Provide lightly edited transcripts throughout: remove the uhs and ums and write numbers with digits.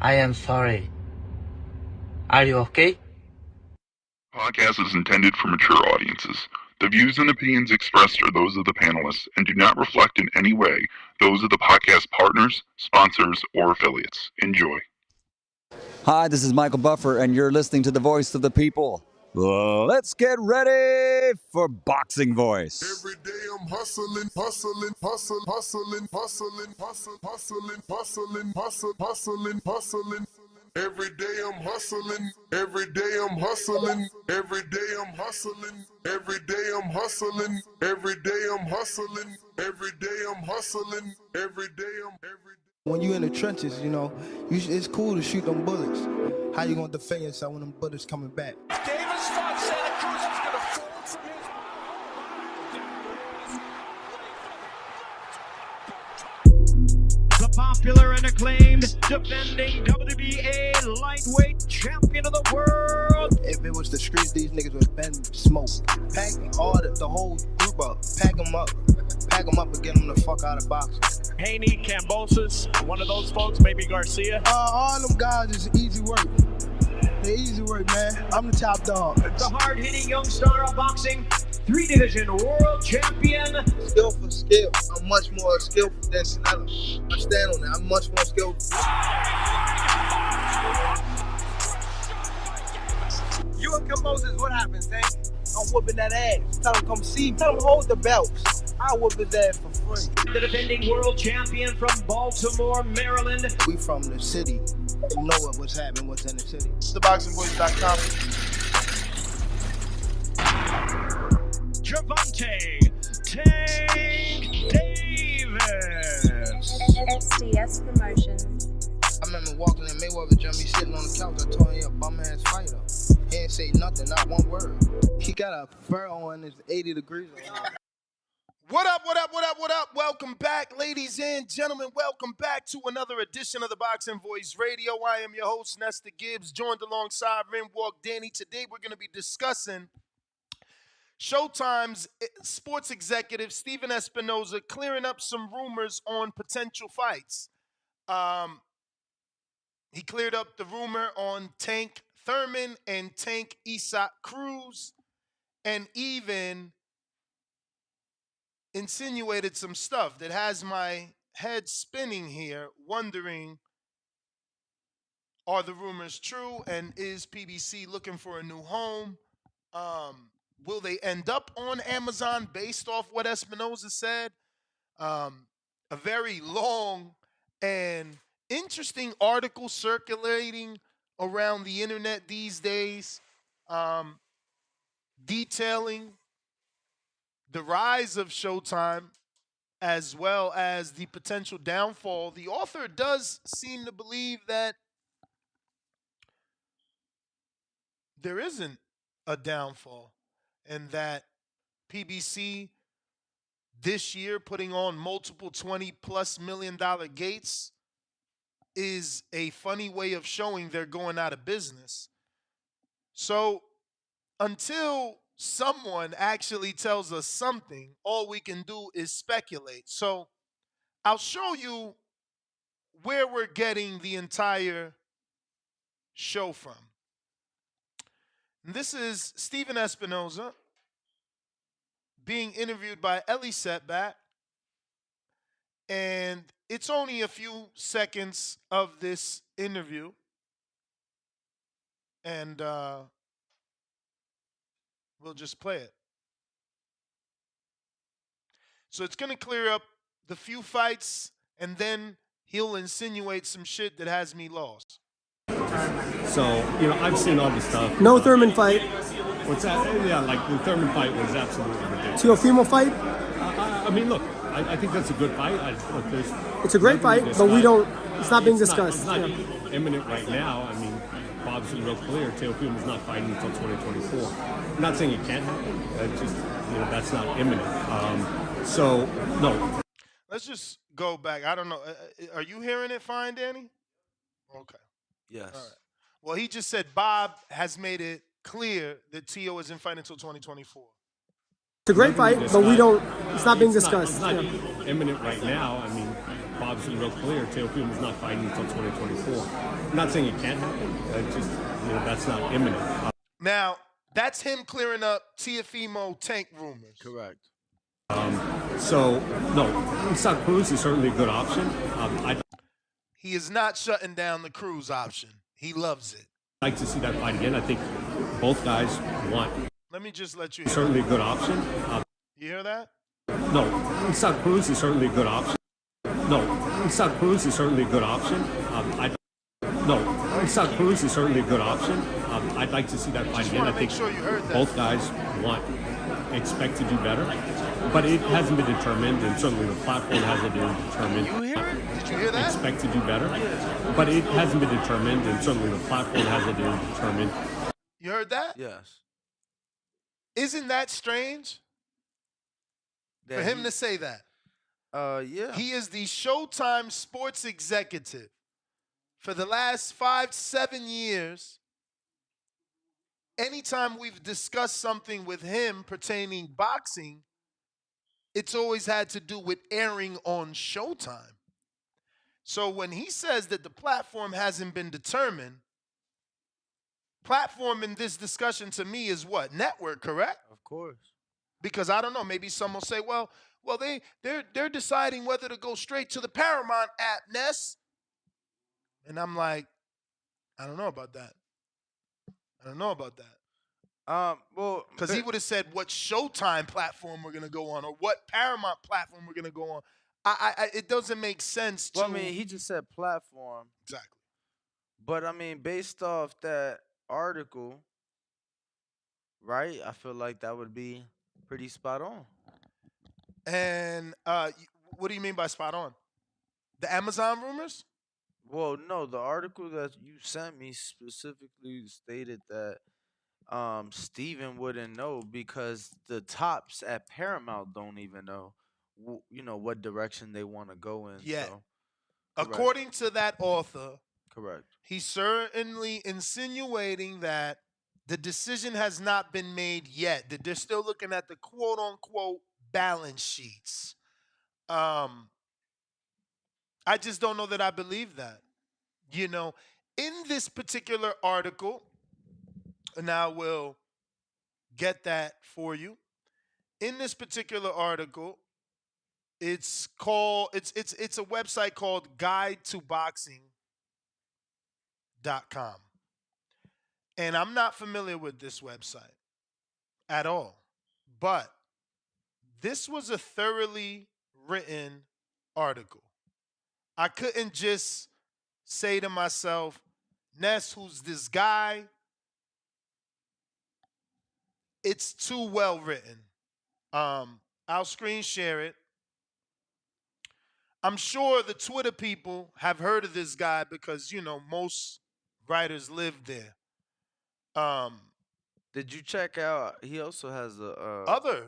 I am sorry. Are you okay? Podcast is intended for mature audiences. The views and opinions expressed are those of the panelists and do not reflect in any way those of the podcast partners, sponsors, or affiliates. Enjoy. Hi, this is Michael Buffer, and you're listening to the voice of the people. Let's get ready for Boxing Voice. Every day I'm hustling. Every day I'm hustling. Every day I'm hustling. Every day I'm hustling. Every day I'm hustling. Every day I'm hustling. Every day I'm hustling. Every day I'm When you in the trenches, you know, it's cool to shoot them bullets. How you gonna defend yourself when them bullets coming back? Davis thought Santa Cruz was gonna fall from his... The popular and acclaimed defending WBA lightweight champion of the world. If it was the streets, these niggas would have been smoked. Pack all the whole group up. Pack them up and get them the fuck out of boxing. Haney, Cambosis, one of those folks, maybe Garcia. All them guys is easy work. They're easy work, man. I'm the top dog. The hard-hitting young star of boxing, 3-division world champion. Skill for skill. I'm much more skillful than Canelo. I stand on that. I'm much more skillful. You and Cambosis, what happens, Tank? I'm whooping that ass. Tell him come see me. Tell him hold the belts. I'll whoop his ass for free. The defending world champion from Baltimore, Maryland. We from the city. You know what's happening, what's in the city. TheBoxingVoice.com. Gervonta Tank Davis. SDS Promotions. I remember walking in Mayweather gym, he sitting on the couch. I told him he a bum-ass fighter. He ain't say nothing, not one word. He got a fur on, it's 80 degrees on. What up? Welcome back, ladies and gentlemen. Welcome back to another edition of the Boxing Voice Radio. I am your host, Nestor Gibbs, joined alongside Rimwalk Danny. Today we're going to be discussing Showtime's sports executive, Stephen Espinoza, clearing up some rumors on potential fights. He cleared up the rumor on Tank Thurman and Tank Cruz, and even insinuated some stuff that has my head spinning here, wondering, are the rumors true, and is PBC looking for a new home? Will they end up on Amazon based off what Espinoza said? A very long and interesting article circulating around the internet these days, detailing the rise of Showtime as well as the potential downfall. The author does seem to believe that there isn't a downfall and that PBC this year putting on multiple $20+ million gates is a funny way of showing they're going out of business. So until someone actually tells us something, all we can do is speculate. So I'll show you where we're getting the entire show from. And this is Stephen Espinoza being interviewed by Ellie Setback. And it's only a few seconds of this interview. And we'll just play it. So it's going to clear up the few fights, and then he'll insinuate some shit that has me lost. So, I've seen all the stuff. No Thurman fight. What's that? Yeah, like the Thurman fight was absolutely ridiculous. Teofimo fight? I mean, look, I think that's a good fight. It's a great fight, but it's not being discussed. It's not imminent right now. I mean, Bob's been real clear. Teofimo's not fighting until 2024. I'm not saying it can't happen. Just, that's not imminent. So, no. Let's just go back. I don't know. Are you hearing it fine, Danny? Okay. Yes. All right. Well, he just said Bob has made it clear that Teo isn't fighting until 2024. It's a great fight, but it's not being discussed. It's not imminent right now. I mean, Bob Bob's been real clear. Teofimo is not fighting until 2024. I'm not saying it can't happen. Just that's not imminent. Now, that's him clearing up Teofimo tank rumors. Correct. So no, Thurman Cruz is certainly a good option. He is not shutting down the Cruz option. He loves it. I'd like to see that fight again. I think both guys want. Let me just let you hear certainly that. a good option. You hear that? No, Thurman Cruz is certainly a good option. No, Thurman Cruz is certainly a good option. Thurman Cruz is certainly a good option. I'd like to see that fight again. I think sure you heard that. both guys expect to do better, but it hasn't been determined, and certainly the platform hasn't been determined. You hear it? Did you hear that? Expect to do better, but it hasn't been determined, and certainly the platform hasn't been determined. You heard that? Yes. Isn't that strange That for him to say that? Yeah. He is the Showtime sports executive. For the last 5-7 years, anytime we've discussed something with him pertaining boxing, it's always had to do with airing on Showtime. So when he says that the platform hasn't been determined, platform in this discussion to me is what? Network, correct? Of course. Because I don't know, maybe some will say, well, they're deciding whether to go straight to the Paramount app, Ness. And I'm like, I don't know about that. Well, because he would have said what Showtime platform we're gonna go on or what Paramount platform we're gonna go on. It doesn't make sense. Well, I mean, he just said platform. Exactly. But I mean, based off that article, right? I feel like that would be pretty spot on. And what do you mean by spot on? The Amazon rumors? Well, no, the article that you sent me specifically stated that Steven wouldn't know because the tops at Paramount don't even know, what direction they want to go in. Yeah. So, according to that author, correct. He's certainly insinuating that the decision has not been made yet. That they're still looking at the quote unquote balance sheets. I just don't know that I believe that. In this particular article, and I will get that for you. In this particular article, it's a website called guidetoboxing.com. And I'm not familiar with this website at all. But this was a thoroughly written article. I couldn't just say to myself, Ness, who's this guy? It's too well written. I'll screen share it. I'm sure the Twitter people have heard of this guy because, most writers live there. Did you check out? He also has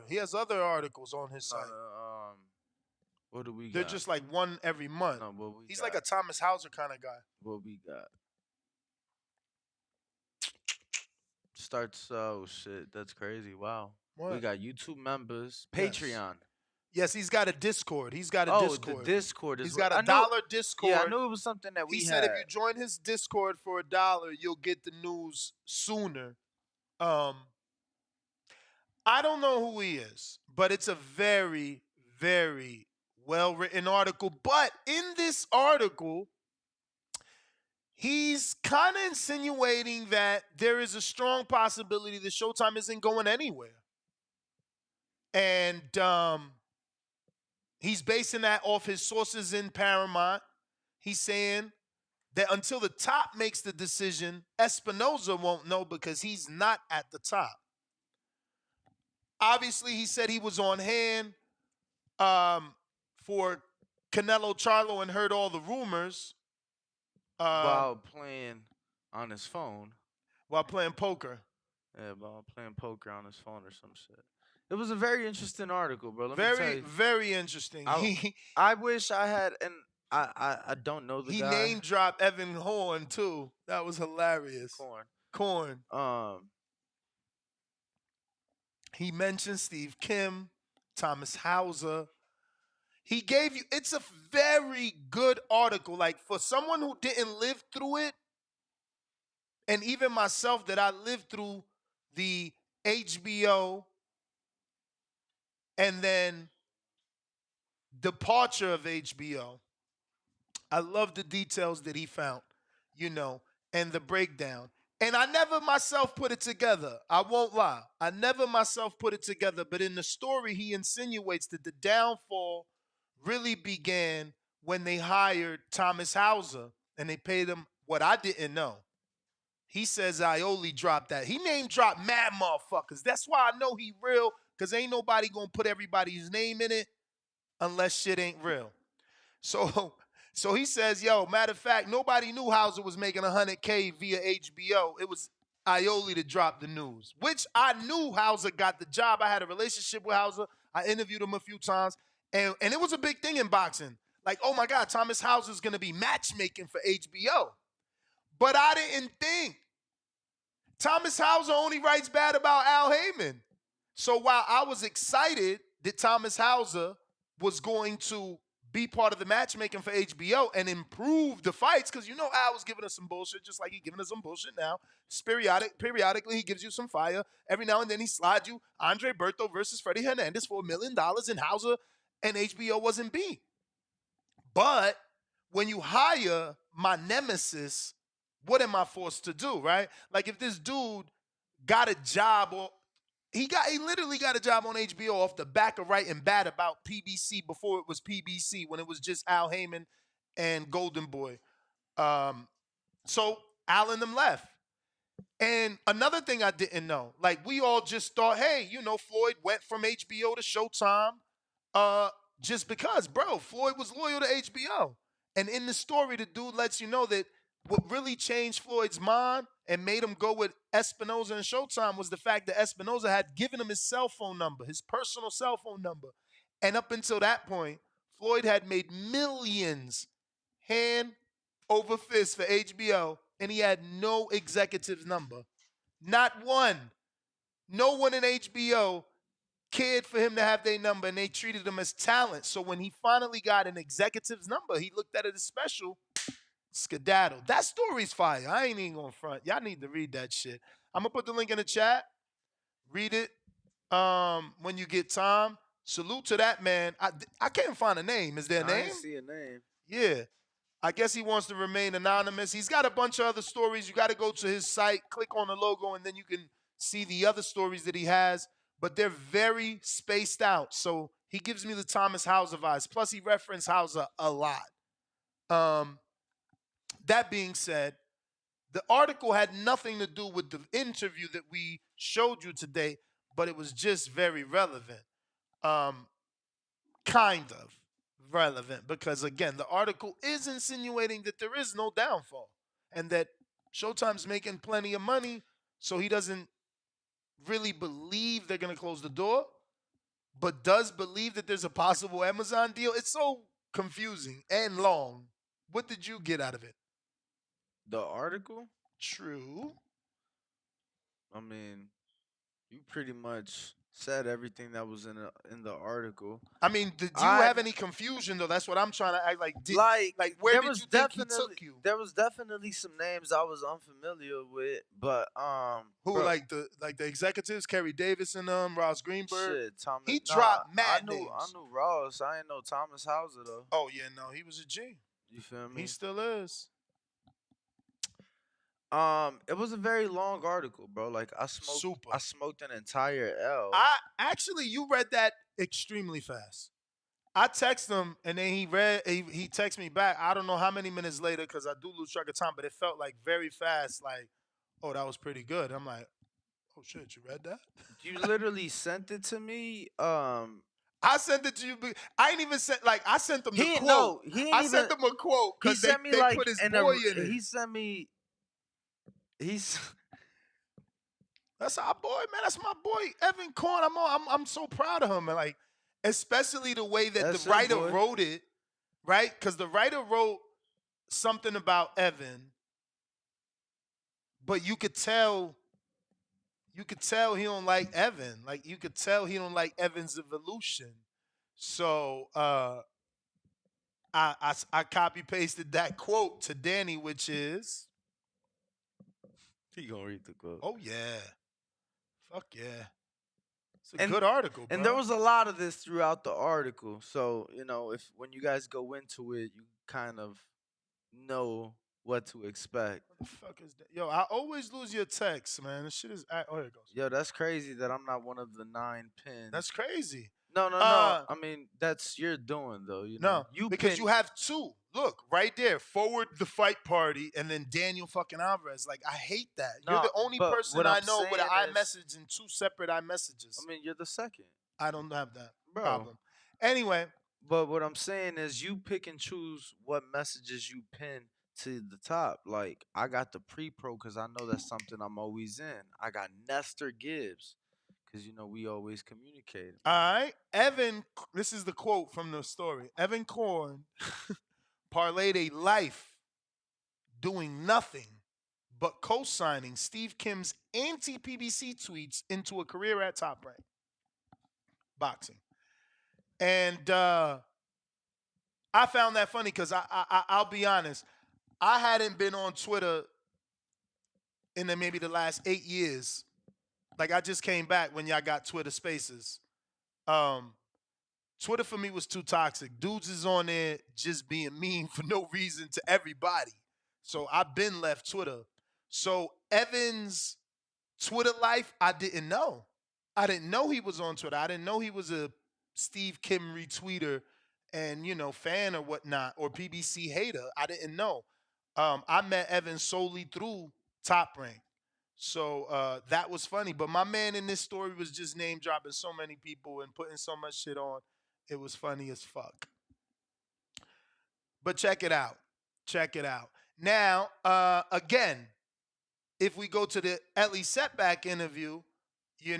he has other articles on his site. What do we got? They're just like one every month. No, He's like a Thomas Hauser kind of guy. What we got? Starts. Oh shit, that's crazy. Wow. What? We got YouTube members, Patreon. Yes, he's got a Discord. Discord. The Discord. He's got a $1 Discord. Yeah, I knew it was something that we had. He had. said if you join his Discord for $1, you'll get the news sooner. I don't know who he is, but it's a very, very well-written article. But in this article, he's kind of insinuating that there is a strong possibility that Showtime isn't going anywhere. And he's basing that off his sources in Paramount. He's saying that until the top makes the decision, Espinoza won't know because he's not at the top. Obviously, he said he was on hand for Canelo Charlo and heard all the rumors. While playing on his phone. While playing poker. Yeah, while playing poker on his phone or some shit. It was a very interesting article, bro. Let me tell you. Very interesting. I wish I had, and I don't know the guy. He name dropped Evan Horn too. That was hilarious. Corn. He mentioned Steve Kim, Thomas Hauser. He gave you, it's a very good article. Like for someone who didn't live through it, and even myself that I lived through the HBO and then departure of HBO, I love the details that he found, and the breakdown. And I never myself put it together. I won't lie. I never myself put it together. But in the story, he insinuates that the downfall really began when they hired Thomas Hauser and they paid him what I didn't know. He says Ioli dropped that. He name dropped mad motherfuckers. That's why I know he real, because ain't nobody gonna put everybody's name in it unless shit ain't real. So he says, yo, matter of fact, nobody knew Hauser was making 100K via HBO. It was Ioli that dropped the news, which I knew Hauser got the job. I had a relationship with Hauser. I interviewed him a few times, and it was a big thing in boxing. Like, oh my God, Thomas Hauser's gonna be matchmaking for HBO. But I didn't think Thomas Hauser only writes bad about Al Heyman. So while I was excited that Thomas Hauser was going to be part of the matchmaking for HBO and improve the fights, because Al was giving us some bullshit, just like he's giving us some bullshit now. Periodically, he gives you some fire. Every now and then he slides you Andre Berto versus Freddie Hernandez for $1 million, and Hauser and HBO wasn't beat. But when you hire my nemesis, what am I forced to do, right? Like if this dude got a job, or he literally got a job on HBO off the back of writing bad about PBC before it was PBC, when it was just Al Heyman and Golden Boy. So Al and them left. And another thing I didn't know, like we all just thought, hey, Floyd went from HBO to Showtime just because, bro, Floyd was loyal to HBO. And in the story, the dude lets you know that what really changed Floyd's mind and made him go with Espinoza and Showtime was the fact that Espinoza had given him his cell phone number, his personal cell phone number. And up until that point, Floyd had made millions hand over fist for HBO, and he had no executive's number. Not one. No one in HBO cared for him to have their number, and they treated him as talent. So when he finally got an executive's number, he looked at it as special. Skedaddle. That story's fire. I ain't even gonna front. Y'all need to read that shit. I'm gonna put the link in the chat. Read it when you get time. Salute to that man. I can't find a name. Is there a name? I didn't see a name. Yeah. I guess he wants to remain anonymous. He's got a bunch of other stories. You got to go to his site, click on the logo, and then you can see the other stories that he has. But they're very spaced out. So he gives me the Thomas Hauser vibes. Plus, he referenced Hauser a lot. That being said, the article had nothing to do with the interview that we showed you today, but it was just very relevant. Kind of relevant, because again, the article is insinuating that there is no downfall and that Showtime's making plenty of money, so he doesn't really believe they're going to close the door, but does believe that there's a possible Amazon deal. It's so confusing and long. What did you get out of it? The article? True. I mean, you pretty much said everything that was in the article. I mean, did you have any confusion though? That's what I'm trying to act like. Where did you think he took you? There was definitely some names I was unfamiliar with, but who, bro, like the executives, Kerry Davis and Ross Greenberg. Shit, Thomas. He dropped mad names. I knew Ross. I didn't know Thomas Hauser though. Oh yeah, no, he was a G. You feel me? He still is. It was a very long article, bro. Like I smoked an entire L. You read that extremely fast. I text him and then he texted me back. I don't know how many minutes later, because I do lose track of time, but it felt like very fast. Like, oh, that was pretty good. I'm like, oh shit, you read that? You literally sent it to me. I sent it to you. I ain't even sent, like, I sent him the quote. No, I sent him a quote because they put his boy in it. He sent me. That's our boy, man. That's my boy, Evan Korn. I'm so proud of him, and like, especially the way that the writer wrote it, right? Because the writer wrote something about Evan, but you could tell he don't like Evan. Like, you could tell he don't like Evan's evolution. So I copy pasted that quote to Danny, which is, He gonna read the quote. "Oh yeah, fuck yeah." It's a good article, bro. And there was a lot of this throughout the article. So, if when you guys go into it, you kind of know what to expect. What the fuck is that? Yo, I always lose your text, man. This shit is. Oh, here it goes. Yo, that's crazy that I'm not one of the 9 pins. That's crazy. No. I mean, that's your doing though. No, you because you have two. Look, right there. Forward the fight party and then Daniel fucking Alvarez. Like, I hate that. You're the only person I know with an iMessage and 2 separate iMessages. I mean, you're the second. I don't have that Bro. problem. Anyway. But what I'm saying is you pick and choose what messages you pin to the top. Like, I got the pre-pro because I know that's something I'm always in. I got Nestor Gibbs because, we always communicate. All right. Evan, this is the quote from the story. Evan Korn parlayed a life doing nothing but co-signing Steve Kim's anti-PBC tweets into a career at Top Rank Boxing. And I found that funny because I'll be honest. I hadn't been on Twitter in maybe the last 8 years. Like, I just came back when y'all got Twitter Spaces. Twitter for me was too toxic. Dudes is on there just being mean for no reason to everybody. So I've been left Twitter. So Evan's Twitter life, I didn't know. I didn't know he was on Twitter. I didn't know he was a Steve Kim retweeter and, fan or whatnot, or PBC hater. I didn't know. I met Evan solely through Top Rank. So that was funny. But my man in this story was just name dropping so many people and putting so much shit on. It was funny as fuck. But check it out. Check it out. Now, again, if we go to the Ellie Setback interview, you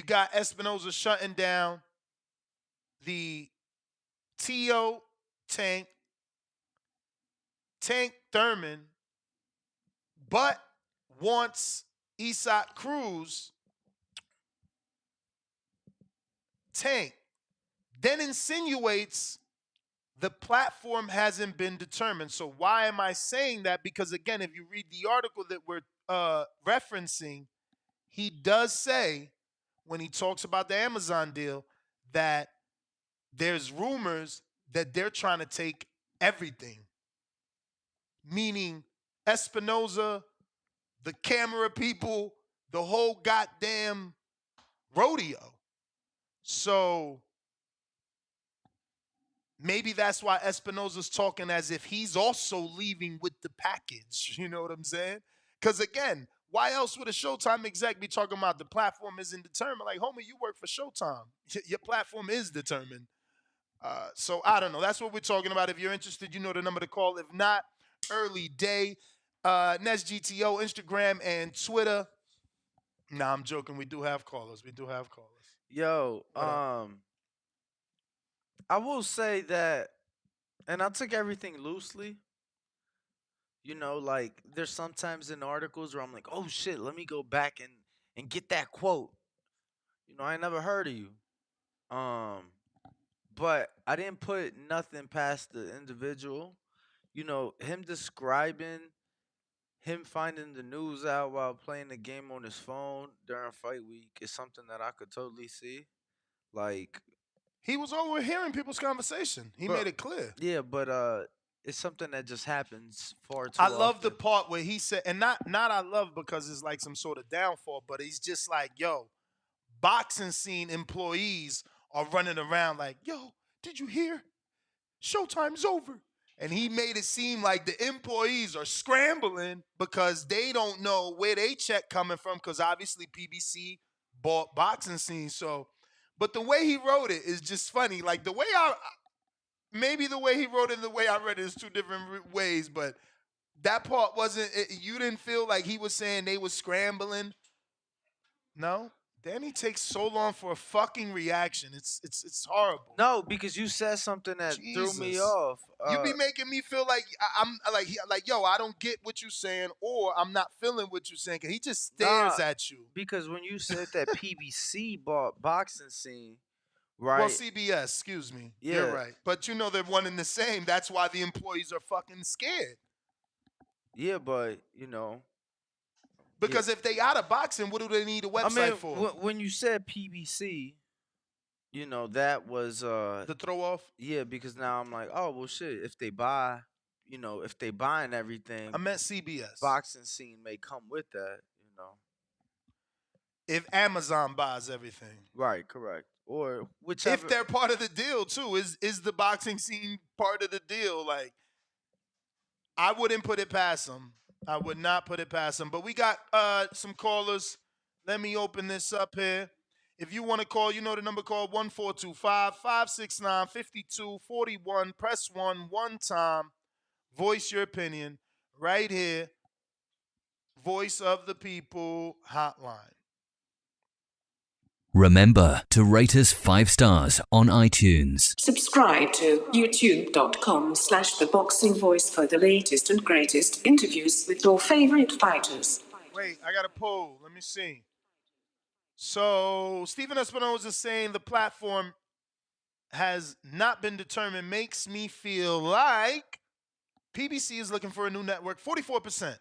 got Espinoza shutting down the T.O. Tank Thurman, but wants Isaac Cruz Tank. Then insinuates the platform hasn't been determined. So why am I saying that? Because again, if you read the article that we're referencing, he does say, when he talks about the Amazon deal, that there's rumors that they're trying to take everything. Meaning Espinoza, the camera people, the whole goddamn rodeo. So maybe that's why Espinoza's talking as if he's also leaving with the package. You know what I'm saying? Because again, why else would a Showtime exec be talking about the platform isn't determined? Like, homie, you work for Showtime. Your platform is determined. So I don't know. That's what we're talking about. If you're interested, you know the number to call. If not, early day. NestGTO, Instagram, and Twitter. Nah, I'm joking. We do have callers. Yo, I will say that, and I took everything loosely. Like, there's sometimes in articles where I'm like, oh shit, let me go back and get that quote. I ain't never heard of you. But I didn't put nothing past the individual. Him describing him finding the news out while playing the game on his phone during fight week is something that I could totally see. Like, he was overhearing people's conversation. He made it clear. Yeah, but it's something that just happens far too I love often. the part where he said, and not I love because it's like some sort of downfall, but he's just like, yo, boxing scene employees are running around like, yo, did you hear? Showtime's over. And he made it seem like the employees are scrambling because they don't know where they check coming from, because obviously PBC bought boxing scene. So, but the way he wrote it is just funny. Like the way maybe the way he wrote it and the way I read it is two different ways, but that part wasn't, you didn't feel like he was saying they were scrambling? No? Danny takes so long for a fucking reaction. It's horrible. No, because you said something that threw me off. You be making me feel like I'm like, yo, I don't get what you're saying, or I'm not feeling what you're saying. Cause he just stares at you. Because when you said that PBC bought boxing scene, right? Well, CBS, excuse me. Yeah. You're right. But you know they're one and the same. That's why the employees are fucking scared. Yeah, but you know, Because if they out of boxing, what do they need a website for? When you said PBC, you know, that was The throw off? Yeah, because now I'm like, oh well shit, if they buy, you know, if they buying everything, I meant CBS. boxing scene may come with that, you know. If Amazon buys everything. Right, correct. Or whichever. If they're part of the deal too, is the boxing scene part of the deal? Like, I wouldn't put it past them. I would not put it past them. But we got some callers. Let me open this up here. If you want to call, you know the number, call 1-425-569-5241. Press 1 time. Voice your opinion right here. Voice of the People hotline. Remember to rate us 5 stars on iTunes. Subscribe to youtube.com/theboxingvoice for the latest and greatest interviews with your favorite fighters. Wait, I got a poll. Let me see. So, Stephen Espinoza is saying the platform has not been determined. Makes me feel like PBC is looking for a new network. 44%.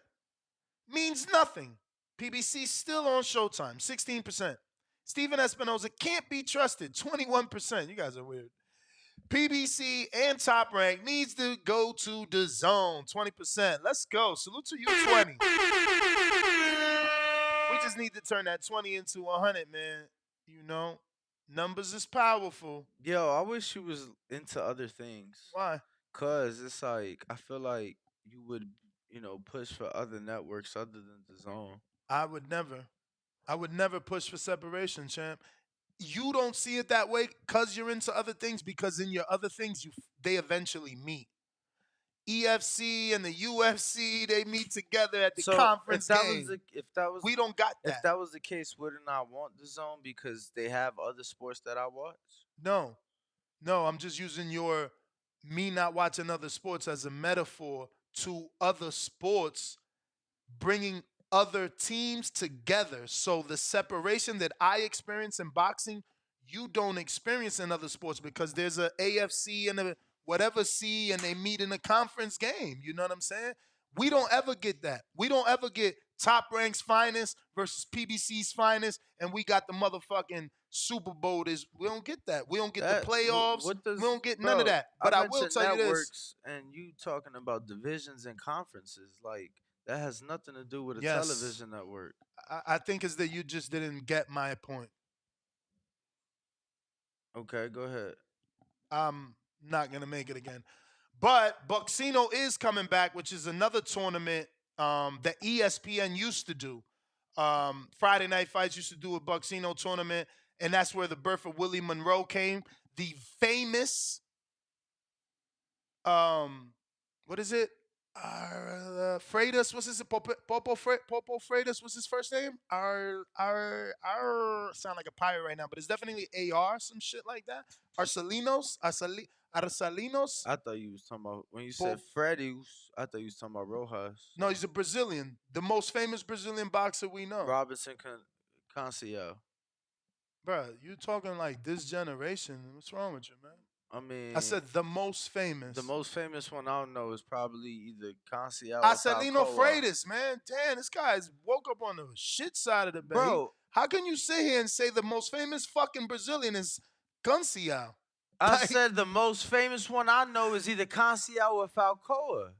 Means nothing. PBC still on Showtime. 16%. Stephen Espinoza can't be trusted. 21%. You guys are weird. PBC and Top Rank needs to go to the zone. 20%. Let's go. Salute to you, 20. We just need to turn that 20 into 100, man. You know, numbers is powerful. Yo, I wish you was into other things. Why? Cause it's like I feel like you would, you know, push for other networks other than the zone. I would never push for separation, champ. You don't see it that way because you're into other things, because in your other things, they eventually meet. EFC and the UFC, they meet together at the conference game. We don't got that. If that was the case, wouldn't I want the zone because they have other sports that I watch? No, I'm just using me not watching other sports as a metaphor to other sports bringing other teams together. So the separation that I experience in boxing, you don't experience in other sports because there's a AFC and a whatever C and they meet in a conference game. You know what I'm saying? We don't ever get that. We don't ever get Top Rank's finest versus PBC's finest, and we got the motherfucking Super Bowl. We don't get that. We don't get the playoffs. We don't get none of that. But I will tell you this. And you talking about divisions and conferences, like that has nothing to do with a television network. I think it's that you just didn't get my point. Okay, go ahead. I'm not going to make it again. But Boxino is coming back, which is another tournament that ESPN used to do. Friday Night Fights used to do a Boxino tournament, and that's where the birth of Willie Monroe came. The famous, what is it? Freitas, what's his Popo Freitas, what's his first name? Sound like a pirate right now, but it's definitely AR, some shit like that. Arcelinos. I thought you was talking about, when you said Freddy, I thought you was talking about Rojas. No, he's a Brazilian, the most famous Brazilian boxer we know. Robinson Conceicao. Bruh, you talking like this generation. What's wrong with you, man? I mean, I said the most famous. The most famous one I don't know is probably either Conceicao or Arcelino Falcoa. Freitas, man. Damn, this guy's woke up on the shit side of the bed. Bro, how can you sit here and say the most famous fucking Brazilian is Conceicao? I said the most famous one I know is either Conceicao or Falcoa.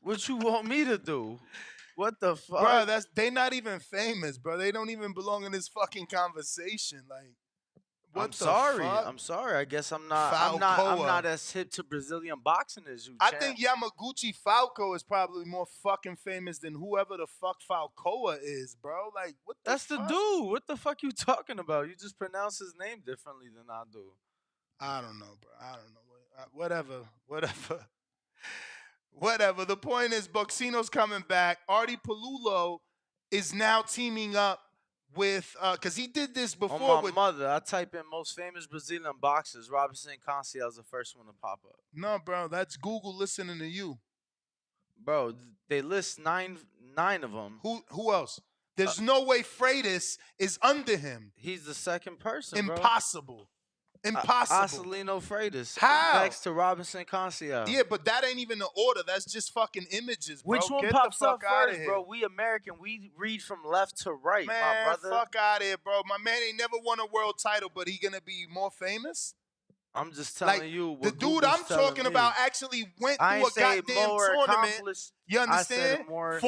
What you want me to do? What the fuck? Bro, they not even famous, bro. They don't even belong in this fucking conversation. Like, what fuck? I'm sorry. I guess I'm not as hip to Brazilian boxing as you. I think Yamaguchi Falco is probably more fucking famous than whoever the fuck Falcoa is, bro. Like, what the That's fuck? the dude. What the fuck you talking about? You just pronounce his name differently than I do. I don't know, bro. I don't know. Whatever. The point is, Boxino's coming back. Artie Palullo is now teaming up with, because he did this before. On my mother, I type in most famous Brazilian boxers. Robinson Conceicao is the first one to pop up. No, bro, that's Google listening to you. Bro, they list nine of them. Who else? There's no way Freitas is under him. He's the second person, bro. Impossible. Impossible. Acelino Freitas. How? Next to Robinson Conceal. Yeah, but that ain't even the order. That's just fucking images, bro. Which one Get pops the fuck up out first, of bro? here. We American. We read from left to right, Man, my brother. fuck out of here, bro. My man ain't never won a world title, but he gonna be more famous? I'm just telling you what the dude Google's I'm talking me. about actually went I through ain't a goddamn tournament. You understand? For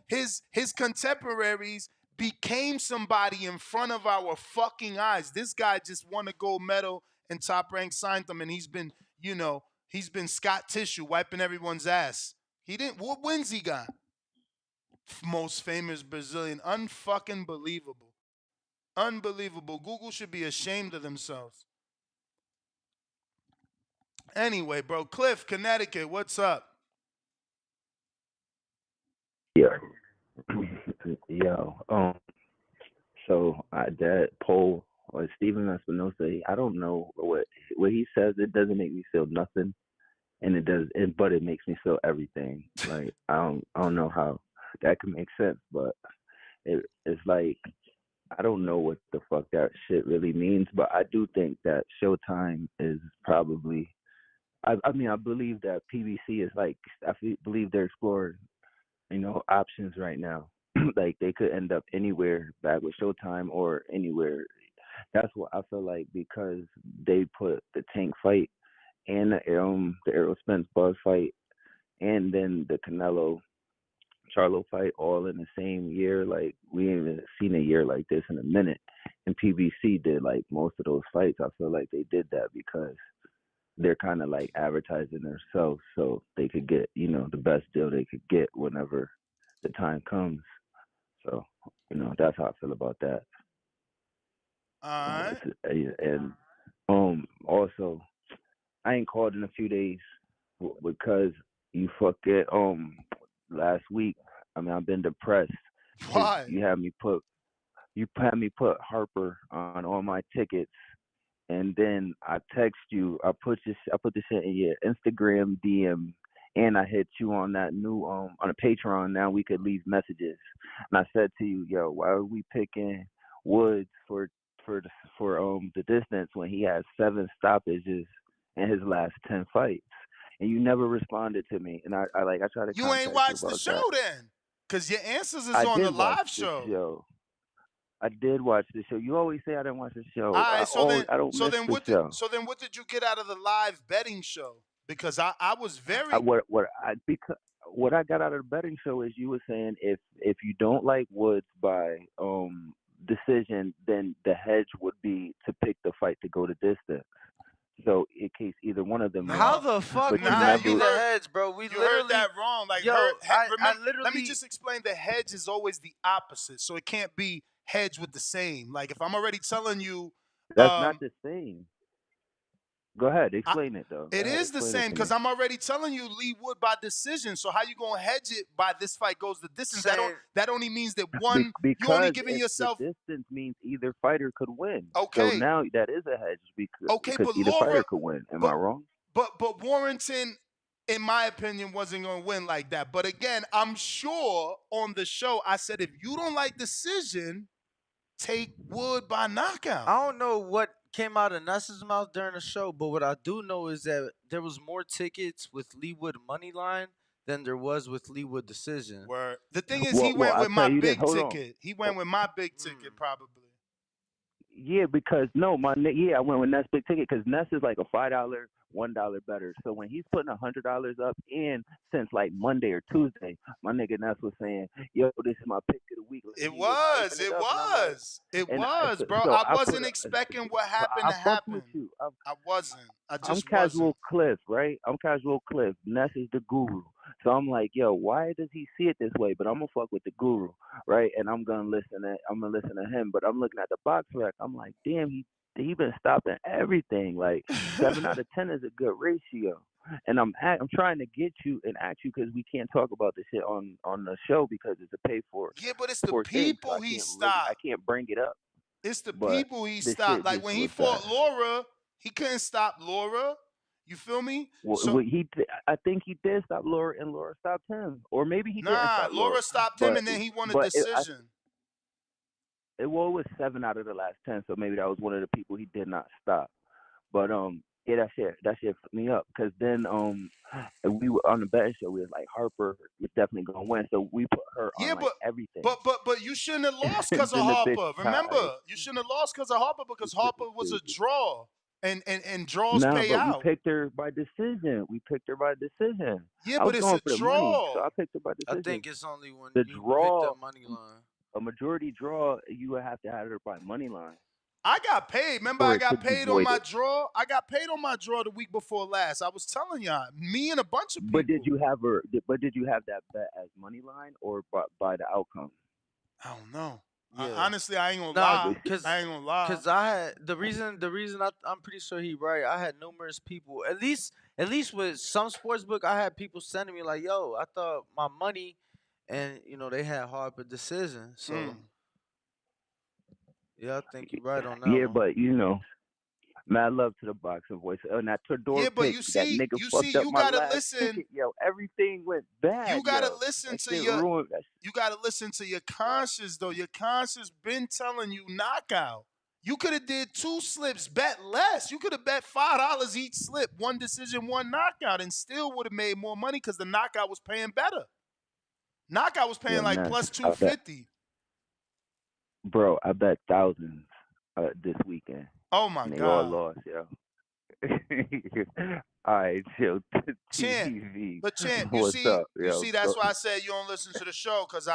his contemporaries became somebody in front of our fucking eyes. This guy just won a gold medal and Top Rank signed him, and he's been, he's been Scott Tissue wiping everyone's ass. He didn't. What wins he got? Most famous Brazilian. Unfucking believable. Unbelievable. Google should be ashamed of themselves. Anyway, bro, Cliff, Connecticut, what's up? So that poll or Stephen Espinoza, I don't know what he says. It doesn't make me feel nothing, and it does, but it makes me feel everything. Like I don't know how that can make sense, but it's like I don't know what the fuck that shit really means. But I do think that Showtime is probably. I mean, I believe that PBC is like. Believe they're exploring, options right now. Like they could end up anywhere back with Showtime or anywhere. That's what I feel like because they put the Tank fight and the Errol Spence Buzz fight and then the Canelo Charlo fight all in the same year. Like we ain't even seen a year like this in a minute. And PBC did like most of those fights. I feel like they did that because they're kind of like advertising themselves so they could get, the best deal they could get whenever the time comes. So, that's how I feel about that. All right. And also, I ain't called in a few days because you forget last week. I mean, I've been depressed. Why? You had me put Harper on all my tickets. And then I text you. I put this shit in your Instagram DM, and I hit you on that new on a Patreon. Now we could leave messages. And I said to you, yo, why are we picking Woods for the distance when he has 7 stoppages in his last 10 fights? And you never responded to me. And I try to. You ain't watched the show then, because your answers is on the live show. I did watch the show. You always say I didn't watch the show. All right, I don't miss the show. So then what did you get out of the live betting show? Because I was very what I got out of the betting show is you were saying if you don't like Woods by decision, then the hedge would be to pick the fight to go to distance. So in case either one of them. How the fuck would that be the hedge, bro? We you literally heard that wrong. Like, let me just explain. The hedge is always the opposite, so it can't be hedge with the same. Like if I'm already telling you, that's not the same. Go ahead, explain it though. It is the same because I'm already telling you Lee Wood by decision. So how you gonna hedge it by this fight goes the distance? That only means that one you only giving yourself the distance means either fighter could win. Okay. So now that is a hedge because either fighter could win. Am I wrong? But Warrington, in my opinion, wasn't gonna win like that. But again, I'm sure on the show I said if you don't like decision, take Wood by knockout. I don't know what came out of Ness's mouth during the show, but what I do know is that there was more tickets with Leewood money line than there was with Leewood decision. Word. The thing is, he went with my big ticket. He went with my big ticket, probably. Yeah, because I went with Ness big ticket because Ness is like a $5, $1 better. So when he's putting $100 up, and since like Monday or Tuesday, my nigga Ness was saying, "Yo, this is my pick of the week." It was, bro. So I wasn't expecting what happened to happen. I wasn't. I'm casual Cliff, right? I'm casual Cliff. Ness is the guru. So I'm like, yo, why does he see it this way? But I'm gonna fuck with the guru, right? And I'm gonna listen to him. But I'm looking at the box rec. I'm like, damn, he been stopping everything. Like 7 out of 10 is a good ratio. And I'm trying to get you and ask you because we can't talk about this shit on the show because it's a pay for. Yeah, but it's the people he stopped. I can't bring it up. It's the people he stopped. Like when he fought Laura, he couldn't stop Laura. You feel me? Well, I think he did stop Laura, and Laura stopped him, or maybe he didn't stop Laura stopped him, and then he won a decision. It was 7 out of the last 10, so maybe that was one of the people he did not stop. But yeah, that shit fucked me up because then we were on the betting show. We was like Harper is definitely gonna win, so we put her on like everything. But you shouldn't have lost because of Then the bitch Harper. tied. Remember, you shouldn't have lost because of Harper because Harper was a draw, and draws Nah, pay but out. we picked her by decision. Yeah, I but was it's going a for the money, draw. so I picked her by decision. I think it's only when the you draw, pick the money line. a majority draw, you would have to have her by money line. I got paid. Remember, Or I it got could be paid on my voided. draw. I got paid on my draw the week before last. I was telling y'all, me and a bunch of people. But did you have her? But did you have that bet as money line or by the outcome? I don't know. Yeah. Honestly, I ain't gonna lie. I ain't gonna lie. Because I had the reason I'm pretty sure he right. I had numerous people. At least with some sportsbook, I had people sending me like, "Yo, I thought my money," and they had Harper decision. So yeah, I think you're right on that. Yeah, one. but mad love to the boxing voice. And that Todor Yeah, but pick, you that see, nigga fucked up my gotta last listen. ticket. Yo, everything went bad. You gotta yo. listen That to shit your. ruined. You gotta listen to your conscience though. Your conscience been telling you knockout. You could have did 2 slips, bet less. You could have bet $5 each slip, 1 decision, 1 knockout, and still would have made more money because the knockout was paying better. Knockout was paying like Ness, plus 250. Bro, I bet thousands this weekend. Oh my and they God. all lost, yo. All right, chill. Champ, TV. but Champ, What's up, yo? you see, that's why I said you don't listen to the show because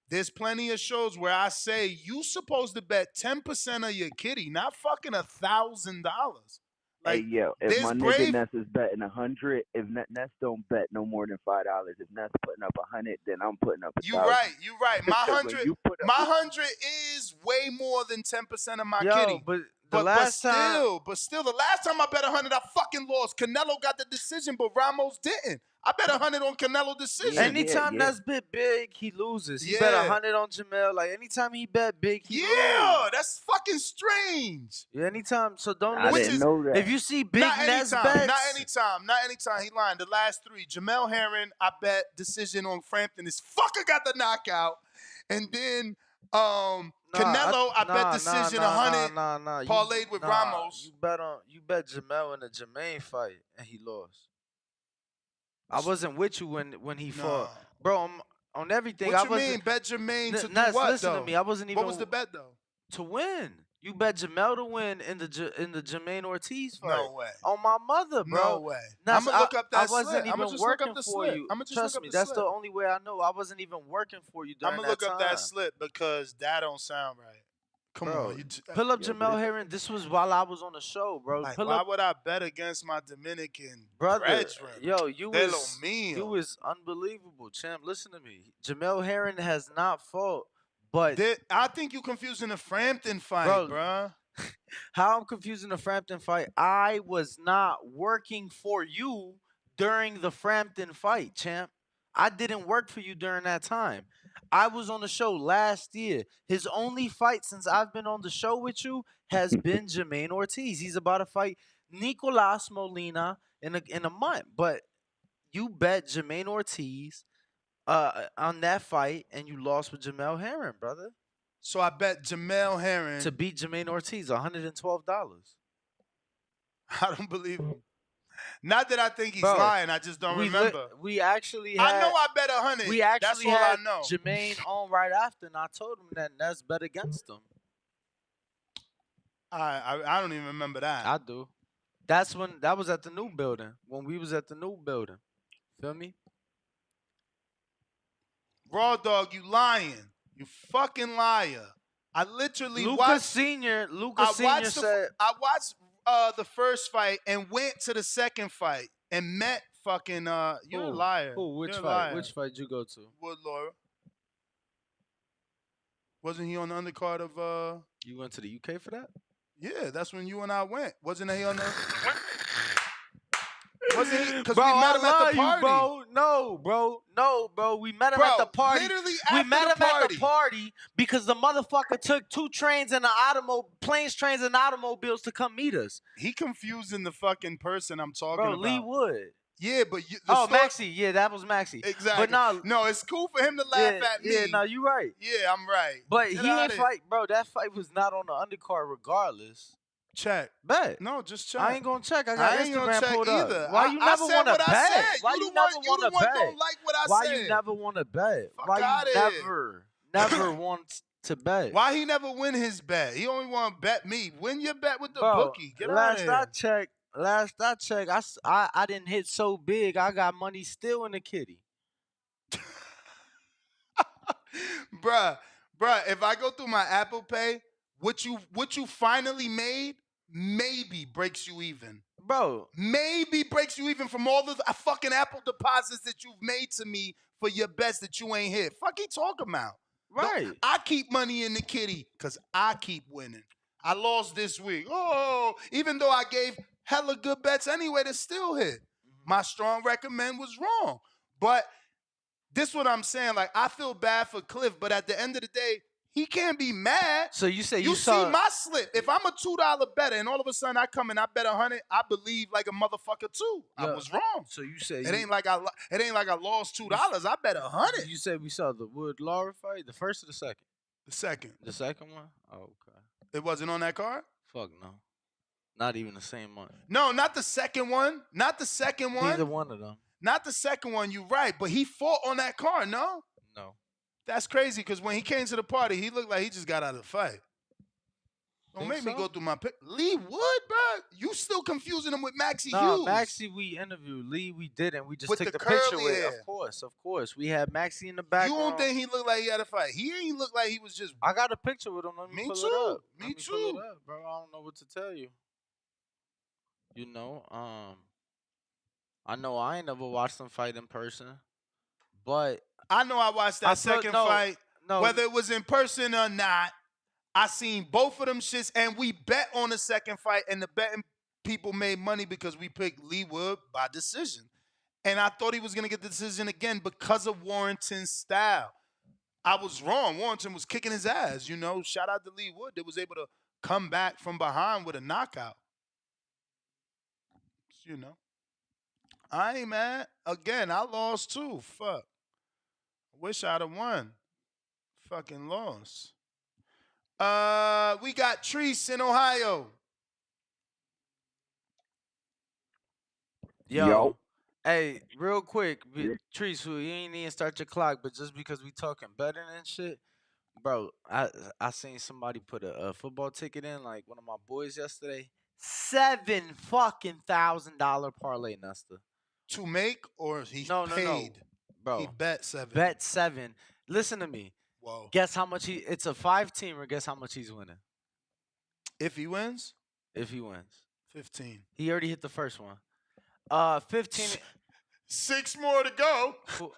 there's plenty of shows where I say you supposed to bet 10% of your kitty, not fucking $1,000. Like, hey, yo, if there's my nigga Ness is betting 100, if Ness don't bet no more than $5, if Ness putting up 100, then I'm putting up 1,000. You right. My 100 is way more than 10% of my kitty. But still, the last time I bet 100, I fucking lost. Canelo got the decision, but Ramos didn't. I bet 100 on Canelo decision. Anytime that's bet big, he loses. He bet 100 on Jamel. Like anytime he bet big, he loses. That's fucking strange. Yeah, anytime. So don't I listen. didn't know that. If you see big Ness bets, not anytime. He lying. The last 3, Jamel Herring, I bet decision on Frampton. This fucker got the knockout, and then Canelo, I bet decision 100. Parlayed with Ramos. You bet Jamel in the Jermaine fight, and he lost. I wasn't with you when he fought, bro. On everything. What you mean? Bet Jermaine to do what? Listen though? to me. I wasn't even. What was the bet though? To win. You bet Jamel to win in the Jermaine Ortiz fight. No way. On my mother, bro. No way. I'm gonna look up that I wasn't slip. even working for you. Trust me, that's slip. the only way I know. I wasn't even working for you during I'm gonna look up that time. slip because that don't sound right. Come on, pull up Jamel Herring. This was while I was on the show, bro. Like, why would I bet against my Dominican brother? Brethren? Yo, you was unbelievable, champ. Listen to me. Jamel Herring has not fought, but I think you confusing the Frampton fight, bro. How I'm confusing the Frampton fight? I was not working for you during the Frampton fight, champ. I didn't work for you during that time. I was on the show last year. His only fight since I've been on the show with you has been Jermaine Ortiz. He's about to fight Nicolas Molina in a month. But you bet Jermaine Ortiz on that fight, and you lost with Jamel Herring, brother. So I bet Jamel Herring to beat Jermaine Ortiz, $112. I don't believe him. Not that I think he's lying. I just don't remember. We actually had, I know I bet 100. We actually That's all had I know. Jermaine on right after, and I told him that Ness bet against him. I don't even remember that. I do. That was at the new building. When we was at the new building. Feel me? Raw Dog, you lying. You fucking liar. I literally Luka watched... Senior said... I watched the first fight and went to the second fight and met fucking... you're a liar. Who? Which you're fight? Which fight did you go to? Wood Laura. Wasn't he on the undercard of... You went to the UK for that? Yeah, that's when you and I went. Wasn't he on the... Wasn't he? Because we met him at the party. Bro. No, bro. We met him at the party. Literally we after met the him party. at the party because the motherfucker took 2 trains and planes, trains, and automobiles to come meet us. He confusing the fucking person I'm talking about. Lee Wood. Yeah, but Maxie. Yeah, that was Maxie. Exactly. But no, it's cool for him to laugh at me. Yeah, no, you right. Yeah, I'm right. But Get he outta ain't here. fight, bro. That fight was not on the undercard regardless. Check. Bet. No, just check. I ain't gonna check. I got ain't gonna Instagram check pulled either. up. Why you never I said want to what I bet? said. Why you never want to bet? Don't like what I Why said. you never want to bet? Fuck Why outta you here. never want to bet? Why he never win his bet? He only want to bet me. Win your bet with the Bro, bookie. Get out of here. Last I checked, I didn't hit so big. I got money still in the kitty. Bruh, if I go through my Apple Pay, what you finally made maybe breaks you even. Bro. Maybe breaks you even from all the fucking Apple deposits that you've made to me for your bets that you ain't hit. Fuck you talking about? Right. I keep money in the kitty because I keep winning. I lost this week. Oh, even though I gave hella good bets anyway to still hit. My strong recommend was wrong. But this what I'm saying. Like, I feel bad for Cliff, but at the end of the day, he can't be mad. So you say you saw see my slip. If I'm a $2 better and all of a sudden I come and I bet 100, I believe like a motherfucker too. I was wrong. So you say it ain't like I lost $2. I bet 100. You said we saw the Wood Laura fight, the first or the second? The second. The second one? Oh, okay. It wasn't on that card? Fuck no. Not even the same month. No, not the second one. Not the second one. Neither one of them. Not the second one. You right, but he fought on that card. No. No. That's crazy because when he came to the party, he looked like he just got out of the fight. Don't make me go through my pick. Lee Wood, bro. You still confusing him with Maxie Hughes. Maxie we interviewed. Lee we didn't. We just With took the the picture curly with. hair. Of course. We had Maxie in the background. You don't think he looked like he had a fight? He ain't look like he was just. I got a picture with him. Let me pull too. it up. Me Let too. Pull it up, bro. I don't know what to tell you. You know, I know I ain't never watched them fight in person, but I know I watched that second fight. No. Whether it was in person or not, I seen both of them shits, and we bet on the second fight, and the betting people made money because we picked Lee Wood by decision. And I thought he was going to get the decision again because of Warrington's style. I was wrong. Warrington was kicking his ass, you know. Shout out to Lee Wood that was able to come back from behind with a knockout. You know. I ain't mad. Again, I lost too. Fuck. Wish I'd have won. Fucking lost. We got Treese in Ohio. Yo. Hey, real quick, Treese, you ain't even start your clock, but just because we talking betting and shit, bro, I seen somebody put a football ticket in, like one of my boys yesterday. $7,000 parlay, Nesta. To make or he paid? No, bro. He bet 7. Bet 7. Listen to me. Whoa. Guess how much it's a 5-teamer. Guess how much he's winning? If he wins? If he wins. 15. He already hit the first one. 15. 6 more to go. 4.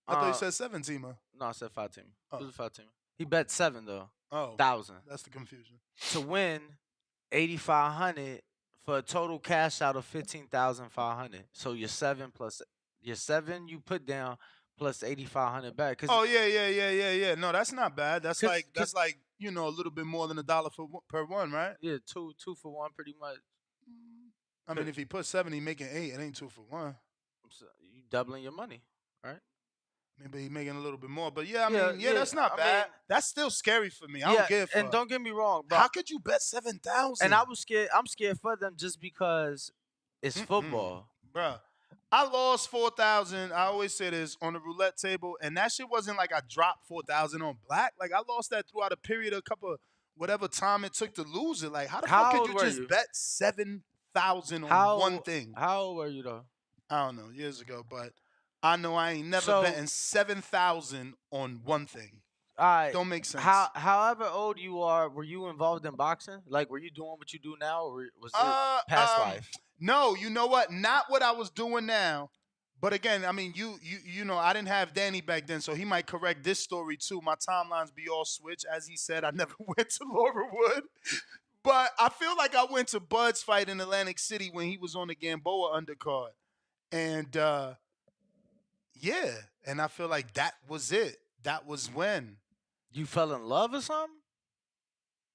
I thought you said 7-teamer. No, I said 5-teamer. Oh. It was a 5-teamer. He bet 7 though. Oh. 1,000. That's the confusion. To win 8,500 for a total cash out of 15,500. So your 7 you put down plus 8,500 back. Oh yeah. No, that's not bad. That's like a little bit more than $1 per one, right? Yeah, two for one, pretty much. I mean, if he put 7, he making 8. It ain't 2 for 1. So you doubling your money, right? Maybe he making a little bit more, but yeah, that's not bad. That's still scary for me. I don't give a fuck. And don't get me wrong, bro. How could you bet 7,000? And I was scared. I'm scared for them just because it's football, bro. I lost 4,000. I always say this on the roulette table, and that shit wasn't like I dropped 4,000 on black. Like I lost that throughout a period of whatever time it took to lose it. Like how the fuck could you just bet 7,000 on one thing? How old were you though? I don't know, years ago, but I know I ain't never betting 7,000 on one thing. All right. Don't make sense. However old you are, were you involved in boxing? Like, were you doing what you do now, or was it past life? No, you know what? Not what I was doing now. But again, I mean, you know, I didn't have Danny back then, so he might correct this story too. My timelines be all switched. As he said, I never went to Laura Wood. But I feel like I went to Bud's fight in Atlantic City when he was on the Gamboa undercard. And and I feel like that was it. That was when. You fell in love or something?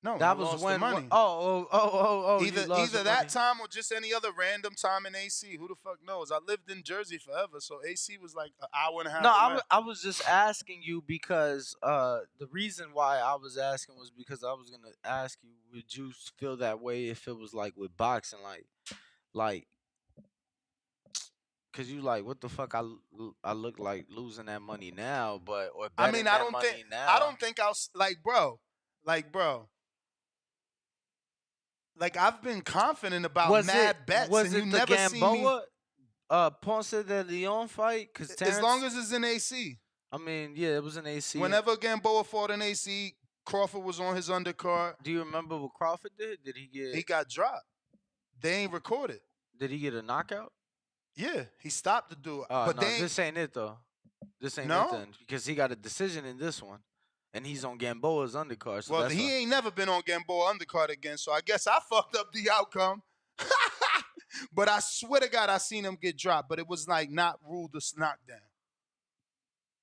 No, That I was lost when. the money. You Either lost your that money. time or just any other random time in AC. Who the fuck knows? I lived in Jersey forever, so AC was like an hour and a half No, away. I was just asking you because the reason why I was asking was because I was gonna ask you, would you feel that way if it was like with boxing, like, cause you like, what the fuck? I look like losing that money now, but or I betting mean, I that don't money think now. I don't think I'll like, bro. Like I've been confident about mad bets, was and it you the never see me. Gamboa, Ponce de Leon fight? Cause Terrence, As long as it's in AC. I mean, yeah, it was an AC. Whenever Gamboa fought in AC, Crawford was on his undercard. Do you remember what Crawford did? Did he get? He got dropped. They ain't recorded. Did he get a knockout? Yeah, he stopped the dude. Oh But no, they this ain't it though. This ain't No? it then, because he got a decision in this one, and he's on Gamboa's undercard. So well, that's he ain't never been on Gamboa undercard again, so I guess I fucked up the outcome. But I swear to God, I seen him get dropped, but it was like not ruled a knockdown.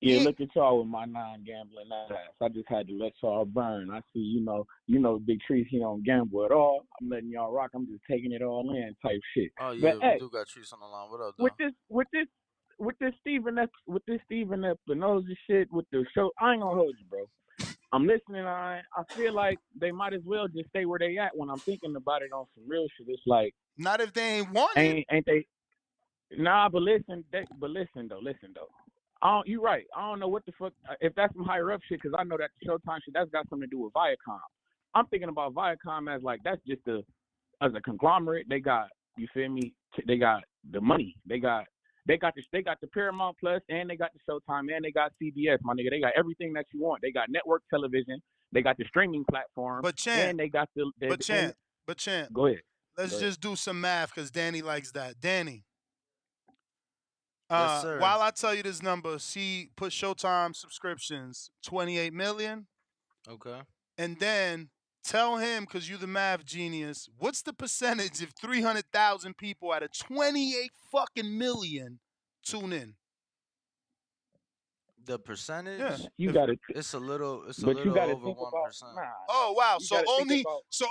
Yeah, look at y'all with my non-gambling ass. I just had to let y'all burn. I see, Big Trees, he don't gamble at all. I'm letting y'all rock. I'm just taking it all in type shit. Oh yeah, but, hey, we do got Trees on the line. What up, though? with this Stephen Espinoza shit with the show, I ain't gonna hold you, bro. I'm listening. I feel like they might as well just stay where they at when I'm thinking about it on some real shit. It's like not if they ain't want it. Ain't they? Nah, but listen though. You're right. I don't know what the fuck if that's some higher up shit because I know that Showtime shit that's got something to do with Viacom. I'm thinking about Viacom as like that's just as a conglomerate. They got, you feel me? They got the money. They got the Paramount Plus and they got the Showtime and they got CBS, my nigga. They got everything that you want. They got network television. They got the streaming platform. And they got Champ. Go ahead. Let's just do some math because Danny likes that. Danny. Yes, sir. While I tell you this number, put Showtime subscriptions 28 million. Okay. And then tell him, because you're the math genius, what's the percentage if 300,000 people out of 28 fucking million tune in? The percentage? Yeah. It's a little over 1%. Oh wow! So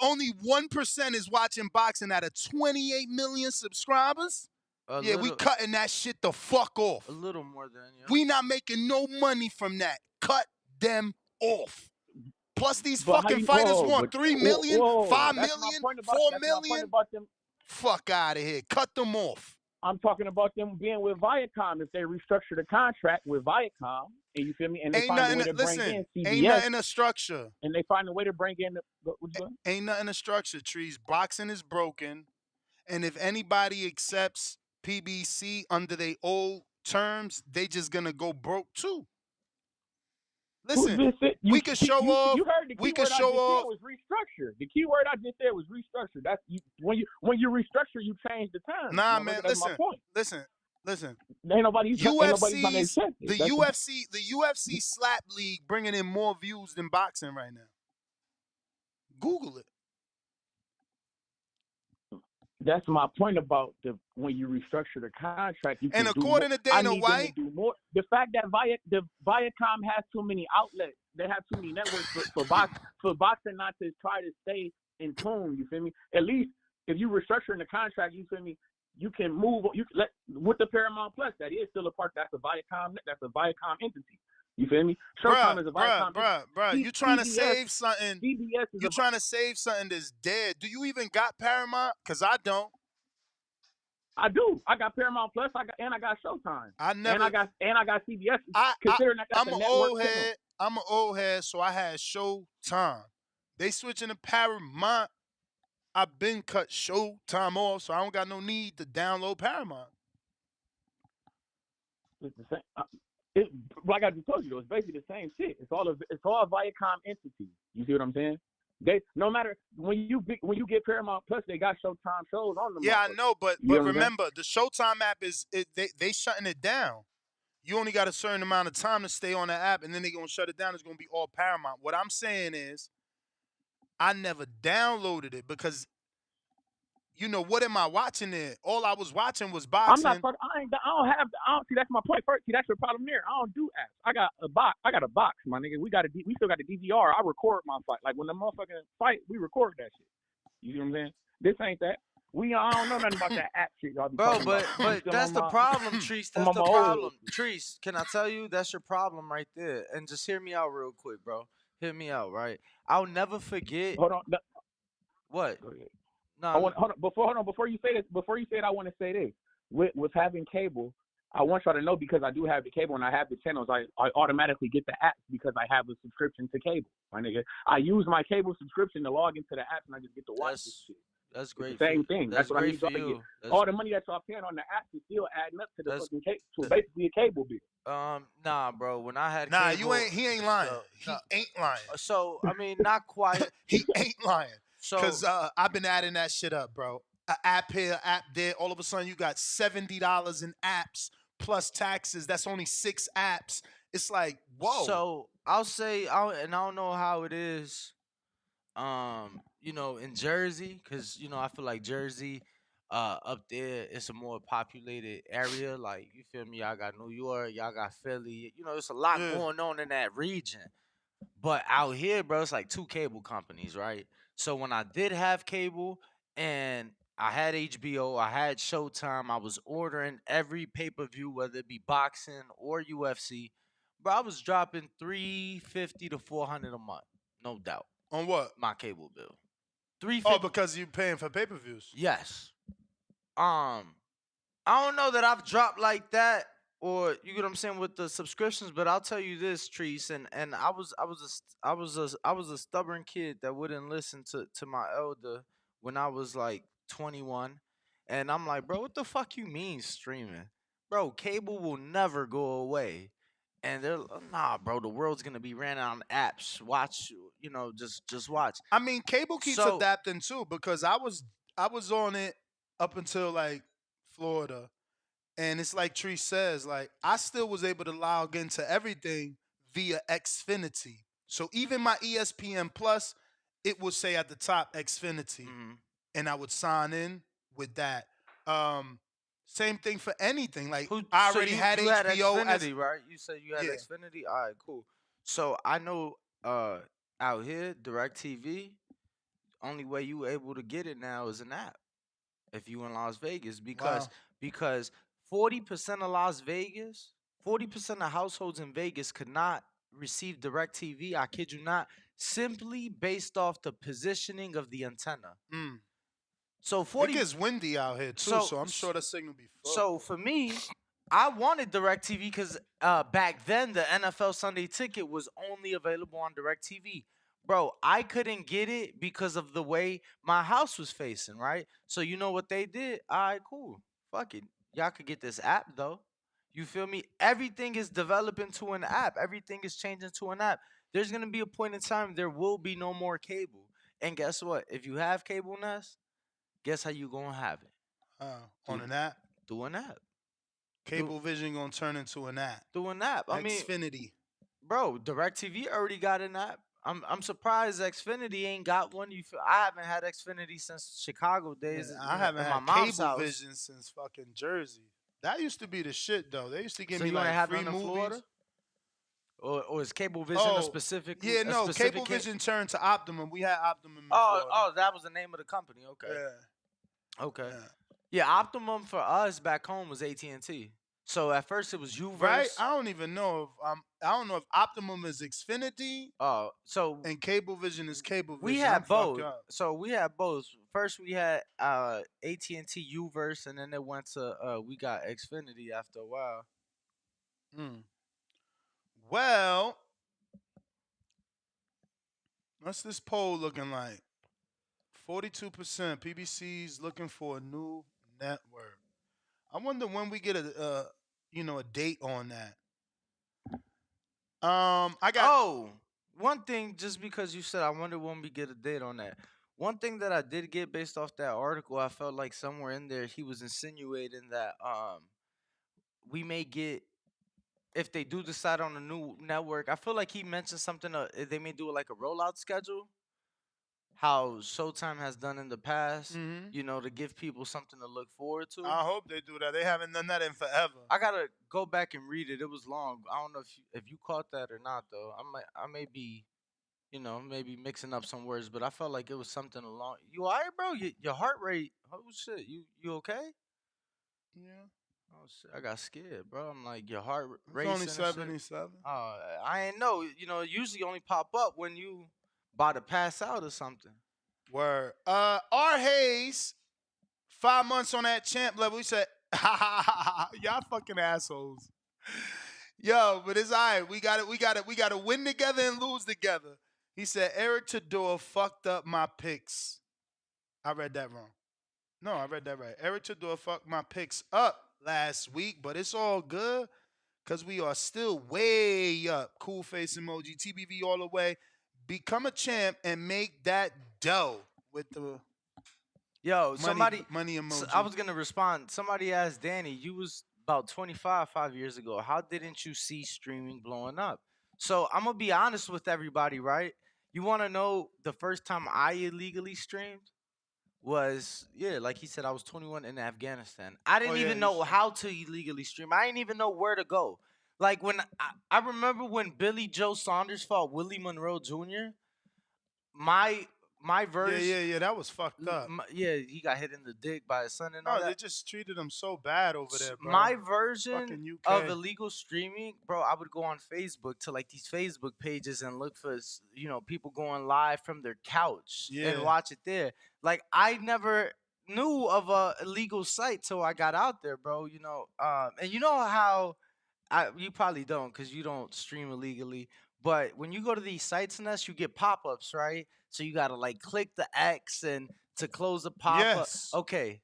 only 1% is watching boxing out of 28 million subscribers. We cutting that shit the fuck off. A little more than We not making no money from that. Cut them off. Plus these fucking fighters want 3 million, 5 million, 4 million. Fuck out of here. Cut them off. I'm talking about them being with Viacom. If they restructure the contract with Viacom, and you feel me, and they find a way to bring in CBS, ain't nothing a structure. And they find a way to bring in ain't nothing a structure. Trees. Boxing is broken, and if anybody accepts PBC under their old terms, they just gonna go broke too. Listen, we can show off. You heard the key word I just said was restructure. The key word I just said was restructure. That's when you restructure, you change the terms. Nah, man. That's my point. Listen. Ain't nobody the UFC slap league bringing in more views than boxing right now. Google it. That's my point about when you restructure the contract. You and can according do to Dana White, do more. The fact that Viacom has too many outlets, they have too many networks for boxing not to try to stay in tune. You feel me? At least if you restructuring the contract, you feel me? You can move. With the Paramount Plus, that is still a part. That's a Viacom entity. You feel me? Showtime is a Viacom. Bruh. You trying to save something? You trying to save something that's dead? Do you even got Paramount? Cause I don't. I do. I got Paramount Plus. I got Showtime. And I got CBS. I'm an old head. I'm an old head, so I had Showtime. They switching to Paramount. I've been cut Showtime off, so I don't got no need to download Paramount. It's the same. Like I just told you, though, it's basically the same shit. It's all a Viacom entity. You see what I'm saying? They no matter when you get Paramount Plus, they got Showtime shows on them. Yeah, I know, but remember the Showtime app they shutting it down. You only got a certain amount of time to stay on the app, and then they're gonna shut it down. It's gonna be all Paramount. What I'm saying is, I never downloaded it because what am I watching there? All I was watching was I'm not boxing. fucking. I don't see. That's my point. First, see, that's your problem there. I don't do apps. I got a box, my nigga. We still got the DVR. I record my fight. Like when the motherfucking fight, we record that shit. You know what I'm saying? This ain't that. I don't know nothing about that app shit y'all be Bro, talking but about. but that's the problem, Treese. I'm That's on the my old problem. Treese, can I tell you that's your problem right there? And just hear me out real quick, bro. Hear me out, right? I'll never forget. Hold on. What? Go ahead. No. Hold on. Before you say this, I want to say this. With having cable, I want y'all to know because I do have the cable and I have the channels. I automatically get the apps because I have a subscription to cable, my nigga. I use my cable subscription to log into the apps and I just get to watch this shit. That's great. It's the same thing. That's what I need for y'all to you. get. All the money that y'all paying on the apps is still adding up to the fucking to basically a cable bill. Nah, bro. When I had Nah, cable, he ain't lying. no. He ain't lying. So I mean, not quite. He ain't lying. So Cause I've been adding that shit up, bro. An app here, app there. All of a sudden, you got $70 in apps plus taxes. That's only 6 apps. It's like, whoa. So I'll say, I don't know how it is, in Jersey, because I feel like Jersey, up there, it's a more populated area. Like you feel me? Y'all got New York, y'all got Philly. There's a lot going on in that region. But out here, bro, it's like 2 cable companies, right? So when I did have cable and I had HBO, I had Showtime, I was ordering every pay-per-view, whether it be boxing or UFC. Bro, I was dropping $350 to $400 a month, no doubt. On what? My cable bill. $350. Oh, because you're paying for pay-per-views. Yes. I don't know that I've dropped like that, or you get what I'm saying with the subscriptions, but I'll tell you this, Treese, and I was a stubborn kid that wouldn't listen to my elder when I was like 21, and I'm like, bro, what the fuck you mean streaming, bro? Cable will never go away, and they're nah, bro, the world's gonna be ran on apps. Watch, just watch. I mean, cable keeps adapting too because I was on it up until like Florida. And it's like Tree says, like I still was able to log into everything via Xfinity. So even my ESPN Plus, it would say at the top Xfinity, and I would sign in with that. Same thing for anything. Like I already had you had HBO Xfinity, right? You said you had Yeah. Xfinity. All right, cool. So I know out here, DirecTV, only way you able to get it now is an app. If you in Las Vegas, because 40% of Las Vegas, 40% of households in Vegas could not receive DirecTV. I kid you not, simply based off the positioning of the antenna. So 40. It gets windy out here too, so I'm sure the signal be full. So for me, I wanted DirecTV because back then the NFL Sunday Ticket was only available on DirecTV. Bro, I couldn't get it because of the way my house was facing, right? So you know what they did? All right, cool. Fuck it. Y'all could get this app though. You feel me? Everything is developing to an app. Everything is changing to an app. There's gonna be a point in time there will be no more cable. And guess what? If you have cable Nest, guess how you gonna have it? On an app? Through an app. Cablevision gonna turn into an app. Through an app. I mean, Xfinity. Bro, DirecTV already got an app. I'm surprised Xfinity ain't got one. I haven't had Xfinity since Chicago days. I haven't my had mom's house. Cablevision since fucking Jersey. That used to be the shit though. They used to give So me you ain't like have free none in movies. Florida? Or is Cablevision a specific? Yeah, no. Cablevision turned to Optimum. We had Optimum in Florida. Oh, that was the name of the company. Okay. Yeah. Okay. Yeah, Optimum for us back home was AT&T. So at first it was Uverse. Right? I don't even know if I don't know if Optimum is Xfinity. Oh, so and Cablevision is Cablevision. We had both. So we had both. First we had AT&T Uverse, and then it went to we got Xfinity after a while. Well, what's this poll looking like? 42% PBC's looking for a new network. I wonder when we get a date on that. I got one thing, just because you said I wonder when we get a date on that. One thing that I did get based off that article, I felt like somewhere in there he was insinuating that we may get, if they do decide on a new network, I feel like he mentioned something they may do like a rollout schedule. how Showtime has done in the past, Mhm. you know, to give people something to look forward to. I hope they do that. They haven't done that in forever. I gotta go back and read it. It was long. I don't know if you caught that or not though. I may be, you know, maybe mixing up some words, but I felt like it was something along. You alright, bro? Your heart rate. Oh shit, you okay? Yeah. Oh shit, I got scared, bro. I'm like your heart It's racing only and shit. 77. I ain't know. You know, it usually only pop up when you about to pass out or something. Word. R. Hayes, 5 months on that champ level. He said, y'all fucking assholes. Yo, but it's all right. We got to win together and lose together. He said, Eric Tador fucked up my picks. I read that wrong. No, I read that right. Eric Tador fucked my picks up last week, but it's all good because we are still way up. Cool face emoji, TBV all the way. Become a champ and make that dough with the Yo, money emoji. I was gonna respond. Somebody asked Danny, you was about 25 5 years ago. How didn't you see streaming blowing up? So I'm gonna be honest with everybody, right? You want to know the first time I illegally streamed was like he said, I was 21 in Afghanistan. I didn't even know how to illegally stream. I didn't even know where to go. Like when I remember when Billy Joe Saunders fought Willie Monroe Jr. My version. Yeah, that was fucked up. He got hit in the dick by his son and all No, that. they just treated him so bad over there, bro. My version Fucking of UK. illegal streaming, bro, I would go on Facebook to like these Facebook pages and look for, you know, people going live from their couch and watch it there. Like I never knew of a illegal site till I got out there, bro. You know, and you know how you probably don't because you don't stream illegally. But when you go to these sites and you get pop-ups, right? So you gotta like click the X and to close the pop-up. Yes. Okay.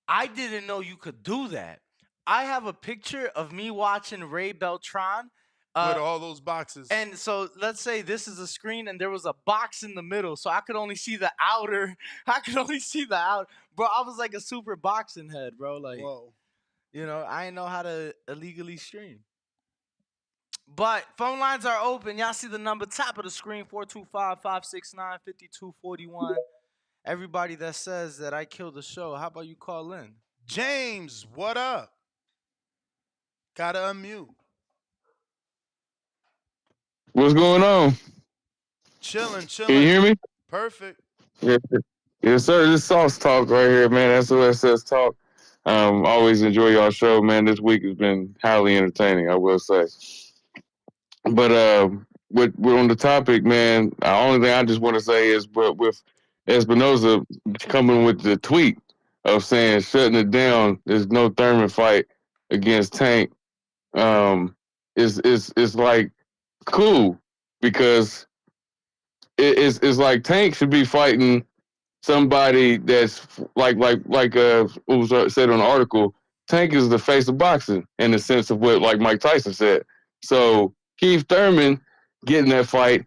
I didn't know you could do that. I have a picture of me watching Ray Beltran. With all those boxes. And so let's say this is a screen and there was a box in the middle. So I could only see the outer. I could only see the out. Bro, I was like a super boxing head, bro. Like, whoa. You know, I didn't know how to illegally stream. But phone lines are open. Y'all see the number top of the screen, 425-569-5241. Everybody that says that I killed the show, how about you call in? James, what up? Gotta unmute. What's going on? Chilling. Can you hear me? Perfect. Yes, sir. This Sauce Talk right here, man. SOSS Talk. Always enjoy y'all show, man. This week has been highly entertaining, I will say. But we're on the topic, man. The only thing I just want to say is, but with Espinoza coming with the tweet of saying shutting it down, there's no Thurman fight against Tank. Is like cool because it's like Tank should be fighting somebody that's like was said on the article. Tank is the face of boxing in the sense of what like Mike Tyson said. So Keith Thurman getting that fight,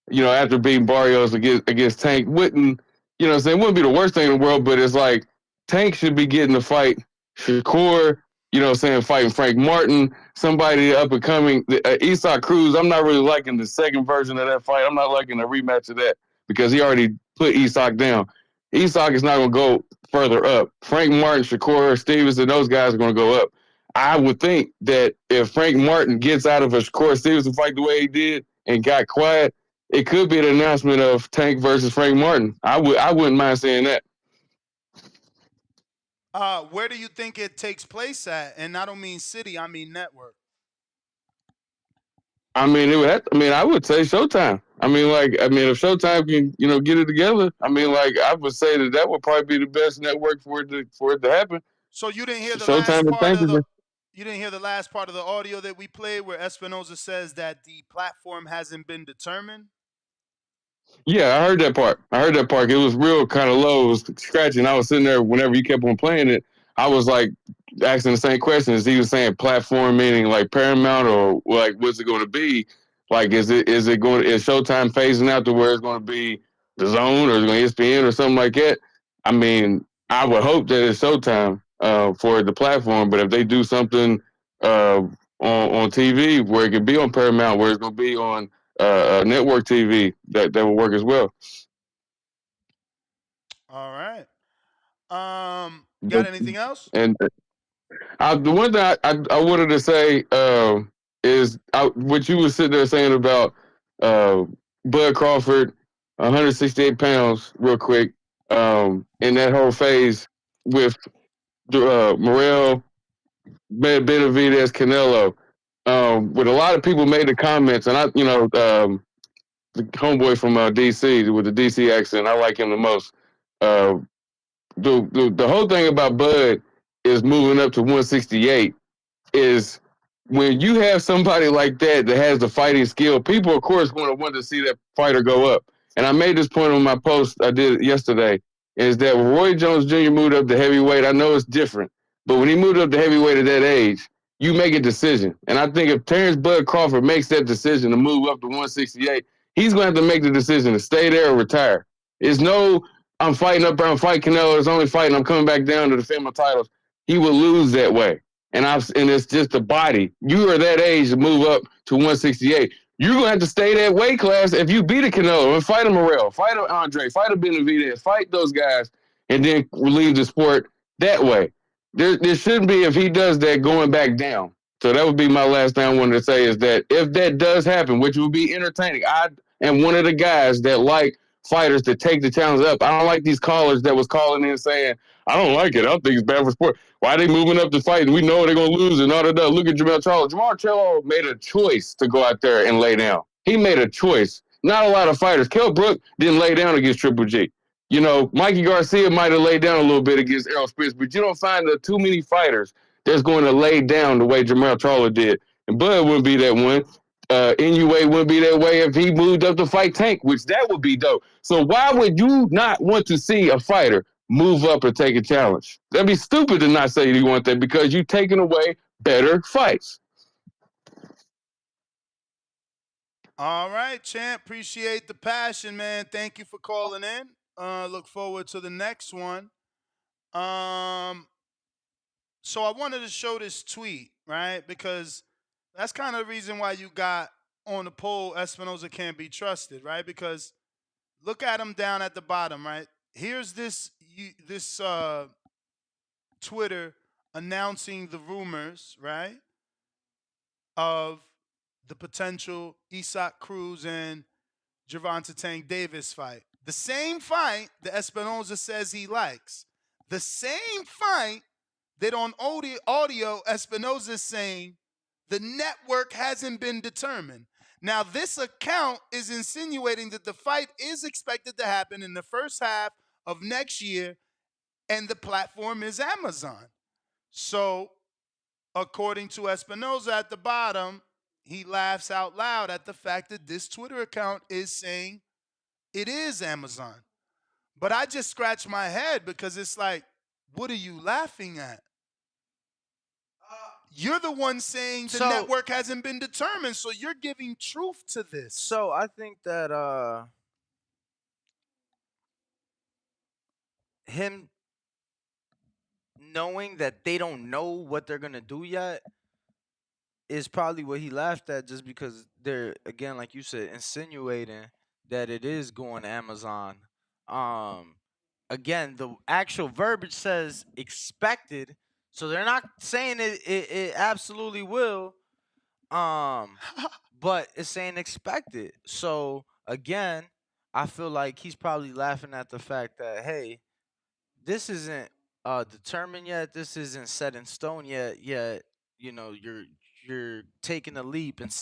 you know, after beating Barrios against Tank wouldn't, you know what I'm saying, wouldn't be the worst thing in the world, but it's like Tank should be getting the fight Shakur, you know what I'm saying, fighting Frank Martin, somebody up and coming. Isak Cruz, I'm not really liking the second version of that fight. I'm not liking the rematch of that because he already put Isak down. Isak is not going to go further up. Frank Martin, Shakur, Stevenson, those guys are going to go up. I would think that if Frank Martin gets out of a Shakur Stevenson fight the way he did and got quiet, it could be an announcement of Tank versus Frank Martin. I wouldn't mind saying that. Where do you think it takes place at? And I don't mean city, I mean network. I mean, I would say Showtime. I mean, if Showtime can, you know, get it together, I mean, like, I would say that would probably be the best network for it to happen. So you didn't hear the Showtime last part of the you didn't hear the last part of the audio that we played where Espinoza says that the platform hasn't been determined? Yeah, I heard that part. It was real kind of low. It was scratching. I was sitting there whenever you kept on playing it. I was like asking the same questions. He was saying platform meaning like Paramount or like what's it going to be? Like is Showtime phasing out to where it's going to be the Zone or is it going to ESPN or something like that? I mean, I would hope that it's Showtime for the platform. But if they do something on TV where it could be on Paramount, where it's going to be on network TV, that will work as well. All right. Got But anything else? and the one thing I wanted to say is what you were sitting there saying about uh, Bud Crawford, 168 pounds, real quick, in that whole phase with Morrell, Benavidez, Canelo. With a lot of people made the comments, and the homeboy from DC with the DC accent, I like him the most. Uh, the whole thing about Bud is moving up to 168 is when you have somebody like that that has the fighting skill, people of course want to see that fighter go up. And I made this point on my post I did yesterday, is that when Roy Jones Jr. moved up to heavyweight, I know it's different, but when he moved up to heavyweight at that age, you make a decision. And I think if Terrence Bud Crawford makes that decision to move up to 168, he's going to have to make the decision to stay there or retire. It's no, I'm fighting up there, I'm fighting Canelo, it's only fighting, I'm coming back down to defend my titles. He will lose that way. And it's just the body. You are that age to move up to 168. You're gonna have to stay that weight class if you beat a Canelo and fight a Morrell, fight a Andre, fight a Benavidez, fight those guys, and then leave the sport that way. There shouldn't be, if he does that, going back down. So that would be my last thing I wanted to say, is that if that does happen, which would be entertaining, I am one of the guys that like fighters to take the challenge up. I don't like these callers that was calling in saying, I don't like it. I don't think it's bad for sport. Why are they moving up to fight? We know they're going to lose and all that. Look at Jermell Charlo. Jermell Charlo made a choice to go out there and lay down. He made a choice. Not a lot of fighters. Kell Brook didn't lay down against Triple G. You know, Mikey Garcia might have laid down a little bit against Errol Spence, but you don't find too many fighters that's going to lay down the way Jermell Charlo did. And Bud wouldn't be that one. Inoue wouldn't be that way if he moved up to fight Tank, which that would be dope. So why would you not want to see a fighter move up and take a challenge? That'd be stupid to not say you want that, because you're taking away better fights. All right, champ. Appreciate the passion, man. Thank you for calling in. Look forward to the next one. So I wanted to show this tweet, right? Because that's kind of the reason why you got on the poll, Espinoza can't be trusted, right? Because look at him down at the bottom, right? Here's this Twitter announcing the rumors, right, of the potential Isaac Cruz and Gervonta Tank Davis fight. The same fight that Espinoza says he likes. The same fight that on audio Espinoza is saying the network hasn't been determined. Now, this account is insinuating that the fight is expected to happen in the first half of next year, and the platform is Amazon. So, according to Espinoza at the bottom, he laughs out loud at the fact that this Twitter account is saying it is Amazon. But I just scratch my head because it's like, what are you laughing at? You're the one saying the network hasn't been determined, so you're giving truth to this. So I think that him knowing that they don't know what they're gonna do yet is probably what he laughed at, just because they're, again, like you said, insinuating that it is going to Amazon. Again, the actual verbiage says expected, so they're not saying it absolutely will. But it's saying expected. So again, I feel like he's probably laughing at the fact that, hey, this isn't determined yet. This isn't set in stone yet. Yet, you know, you're taking a leap and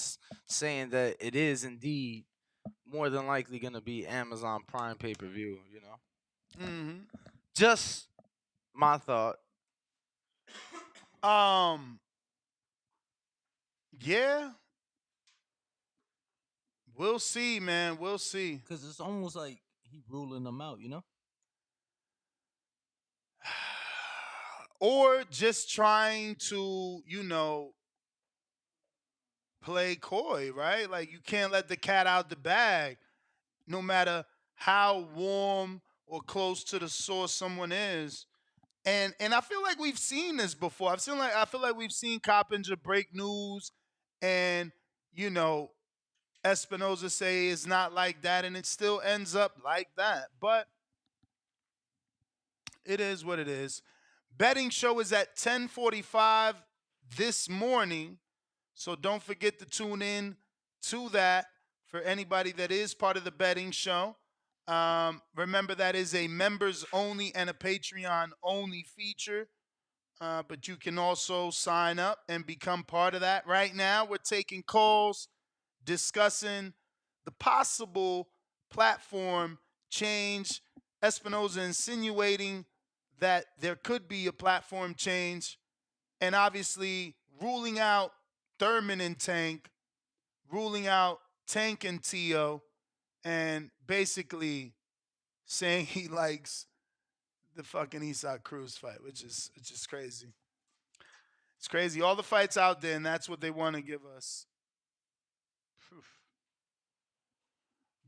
saying that it is indeed more than likely going to be Amazon Prime pay-per-view. You know, just my thought. Yeah. We'll see, man. We'll see. Because it's almost like he ruling them out, you know? Or just trying to, play coy, right? Like, you can't let the cat out the bag, no matter how warm or close to the source someone is. And I feel like we've seen this before. I feel like we've seen Coppinger break news and, Espinoza say it's not like that, and it still ends up like that. But It is what it is. Betting show is at 10:45 this morning, so don't forget to tune in to that for anybody that is part of the betting show. Remember, that is a members only and a Patreon only feature. But you can also sign up and become part of that. Right now, we're taking calls, discussing the possible platform change. Espinoza insinuating that there could be a platform change, and obviously ruling out Thurman and Tank, ruling out Tank and Tio, and basically saying he likes the fucking Eastside Cruz fight, which is crazy. It's crazy. All the fights out there, and that's what they want to give us.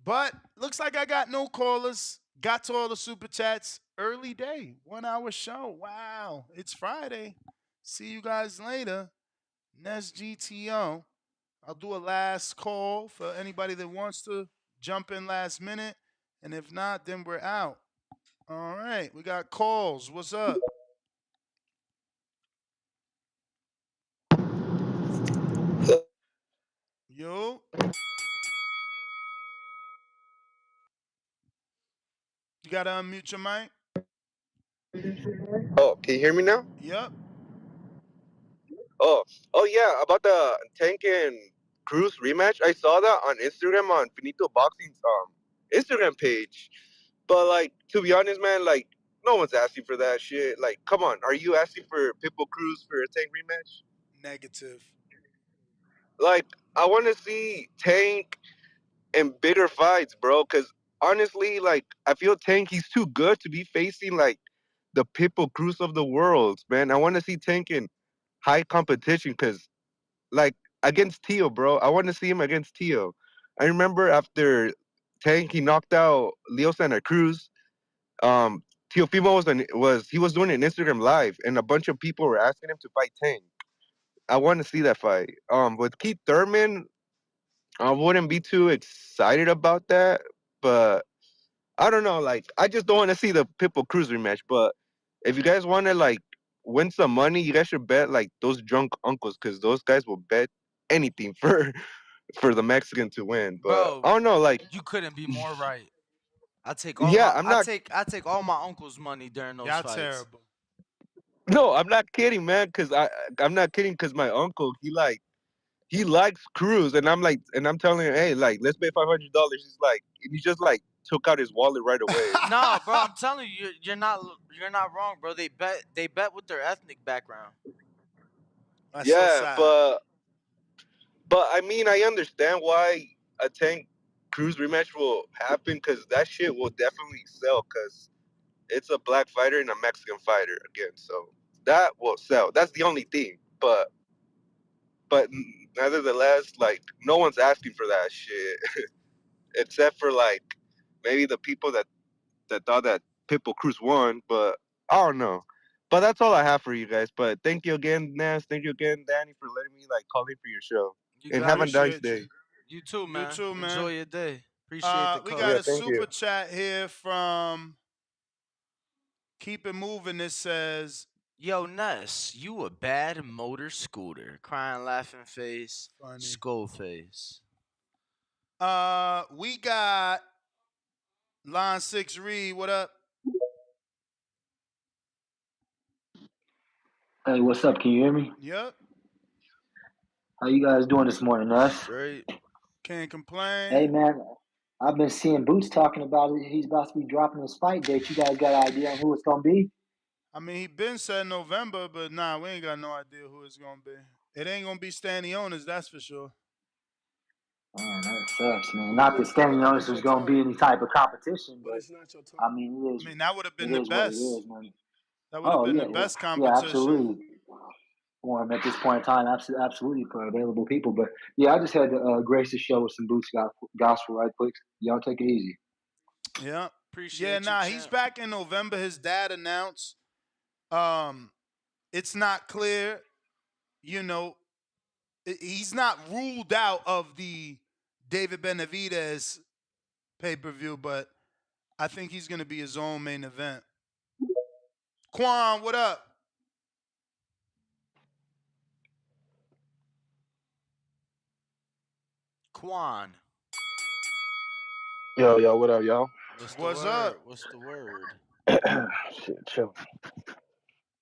But looks like I got no callers. Got to all the super chats. Early day, 1 hour show. Wow. It's Friday. See you guys later. Next GTO. I'll do a last call for anybody that wants to jump in last minute. And if not, then we're out. All right. We got calls. What's up? Yo. You got to unmute your mic. Oh, can you hear me now? Yep. Oh yeah, about the Tank and Cruz rematch. I saw that on Instagram on Finito Boxing's Instagram page. But like, to be honest, man, like no one's asking for that shit. Like, come on, are you asking for Pitbull Cruz for a Tank rematch? Negative. Like, I want to see Tank in bigger fights, bro. Cause honestly, like, I feel Tank he's too good to be facing like the Pitbull Cruz of the world, man. I want to see Tank in high competition, cause like against Tio, bro. I want to see him against Tio. I remember after Tank he knocked out Leo Santa Cruz. Teofimo was doing an Instagram live, and a bunch of people were asking him to fight Tank. I want to see that fight. With Keith Thurman, I wouldn't be too excited about that, but I don't know. Like, I just don't want to see the Pitbull Cruz rematch. But if you guys want to like win some money, you guys should bet like those drunk uncles, because those guys will bet anything for the Mexican to win. But Bro, I don't know. Like, you couldn't be more right. I take all yeah, my I'm I not. take I take all my uncle's money during those Y'all fights. terrible. No, I'm not kidding, man. Because I'm not kidding. Because my uncle he likes Cruz, and I'm telling him, hey, like let's pay $500. He's like, and he just like took out his wallet right away. No, bro, I'm telling you, you're not wrong, bro. They bet with their ethnic background. That's so Yeah, sad. but I mean, I understand why a Tank Cruz rematch will happen, because that shit will definitely sell, because it's a black fighter and a Mexican fighter again, so that will sell. That's the only thing. But nevertheless, like no one's asking for that shit, except for like maybe the people that thought that Pitbull Cruz won. But I don't know. But that's all I have for you guys. But thank you again, Nas. Thank you again, Danny, for letting me like call in for your show. You And got have a it. nice Appreciate day. you. You too, man. You too, man. Enjoy your day. Appreciate the We call. got Yeah, a thank you. super chat here from Keep It Moving. It says, Yo, Ness, you a bad motor scooter. Crying, laughing face, funny. skull face. We got Line 6 Reed. What up? Hey, what's up? Can you hear me? Yep. How you guys doing this morning, Ness? Straight. Can't complain. Hey, man, I've been seeing Boots talking about it. He's about to be dropping his fight date. You guys got an idea on who it's gonna be? I mean, he been said November, but nah, we ain't got no idea who it's gonna be. It ain't gonna be Stanionis, that's for sure. Man, that sucks, man. Not that Stanionis was gonna be any type of competition, but I mean, I mean, that would have been it the is what it best. is, man. That would have Oh been yeah, the best yeah, competition. absolutely. For him at this point in time, absolutely for available people. But yeah, I just had to grace the show with some Boots gospel right quick. Y'all take it easy. Yeah. Appreciate Yeah, you, nah, he's champ. back in November. His dad announced. It's not clear, you know, he's not ruled out of the David Benavidez pay-per-view, but I think he's gonna be his own main event. Quan, what up? Quan. Yo, what up, y'all? What's the What's word? up? What's the word? Shit, chilling.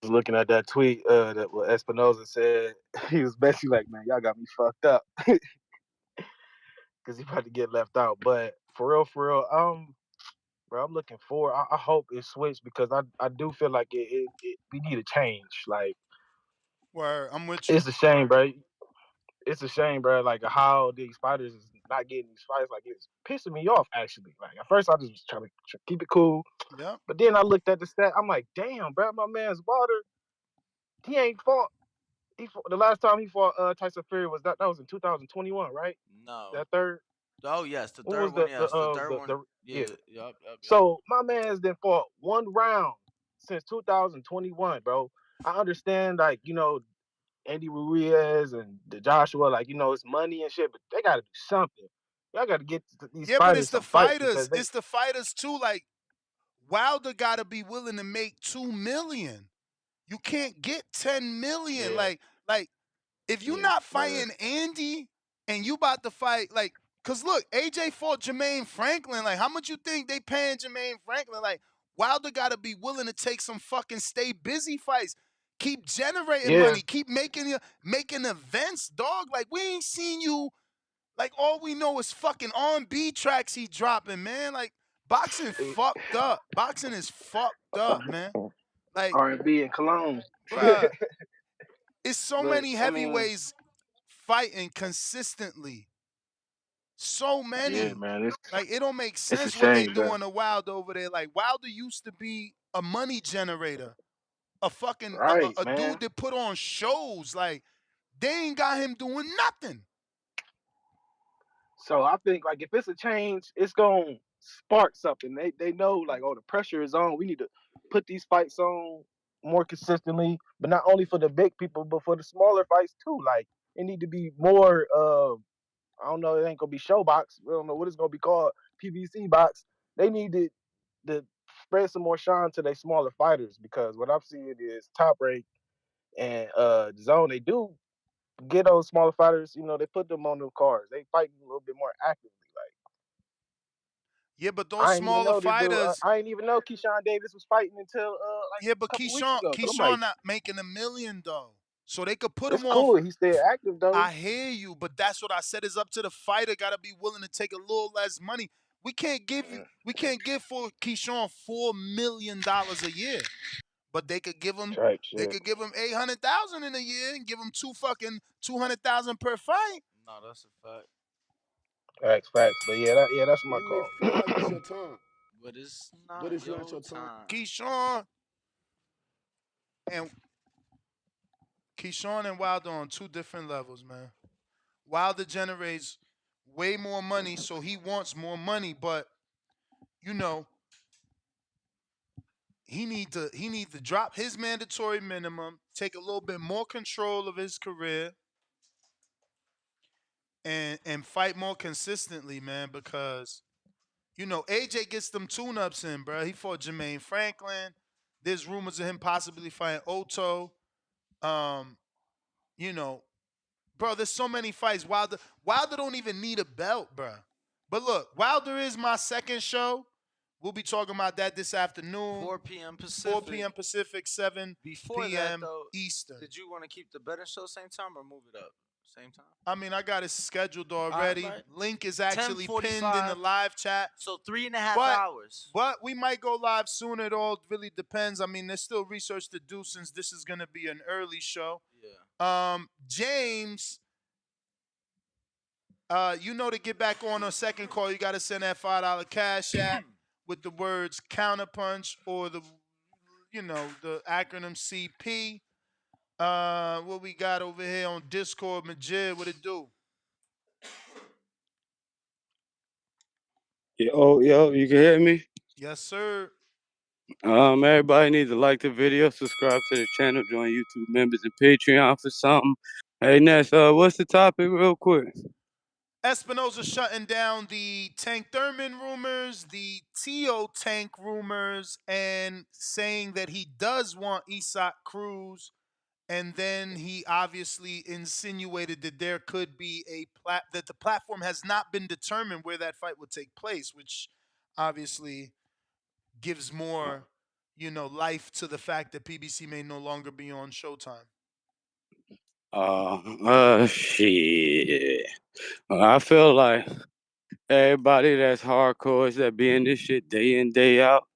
Was looking at that tweet that what Espinoza said. He was basically like, "Man, y'all got me fucked up," because he about to get left out. But for real, bro, I'm looking forward. I hope it switched because I do feel like we need a change. Like Word, I'm with you. it's a shame, bro. It's a shame, bro. Like how these fighters is not getting these fights. Like it's pissing me off actually. Like at first I just was trying to keep it cool, Yep. but then I looked at the stat. I'm like, damn, bro, my man's Wilder. He ain't fought. The last time he fought Tyson Fury that was in 2021, right? No. That third. Oh yes, the What third was one. Yes, the third one. yeah? Yeah. Yup. So my man's then fought one round since 2021, bro. I understand, like Andy Ruiz and the Joshua, like it's money and shit, but they got to do something. Y'all got to get these Yeah, but it's fighters the some fights because fighters. It's the fighters too. Like Wilder got to be willing to make $2 million. You can't get 10 million. Yeah. Like if you not fighting Andy and you about to fight, like, cause look, AJ fought Jermaine Franklin. Like, how much you think they paying Jermaine Franklin? Like, Wilder gotta be willing to take some fucking stay busy fights. Keep generating Yeah. money. Keep making events, dog. Like, we ain't seen you. Like, all we know is fucking R&B tracks he dropping, man. Like, boxing fucked up. Boxing is fucked up, man. Like, R&B and Cologne. bruh, it's so But many I mean, heavyweights fighting consistently. So yeah, many. man, Like, it don't make it's a sense what they shame, man. doing to Wilder over there. Like, Wilder used to be a money generator, a fucking Right, a man. dude that put on shows. Like, they ain't got him doing nothing. So I think like if it's a change, it's gonna spark something. They know like, oh, the pressure is on. We need to put these fights on more consistently, but not only for the big people, but for the smaller fights too. Like it need to be more. I don't know. It ain't gonna be Showbox. We don't know what it's gonna be called. PBC box. They need to spread some more shine to their smaller fighters because what I'm seeing is Top Rank and Zone. They do get those smaller fighters. They put them on the cards. They fight a little bit more actively. Yeah, but those I ain't even smaller know this dude. fighters. I ain't even know Keyshawn Davis was fighting until like Yeah, but a couple weeks ago. But I'm Keyshawn like, not making $1 million though. So they could put it's him on. cool. He's still active though. I hear you, but that's what I said is up to the fighter. Got to be willing to take a little less money. We can't give for Keyshawn $4 million a year, but they could give him Right, shit. 800,000 in a year and give him 200,000 per fight. No, that's a fact. Facts. But yeah, that's my You may call. feel like it's your time, But it's but not it's not your your time. time. Keyshawn and Wilder on two different levels, man. Wilder generates way more money, so he wants more money, but you know, he need to drop his mandatory minimum, take a little bit more control of his career, and fight more consistently, man, because AJ gets them tune-ups in, bro. He fought Jermaine Franklin. There's rumors of him possibly fighting Otto. Um, you know, bro, there's so many fights. Wilder don't even need a belt, bro. But look, Wilder is my second show. We'll be talking about that this afternoon. 4 p.m. Pacific. 4 p.m. Pacific, 7 Before p.m. that, though, Eastern. did you want to keep the betting show same time or move it up same time? I mean, I got it scheduled already. Right. Link is actually pinned in the 10:45. live chat. So 3.5 hours. But we might go live sooner. It all really depends. I mean, there's still research to do since this is going to be an early show. Yeah. James, to get back on a second call, you got to send that $5 cash app with the words counterpunch or the acronym CP. What we got over here on Discord, Majid, what it do? Yo, you can hear me? Yes, sir. Everybody needs to like the video, subscribe to the channel, join YouTube members and Patreon for something. Hey, Ness, what's the topic real quick? Espinoza shutting down the Tank Thurman rumors, the Tio Tank rumors, and saying that he does want Isak Cruz. And then he obviously insinuated that there could be that the platform has not been determined where that fight would take place, which obviously gives more, life to the fact that PBC may no longer be on Showtime. Shit. I feel like everybody that's hardcore that be in this shit day in, day out,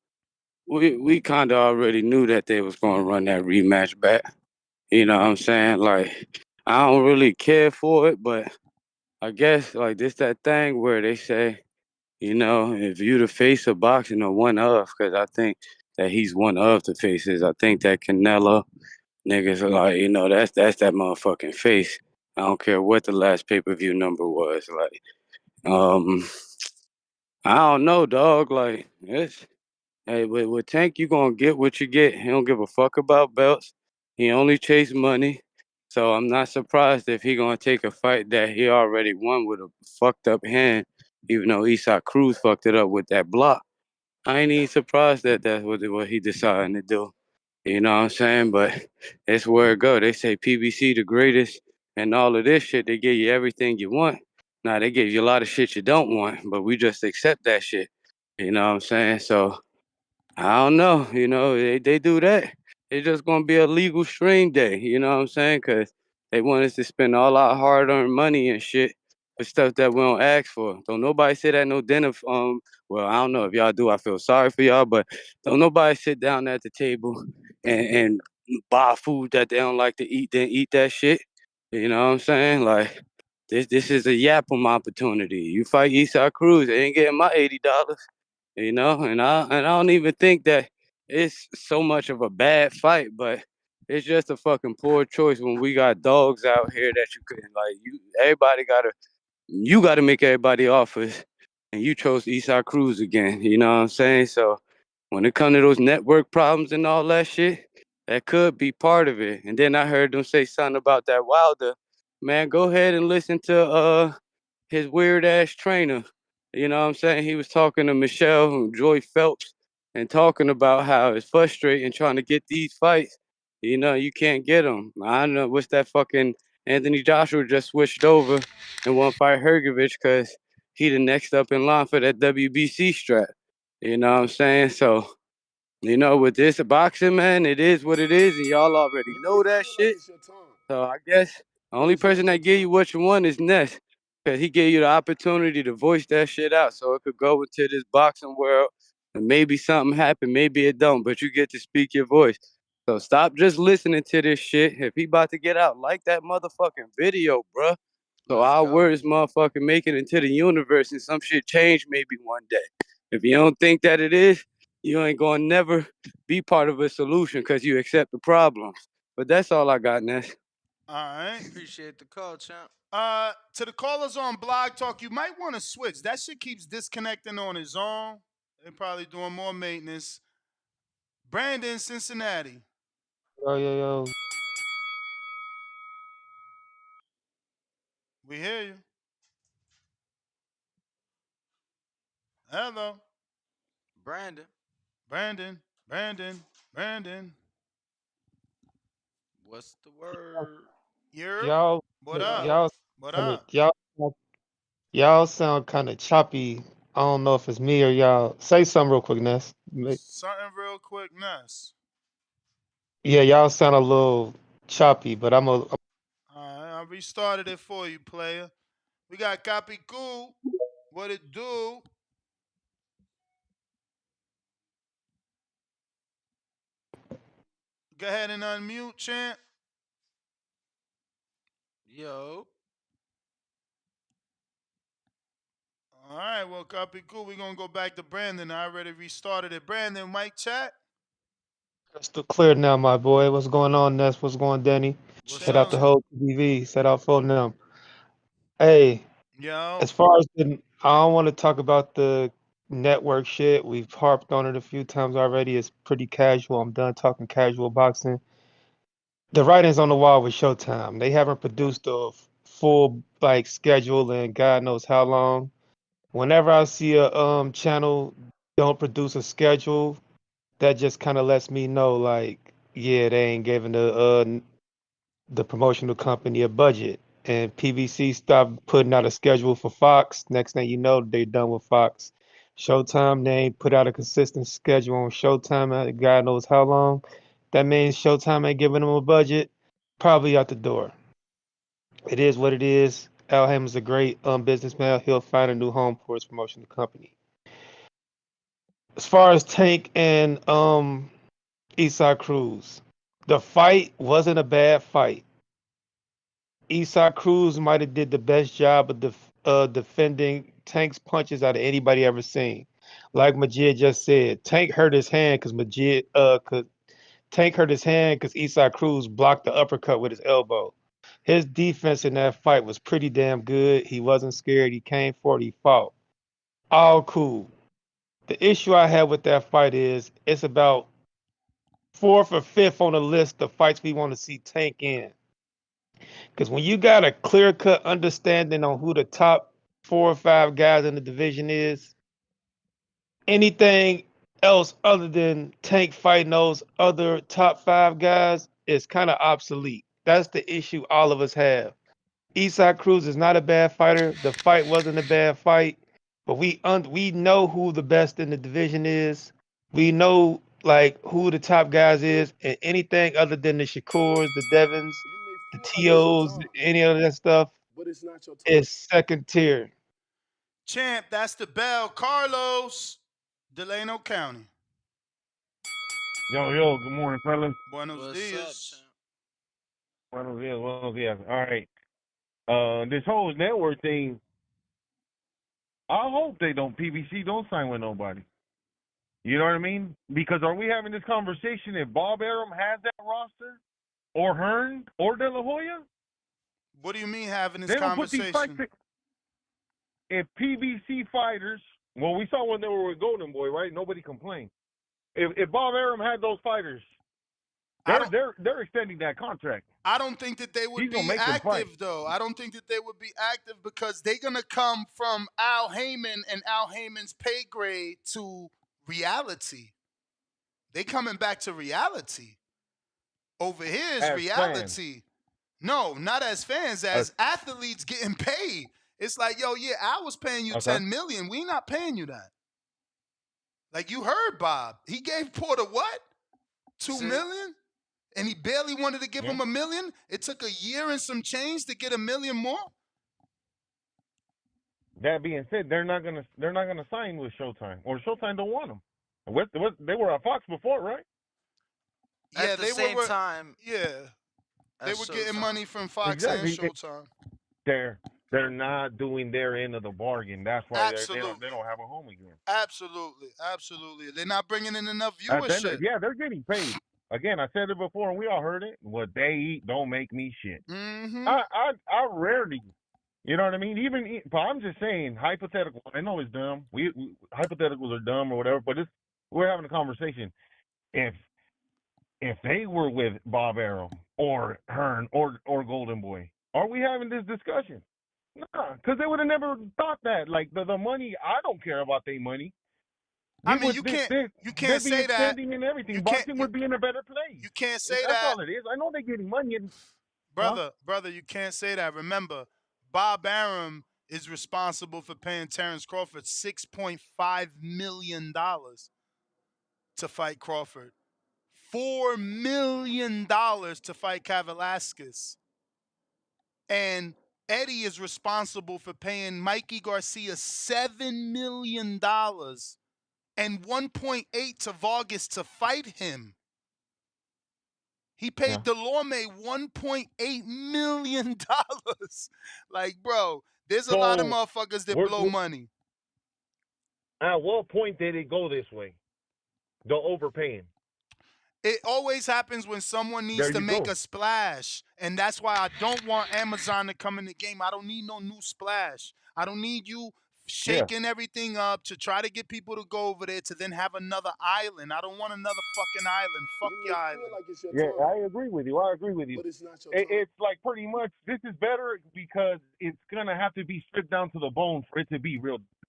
we kind of already knew that they was going to run that rematch back. You know what I'm saying? Like, I don't really care for it, but I guess, like, this that thing where they say, if you the face of boxing or one of, because I think that he's one of the faces. I think that Canelo niggas are like, that's that motherfucking face. I don't care what the last pay-per-view number was. Like, I don't know, dog. Like, hey, with Tank, you gonna get what you get. He don't give a fuck about belts. He only chase money. So I'm not surprised if he gonna take a fight that he already won with a fucked up hand, even though Isak Cruz fucked it up with that block. I ain't even surprised that that's what he decided to do. You know what I'm saying? But it's where it go. They say PBC the greatest and all of this shit. They give you everything you want. Now they give you a lot of shit you don't want, but we just accept that shit. You know what I'm saying? So I don't know. They do that. It's just gonna be a legal stream day. You know what I'm saying? Because they want us to spend all our hard-earned money and shit for stuff that we don't ask for. Don't nobody sit at no dinner. Well, I don't know if y'all do. I feel sorry for y'all, but don't nobody sit down at the table and buy food that they don't like to eat, then eat that shit. You know what I'm saying? Like this is a Yapum opportunity. You fight Isak Cruz, they ain't getting my $80. And I don't even think that it's so much of a bad fight, but it's just a fucking poor choice when we got dogs out here that you couldn't like you gotta make everybody offers, and you chose Isak Cruz again. You know what I'm saying? So when it comes to those network problems and all that shit, that could be part of it. And then I heard them say something about that Wilder. Man, go ahead and listen to his weird ass trainer. You know what I'm saying? He was talking to Michelle Joy Phelps and talking about how it's frustrating trying to get these fights. You can't get them. I don't know what's that fucking Anthony Joshua just switched over and won't fight Hergovich because he the next up in line for that WBC strap. You know what I'm saying? So, with this boxing, man, it is what it is, and y'all already know that shit. So I guess the only person that give you what you want is Ness, because he gave you the opportunity to voice that shit out, so it could go into this boxing world, and maybe something happen, maybe it don't, but you get to speak your voice. So stop just listening to this shit. If he about to get out, like that motherfucking video, bruh. So our words, motherfucking, make it into the universe, and some shit change maybe one day. If you don't think that it is, you ain't gonna never be part of a solution because you accept the problems. But that's all I got, Ness. All right. Appreciate the call, champ. To the callers on Blog Talk, you might want to switch. That shit keeps disconnecting on its own. They're probably doing more maintenance. Brandon, Cincinnati. Yo. We hear you. Hello. Brandon. Brandon. What's the word? Y'all, What up? y'all, What kinda, up? y'all sound kind of choppy. I don't know if it's me or y'all. Say something real quick, Ness. Something real quick, Ness. Yeah, y'all sound a little choppy, but I'm All right, I restarted it for you, player. We got Copy Cool. What it do? Go ahead and unmute, champ. Yo. All right, well, Copy Cool. We're going to go back to Brandon. I already restarted it. Brandon, mic chat. crystal clear now, my boy. What's going on, Ness? What's going, Danny? Shout out the whole TV. Shout out for them. Hey, Yo. as far as I don't want to talk about the network shit. We've harped on it a few times already. It's pretty casual. I'm done talking casual boxing. The writing's on the wall with Showtime. They haven't produced a full like schedule in God knows how long. Whenever I see a channel don't produce a schedule, that just kind of lets me know like, yeah, they ain't giving the promotional company a budget. And PBC stopped putting out a schedule for Fox. Next thing you know, they done with Fox. Showtime, they ain't put out a consistent schedule on Showtime. God knows how long. That means Showtime ain't giving them a budget. Probably out the door. It is what it is. Al Hammond's a great businessman. He'll find a new home for his promotional company. As far as Tank and Eastside Cruz, the fight wasn't a bad fight. Eastside Cruz might have did the best job of defending Tank's punches out of anybody ever seen. Like Majid just said, Tank hurt his hand because Tank hurt his hand because Eastside Cruz blocked the uppercut with his elbow. His defense in that fight was pretty damn good. He wasn't scared. He came for it. He fought. All cool. The issue I have with that fight is it's about fourth or fifth on the list of fights we want to see Tank in. Because when you got a clear-cut understanding on who the top 4 or 5 guys in the division is, anything else other than Tank fighting those other top 5 guys is kind of obsolete. That's the issue all of us have. Eastside Cruz is not a bad fighter. The fight wasn't a bad fight, but we know who the best in the division is. We know like who the top guys is, and anything other than the Shakurs, the Devons, the TOs, any of that stuff is second tier. Champ, that's the bell. Carlos, Delano County. Yo, good morning, fellas. Buenos dias. Buenos dias. All right. This whole network thing, I hope PBC don't sign with nobody. You know what I mean? Because are we having this conversation if Bob Arum has that roster? Or Hearn? Or De La Hoya? What do you mean having this They don't put conversation? these fights. If PBC fighters, well, we saw when they were with Golden Boy, right? Nobody complained. If Bob Arum had those fighters, they're extending that contract. I don't think that they would be active, though. I don't think that they would be active because they're going to come from Al Heyman and Al Heyman's pay grade to reality. They coming back to reality. Over here is reality. Fans. No, not as fans, as athletes getting paid. It's like, yo, yeah, I was paying you $10 million. We not paying you that. Like you heard Bob. He gave Porter what? $2 million? And he barely wanted to give him $1 million. It took a year and some change to get $1 million more. That being said, they're not gonna sign with Showtime, or Showtime don't want them. They were at Fox before, right? Yeah, at the same time. Yeah, they were getting money from Fox and Showtime. They're not doing their end of the bargain. That's why they don't have a home again. Absolutely. They're not bringing in enough viewership. Yeah, they're getting paid. Again, I said it before, and we all heard it. What they eat don't make me shit. Mm-hmm. I rarely, you know what I mean? But I'm just saying, hypothetical. I know it's dumb. We hypotheticals are dumb or whatever, but we're having a conversation. If they were with Bob Arum or Hearn or Golden Boy, are we having this discussion? Nah, because they would have never thought that. Like the money, I don't care about their money. You can't say that. And everything. Boxing would be in a better place. You can't say That's all it is. I know they're getting money. Brother, you can't say that. Remember, Bob Arum is responsible for paying Terrence Crawford $6.5 million to fight Crawford. $4 million to fight Kavalaskis. And Eddie is responsible for paying Mikey Garcia $7 million and 1.8 to Vargas to fight him. He paid Delorme $1.8 million. Like, bro, there's a lot of motherfuckers that blow money. At what point did it go this way? The overpaying. It always happens when someone needs to make a splash. And that's why I don't want Amazon to come in the game. I don't need no new splash. I don't need you shaking everything up to try to get people to go over there to then have another island. I don't want another fucking island. Fuck your island. Yeah, I agree with you. I agree with you. But it's not your It's like pretty much this is better because it's gonna have to be stripped down to the bone for it to be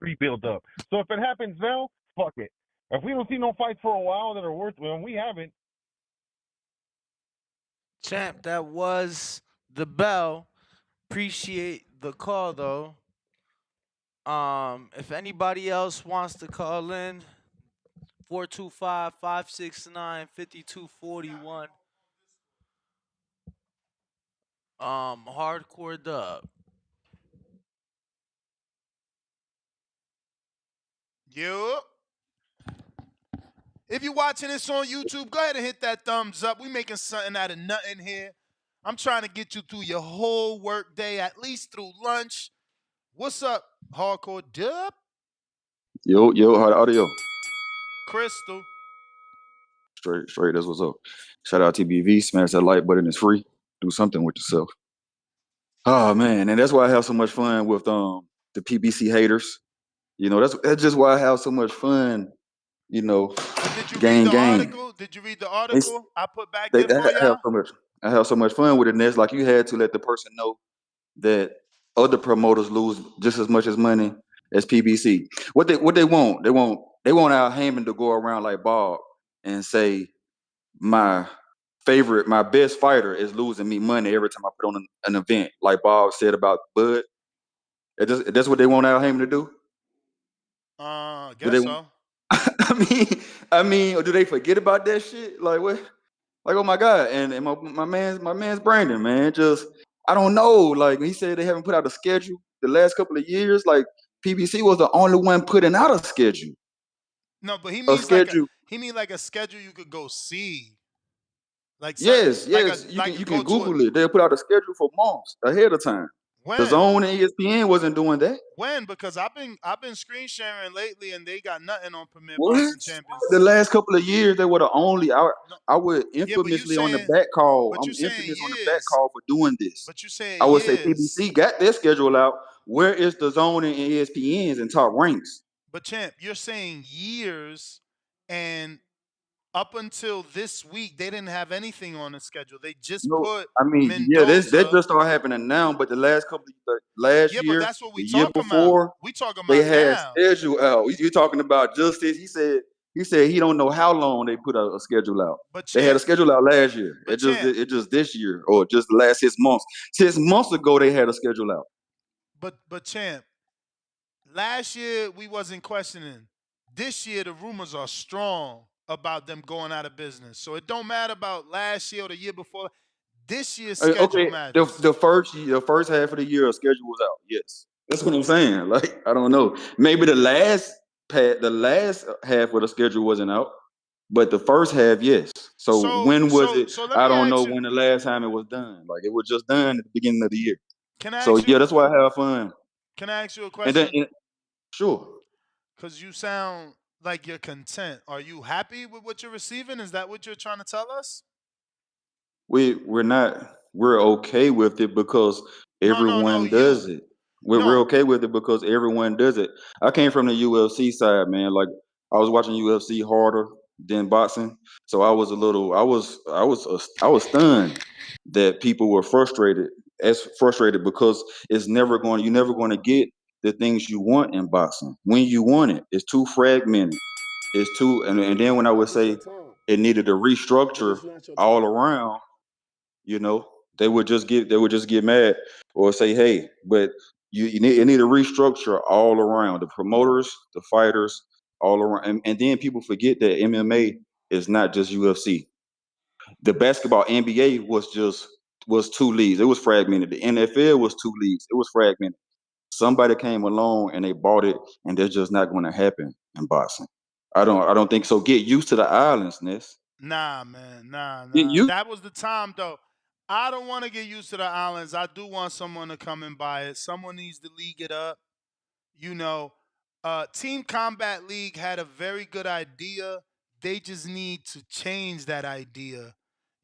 rebuilt up. So if it happens now, fuck it. If we don't see no fights for a while that are worth, well, we haven't. Champ, that was the bell. Appreciate the call though. If anybody else wants to call in, 425-569-5241. Hardcore dub. Yup. If you're watching this on YouTube, go ahead and hit that thumbs up. We making something out of nothing here. I'm trying to get you through your whole work day, at least through lunch. What's up, Hardcore Dub? Yo, how the audio? Crystal. Straight. That's what's up. Shout out TBV. Smash that like button. It's free. Do something with yourself. Oh man, and that's why I have so much fun with the PBC haters. You know, that's just why I have so much fun. You know, Did you read gang. the article? Did you read the It's, article I put back they, there for I have y'all? so much. I have so much fun with it. And it's like you had to let the person know that other promoters lose just as much as money as PBC. What they want? They want Al Heyman to go around like Bob and say my best fighter is losing me money every time I put on an event, like Bob said about Bud. That's what they want Al Heyman to do. Do Guess they? so. I mean, or do they forget about that shit? Like what? Like oh my god! And my man's Brandon, man, just I don't know. Like he said, they haven't put out a schedule the last couple of years. Like PBC was the only one putting out a schedule. No, but he A means schedule. like a schedule you could go see. Like certain Yes. You like can go to Google it. They'll put out a schedule for months ahead of time. The when? Zone and ESPN wasn't doing that. When? Because I've been screen sharing lately and they got nothing on Premier What? Boxing Champions. The last couple of years, they were the only. I would Yeah, but you infamously on the saying back call. but I'm you saying infamous on the back years. call for doing this. But you saying I would say years. PBC got their schedule out. Where is the Zone and ESPNs and top ranks? But champ, you're saying years, and up until this week, they didn't have anything on the schedule. They just No, put I mean, yeah, that Mendoza. just started happening now. But the last couple, last Yeah, but year, that's what we the year talking about. before, We talking they about had now. schedule out. You're talking about Justice. He said he don't know how long they put a schedule out. But They had a champ, schedule out last year. but champ, It just this year or just the last 6 months. 6 months ago they had a schedule out. but champ. Last year we wasn't questioning. This year the rumors are strong about them going out of business. So it don't matter about last year or the year before. This year's schedule Okay, matters. the first half of the year a schedule was out. Yes, that's what I'm saying. Like I don't know, maybe the last half of the schedule wasn't out, but the first half, yes. So when was it? So let I me don't know ask you. when the last time it was done. Like it was just done at the beginning of the year. Can I So ask yeah, you? that's why I have fun. Can I ask you a And then question? sure. Because you sound like you're content. Are you happy with what you're receiving? Is that what you're trying to tell us? We're okay with it because No, everyone does you. it. We're No. okay with it because everyone does it. I came from the UFC side, man. Like I was watching UFC harder than boxing, so I was stunned that people were frustrated because you're never going to get the things you want in boxing. When you want it, it's too fragmented. It's too, and then when I would say it needed a restructure all around, you know, they would just get mad or say, hey, but you need a restructure all around the promoters, the fighters, all around, and then people forget that MMA is not just UFC. The basketball NBA was two leagues. It was fragmented. The NFL was two leagues. It was fragmented. Somebody came along and they bought it, and that's just not going to happen in boxing. I don't think so. Get used to the islands, Ness. Nah, man. Nah, Get nah. used. That was the time, though. I don't want to get used to the islands. I do want someone to come and buy it. Someone needs to league it up. You know, Team Combat League had a very good idea. They just need to change that idea.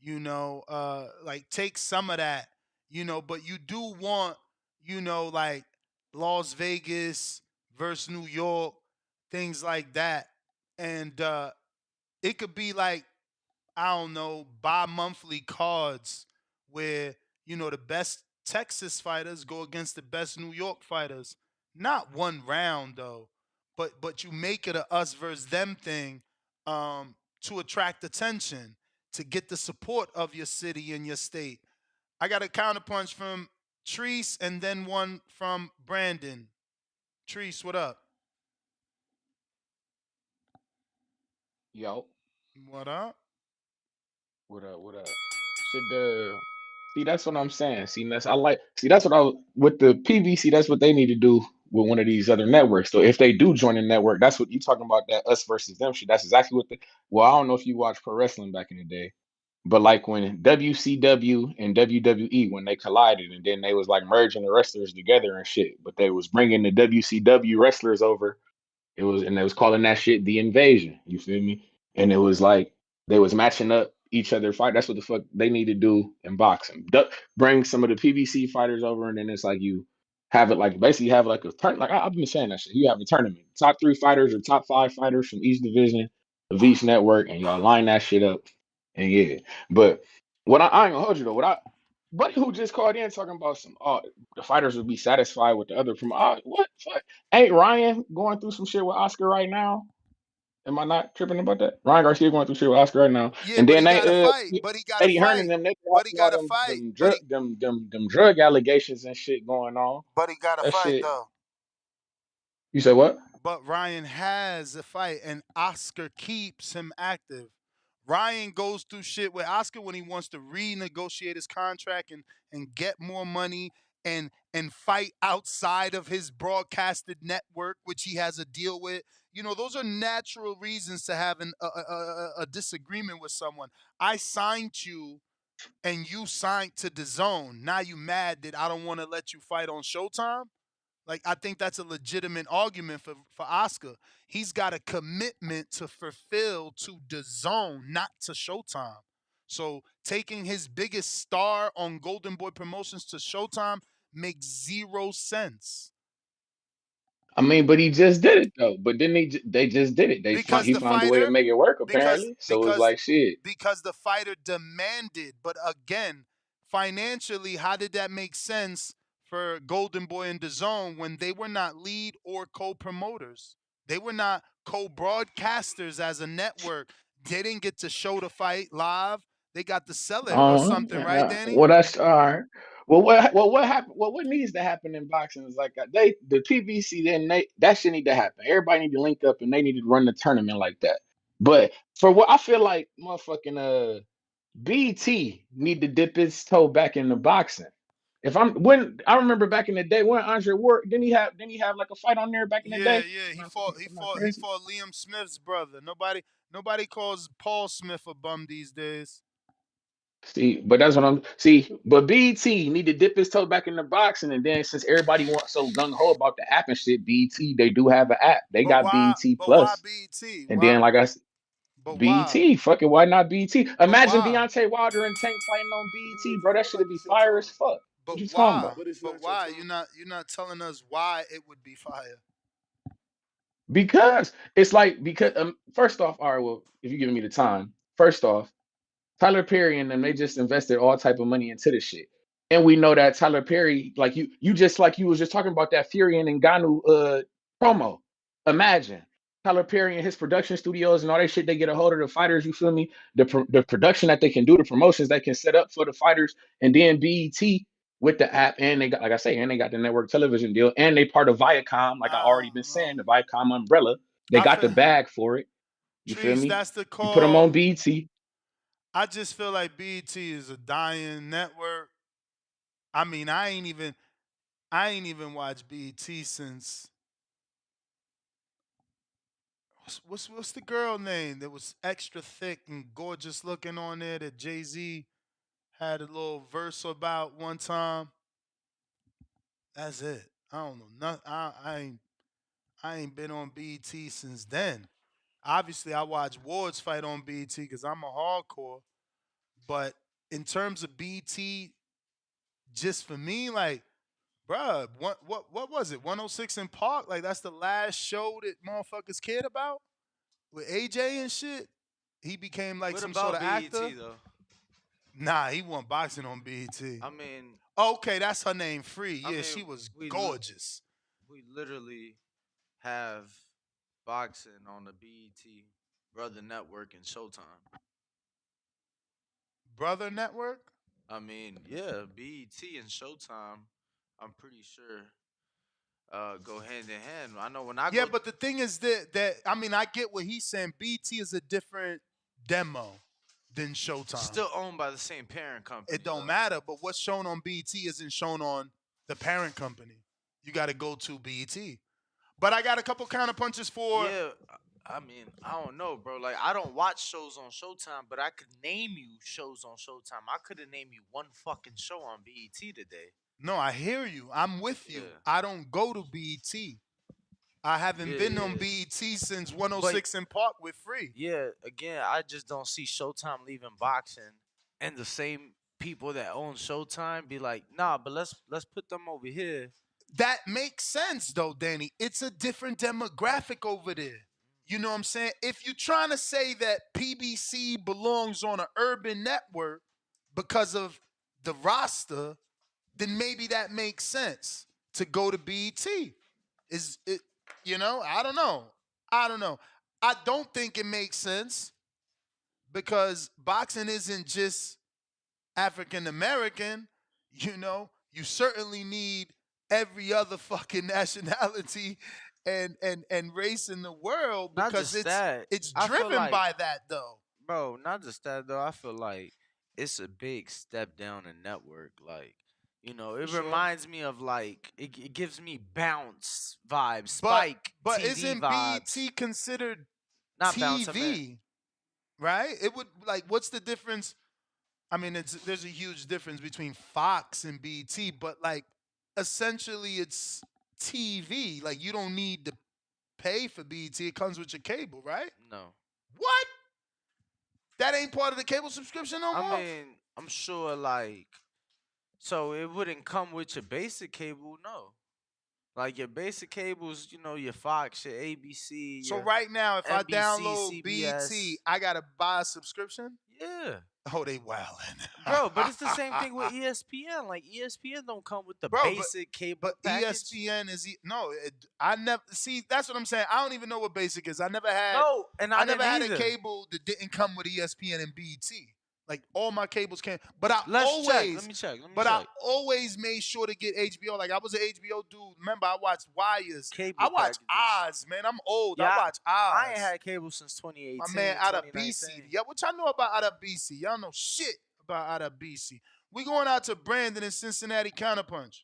Like take some of that. But you do want, like Las Vegas, versus New York, things like that. And it could be like, I don't know, bi-monthly cards where, the best Texas fighters go against the best New York fighters. Not one round though, but you make it a us versus them thing, to attract attention, to get the support of your city and your state. I got a counterpunch from Treese and then one from Brandon. Treese, what up? Yo, What up? what up? What up? Should see that's what I'm saying. See, that's I like. See, that's what I with the PVC. That's what they need to do with one of these other networks. So if they do join the network, that's what you talking about. That us versus them shit. That's exactly what the. Well, I don't know if you watched pro wrestling back in the day, but like when WCW and WWE when they collided, and then they was like merging the wrestlers together and shit. But they was bringing the WCW wrestlers over. And they was calling that shit the invasion. You feel me? And it was like they was matching up each other fight. That's what the fuck they need to do in boxing. Bring some of the PBC fighters over, and then it's like you have it like basically have like a turn. Like I've been saying that shit. You have a tournament, top 3 fighters or top 5 fighters from each division of each network, and y'all line that shit up. And yeah, but I ain't gonna hold you though. Buddy who just called in talking about some the fighters would be satisfied with the other from what fuck ain't Ryan going through some shit with Oscar right now? Am I not tripping about that? Ryan Garcia going through shit with Oscar right now. Yeah, And but then he they got to fight. But he got to Eddie Hearn fight. and them they But he all got to them fight. them drug them drug allegations and shit going on. But he got to That fight shit. though. You said what? But Ryan has a fight, and Oscar keeps him active. Ryan goes through shit with Oscar when he wants to renegotiate his contract and get more money and fight outside of his broadcasted network, which he has a deal with. Those are natural reasons to have a disagreement with someone. I signed you, and you signed to the zone. Now you mad that I don't want to let you fight on Showtime? Like, I think that's a legitimate argument for Oscar. He's got a commitment to fulfill to the zone, not to Showtime. So taking his biggest star on Golden Boy Promotions to Showtime makes zero sense. I mean, but he just did it though. But then they just did it. Because He the found a way to fighter, make it work because apparently. So it's because like shit. because the fighter demanded. But again, financially, how did that make sense for Golden Boy and DAZN when they were not lead or co-promoters? They were not co-broadcasters as a network. They didn't get to show the fight live. They got to sell it or something, right, Danny? Well, that's all right. What happened? Well, what needs to happen in boxing is like the PBC then that shit need to happen. Everybody need to link up and they need to run the tournament like that. But for what I feel like, motherfucking BT need to dip his toe back into boxing. When I remember back in the day when Andre Ward didn't he have like a fight on there back in the Yeah, day? yeah. Am He I fought. fucking He am I fought. He crazy? fought Liam Smith's brother. Nobody calls Paul Smith a bum these days. See, but that's what I'm see. But BT need to dip his toe back in the boxing, and then since everybody wants so gung ho about the app and shit, BT they do have an app. They But got why? BT But why Plus, BT? and Why? then like I said, But why? BT, fuck it, why not BT? But Imagine why? Deontay Wilder and Tank fighting on BT, bro. That should be fire as fuck. But What you talking why? about? But why? You're not telling us why it would be fire. Because it's like first off, all right, well, if you're giving me the time, first off. Tyler Perry and them, they just invested all type of money into this shit. And we know that Tyler Perry, like you just like you was just talking about that Fury and Ngannou promo. Imagine Tyler Perry and his production studios and all that shit. They get a hold of the fighters. You feel me? The production that they can do, the promotions they can set up for the fighters, and then BET with the app, and they got like I say, and they got the network television deal, and they part of Viacom. Like I already been saying, the Viacom umbrella. They I got the feel, bag for it. You feel Trees, me? that's the You put them on call. BET. I just feel like BT is a dying network. I mean, I ain't even watched BT since what's the girl name that was extra thick and gorgeous looking on there that Jay-Z had a little verse about one time. That's it. I don't know. I ain't been on BT since then. Obviously, I watch Ward's fight on BT because I'm a hardcore. But in terms of BT, just for me, like Bruh, what was it? 106 in Park? Like that's the last show that motherfuckers cared about with AJ and shit. He became like What some sort about of BET actor. though? Nah, he won boxing on BET. I mean, Okay, that's her name, Free. I Yeah, mean, she was we gorgeous. we literally have boxing on the BET, Brother Network, and Showtime. Brother Network. I mean, yeah, BET and Showtime. I'm pretty sure go hand in hand. I know when I Yeah, go, but the thing is that I mean I get what he's saying. BT is a different demo than Showtime. still owned by the same parent company. It don't though. matter, but what's shown on BT isn't shown on the parent company. You got to go to BT. But I got a couple counter punches for. Yeah, I mean, I don't know, bro. Like, I don't watch shows on Showtime, but I could name you shows on Showtime. I couldn't name you one fucking show on BET today. No, I hear you. I'm with you. Yeah. I don't go to BT. I haven't Yeah, been yeah. on BET since 106 in Park with Free. Yeah, again, I just don't see Showtime leaving boxing, and the same people that own Showtime be like, nah, but let's put them over here. That makes sense though, Danny. It's a different demographic over there. You know what I'm saying? If you're trying to say that PBC belongs on an urban network because of the roster, then maybe that makes sense to go to BET. Is it, I don't know. I don't think it makes sense because boxing isn't just African American. You certainly need every other fucking nationality and race in the world Not because just that. it's I feel driven like, by that though. bro, not just that though. I feel like it's a big step down in network. Like, it Sure. reminds me of like it gives me bounce vibes, But Spike but TV isn't vibes. BET considered Not bounce, I meant TV? Right? It would like what's the difference? I mean, there's a huge difference between Fox and BT, but like essentially it's TV. Like you don't need to pay for BT. It comes with your cable, right? no. What? That ain't part of the cable subscription no more? I mean, I'm sure like so it wouldn't come with your basic cable, no. Like your basic cables, your Fox, your ABC, So your right now, if I NBC, download CBS. BT, I gotta buy a subscription? Yeah. Oh, they wildin'. Bro, but it's the same thing with ESPN. Like ESPN don't come with the basic cable but package. ESPN is I never see. That's what I'm saying. I don't even know what basic is. I never had. No, and I never didn't had either. a cable that didn't come with ESPN and BT. Like all my cables came, but I Let's check. always. Let me check. I always made sure to get HBO. Like I was an HBO dude. Remember, I watched Wires. I watch Oz, man. I'm old. Yeah, I watch Oz. I ain't had cable since 2018. My man out of 2019. BC. Yeah, what y'all know about out of BC? Y'all know shit about out of BC. We going out to Brandon and Cincinnati Counterpunch.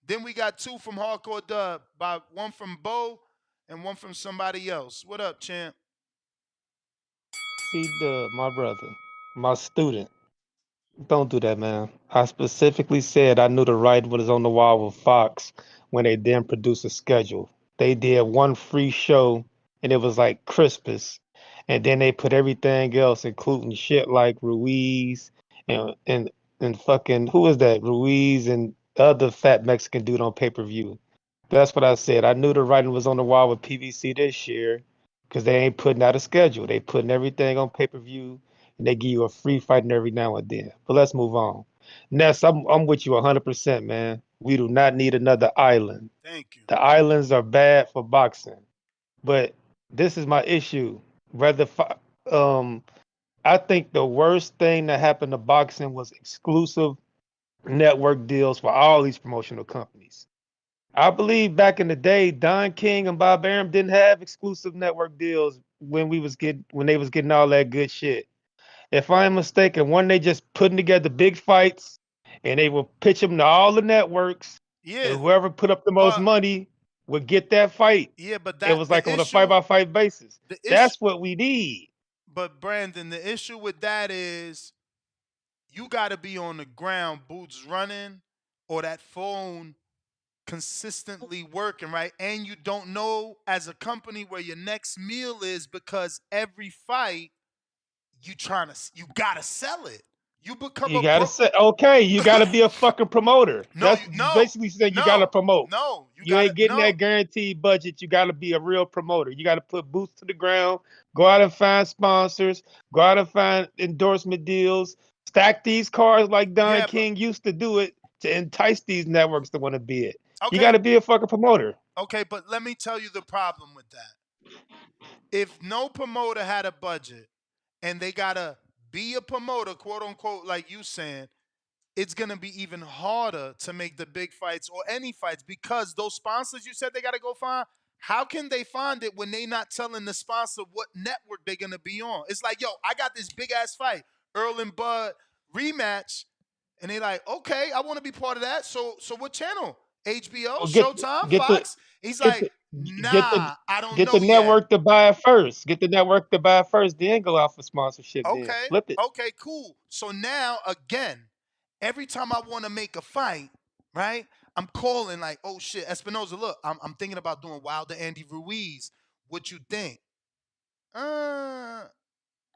Then we got two from Hardcore Dub, by one from Bo and one from somebody else. What up, champ? C-Dub, my brother, my student. Don't do that, man. I specifically said I knew the writing was on the wall with Fox when they didn't produce a schedule. They did one free show and it was like Christmas. And then they put everything else, including shit like Ruiz and fucking who is that? Ruiz and the other fat Mexican dude on pay-per-view. That's what I said. I knew the writing was on the wall with PVC this year because they ain't putting out a schedule. They putting everything on pay-per-view and they give you a free fighting every now and then. But let's move on. Ness, I'm with you 100%, man. We do not need another island. Thank you. The islands are bad for boxing. But this is my issue. Whether I think the worst thing that happened to boxing was exclusive network deals for all these promotional companies. I believe back in the day, Don King and Bob Arum didn't have exclusive network deals when they was getting all that good shit. If I'm mistaken, one they just putting together big fights and they will pitch them to all the networks. Yeah. And whoever put up the most money would get that fight. Yeah, but it was like on a fight by fight basis. That's what we need. But Brandon, the issue with that is you got to be on the ground, boots running, or that phone consistently working, right? And you don't know as a company where your next meal is because every fight you gotta sell it. You become You a gotta say, okay, you gotta be a fucking promoter. no, That's no, basically saying you gotta no, promote. no. You You gotta ain't getting no. that guaranteed budget. You gotta be a real promoter. You gotta put boots to the ground, go out and find sponsors, go out and find endorsement deals, stack these cards like Don Yeah, but King used to do it to entice these networks to want to be it. You okay, gotta be a fucking promoter. okay, but let me tell you the problem with that. If no promoter had a budget and they gotta be a promoter, quote unquote, like you saying, it's gonna be even harder to make the big fights or any fights because those sponsors you said they gotta go find. How can they find it when they not telling the sponsor what network they're gonna be on? It's like, yo, I got this big ass fight, Earl and Bud rematch, and they like, okay, I want to be part of that. So what channel? HBO, Well, Showtime, get the Fox? He's get like, the get the nah, I don't get the know yet. network to buy it first. Get the network to buy it first. Then go out for sponsorship. Then Okay, flip it. okay, cool. So now again, every time I want to make a fight, right? I'm calling like, oh shit, Espinoza, look, I'm thinking about doing Wilder Andy Ruiz. What you think? All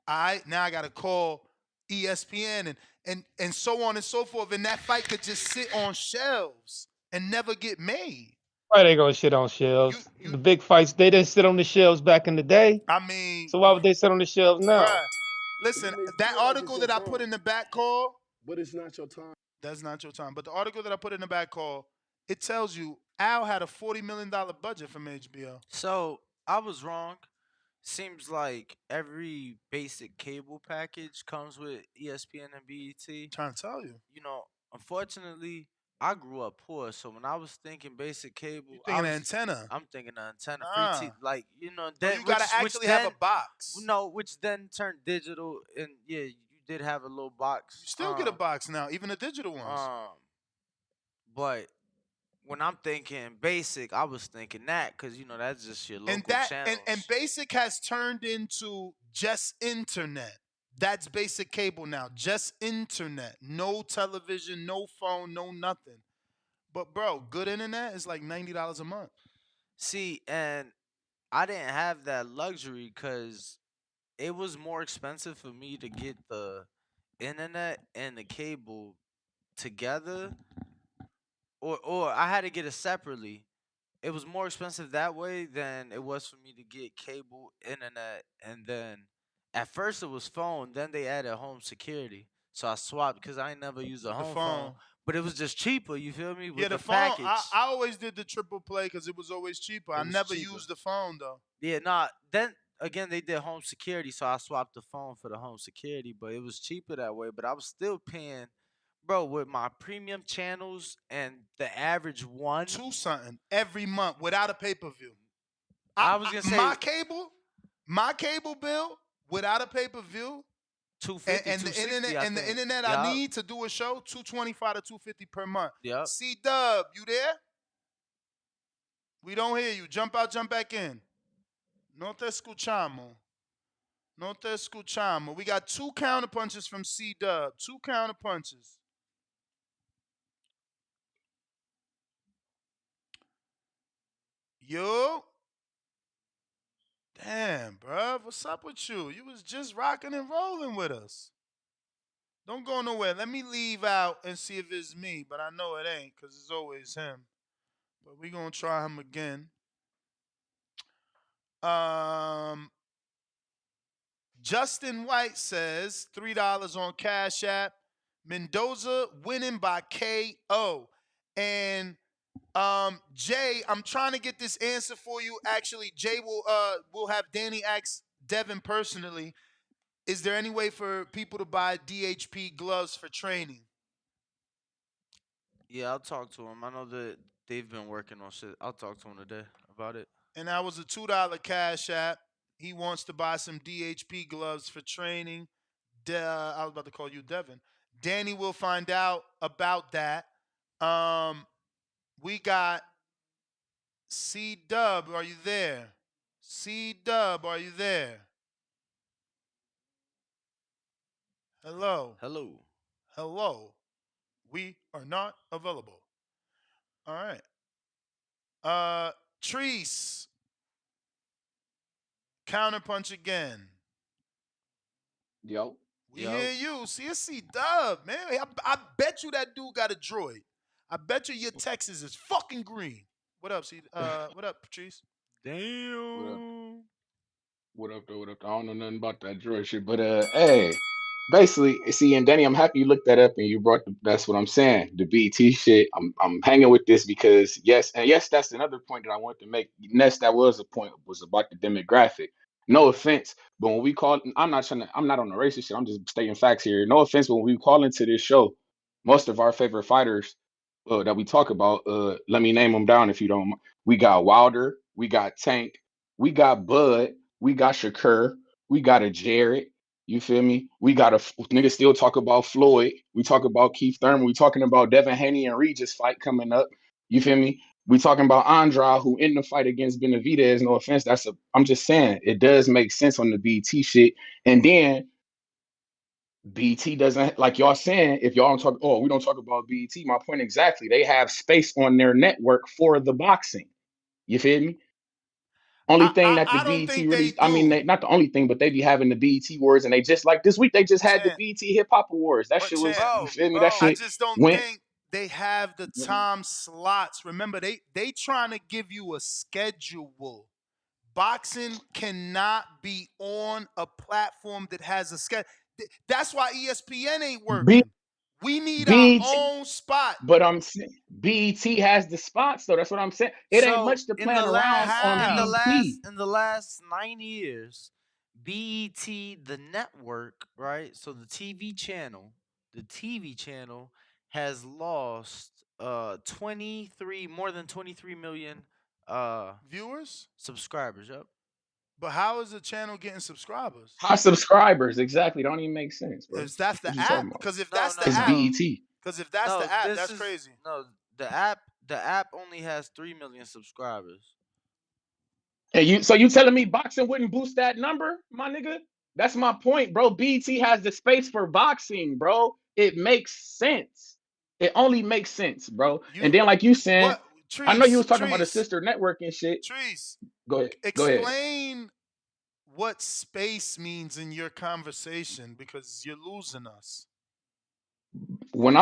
right, now I gotta call ESPN and so on and so forth. And that fight could just sit on shelves and never get made. Why they gonna shit on shelves? The big fights they didn't sit on the shelves back in the day. I mean, So why would they sit on the shelves now? bruh, listen, that article that I put in the back call, But it's not your time. that's not your time. But the article that I put in the back call, it tells you Al had a $40 million budget from HBO. So I was wrong. Seems like every basic cable package comes with ESPN and BET. Trying to tell you. You know, unfortunately, I grew up poor, so when I was thinking basic cable, You thinking antenna? I'm thinking antenna, free Ah. like you know So that you gotta which actually have a then box. no, which then turned digital, and yeah, you did have a little box. You still get a box now, even the digital ones. But when I'm thinking basic, I was thinking that because you know that's just your local And that channels. and basic has turned into just internet. That's basic cable now. Just internet. No television, no phone, no nothing. But bro, good internet is like $90 a month. See, and I didn't have that luxury because it was more expensive for me to get the internet and the cable together, or I had to get it separately. It was more expensive that way than it was for me to get cable, internet, and then at first it was phone. Then they added home security, so I swapped because I ain't never used a The home phone. but it was just cheaper. You feel me? With Yeah, the the phone. package. I always did the triple play because it was always cheaper. I was never cheaper. used the phone though. Yeah, nah. Then again, they did home security, so I swapped the phone for the home security. But it was cheaper that way. But I was still paying, bro, with my premium channels and the average one. $2 something every month without a pay per view. I was gonna say my cable bill without a pay per view. 250, and the internet and the internet I need to do a show, $225 to $250 per month. Yep. C Dub, you there? We don't hear you. Jump out, jump back in. No te escuchamos. No te escuchamos. We got 2 counter punches from C Dub. 2 counter punches. Yo. Damn, bruh. What's up with you? You was just rocking and rolling with us. Don't go nowhere. Let me leave out and see if it's me, but I know it ain't because it's always him. But we going to try him again. Justin White says $3 on Cash App. Mendoza winning by KO. And Jay, I'm trying to get this answer for you. Actually, Jay will have Danny ask Devin personally. Is there any way for people to buy DHP gloves for training? Yeah, I'll talk to him. I know that they've been working on shit. I'll talk to him today about it. And that was a $2 Cash App. He wants to buy some DHP gloves for training. I was about to call you Devin. Danny will find out about that. We got C Dub. Are you there? C Dub, are you there? Hello. Hello. Hello. We are not available. All right. Treese. Counterpunch again. Yo. We hear you. CSC Dub, man. I bet you that dude got a droid. I bet you your Texas is fucking green. What up, what up, Patrice? What up? Damn. What up, though? What up? I don't know nothing about that droid shit, but hey, basically, see, and Danny, I'm happy you looked that up and you brought that's what I'm saying. The BT shit. I'm hanging with this because yes, that's another point that I wanted to make. Ness, that was a point was about the demographic. No offense, but when we call, I'm not on the racist shit. I'm just stating facts here. No offense, but when we call into this show, most of our favorite fighters that we talk about, let me name them down if you don't. We got Wilder, we got Tank, we got Bud, we got Shakur, we got a Jared. You feel me? We got a nigga still talk about Floyd. We talk about Keith Thurman. We talking about Devin Haney and Regis fight coming up. You feel me? We talking about Andrade who in the fight against Benavidez. No offense, I'm just saying it does make sense on the BT shit. And then BT doesn't like y'all saying if y'all don't talk. Oh, we don't talk about BT. My point exactly. They have space on their network for the boxing. You feel me? Only thing that the I don't BET think they really, I mean, do. not the only thing, but they be having the BET awards, and they just like this week they just had the Champ, BET Hip Hop Awards. That but shit was, champ, you feel me? That I shit just don't went. think they have the time slots. Remember, they trying to give you a schedule. Boxing cannot be on a platform that has a schedule. That's why ESPN ain't B, working. We need our BET, own spot. but I'm saying BET has the spots though. That's what I'm saying. It ain't So much to plan around on BET. in the last 9 years, BET the network, right? So the TV channel has lost 23 more than 23 million Viewers? subscribers. Yep. But how is the channel getting subscribers? High subscribers, exactly. Don't even make sense, bro. If that's What the you app, talking about? because if No, that's the no, It's app, no. BET. because if that's No, the app, this that's is crazy. no the app only has 3 million subscribers. And you telling me boxing wouldn't boost that number, my nigga? That's my point, bro. BT has the space for boxing, bro. It makes sense. It only makes sense, bro. And then, like you saying, What I know you was Trees, talking about a sister network and shit. Trees, Go ahead. Go ahead. explain what space means in your conversation because you're losing us. When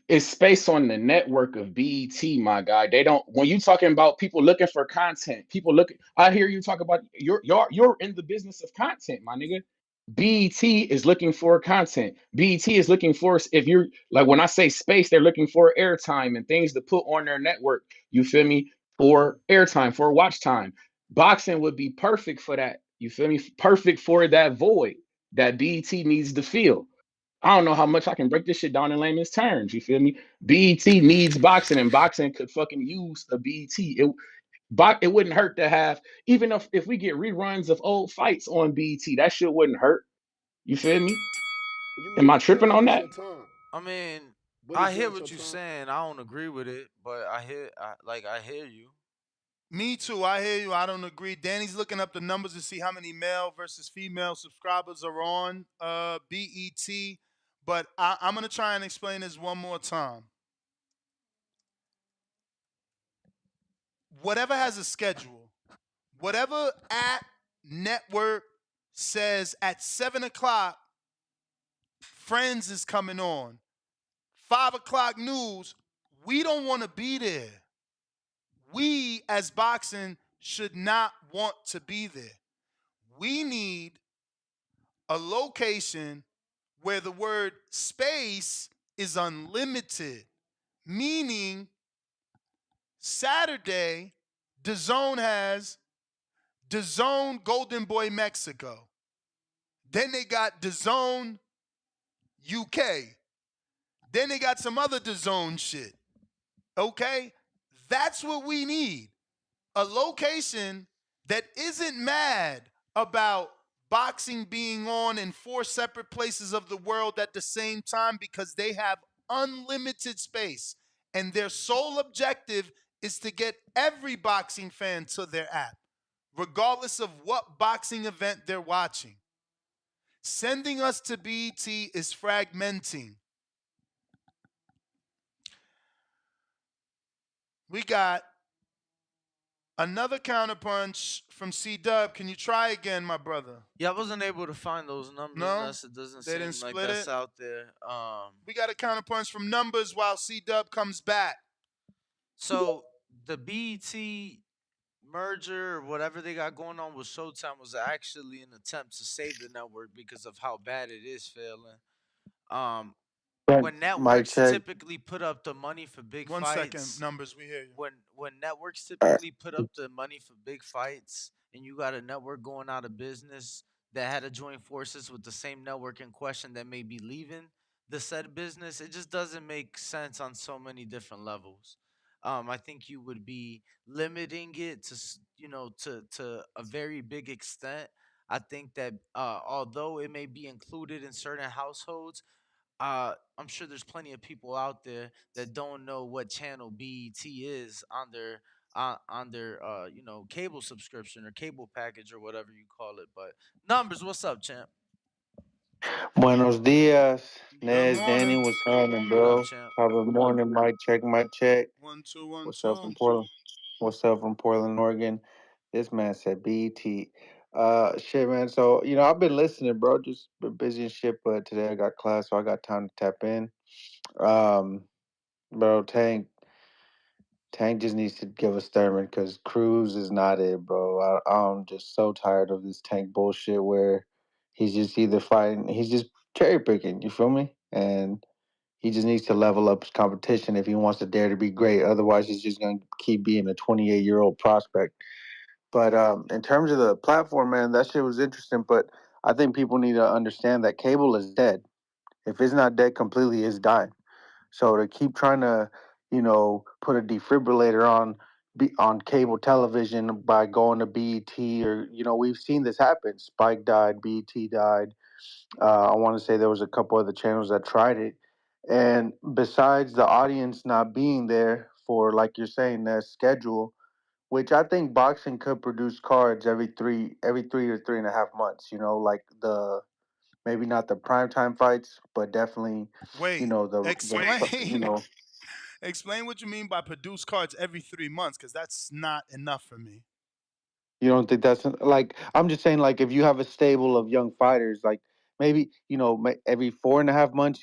it's space on the network of BET, my guy. They don't. When you talking about people looking for content, people looking. I hear you talk about you're in the business of content, my nigga. BET is looking for content. BET is looking for if you're like when I say space, they're looking for airtime and things to put on their network. You feel me? For airtime, for watch time. Boxing would be perfect for that. You feel me? Perfect for that void that BET needs to fill. I don't know how much I can break this shit down in layman's terms. You feel me? BET needs boxing, and boxing could fucking use a BET. It wouldn't hurt to have, even if we get reruns of old fights on BET, that shit wouldn't hurt. You feel me? Am I tripping on that? I mean, I hear what you're saying. I don't agree with it, but I hear you. Me too. I hear you. I don't agree. Danny's looking up the numbers to see how many male versus female subscribers are on BET. But I'm gonna try and explain this one more time. Whatever has a schedule, whatever app network says at 7 o'clock, Friends is coming on. 5 o'clock news. We don't want to be there. We as boxing should not want to be there. We need a location where the word space is unlimited, meaning Saturday, DAZN has DAZN Golden Boy Mexico. Then they got DAZN UK. Then they got some other DAZN shit. Okay? That's what we need. A location that isn't mad about boxing being on in 4 separate places of the world at the same time because they have unlimited space. And their sole objective is to get every boxing fan to their app, regardless of what boxing event they're watching. Sending us to BT is fragmenting. We got Another counterpunch from C Dub. Can you try again, my brother? Yeah, I wasn't able to find those numbers. No, Ness. It doesn't they didn't seem like split that's it. out there. We got a counterpunch from numbers while C Dub comes back. So the BET merger or whatever they got going on with Showtime was actually an attempt to save the network because of how bad it is failing. Um, when Mic networks check. typically put up the money for big 1 second, fights, numbers. We hear you. when networks All right. typically put up the money for big fights, and you got a network going out of business that had to join forces with the same network in question that may be leaving the said business, it just doesn't make sense on so many different levels. I think you would be limiting it to to a very big extent. I think that although it may be included in certain households, I'm sure there's plenty of people out there that don't know what channel BET is on their cable subscription or cable package or whatever you call it. But numbers, what's up, champ? Buenos dias. Good Nez, Danny, morning. what's happening, What up, bro? champ? Top of the morning, mic check, mic check. 1 2 1 What's up 2. from Portland? What's up from Portland, Oregon? This man said BT. Shit, man. So, I've been listening, bro. Just been busy and shit, but today I got class, so I got time to tap in. Bro, Tank just needs to give us Thurman because Cruz is not it, bro. I'm just so tired of this Tank bullshit where he's just either fighting, he's just cherry picking. You feel me? And he just needs to level up his competition if he wants to dare to be great. Otherwise, he's just gonna keep being a 28-year-old prospect. But in terms of the platform, man, that shit was interesting. But I think people need to understand that cable is dead. If it's not dead completely, it's dying. So to keep trying to, put a defibrillator on cable television by going to BET or we've seen this happen. Spike died, BET died. I want to say there was a couple other channels that tried it, and besides the audience not being there for, like you're saying, that schedule, which I think boxing could produce cards every 3 or 3.5 months. Like the maybe not the primetime fights, but definitely, Wait, the explain. Explain what you mean by produce cards every 3 months, because that's not enough for me. You don't think that's like I'm just saying like if you have a stable of young fighters like maybe every 4.5 months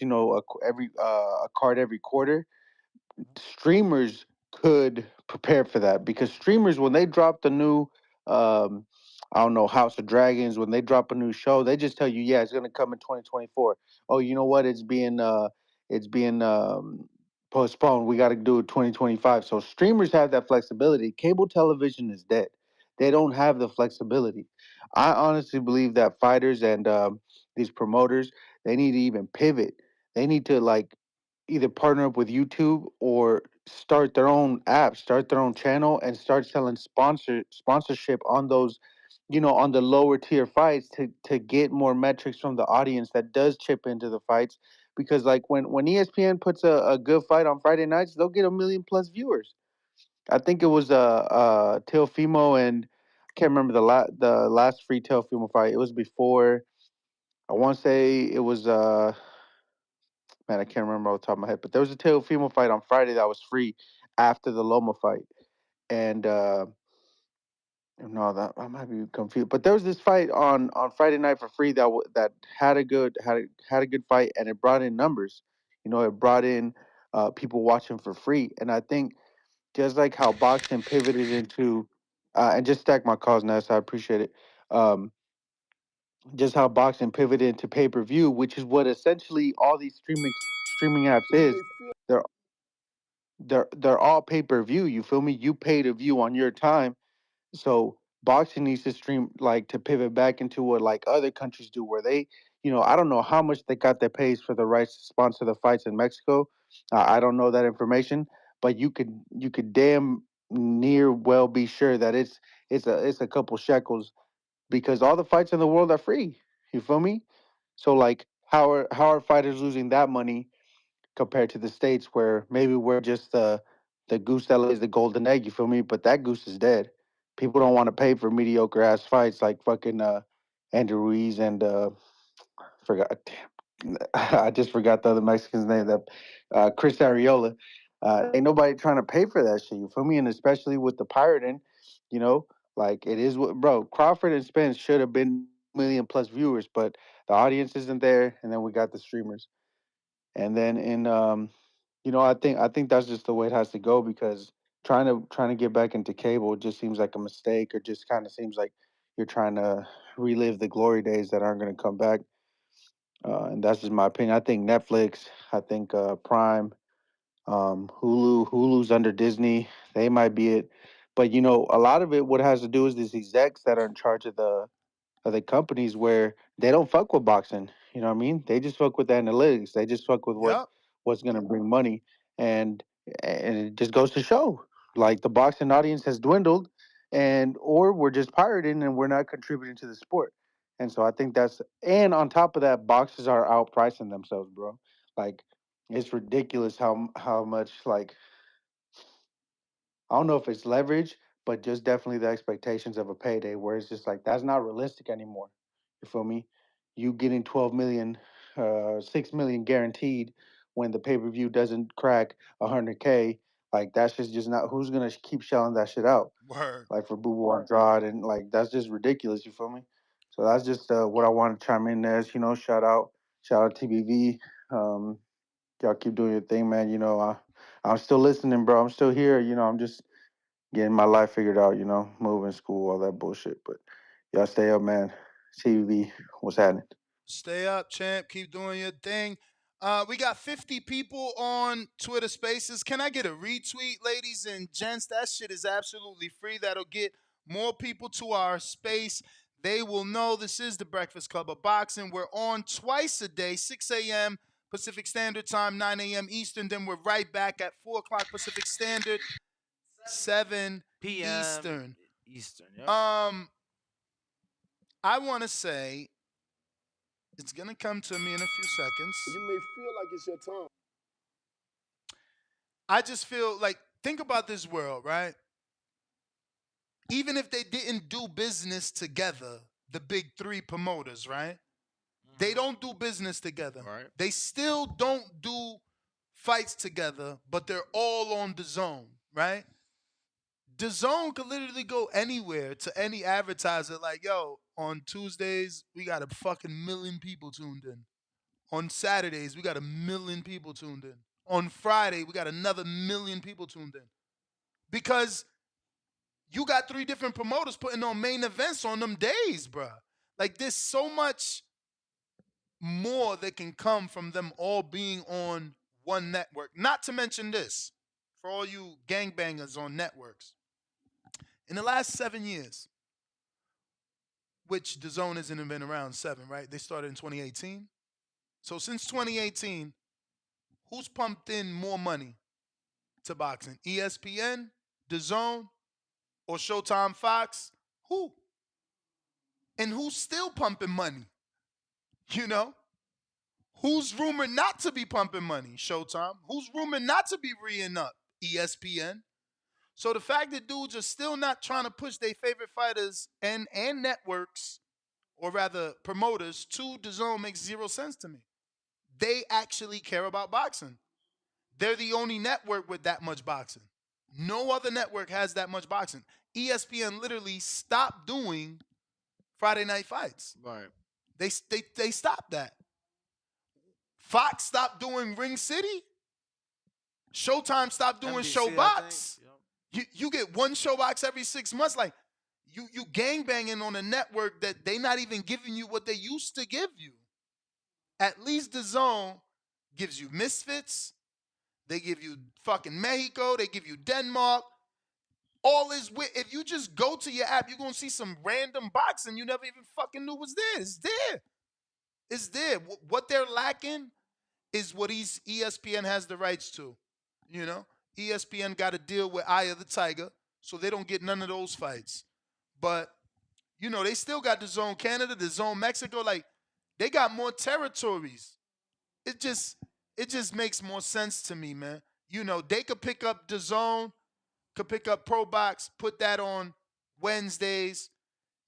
every a card every quarter streamers could prepare for that because streamers when they drop the new um I don't know House of Dragons when they drop a new show they just tell you yeah it's going to come in 2024. Oh, you know what it's being postponed. We got to do it 2025. So streamers have that flexibility. Cable television is dead. They don't have the flexibility. I honestly believe that fighters and these promoters they need to even pivot. They need to like either partner up with YouTube or start their own app, start their own channel, and start selling sponsorship on those, on the lower tier fights to get more metrics from the audience that does chip into the fights. Because like when ESPN puts a good fight on Friday nights, they'll get 1 million+ viewers. I think it was Teofimo and I can't remember the last free Teofimo fight. It was before. I want to say it was man, I can't remember off the top of my head, but there was a Teofimo fight on Friday that was free after the Loma fight, and no, that I might be confused. But there was this fight on Friday night for free that had a good fight, and it brought in numbers. It brought in people watching for free, and I think just like how boxing pivoted into and just stack my calls now, so I appreciate it. Um, just how boxing pivoted into pay per view, which is what essentially all these streaming apps is. They're they're all pay per view. You feel me? You pay to view on your time. So boxing needs to stream like to pivot back into what like other countries do, where they, I don't know how much they got their pays for the rights to sponsor the fights in Mexico. I don't know that information, but you could damn near well be sure that it's a couple shekels because all the fights in the world are free. You feel me? So like how are fighters losing that money compared to the states where maybe we're just the goose that lays the golden egg. You feel me? But that goose is dead. People don't want to pay for mediocre ass fights like fucking Andrew Ruiz and forgot. Damn, I just forgot the other Mexican's name. That Chris Arreola. Ain't nobody trying to pay for that shit. You feel me? And especially with the pirating, You know, like it is what, bro. Crawford and Spence should have been million plus viewers, but the audience isn't there, and then we got the streamers. And then I think that's just the way it has to go because trying to get back into cable just seems like a mistake, or just kind of seems like you're trying to relive the glory days that aren't going to come back. And that's just my opinion. I think Netflix, I think Prime, Hulu's under Disney. They might be it, but a lot of it, what it has to do is these execs that are in charge of the companies where they don't fuck with boxing. You know what I mean? They just fuck with the analytics. They just fuck with Yep. what's gonna bring money, and it just goes to show like the boxing audience has dwindled, and or we're just pirating and we're not contributing to the sport. And so I think and on top of that, boxers are outpricing themselves, bro. Like it's ridiculous how much like I don't know if it's leverage, but just definitely the expectations of a payday where it's just like that's not realistic anymore. You feel me? You getting 12 million, 6 million guaranteed when the pay per view doesn't crack 100K. Like that's just not who's gonna keep shelling that shit out. Word. Like for Boo Boo Andrade, and like that's just ridiculous. You feel me? So that's just what I want to chime in as. Shout out TBV. Um, y'all keep doing your thing, man. I'm still listening, bro. I'm still here. I'm just getting my life figured out, moving, school, all that bullshit. But y'all stay up, man. TV, what's happening? Stay up, champ. Keep doing your thing. We got 50 people on Twitter Spaces. Can I get a retweet, ladies and gents? That shit is absolutely free. That'll get more people to our space. They will know this is the Breakfast Club of Boxing. We're on twice a day, 6 a.m. Pacific Standard Time, 9 a.m. Eastern. Then we're right back at 4 o'clock Pacific Standard, 7 PM Eastern. Eastern. Yep. I want to say it's going to come to me in a few seconds. You may feel like it's your time. I just feel like, think about this world, right? Even if they didn't do business together, the big three promoters, right? They don't do business together. Right. They still don't do fights together, but they're all on the zone, right? The zone could literally go anywhere to any advertiser, like, yo, on Tuesdays, we got a fucking million people tuned in. On Saturdays, we got 1 million people tuned in. On Friday, we got another 1 million people tuned in. Because you got 3 different promoters putting on main events on them days, bruh. Like, there's so much more that can come from them all being on one network. Not to mention this, for all you gangbangers on networks. In the last 7 years, which the zone hasn't even been around 7, right? They started in 2018. So since 2018, who's pumped in more money to boxing? ESPN, the zone, or Showtime Fox? Who? And who's still pumping money? You know? Who's rumored not to be pumping money? Showtime. Who's rumored not to be reeing up? ESPN. So the fact that dudes are still not trying to push their favorite fighters and networks, or rather promoters, to the zone makes zero sense to me. They actually care about boxing. They're the only network with that much boxing. No other network has that much boxing. ESPN literally stopped doing Friday night fights. Right. They stopped that. Fox stopped doing Ring City. Showtime stopped doing NBC, Showbox. Yep. You get one Showbox every 6 months. Like you gangbanging on a network that they not even giving you what they used to give you. At least the zone gives you Misfits. They give you fucking Mexico. They give you Denmark. All is with. If you just go to your app, you're gonna see some random boxing you never even fucking knew was there. It's there. It's there. What they're lacking is what ESPN has the rights to. You know, ESPN got to deal with Eye of the Tiger, so they don't get none of those fights. But they still got the Zone Canada, the Zone Mexico. Like they got more territories. It just makes more sense to me, man. They could pick up the Zone, could pick up Pro Box, put that on Wednesdays.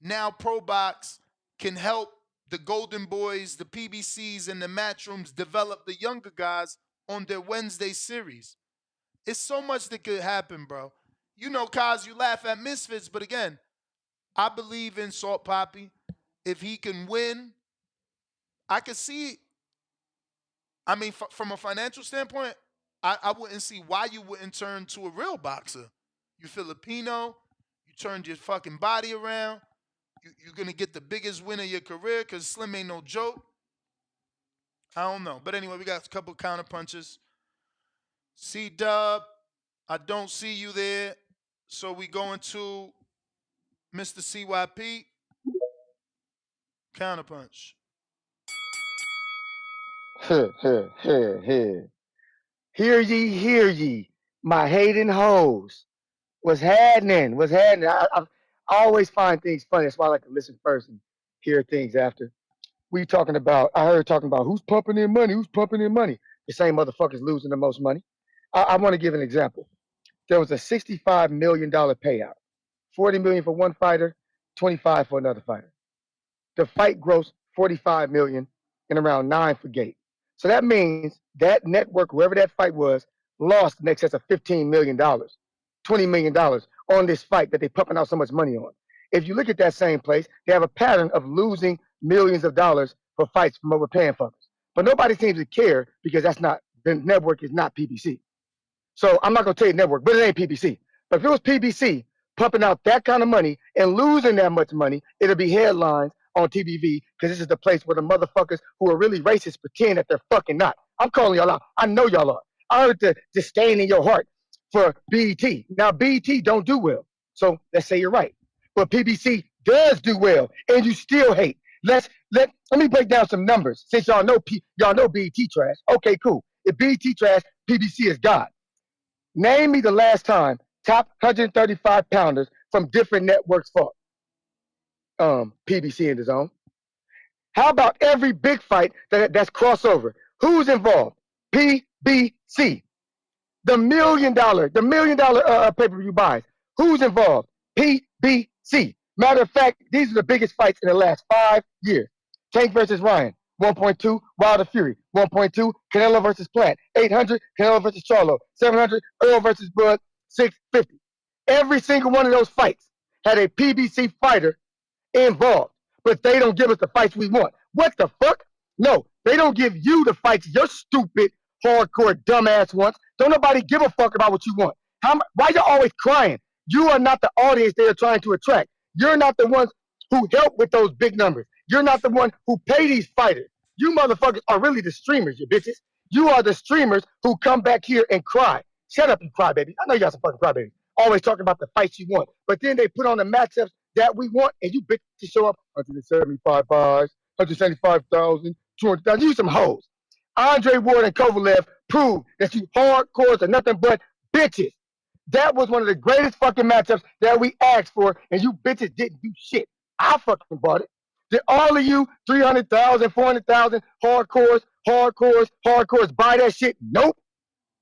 Now Pro Box can help the Golden Boys, the PBCs, and the Matchrooms develop the younger guys on their Wednesday series. It's so much that could happen, bro. You know, Kaz, you laugh at misfits, but again, I believe in Salt Poppy. If he can win, I could see. I mean, from a financial standpoint, I wouldn't see why you wouldn't turn to a real boxer. You Filipino, you turned your fucking body around. You're gonna get the biggest win of your career because Slim ain't no joke. I don't know, but anyway, we got a couple counter punches. C Dub, I don't see you there, so we going to Mr. CYP counter punch. Hear ye, my hating hoes. What's happening? What's happening? I always find things funny. That's why I like to listen first and hear things after. We talking about, I heard talking about who's pumping in money, who's pumping in money. The same motherfuckers losing the most money. I want to give an example. There was a $65 million payout, 40 million for one fighter, 25 for another fighter. The fight grossed 45 million and around 9 for Gate. So that means that network, whoever that fight was, lost in excess of $15 million, $20 million on this fight that they're pumping out so much money on. If you look at that same place, they have a pattern of losing millions of dollars for fights from overpaying fuckers. But nobody seems to care because that's not, the network is not PBC. So I'm not gonna tell you network, but it ain't PBC. But if it was PBC pumping out that kind of money and losing that much money, it'll be headlines on TVV because this is the place where the motherfuckers who are really racist pretend that they're fucking not. I'm calling y'all out. I know y'all are. I heard the disdain in your heart for BET. Now BET don't do well. So let's say you're right. But PBC does do well, and you still hate. Let me break down some numbers since y'all know BET trash. Okay, cool. If BET trash, PBC is God. Name me the last time top 135 pounders from different networks fought. PBC in the zone. How about every big fight that's crossover? Who's involved? PBC. The $1 million pay-per-view buys. Who's involved? PBC. Matter of fact, these are the biggest fights in the last 5 years. Tank versus Ryan, 1.2. Wilder Fury, 1.2. Canelo versus Plant, 800. Canelo versus Charlo, 700. Earl versus Bud, 650. Every single one of those fights had a PBC fighter involved, but they don't give us the fights we want. What the fuck? No, they don't give you the fights your stupid, hardcore, dumbass wants. Don't nobody give a fuck about what you want. Why you always crying? You are not the audience they are trying to attract. You're not the ones who help with those big numbers. You're not the one who pay these fighters. You motherfuckers are really the streamers, you bitches. You are the streamers who come back here and cry. Shut up, you crybabies. I know y'all some fucking crybabies. Always talking about the fights you want. But then they put on the matchups that we want, and you bitches to show up 175 buys, 175,000, 200,000. You some hoes. Andre Ward and Kovalev proved that you hardcores are nothing but bitches. That was one of the greatest fucking matchups that we asked for, and you bitches didn't do shit. I fucking bought it. Did all of you 300,000, 400,000 hardcores buy that shit? Nope.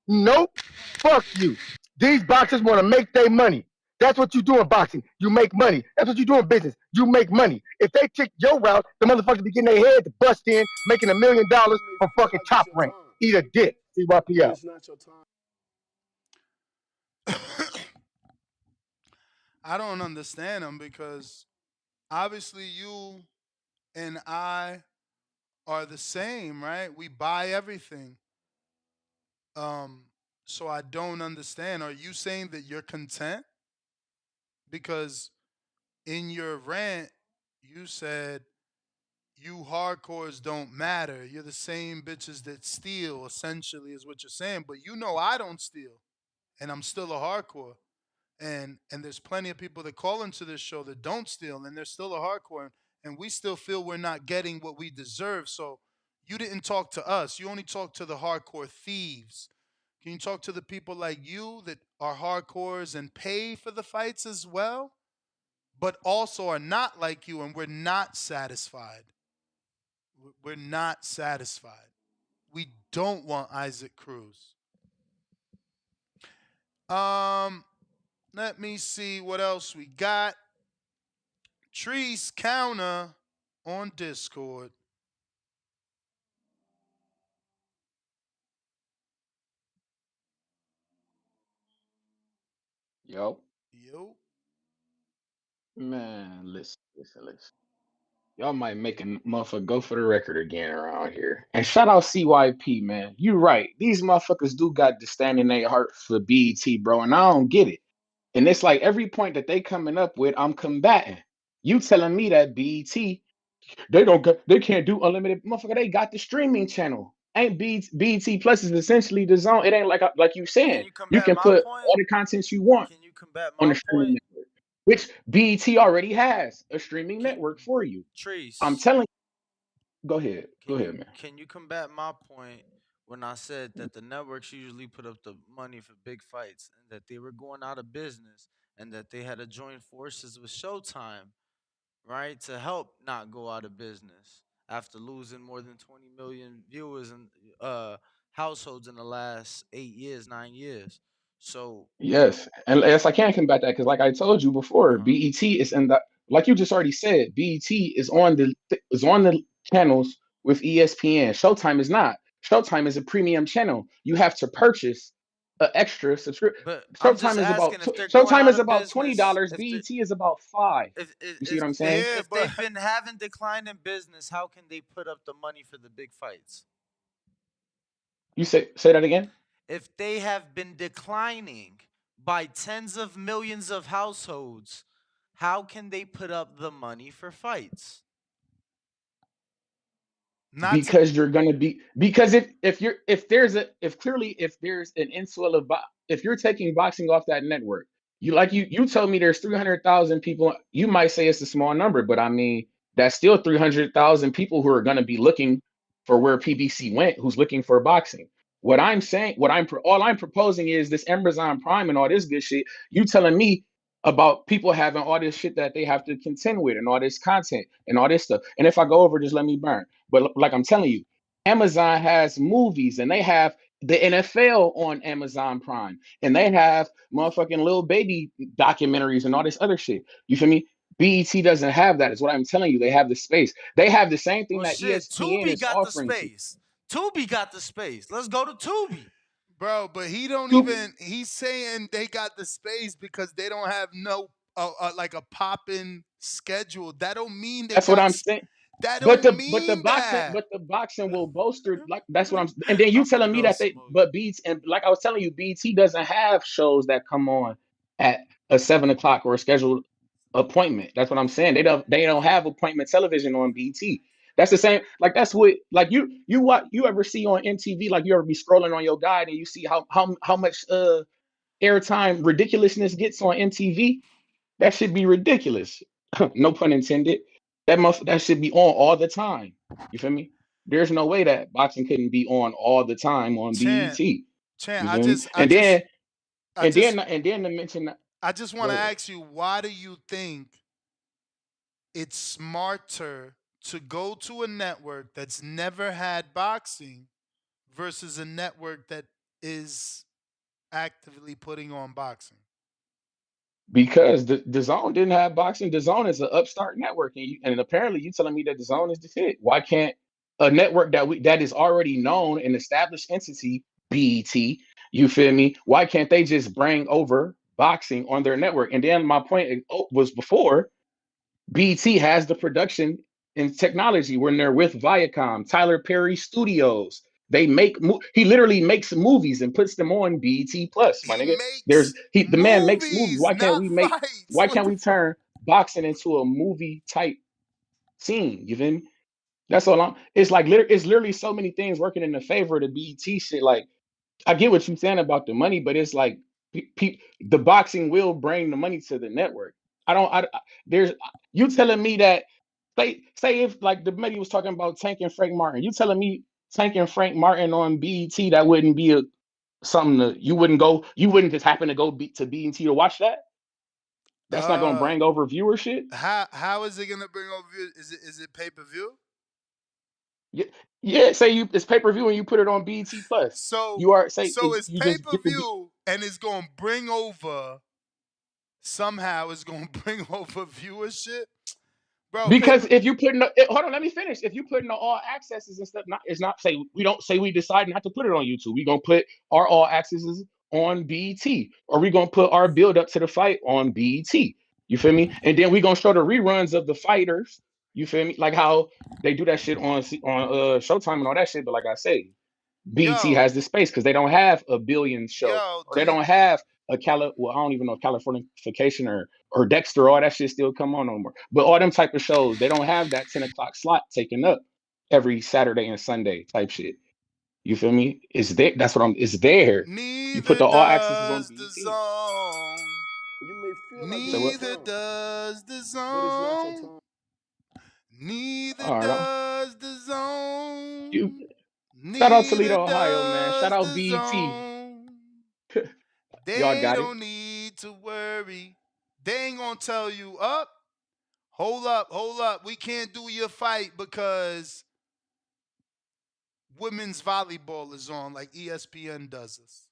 Nope. Fuck you. These boxers want to make their money. That's what you do in boxing. You make money. That's what you do in business. You make money. If they took your route, the motherfuckers be getting their head to bust in, making $1 million from fucking top rank. Eat a dick. CYP out. It's not your time. I don't understand them because obviously you and I are the same, right? We buy everything. Um, so I don't understand. Are you saying that you're content? Because in your rant, you said you hardcores don't matter. You're the same bitches that steal, essentially, is what you're saying. But you know I don't steal, and I'm still a hardcore. And there's plenty of people that call into this show that don't steal, and they're still a hardcore, and we still feel we're not getting what we deserve. So you didn't talk to us. You only talked to the hardcore thieves. Can you talk to the people like you that are hardcores and pay for the fights as well, but also are not like you, and we're not satisfied? We're not satisfied. We don't want Isaac Cruz. Um, Let me see what else we got. Trees counter on Discord. Yo, Yo. man, listen. Y'all might make a motherfucker go for the record again around here. And shout out CYP, man. You right. These motherfuckers do got to stand in their heart for BET, bro. And I don't get it. And it's like every point that they coming up with, I'm combating. You telling me that BET, they can't do unlimited, motherfucker. They got the streaming channel. Ain't BET Plus is essentially the zone. It ain't like you Can saying. you You combat can my put point? all the content you want Can you combat on my the streaming point? network, which BET already has a streaming Can, network for you. I'm Treese, telling you, go ahead, man. can you combat my point when I said that the networks usually put up the money for big fights and that they were going out of business and that they had to join forces with Showtime, right, to help not go out of business after losing more than 20 million viewers and households in the last 8 years, 9 years. So, Yes, and yes, I can combat that because, like I told you before, uh, BET is in the like you just already said. BET is on the channels with ESPN. Showtime is not. Showtime is a premium channel. You have to purchase an extra subscription. but I'm just asking if they're going Showtime out is of about business. $20. BET is about 5. You see what I'm saying? Yeah, If but they've been having decline in business, how can they put up the money for the big fights? You say that again? If they have been declining by tens of millions of households, how can they put up the money for fights? not to Because you're gonna be because if clearly if there's an insular if you're taking boxing off that network, you told me there's 300,000 people. You might say it's a small number, but I mean that's still 300,000 people who are gonna be looking for where PBC went, who's looking for boxing. What I'm saying, all I'm proposing is this Amazon Prime and all this good shit. You telling me about people having all this shit that they have to contend with and all this content and all this stuff. And if I go over, just let me burn. But like I'm telling you, Amazon has movies and they have the NFL on Amazon Prime and they have motherfucking little baby documentaries and all this other shit. You feel me? BET doesn't have that. Is what I'm telling you. They have the space. They have the same thing Well, that shit, ESPN Tubi is got the offering to space. Tubi got the space. Let's go to Tubi. bro, but he don't you. even he's saying they got the space because they don't have no like a popping schedule. That don't mean they That's what got I'm saying. that But don't the mean that. boxing will bolster like that's what I'm and then you I'm finna telling me go that they smoke. but beats and like I was telling you, BT doesn't have shows that come on at a 7 o'clock or a scheduled appointment. That's what I'm saying. They don't have appointment television on BT. That's the same like that's what like you ever see on MTV like you ever be scrolling on your guide and you see how much airtime ridiculousness gets on MTV. That should be ridiculous. No pun intended. That should be on all the time. You feel me? There's no way that boxing couldn't be on all the time on Chan, BET. Chan, You I feel me? just I just I just And then to mention that, I just want go to ahead. ask you, why do you think it's smarter to go to a network that's never had boxing versus a network that is actively putting on boxing? Because the zone didn't have boxing. The zone is an upstart network, and apparently you telling me that the zone is the shit. Why can't a network that is already known an established entity, BET, you feel me? Why can't they just bring over boxing on their network? And then my point was before BT has the production and technology when they're with Viacom, Tyler Perry Studios. He literally makes movies and puts them on BET Plus, my He nigga. makes The man makes movies. movies, not fights. Why What can't the we fuck? turn boxing into a movie type scene? You feel me? That's all it's like it's literally so many things working in the favor of the BET shit. Like I get what you're saying about the money, but it's like the boxing will bring the money to the network. I don't. There's you telling me that say if like the media was talking about Tank and Frank Martin, you telling me Tank and Frank Martin on BET that wouldn't be something that you wouldn't just happen to to BET to watch that? That's not going to Uh, bring over viewership. how is it gonna bring over? Is it pay per view? Yeah, yeah. Say it's pay per view and you put it on BET Plus. So You are say so it's you pay just per get the view and it's gonna bring over somehow. It's gonna bring over viewership, bro. Pay Because per. if you put in hold on, let me finish. If you put in the all accesses and stuff, it's not say we don't say we decide not to put it on YouTube. We gonna put our all accesses on BET? Or we gonna put our build up to the fight on BET? You feel me? And then we gonna show the reruns of the fighters. You feel me? Like how they do that shit on Showtime and all that shit. But like I say, BET Yo, has this space because they don't have a Billions show, yo, or do they you don't have a well, I don't even know if Californication or Dexter, all that shit still come on no more. But all them type of shows, they don't have that 10 o'clock slot taken up every Saturday and Sunday type shit. You feel me? It's there. That's what I'm. It's there. You put neither the all accesses on does the BET. zone. You may feel like it's Say what? your Neither turn, does the but it's not your zone. turn. Neither All right. does the You zone. shout out Neither Toledo, Ohio, man. Shout does out the BET. zone. Y'all They got it. don't need to worry. They ain't gonna tell you up. Hold up. We can't do your fight because women's volleyball is on like ESPN does us.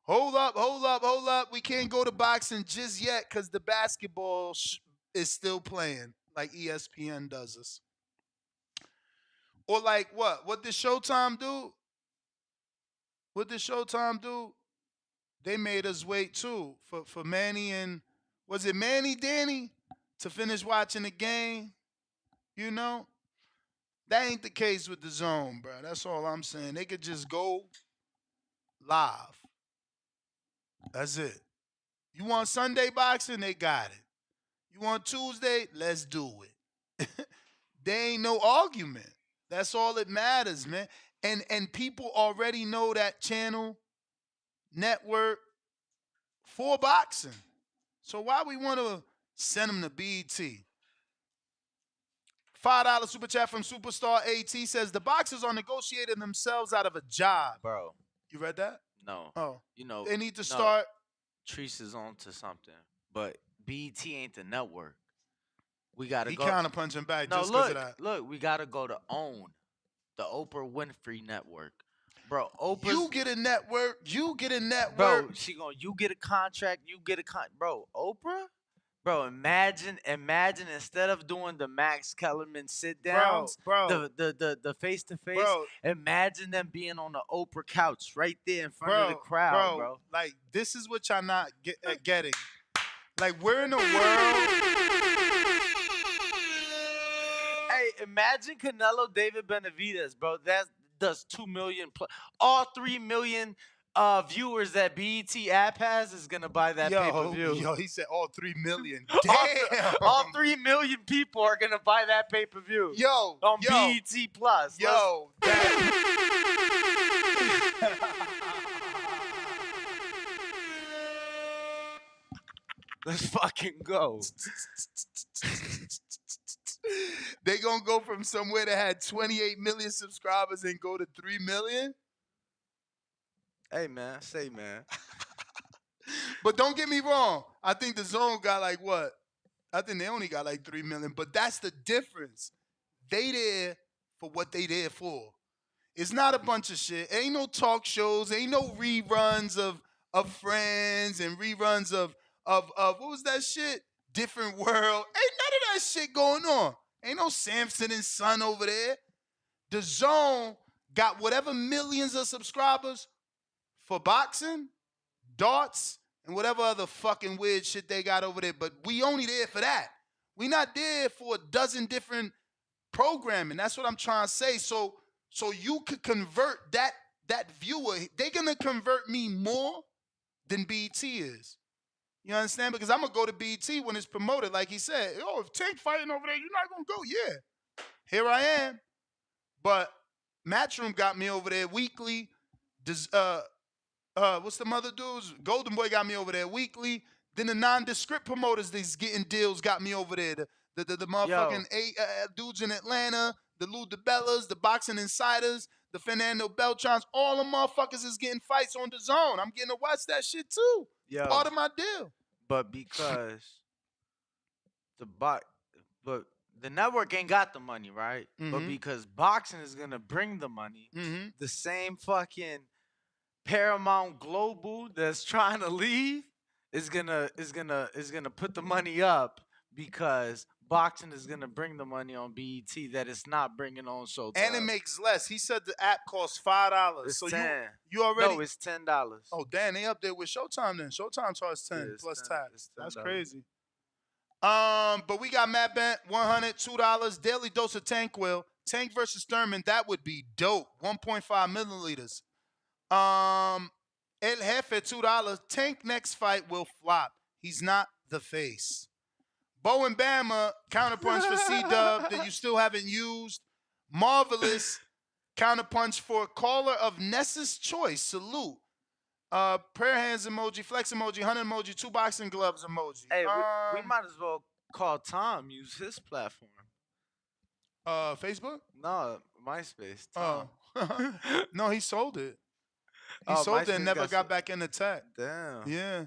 Hold up. We can't go to boxing just yet because the basketball is still playing like ESPN does us. Or like what? What did Showtime do? What did Showtime do? They made us wait too for Manny and was it Manny Danny to finish watching the game? You know? That ain't the case with the zone, bro. That's all I'm saying. They could just go live. That's it. You want Sunday boxing? They got it. You want Tuesday? Let's do it. There ain't no argument. That's all that matters, man. And people already know that channel network for boxing. So why we want to send them to BET? $5 super chat from Superstar AT says the boxers are negotiating themselves out of a job. Bro. You read that? No. Oh. You know, They need to no. start. Treese is on to something. But BET ain't the network. We gotta He go. counter punching back No, just because of that. Look, we gotta go to OWN, the Oprah Winfrey Network. Bro, You get a network. Bro, you get a contract, bro, Oprah? Bro, imagine instead of doing the Max Kellerman sit downs, Bro. the face to face, imagine them being on the Oprah couch right there in front of the crowd, bro. Like this is what y'all not getting. Like we're in a world. Hey, imagine Canelo David Benavidez, bro. That does 2 million plus. All 3 million viewers that BET app has is gonna buy that pay-per-view. Yo, he said all 3 million. Damn. all 3 million people are gonna buy that pay-per-view. Yo, on BET Plus. Yo, let's fucking go. They gonna go from somewhere that had 28 million subscribers and go to 3 million? Hey man, say man. But don't get me wrong. I think the zone got like what? I think they only got like 3 million. But that's the difference. They there for what they there for. It's not a bunch of shit. Ain't no talk shows. Ain't no reruns of Friends and reruns of what was that shit? Different World. Ain't none of that shit going on. Ain't no Samson and Son over there. The Zone got whatever millions of subscribers for boxing, darts, and whatever other fucking weird shit they got over there. But we only there for that. We not there for a dozen different programming. That's what I'm trying to say. So you could convert that viewer. They're gonna convert me more than BET is. You understand? Because I'm gonna go to BET when it's promoted. Like he said, oh, if Tank fighting over there, you're not gonna go. Yeah, here I am. But Matchroom got me over there weekly. What's the mother dudes? Golden Boy got me over there weekly. Then the nondescript promoters that's getting deals got me over there. The motherfucking dudes in Atlanta, the Lou DeBellas, the Boxing Insiders, the Fernando Beltrons, all the motherfuckers is getting fights on the zone. I'm getting to watch that shit too. Yo, part of my deal. But because but the network ain't got the money, right? Mm-hmm. But because boxing is gonna bring the money, the same fucking Paramount Global that's trying to leave is gonna put the money up because boxing is gonna bring the money on BET that it's not bringing on Showtime. And it makes less. He said the app costs $5. It's So 10. you already No, it's $10. Oh damn, they up there with Showtime then. Showtime charges 10 it's plus 10. tax. It's That's $10. crazy. But we got Matt Bent, $102. Daily dose of Tanquil. Tank versus Thurman, that would be dope. 1.5 milliliters. El Jefe, $2. Tank next fight will flop. He's not the face. Bo and Bama, counterpunch for C-Dub that you still haven't used. Marvelous, counterpunch for caller of Nessa's choice. Salute. Prayer hands emoji, flex emoji, hunting emoji, 2 boxing gloves emoji. Hey, we might as well call Tom use his platform. Facebook? No, MySpace. Tom. Oh. No, he sold it. He Oh, sold it MySpace and never got got back in the tech. Damn. Yeah.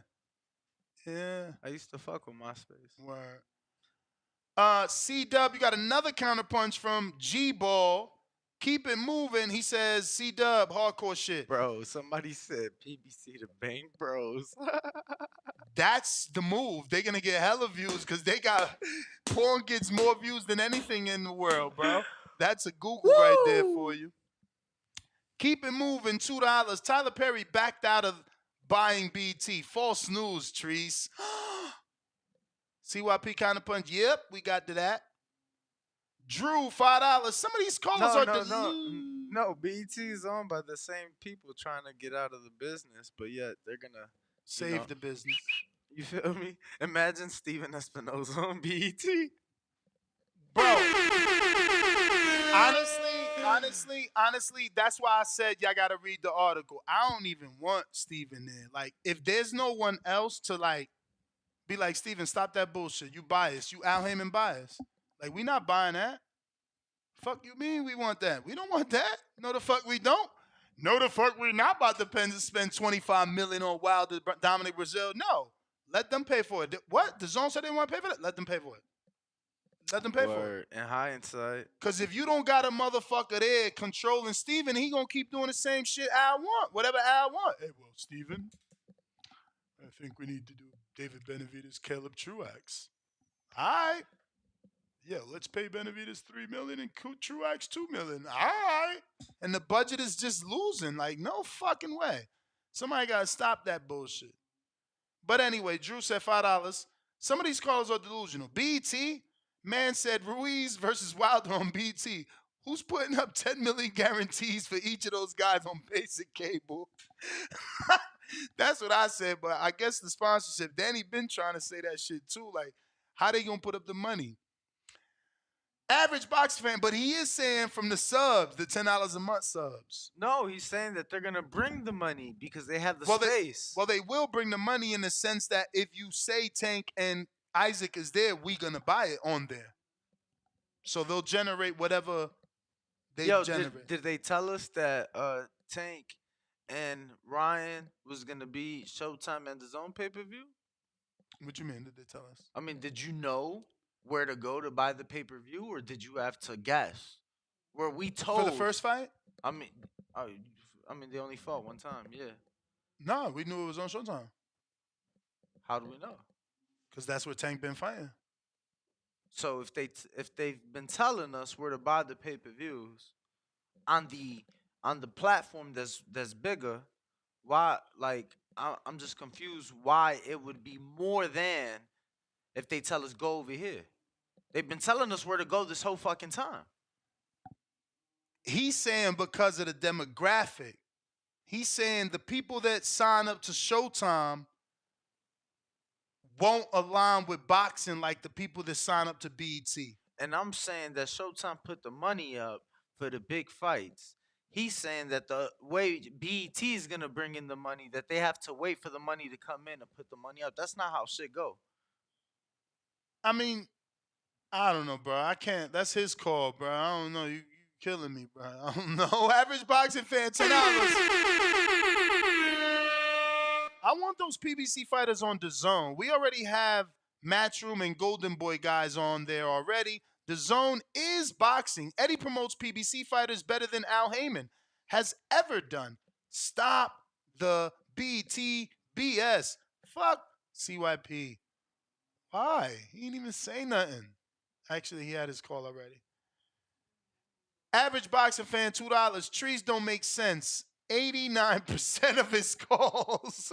Yeah. I used to fuck with MySpace. Word. C-Dub, you got another counterpunch from G-Ball. Keep it moving. He says, C-Dub, hardcore shit. Bro, somebody said PBC to Bang Bros. That's the move. They're going to get hella views because they got porn gets more views than anything in the world, bro. That's a Google right there for you. Keep it moving, $2. Tyler Perry backed out of buying BT. False news, Trees. CYP counterpunch. Yep, we got to that. Drew, $5. Some of these callers No, BET is owned by the same people trying to get out of the business, but yet they're gonna save the business. You feel me? Imagine Steven Espinoza on BET. Bro. Honestly, that's why I said y'all gotta read the article. I don't even want Steven there. Like, if there's no one else to like be like, Steven, stop that bullshit. You biased. You Al Heyman biased. Like, we not buying that. Fuck you mean we want that? We don't want that. No the fuck we don't. No the fuck we not about to spend $25 million on Wilder, Dominic Brazil. No. Let them pay for it. What? The Zone said they want to pay for it? Let them pay for it. Let them pay for it. In hindsight. Because if you don't got a motherfucker there controlling Steven, he going to keep doing the same shit Al want. Whatever Al want. Hey, well, Steven, I think we need to do David Benavidez, Caleb Truax. All right. Yeah, let's pay Benavidez $3 million and Truax $2 million. All right. And the budget is just losing. Like, no fucking way. Somebody got to stop that bullshit. But anyway, Drew said $5. Some of these callers are delusional. BT, man said Ruiz versus Wilder on BT. Who's putting up 10 million guarantees for each of those guys on basic cable? That's what I said, but I guess the sponsorship, Danny been trying to say that shit too. Like, how they gonna put up the money? Average boxing fan, but he is saying from the subs, the $10 a month subs. No, he's saying that they're gonna bring the money because they have the space. They will bring the money in the sense that if you say Tank and Isaac is there, we gonna buy it on there. So they'll generate whatever they generate. Did they tell us that Tank and Ryan was gonna be Showtime and DAZN pay-per-view? What you mean? Did they tell us? I mean, did you know where to go to buy the pay-per-view, or did you have to guess? Were we told for the first fight? I mean, they only fought one time. Yeah. No, we knew it was on Showtime. How do we know? Because that's where Tank been fighting. So if they've been telling us where to buy the pay-per-views on the platform that's bigger, why? Like, I'm just confused why it would be more than if they tell us go over here. They've been telling us where to go this whole fucking time. He's saying because of the demographic. He's saying the people that sign up to Showtime won't align with boxing like the people that sign up to BET. And I'm saying that Showtime put the money up for the big fights. He's saying that the way BET is going to bring in the money, that they have to wait for the money to come in and put the money up. That's not how shit go. I mean, I don't know, bro. I can't. That's his call, bro. I don't know. You killing me, bro. I don't know. Average boxing fan, $10. I want those PBC fighters on DAZN. We already have Matchroom and Golden Boy guys on there already. DAZN is boxing. Eddie promotes PBC fighters better than Al Heyman has ever done. Stop the BT BS. Fuck CYP. Why? He didn't even say nothing. Actually, he had his call already. Average boxing fan, $2. Trees don't make sense. 89% of his calls.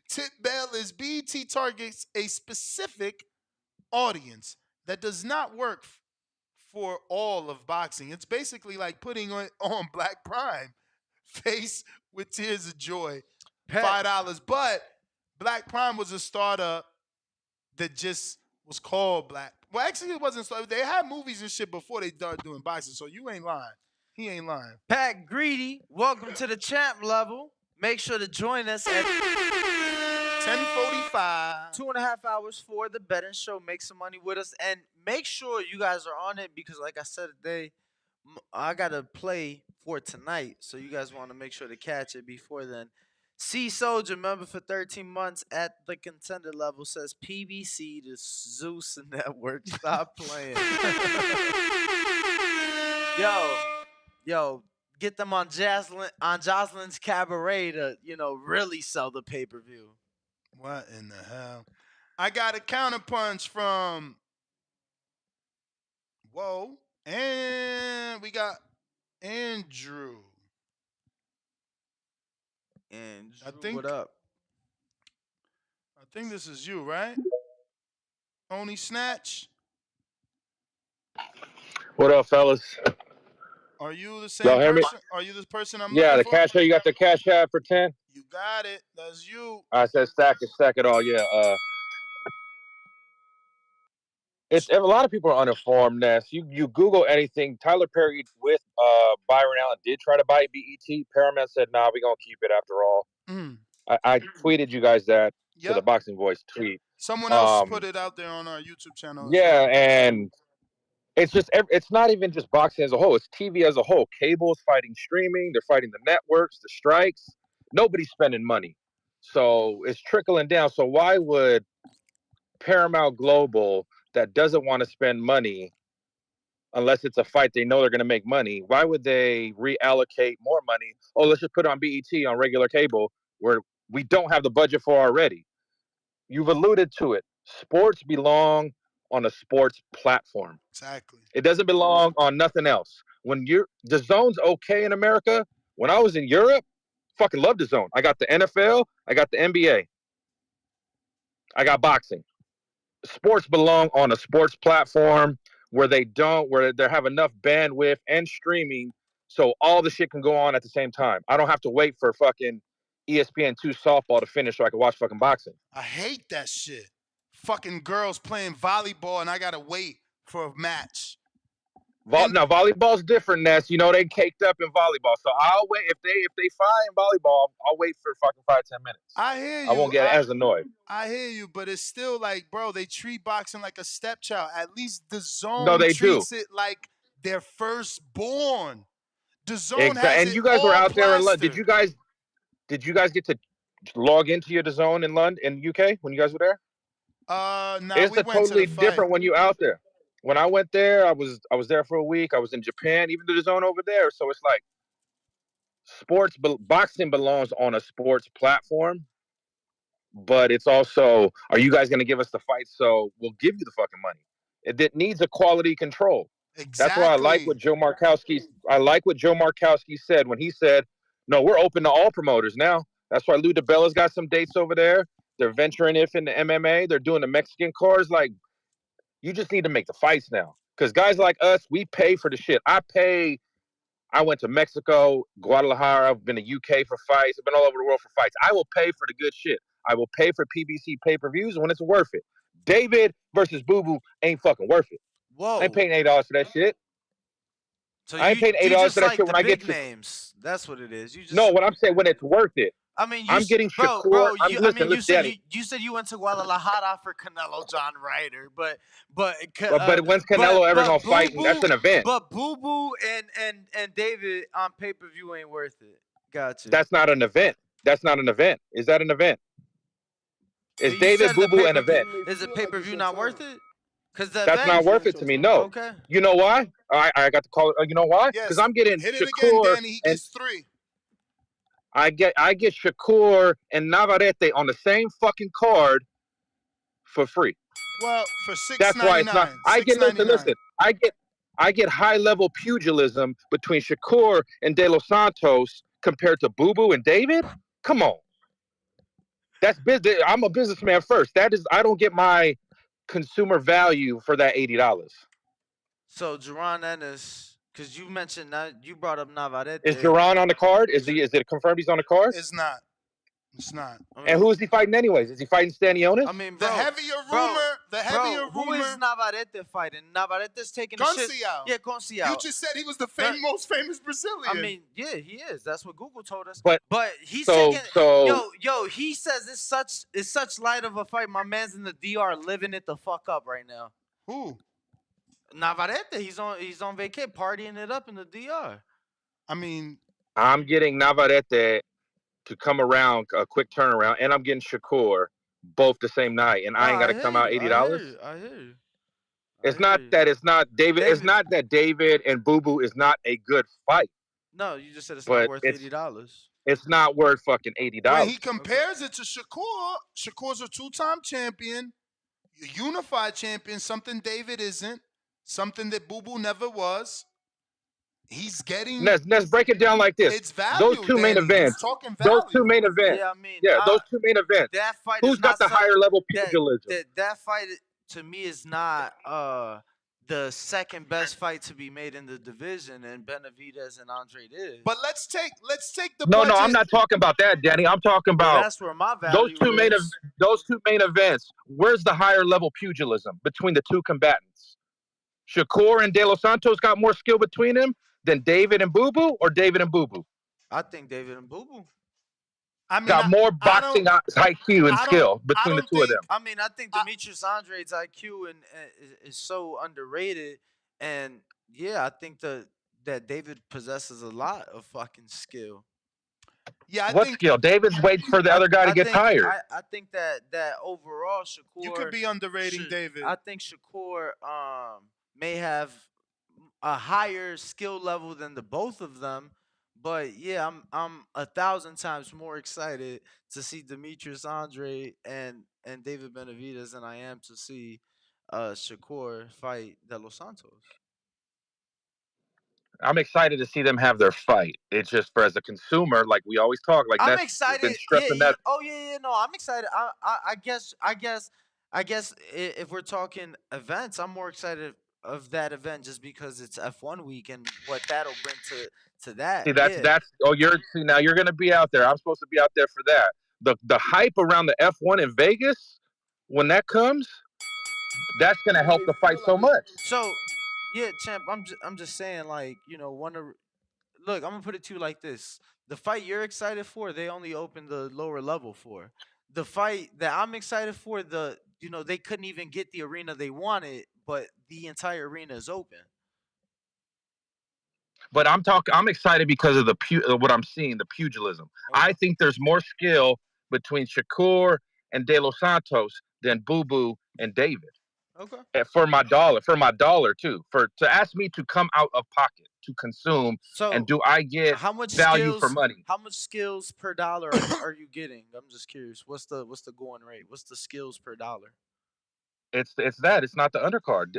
Tip Bell is BET targets a specific audience that does not work for all of boxing. It's basically like putting on Black Prime. Face with tears of joy. $5. But Black Prime was a startup that just was called Black. Well, actually, it wasn't. They had movies and shit before they started doing boxing. So you ain't lying. He ain't lying. Pat Greedy, welcome to the champ level. Make sure to join us at 10:45. 2.5 hours for the betting show. Make some money with us, and make sure you guys are on it because, like I said today, I gotta play for tonight. So you guys want to make sure to catch it before then. C Soldier, member for 13 months at the contender level, says PBC to Zeus Network. Stop playing. Yo, get them on Jocelyn's Cabaret to, really sell the pay-per-view. What in the hell? I got a counterpunch from Whoa. And we got Andrew. Andrew, what up? I think this is you, right? Only Snatch. What up, fellas? Are you the Y'all same hear me? person? Are you the person I'm Yeah, looking the for? cash. You got the cash app for 10? You got it. That's you. I said stack it all. Yeah. It's a lot of people are uninformed. Ness. You Google anything. Tyler Perry with Byron Allen did try to buy BET. Paramount said, "Nah, we're gonna keep it after all." I tweeted you guys that to the Boxing Voice tweet. Someone else put it out there on our YouTube channel as Yeah, well. and it's just it's not even just boxing as a whole. It's TV as a whole. Cable is fighting streaming. They're fighting the networks, the strikes. Nobody's spending money, so it's trickling down. So why would Paramount Global, that doesn't want to spend money unless it's a fight they know they're going to make money, why would they reallocate more money? Oh, let's just put it on BET on regular cable where we don't have the budget for already. You've alluded to it. Sports belong on a sports platform. Exactly. It doesn't belong on nothing else. When the zone's okay in America, when I was in Europe, fucking love the zone. I got the NFL, I got the NBA, I got boxing. Sports belong on a sports platform where they have enough bandwidth and streaming so all the shit can go on at the same time. I don't have to wait for fucking ESPN2 softball to finish so I can watch fucking boxing. I hate that shit. Fucking girls playing volleyball and I gotta wait for a match. Now volleyball's different, Ness. They caked up in volleyball, so I'll wait if they fight in volleyball. I'll wait for fucking 5-10 minutes. I hear you. I won't get as annoyed. I hear you, but it's still like, bro, they treat boxing like a stepchild. At least the zone treats it like their firstborn. The zone has and it you guys all were out there in London. plastered. Did you guys get to log into your DAZN in London, in UK, when you guys were there? It's we went totally to the different when you out there. When I went there, I was there for a week. I was in Japan, even the DAZN over there. So it's like boxing belongs on a sports platform, but it's also, are you guys going to give us the fight? So we'll give you the fucking money. It needs a quality control. Exactly. That's why I like what Joe Markowski said when he said, "No, we're open to all promoters now." That's why Lou DiBella's got some dates over there. They're venturing into MMA. They're doing the Mexican cars. Like, you just need to make the fights now. Because guys like us, we pay for the shit. I went to Mexico, Guadalajara. I've been to UK for fights. I've been all over the world for fights. I will pay for the good shit. I will pay for PBC pay-per-views when it's worth it. David versus Boo Boo ain't fucking worth it. Whoa. I ain't paying $8 for that shit. So I ain't paying $8 for that shit when I get names. That's what it is. No, what I'm saying, when it's worth it. I mean, I'm getting Shakur. You said you went to Guadalajara for Canelo John Ryder, but when's Canelo ever gonna fight? That's an event. But Boo Boo and David on pay per view ain't worth it. Gotcha. That's not an event. Is that an event? Is David Boo Boo an event? Is it pay per view not worth it? Because that's not worth it to me. No. Okay. You know why? I got to call it. You know why? Because I'm getting Hit Shakur. it again, Danny. He gets 3. I get Shakur and Navarrete on the same fucking card for free. Well, for That's why it's not. I get listen. $6.99. I get high level pugilism between Shakur and De Los Santos compared to Boo Boo and David. Come on, that's business. I'm a businessman first. That is, I don't get my consumer value for that $80. So Jerron Ennis, because you mentioned that you brought up Navarrete. Is Duran on the card? Is he? Is it confirmed he's on the card? It's not. It's not. I And mean, who is he fighting anyways? Is he fighting Stanionis? I mean, The heavier rumor, who is Navarrete fighting? Navarrete's taking the shit. Conciao. Yeah, Conciao. You just said he was the most famous Brazilian. I mean, yeah, he is. That's what Google told us. But he's so- taking. so- Yo, he says it's such light of a fight. My man's in the DR living it the fuck up right now. Who? Navarrete. He's on vacay partying it up in the DR. I mean, I'm getting Navarrete to come around, a quick turnaround, and I'm getting Shakur both the same night, and I ain't got to come out $80. I hear you. It's not David. It's not that David and Boo Boo is not a good fight. No, you just said it's But not worth $80. It's not worth fucking $80. when he compares it to Shakur, Shakur's a two-time champion, a unified champion, something David isn't, something that Boo Boo never was. He's getting. Let's break it down like this. It's value. Those two main Danny. events. He's talking value. Those two main events. Yeah, I mean, those two main events. That fight. Who's is got not the higher level that- pugilism? That fight to me is not the second best fight to be made in the division, and Benavidez and Andrade is. But let's take the. No, budget. I'm not talking about that, Danny. I'm talking about that's where my value those two main events. Where's the higher level pugilism between the two combatants? Shakur and De Los Santos got more skill between them than David and Boo Boo, or David and Boo Boo? I think David and Boo Boo. I mean, got more boxing IQ and skill between the two of them. I mean, I think Demetrius Andrade's IQ is so underrated, and yeah, I think that David possesses a lot of fucking skill. Yeah, What skill? David's waiting for the other guy to get tired. I think that overall Shakur. You could be underrating David. I think Shakur may have a higher skill level than the both of them. But yeah, I'm 1,000 times more excited to see Demetrius Andrade and David Benavidez than I am to see Shakur fight De Los Santos. I'm excited to see them have their fight. It's just for as a consumer, like we always talk, like I'm that's excited. been stressing that. Oh yeah, no, I'm excited. I guess if we're talking events, I'm more excited of that event just because it's F1 week and what that'll bring to that. See, that's now you're gonna be out there. I'm supposed to be out there for that. The hype around the F1 in Vegas, when that comes, that's gonna help the fight so much. So yeah, champ, I'm just saying, like, you know, look, I'm gonna put it to you like this: the fight you're excited for, they only opened the lower level for. The fight that I'm excited for, they couldn't even get the arena they wanted, but the entire arena is open. But I'm excited because of what I'm seeing, the pugilism. Okay. I think there's more skill between Shakur and De Los Santos than Boo Boo and David. Okay. For my dollar too. To ask me to come out of pocket to consume, and do I get how much value skills, for money? How much skills per dollar are you getting? I'm just curious. What's the going rate? What's the skills per dollar? It's that. It's not the undercard.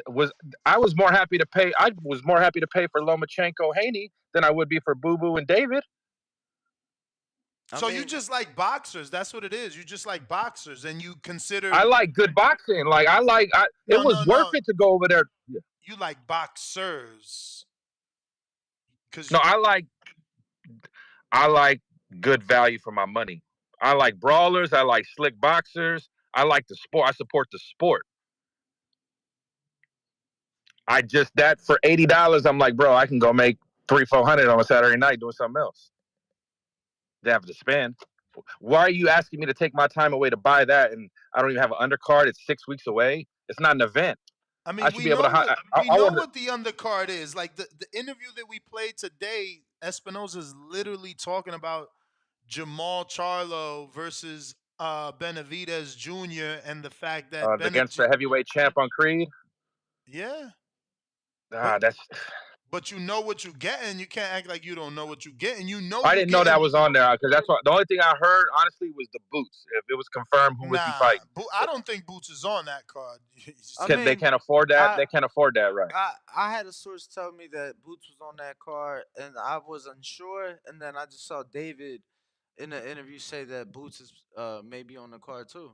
I was more happy to pay for Lomachenko Haney than I would be for Boo Boo and David. So you just like boxers. That's what it is. You just like boxers, and you consider. I like good boxing. Like it was worth it to go over there. Yeah. You like boxers. No, I like good value for my money. I like brawlers. I like slick boxers. I like the sport. I support the sport. That for $80, I'm like, bro, I can go make $300-400 on a Saturday night doing something else. They have to spend. Why are you asking me to take my time away to buy that? And I don't even have an undercard. It's 6 weeks away. It's not an event. I mean, we know what the undercard is. Like the interview that we played today, Espinoza is literally talking about Jamal Charlo versus Benavidez Jr. and the fact that against the heavyweight champ on Creed. Yeah. That's. but you know what you're getting. You can't act like you don't know what you're getting. You know I you didn't know that getting. was on there because that's what the only thing I heard honestly was the Boots. If it was confirmed, who was he Nah, fighting? I don't think Boots is on that card. I They mean, can't afford that. I They can't afford that, right? I had a source tell me that Boots was on that card, and I was unsure. And then I just saw David in an interview say that Boots is maybe on the card too.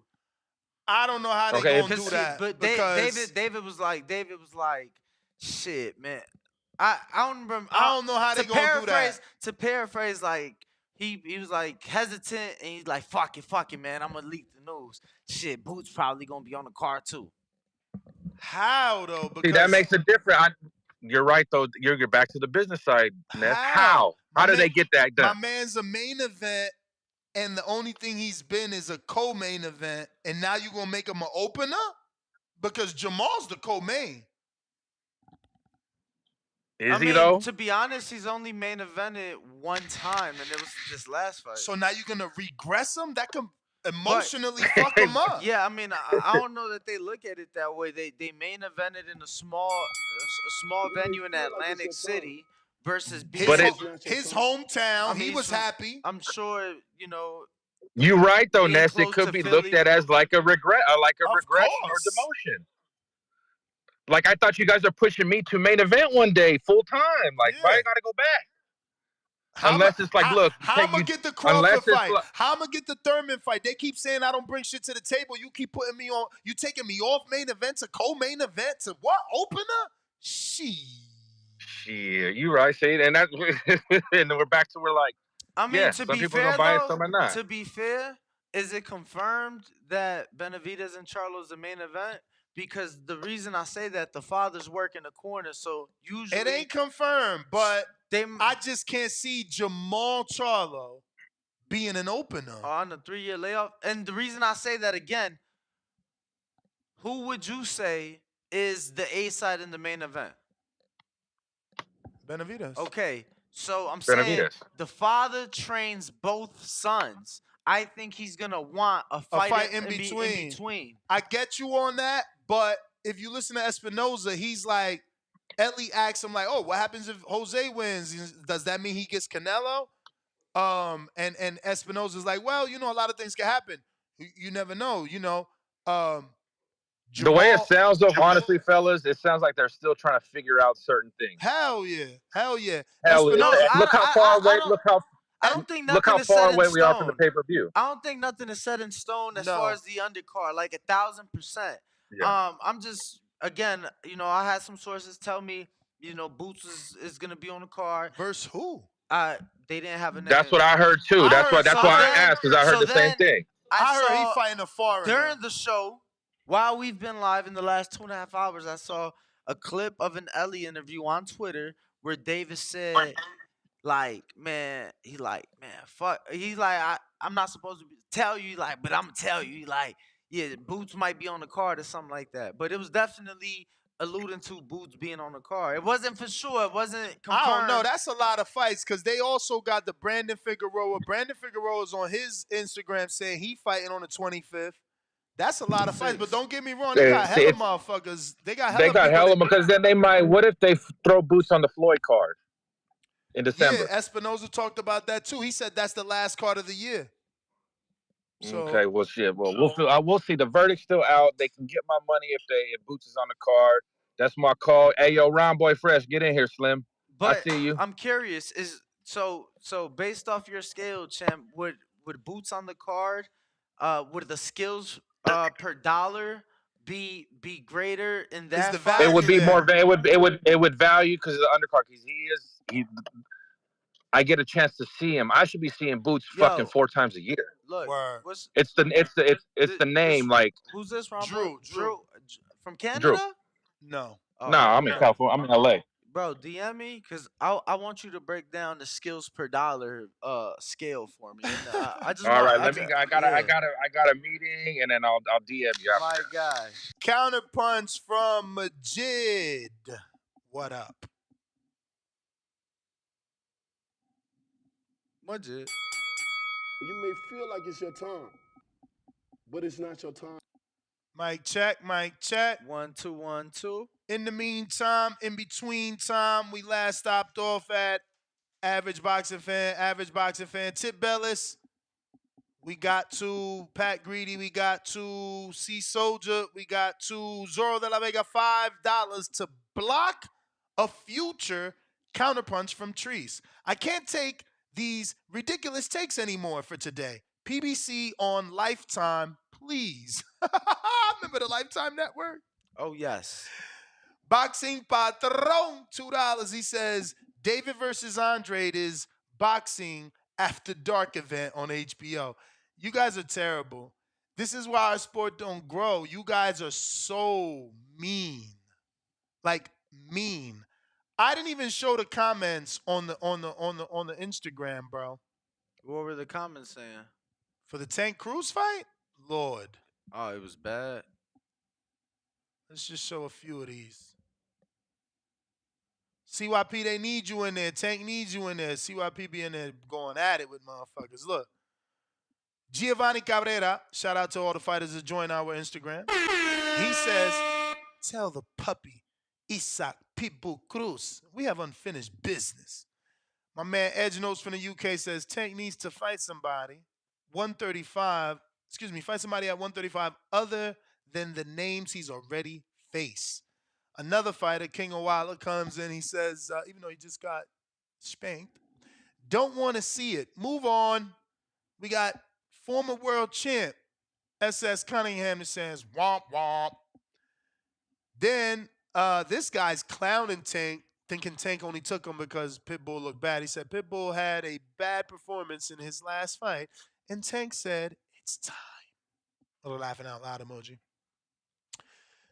I don't know how they Okay, gonna do that But because David was like, shit, man. I don't remember. I don't know how they gonna do that. To paraphrase, like he was like hesitant, and he's like, fuck it, man. I'm gonna leak the news. Shit, Boots probably gonna be on the card too. How though? See, Because that makes it different. You're right though. You're back to the business side, Ness. how? How do they get that My done? man's a main event, and the only thing he's been is a co-main event, and now you gonna make him an opener? Because Jamal's the co-main. Is he though? To be honest, he's only main evented one time, and it was this last fight. So now you're gonna regress him? That can emotionally fuck him up. Yeah, I mean, I don't know that they look at it that way. They main evented in a small venue in Atlantic City versus his hometown. He was happy. I'm sure You're right though, being Ness. It close could to be Philly. looked at as like a regression or course. demotion. Like I thought you guys are pushing me to main event one day, full time. Like why I gotta go back? Unless it's like, look, how I'm gonna get the Crawford fight? How I'm gonna get the Thurman fight? They keep saying I don't bring shit to the table. You keep putting me on. You taking me off main event to co-main event to what opener? Shit, you right, Shade, and that, and we're back to where like. I mean, yeah, to some be people are fair, gonna buy it, though, some are not. to be fair, is it confirmed that Benavidez and Charlo's the main event? Because the reason I say that, the father's working the corner, so usually it ain't confirmed, but I just can't see Jamal Charlo being an opener on a 3-year layoff. And the reason I say that again, who would you say is the A side in the main event? Benavidez. Okay, so I'm saying Benavidez. the father trains both sons. I think he's gonna want a fight in between. I get you on that, but if you listen to Espinoza, he's like, Ellie asks him like, "Oh, what happens if Jose wins? Does that mean he gets Canelo?" And Espinoza's like, "Well, a lot of things can happen. You never know. The way it sounds, though, honestly, fellas, it sounds like they're still trying to figure out certain things. Hell yeah. Look how far away. I don't think look nothing how is far set in away we are stone. from the pay-per-view. I don't think nothing is set in stone as far as the undercard, like 1,000%. Yeah. I'm just again, I had some sources tell me, Boots is gonna be on the card. Versus who? They didn't have a name. That's what I heard too. That's why I asked, because I heard the same thing. I heard he fighting a foreigner. During the show, while we've been live in the last 2.5 hours, I saw a clip of an Ellie interview on Twitter where Davis said, like, man, fuck. He's like, I'm not supposed to tell you, like, but I'm gonna tell you, like, yeah, Boots might be on the card or something like that. But it was definitely alluding to Boots being on the card. It wasn't for sure. It wasn't confirmed. I don't know. That's a lot of fights because they also got the Brandon Figueroa. Brandon Figueroa is on his Instagram saying he fighting on the 25th. That's a lot of fights, but don't get me wrong. They got hella motherfuckers. They got hella because then they might. What if they throw Boots on the Floyd card in December? Yeah, Espinoza talked about that too. He said that's the last card of the year. So, okay, well, shit. Well, we'll see. The verdict's still out. They can get my money if Boots is on the card. That's my call. Hey, yo, Round Boy Fresh, get in here, Slim. But I see you. I'm curious. So based off your scale, champ, would Boots on the card, would the skills per dollar be greater in that fight? It would be more. It would value because of the undercard. I get a chance to see him. I should be seeing Boots fucking 4 times a year. Look, it's the name. Like, who's this? Drew from Canada? No. No, I'm in California. I'm in LA. Bro, DM me because I want you to break down the skills per dollar scale for me. And, I just all right. I got a meeting and then I'll DM you. My guy. Counterpunch from Majid. What up? Majid. You may feel like it's your time, but it's not your time. Mic check. 1 2 1 2. In the meantime, in between time, we last stopped off at Average Boxing Fan, Tip Bellis. We got to Pat Greedy. We got to C Soldier. We got to Zorro de la Vega, $5 to block a future counterpunch from Treese. I can't take these ridiculous takes anymore for today. PBC on Lifetime, please. Remember the Lifetime Network? Oh, yes. Boxing Patron, $2. He says David versus Andre is boxing after dark event on HBO. You guys are terrible. This is why our sport don't grow. You guys are so mean. Like mean. I didn't even show the comments on the Instagram, bro. What were the comments saying? For the Tank Cruz fight? Lord. Oh, it was bad. Let's just show a few of these. CYP, they need you in there. Tank needs you in there. CYP be in there going at it with motherfuckers. Look. Giovanni Cabrera, shout out to all the fighters that join our Instagram. He says, tell the puppy, Isaac Pitbull Cruz, we have unfinished business. My man Edge Notes from the UK says, Tank needs to fight somebody. 135, fight somebody at 135 other than the names he's already faced. Another fighter, King Owala, comes in. He says, even though he just got spanked, don't want to see it. Move on. We got former world champ SS Cunningham that says, womp, womp. Then this guy's clowning Tank, thinking Tank only took him because Pitbull looked bad. He said Pitbull had a bad performance in his last fight, and Tank said, it's time. A little laughing out loud emoji.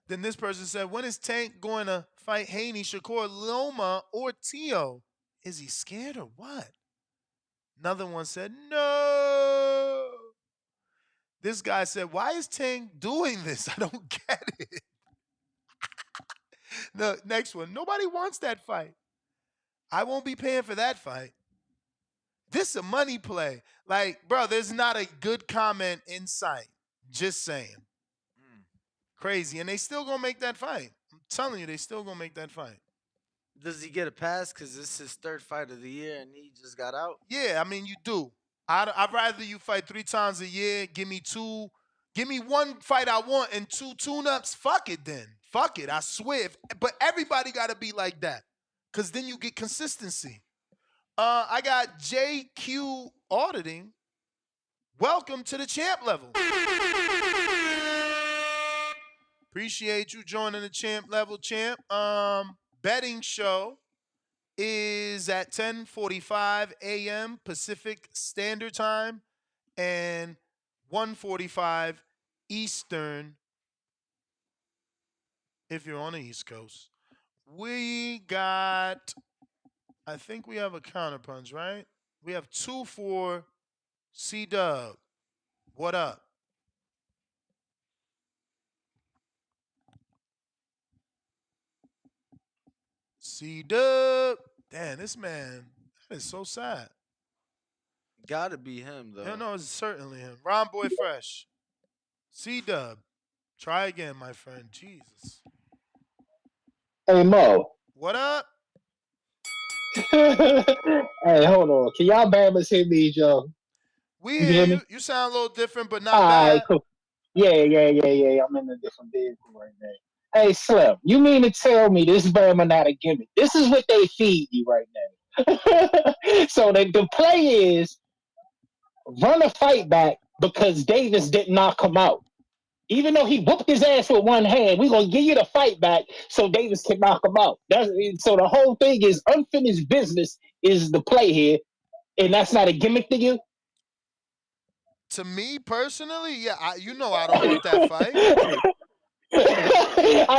Then this person said, when is Tank going to fight Haney, Shakur, Loma, or Tio? Is he scared or what? Another one said, no. This guy said, why is Tank doing this? I don't get it. The next one, nobody wants that fight. I won't be paying for that fight. This is a money play. Like, bro, there's not a good comment in sight. Just saying. Crazy. And they still gonna make that fight. I'm telling you, they still gonna make that fight. Does he get a pass because this is his third fight of the year and he just got out? Yeah, I mean, you do. I'd rather you fight 3 times a year. Give me one fight I want and 2 tune-ups. Fuck it then. Fuck it. I swear. But everybody got to be like that because then you get consistency. I got JQ Auditing. Welcome to the champ level. Appreciate you joining the champ level, champ. Betting show is at 10:45 a.m. Pacific Standard Time and 1:45 Eastern if you're on the East Coast. We got, I think we have a counterpunch, right? We have 2 for C-Dub. What up? C-Dub. Damn, this man, that is so sad. Gotta be him, though. Yeah, no, it's certainly him. Ron Boy Fresh. C-Dub. Try again, my friend. Jesus. Hey, Mo. What up? Hey, hold on. Can y'all Bama's hear me, Joe? We You hear hear you. me? You sound a little different, but not All bad. right, cool. Yeah. I'm in a different vehicle right now. Hey, Slim, you mean to tell me this Bama not a gimmick? This is what they feed you right now. So the play is run a fight back because Davis didn't knock him out. Even though he whooped his ass with one hand, we're gonna give you the fight back so Davis can knock him out. So the whole thing is unfinished business is the play here, and that's not a gimmick to you. To me personally, yeah, I don't want that fight.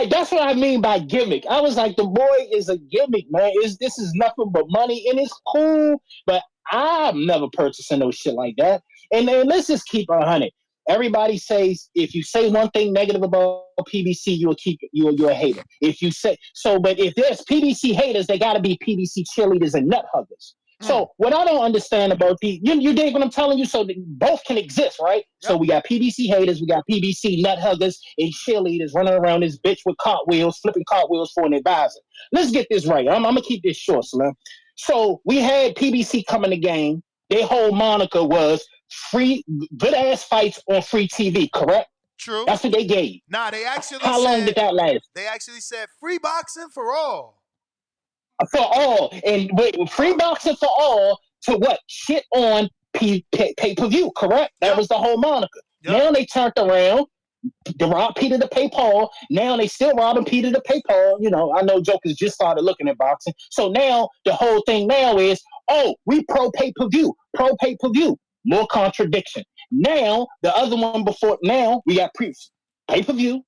That's what I mean by gimmick. I was like, the boy is a gimmick, man. This is nothing but money, and it's cool, but I'm never purchasing no shit like that. And let's just keep 100. Everybody says if you say one thing negative about PBC, you're a hater. If you say so, but if there's PBC haters, they got to be PBC cheerleaders and nut huggers. So what I don't understand about you dig what I'm telling you? So that both can exist, right? So Yep. we got PBC haters, we got PBC nut huggers and cheerleaders running around this bitch with cartwheels, flipping cartwheels for an advisor. Let's get this right. I'm gonna keep this short, Slim. So we had PBC come in the game. Their whole moniker was free, good ass fights on free TV. Correct? True. That's what they gave. Nah, they actually How long said did that last? free boxing for all. For all, and free boxing for all to what? Shit on pay-per-view, correct? That Yep. was the whole moniker. Yep. Now they turned around, to rob Peter to pay Paul. Now they still robbing Peter to pay Paul. You know, I know jokers just started looking at boxing. So now the whole thing now is, oh, we pro pay-per-view, pro pay-per-view. More contradiction. Now, the other one before, now we got pay-per-view.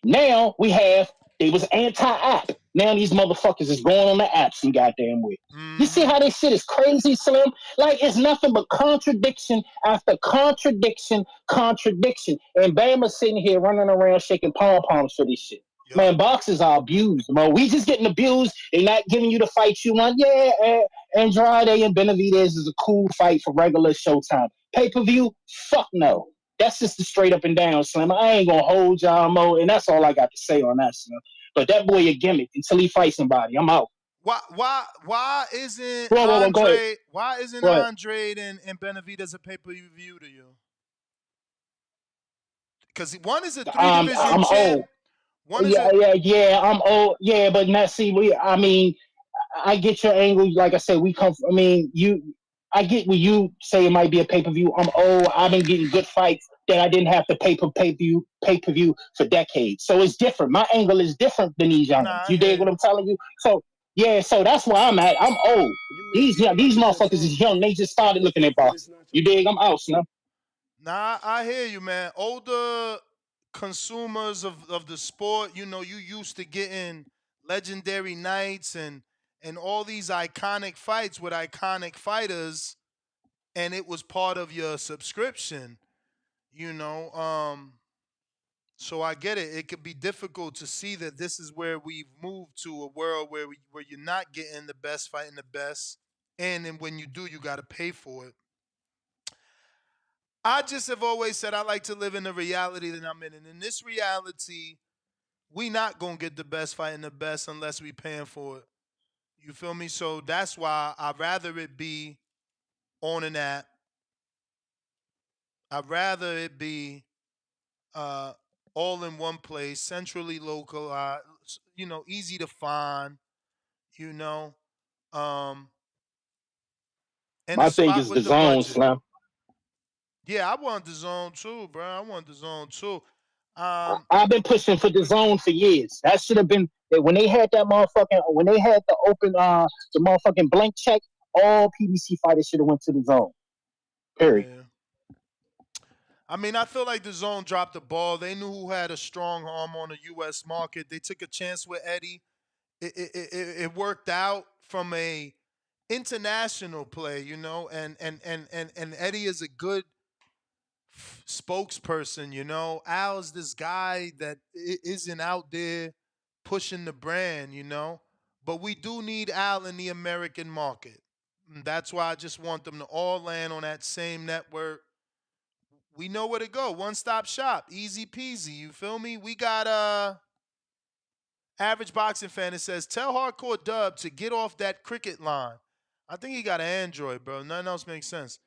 Now we have they was anti-app. Now these motherfuckers is going on the apps and goddamn way. You see how this shit is crazy, Slim? Like it's nothing but contradiction after contradiction, contradiction. And Bama's sitting here running around shaking pom poms for this shit. Yep. Man, boxers are abused, man. We just getting abused. They not giving you the fight you want. Yeah, Andrade and Benavidez is a cool fight for regular Showtime. Pay-per-view? Fuck no. That's just the straight up and down, Slim. I ain't gonna hold y'all more, and that's all I got to say on that, Slim. But that boy a gimmick until he fights somebody. I'm out. Why isn't Whoa, go ahead. Andre why isn't Go ahead. Andre and Benavidez a pay-per-view to you? Because one is a three-division I'm champ. old. I'm old. Yeah, but not see. I mean, I get your angle. Like I said, we come. I mean, I get what you say. It might be a pay per view. I'm old. I've been getting good fights that I didn't have to pay per view for decades. So it's different. My angle is different than these young ones. You dig what I'm telling you? So yeah. So that's where I'm at. I'm old. These motherfuckers is young. They just started looking at boxing. You dig? I'm out, Slim. Nah, I hear you, man. Older consumers of the sport, you know, you used to getting legendary nights and all these iconic fights with iconic fighters, and it was part of your subscription, you know. So I get it. It could be difficult to see that this is where we've moved to a world where you're not getting the best fighting the best, and then when you do, you got to pay for it. I just have always said I like to live in the reality that I'm in. And in this reality, we not going to get the best fighting the best unless we paying for it. You feel me? So that's why I'd rather it be on an app. I'd rather it be all in one place, centrally localized, you know, easy to find, you know, um, and a My thing spot is the with the zone, budget. Slim. Yeah, I want the zone too, bro. I want the zone too. I've been pushing for the zone for years. That should have been when they had that motherfucking when they had the open the motherfucking blank check. All PBC fighters should have went to the zone. Period. Yeah. I mean, I feel like the zone dropped the ball. They knew who had a strong arm on the U.S. market. They took a chance with Eddie. It worked out from a international play, you know, and Eddie is a good spokesperson, you know. Al's this guy that isn't out there pushing the brand, you know. But we do need Al in the American market. And that's why I just want them to all land on that same network. We know where to go. One stop shop. Easy peasy. You feel me? We got average boxing fan that says, tell Hardcore Dub to get off that cricket line. I think he got an Android, bro. Nothing else makes sense.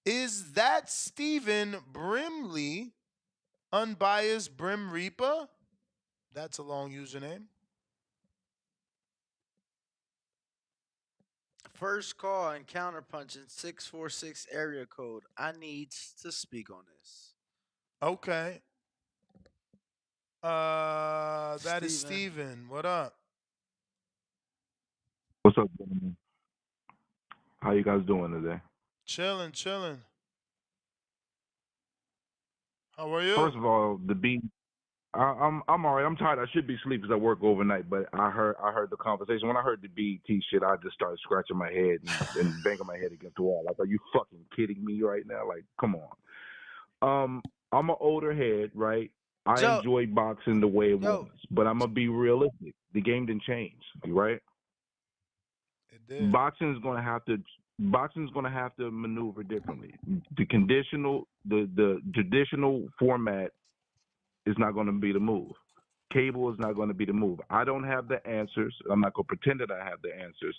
Is that Stephen Brimley, unbiased Brim Reaper? That's a long username. First call and counterpunching 646 area code. I need to speak on this. Okay. That is Steven. What up? What's up, gentlemen? How you guys doing today? Chilling. How are you? First of all, I'm alright. I'm tired. I should be asleep because I work overnight. But I heard the conversation. When I heard the BET shit, I just started scratching my head and banging my head against the wall. Like, are you fucking kidding me right now? Like, come on. I'm an older head, right? I enjoy boxing the way it was, but I'm gonna be realistic. The game didn't change, right? did. boxing's gonna have to maneuver differently. The traditional format is not going to be the move. Cable is not going to be the move. I don't have the answers. I'm not going to pretend that I have the answers,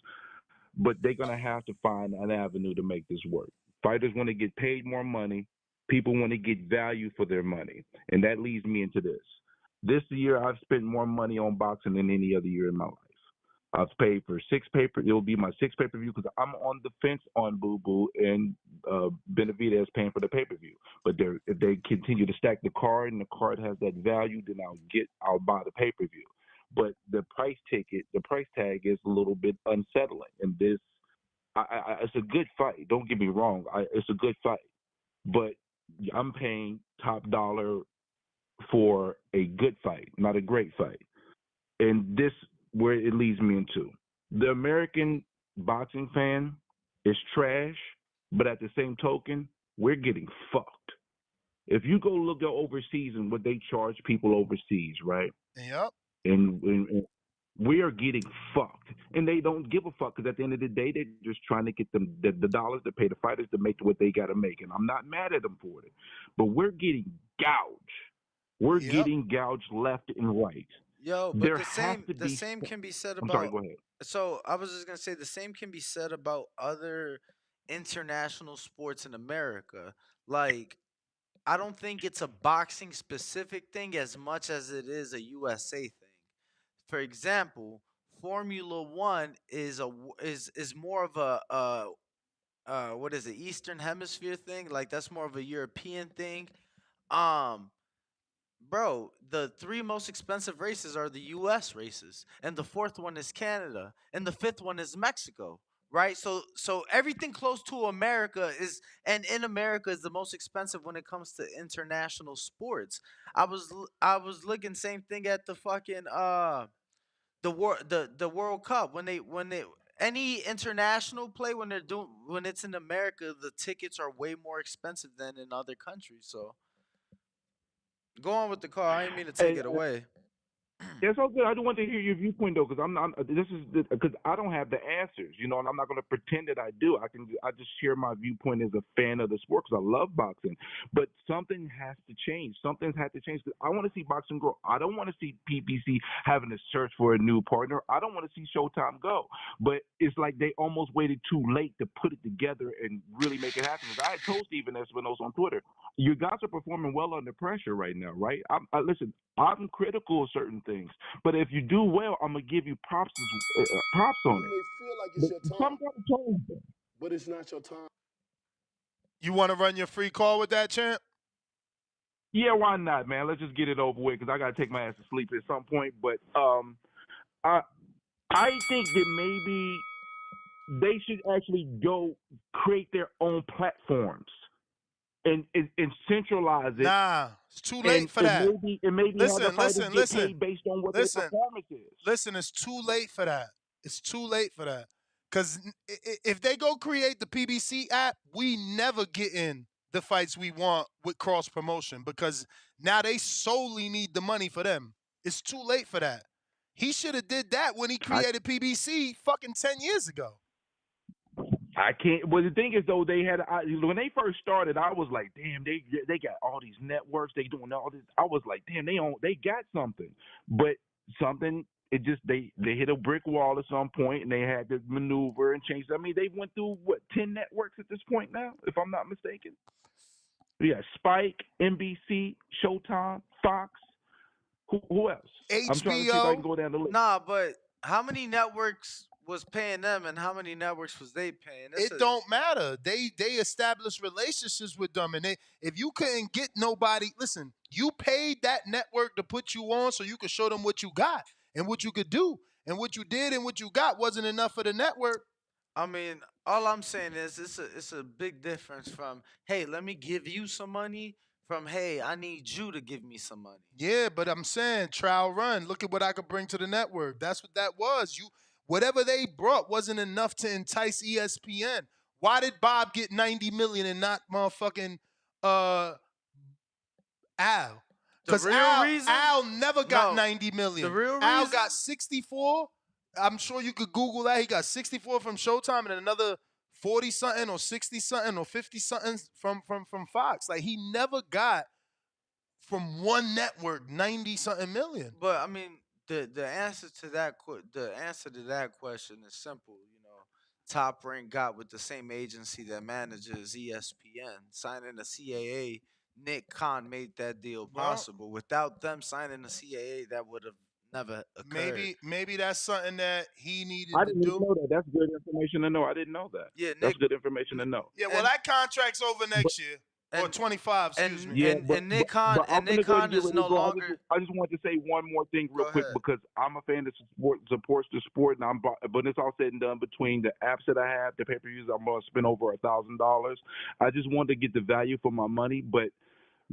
but they're going to have to find an avenue to make this work. Fighters want to get paid more money. People want to get value for their money, and that leads me into this. This year, I've spent more money on boxing than any other year in my life. I've paid for it'll be my sixth pay-per-view because I'm on the fence on Boo Boo, and Benavidez paying for the pay-per-view. But if they continue to stack the card and the card has that value, then I'll buy the pay-per-view. But the price tag is a little bit unsettling. And this, it's a good fight. Don't get me wrong. It's a good fight. But I'm paying top dollar for a good fight, not a great fight. And this where it leads me into. The American boxing fan is trash, but at the same token, we're getting fucked. If you go look at overseas and what they charge people overseas, right? Yep. And we are getting fucked. And they don't give a fuck because at the end of the day, they're just trying to get them the dollars to pay the fighters to make what they got to make. And I'm not mad at them for it. But we're getting gouged. We're getting gouged left and right. Yo, but There the has to be. same can be said I'm sorry. about. Go ahead. So I was just gonna say the same can be said about other international sports in America. Like I don't think it's a boxing specific thing as much as it is a USA thing. For example, Formula One is more of a what is it, Eastern Hemisphere thing? Like that's more of a European thing. Um, Bro, the three most expensive races are the US races, and the fourth one is Canada, and the fifth one is Mexico. Right? So everything close to America is and in America is the most expensive when it comes to international sports. I was looking same thing at the fucking the World Cup when they any international play when it's in America, the tickets are way more expensive than in other countries. So go on with the call. I didn't mean to take it away. It's all good. I do want to hear your viewpoint though, because I'm not. This is because I don't have the answers, and I'm not going to pretend that I do. I just share my viewpoint as a fan of the sport because I love boxing. But something has to change. Something has to change because I want to see boxing grow. I don't want to see PBC having to search for a new partner. I don't want to see Showtime go. But it's like they almost waited too late to put it together and really make it happen. I had told Steven Espinosa on Twitter, you guys are performing well under pressure right now, right? Listen, I'm critical of certain things, but if you do well, I'm gonna give you props on You it. may feel like it's your time, Some gotta change. but it's not your time. You want to run your free call with that, champ? Yeah, why not, man? Let's just get it over with because I gotta take my ass to sleep at some point. But I think that maybe they should actually go create their own platforms and centralize it. Nah, it's too late for that. And maybe have the fighters get Listen. paid based on what their performance is. Listen, it's too late for that. It's too late for that. Because if they go create the PBC app, we never get in the fights we want with cross promotion because now they solely need the money for them. It's too late for that. He should have did that when he created PBC fucking 10 years ago. I can't. Well, the thing is, though, when they first started, I was like, damn, they got all these networks, they doing all this. I was like, damn, they got something, but something. It just they hit a brick wall at some point, and they had to maneuver and change. I mean, they went through 10 networks at this point now, if I'm not mistaken. Yeah, Spike, NBC, Showtime, Fox. Who else? HBO. I'm trying to see if I can go down the list. Nah, but how many networks was paying them and how many networks was they paying? It don't matter. They established relationships with them, and if you couldn't get nobody, listen, you paid that network to put you on so you could show them what you got and what you could do, and what you did and what you got wasn't enough for the network. I mean, all I'm saying is it's a big difference from hey, let me give you some money from hey, I need you to give me some money. Yeah, but I'm saying trial run. Look at what I could bring to the network. That's what that was. Whatever they brought wasn't enough to entice ESPN. Why did Bob get 90 million and not motherfucking Al? Because Al never got 90 million. The real Al reason got 64 I'm sure you could Google that. He got 64 from Showtime and another 40 something or 60 something or 50 something from Fox. Like he never got from one network 90 something million. But I mean, the answer to that question is simple. You know, Top Rank got with the same agency that manages ESPN, signing a CAA. Nick Khan made that deal Well, possible. Without them signing the CAA, that would have never occurred. maybe that's something that he needed I to didn't even do. know that. That's good information to know. I didn't know that. Yeah, That's Nick, good information to know. Yeah, well and that contract's over But next year or and 25, excuse me. yeah, and Nick Khan I'm gonna Nick go ahead and Khan get is ready to no go. longer. I just want to say one more thing real Go quick ahead. because I'm a fan that supports the sport, and but when it's all said and done, between the apps that I have, the pay-per-views, I'm gonna spend over $1,000. I just want to get the value for my money, but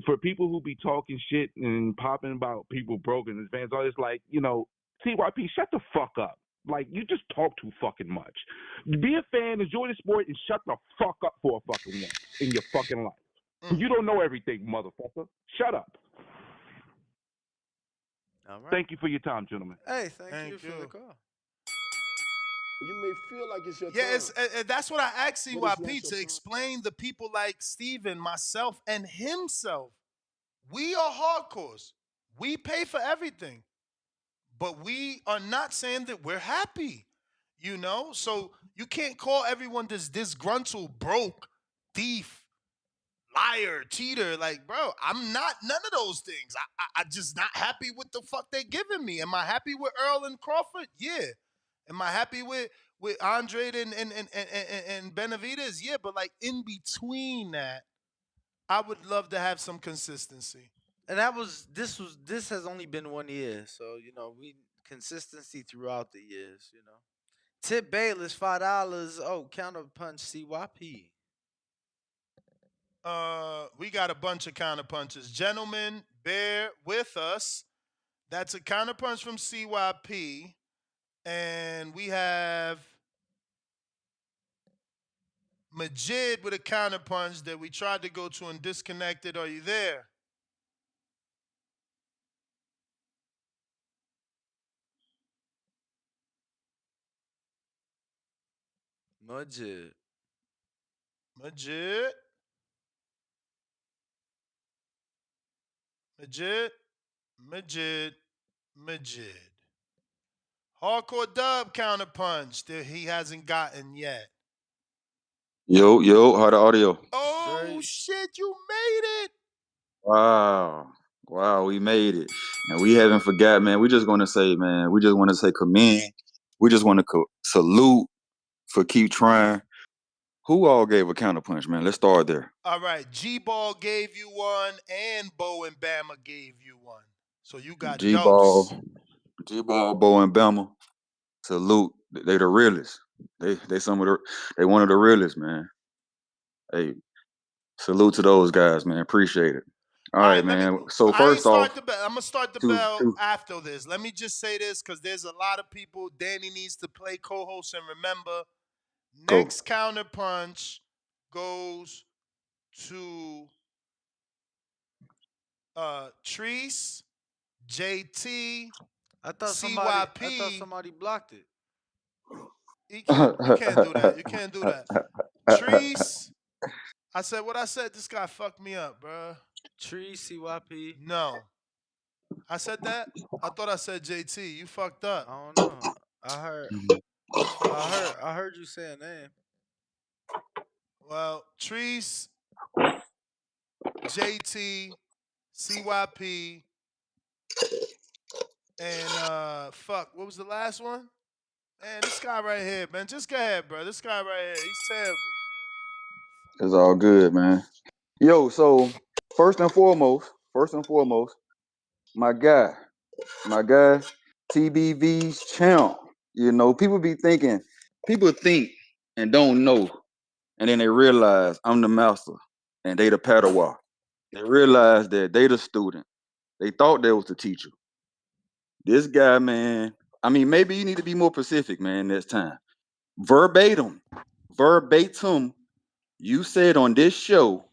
for people who be talking shit and popping about people broken as fans, all it's like, TYP, shut the fuck up. Like, you just talk too fucking much. Be a fan, enjoy the sport, and shut the fuck up for a fucking once in your fucking life. You don't know everything, motherfucker. Shut up. All right. Thank you for your time, gentlemen. Hey, thank you Thank for the you. call. You may feel like it's your Yeah, time, that's what I asked but it's not CYP your to time. explain the people like Steven, myself, and himself. We are hardcores. We pay for everything, but we are not saying that we're happy. You know, so you can't call everyone this disgruntled, broke, thief, liar, cheater. Like, bro, I'm not none of those things. I just not happy with the fuck they giving me. Am I happy with Earl and Crawford? Yeah. Am I happy with Andre and Benavidez? Yeah, but like in between that, I would love to have some consistency. And this has only been 1 year, so you know we consistency throughout the years. You know, Tip Bayless $5. Oh, counterpunch CYP. We got a bunch of counterpunches. Gentlemen, bear with us. That's a counterpunch from CYP. And we have Majid with a counterpunch that we tried to go to and disconnected. Are you there? Majid. Majid? Majid? Majid? Majid. Hardcore dub counterpunch that he hasn't gotten yet. Yo, how the audio? Oh, Straight. shit, you made it. Wow, we made it. And we haven't forgot, man. We just want to say, man, we just want to say commend. We just want to salute for keep trying. Who all gave a counterpunch, man? Let's start there. All right, G-Ball gave you one, and Bo and Bama gave you one. So you got G-Ball, dose. G-Ball, Bo, and Bama. Salute. They the realest. They one of the realest, man. Hey, salute to those guys, man. Appreciate it. All All right, right, man. So I ain't first off, start the bell. I'm gonna start the to bell to after this. Let me just say this because there's a lot of people. Danny needs to play co-host and remember. go. Next counterpunch goes to Treese, JT, I thought CYP. somebody blocked it. You can't do that. You can't do that. Treese. I said what I said. This guy fucked me up, bro. Tree CYP. No, I said that. I thought I said JT. You fucked up. I don't know. I heard. I heard you say a name. Well, Treese, JT, CYP, and fuck, what was the last one? Man, this guy right here, man. Just go ahead, bro. This guy right here, he's terrible. It's all good, man. Yo, so first and foremost, my guy, my guy, TBV's champ. You know, people think and don't know, and then they realize I'm the master and they the padawan. They realize that they the student. They thought they was the teacher. This guy, man. I mean, maybe you need to be more specific, man, next time. Verbatim, verbatim. You said on this show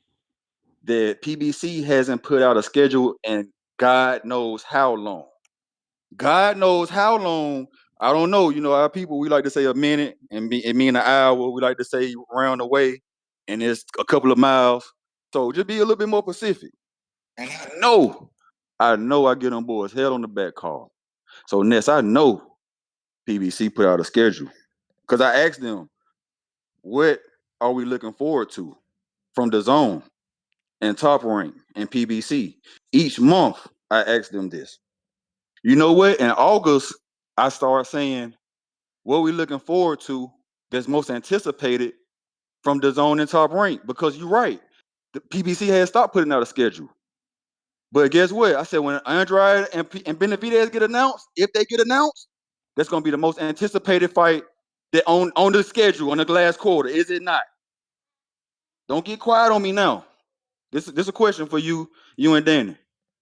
that PBC hasn't put out a schedule and God knows how long. God knows how long. I don't know. You know, our people, we like to say a minute and it mean an hour. We like to say round the way, and it's a couple of miles. So just be a little bit more specific. And I know I get on board. Head on the back call. So Ness, I know PBC put out a schedule because I asked them, what are we looking forward to from the zone and top rank and PBC? Each month, I asked them this. You know what? In August, I started saying, what we looking forward to that's most anticipated from the zone and top rank? Because you're right. The PBC has stopped putting out a schedule. But guess what? I said when Andrade and Benavidez get announced, if they get announced, that's going to be the most anticipated fight that on the schedule on the last quarter. Is it not? Don't get quiet on me now. This is a question for you and Danny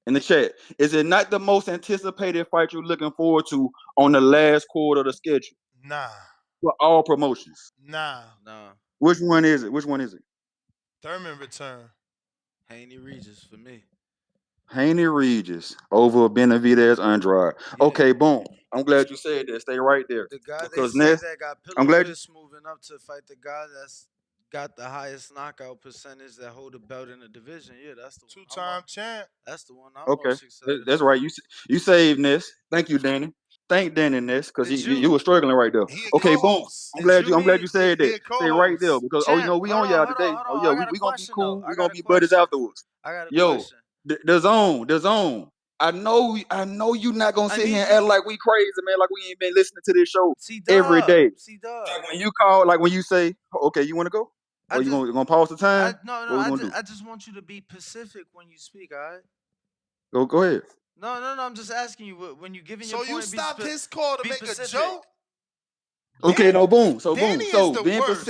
in the chat. Is it not the most anticipated fight you're looking forward to on the last quarter of the schedule Nah, for all promotions? nah. Nah. Which one is it? Which one is it? Thurman return. Haney Regis for me. Haney Regis over Benavidez Andrade. Yeah. Okay, boom. I'm glad you said that. Stay right there. The guy they Because say Ness, that got I'm pillow glad you. fish moving up to fight the guy that's got the highest knockout percentage that hold the belt in the division. Yeah, that's the one. Two-time champ. That's the one I'm Okay, most excited that's for. right. You saved Ness. Thank you, Danny. Thank Danny Ness because Did you you? were struggling right there. He a Okay, boom. co-host. Did you I'm glad you mean said He that. a Stay right there co-host. because champ? we Hold on on, y'all hold on, today. hold Oh on. yeah, I got a we gonna be question though. cool. I We got gonna a be buddies question. afterwards. I got a Yo, question. the zone. I know you not gonna I sit need here and you. act like we crazy, man. Like we ain't been listening to this show See every Dub. day. See Dub. Like when you call, like when you say, okay, you want to go, I or you just gonna pause the I time? no What we I gonna just do? I just want you to be Pacific when you speak, all right? Go ahead. No, I'm just asking you when you giving your So you point, stopped his call to be make a Pacific. joke? Okay, Dan, no, boom. So Danny boom. is So the worst.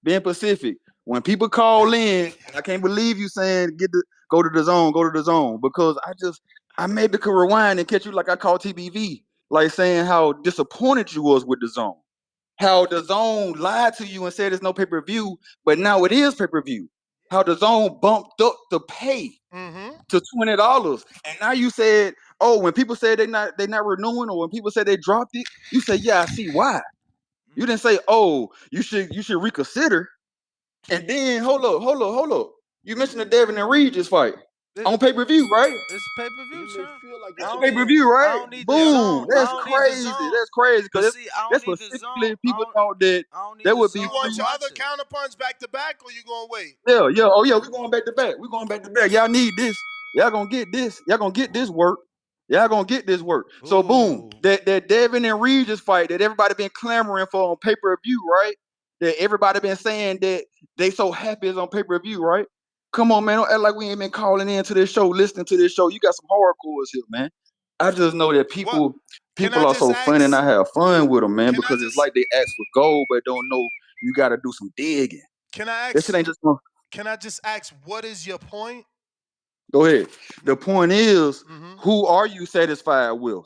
being Pacific. When people call in, I can't believe you saying go to the zone, because I maybe could rewind and catch you like I called TBV, like saying how disappointed you was with the zone. How the zone lied to you and said it's no pay-per-view, but now it is pay-per-view. How the zone bumped up the pay Mm-hmm. to $20. And now you said, oh, when people say they not renewing, or when people say they dropped it, you say, yeah, I see why. You didn't say, "Oh, you should reconsider." And then hold up. You mentioned the Devin and Regis fight on pay-per-view, right? It's pay per view, You may champ. feel like I it's That's your don't need chance. pay-per-view, I right? don't need the Yep. zone. Boom. I That's don't need the crazy. zone. That's crazy But because see, I don't that's need the specifically zone. people thought that I don't need that the would be You zone to want free. your other watch it. counterpunch back to back, or you gonna wait? Yeah, yeah. Oh yeah, we're going back to back. We're going back to back. Y'all need this. Y'all gonna get this. Y'all gonna get this work. Y'all gonna get this work. So boom, Ooh. that Devin and Regis fight that everybody been clamoring for on pay-per-view, right? That everybody been saying that they so happy is on pay-per-view, right? Come on, man. Don't act like we ain't been calling into this show, listening to this show. You got some hardcores here, man. I just know that What? Can people I are just so funny and ask? I have fun with them, man, Can I because it's just? like they ask for gold, but don't know you got to do some digging. Can I That shit ask? ain't just gonna Can I just ask? What is your point? go ahead. The point is, Mm-hmm. who are you satisfied with?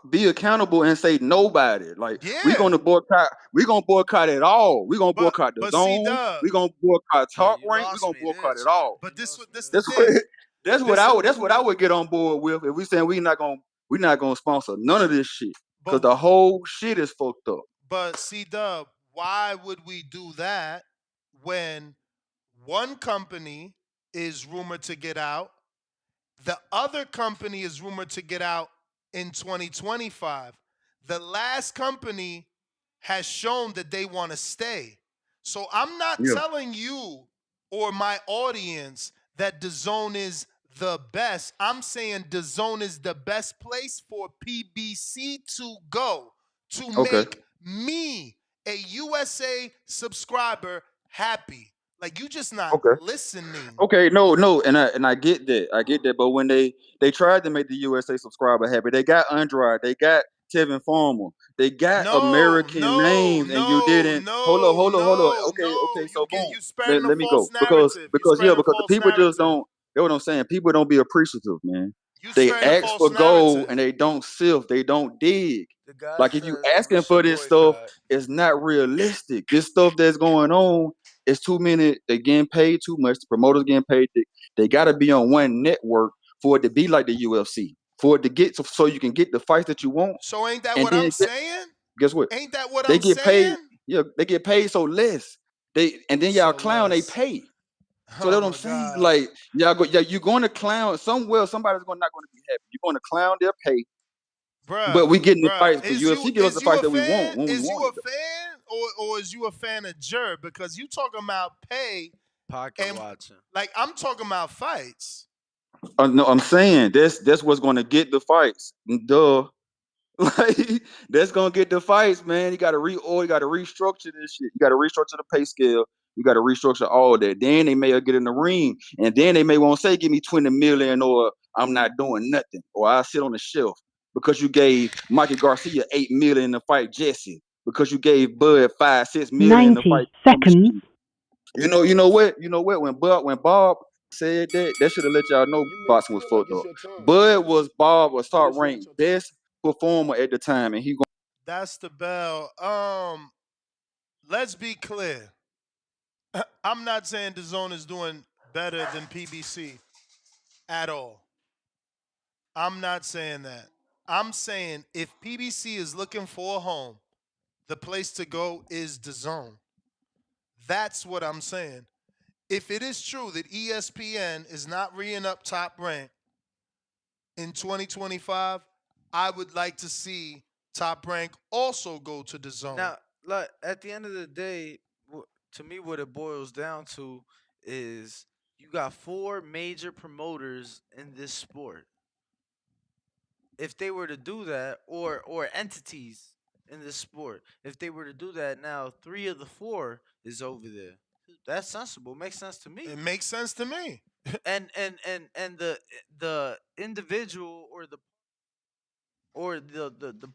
Be accountable and say nobody. Like Yeah, we're gonna boycott it all. We're gonna boycott the see, zone. Dub. We're gonna boycott Yeah, top you rank. We're lost gonna me there, boycott it champ. all. You But this lost me this the there. That's what thing. This that's what I would get on board with if we saying we're not gonna sponsor none of this shit. Cause but the whole shit is fucked up. see, Dub. Why would we do that when one company is rumored to get out, the other company is rumored to get out in 2025? The last company has shown that they want to stay. So I'm not Yeah. telling you or my audience that the zone is the best. I'm saying the zone is the best place for PBC to go to Okay. make me, a USA subscriber, happy. Like you just not Okay. listening. Okay, no, and I get that, but when they tried to make the USA subscriber happy, they got Andrade, they got Tevin Farmer, they got No, American no, names, and you no, didn't. no, Hold up. no, no. Okay, so boom, You spreading a let me go false narrative. You yeah, spreading a because the false people just narrative. don't. That's what I'm saying. People don't be appreciative, man. You They spreading a ask false for gold narrative. and they don't sift, they don't dig. The guy Like if you says we asking for should this stuff, boycott. it's not realistic. This stuff that's going on is too many. They getting paid too much. The promoters getting paid. They got to be on one network for it to be like the UFC. for it to get so you can get the fights that you want. So ain't that And what then I'm saying? guess what? Ain't that what They I'm get paid. saying? Yeah, they get paid so less. And then y'all So clown, they less. pay. So that's Oh what I'm my saying. God. Like you're going to clown somewhere. Somebody's not going to be happy. You're going to clown their pay, but Bruh, we getting the bruh, fights because UFC give us the is you fights a that we fan? want when we Is you want a it. fan or is you a fan of Jer? Because you talking about pay Pocket and watching. like I'm talking about fights. No, I'm saying that's what's going to get the fights. Duh. Like that's gonna get the fights, man. You gotta you gotta restructure this shit. You gotta restructure the pay scale. You gotta restructure all that. Then they may get in the ring, and then they may want to say, "Give me 20 million," or "I'm not doing nothing," or "I sit on the shelf," because you gave Mikey Garcia 8 million to fight Jesse, because you gave Bud 5-6 million to 90 fight on the seconds. street. You know what? When Bob said that should have let y'all know You may boxing was feel like fucked it's up. your turn, Bud was Bob was but top it's not ranked your turn. best performer at the time, and he That's the bell. Let's be clear. I'm not saying the zone is doing better than PBC at all. I'm not saying that. I'm saying if PBC is looking for a home, the place to go is the zone. That's what I'm saying. If it is true that ESPN is not reing up Top Rank in 2025, I would like to see Top Rank also go to the zone. Now, like at the end of the day, to me, what it boils down to is you got four major promoters in this sport. If they were to do that, or entities in this sport, if they were to do that, now three of the four is over there. That's sensible. Makes sense to It me. makes sense to me. And the individual or the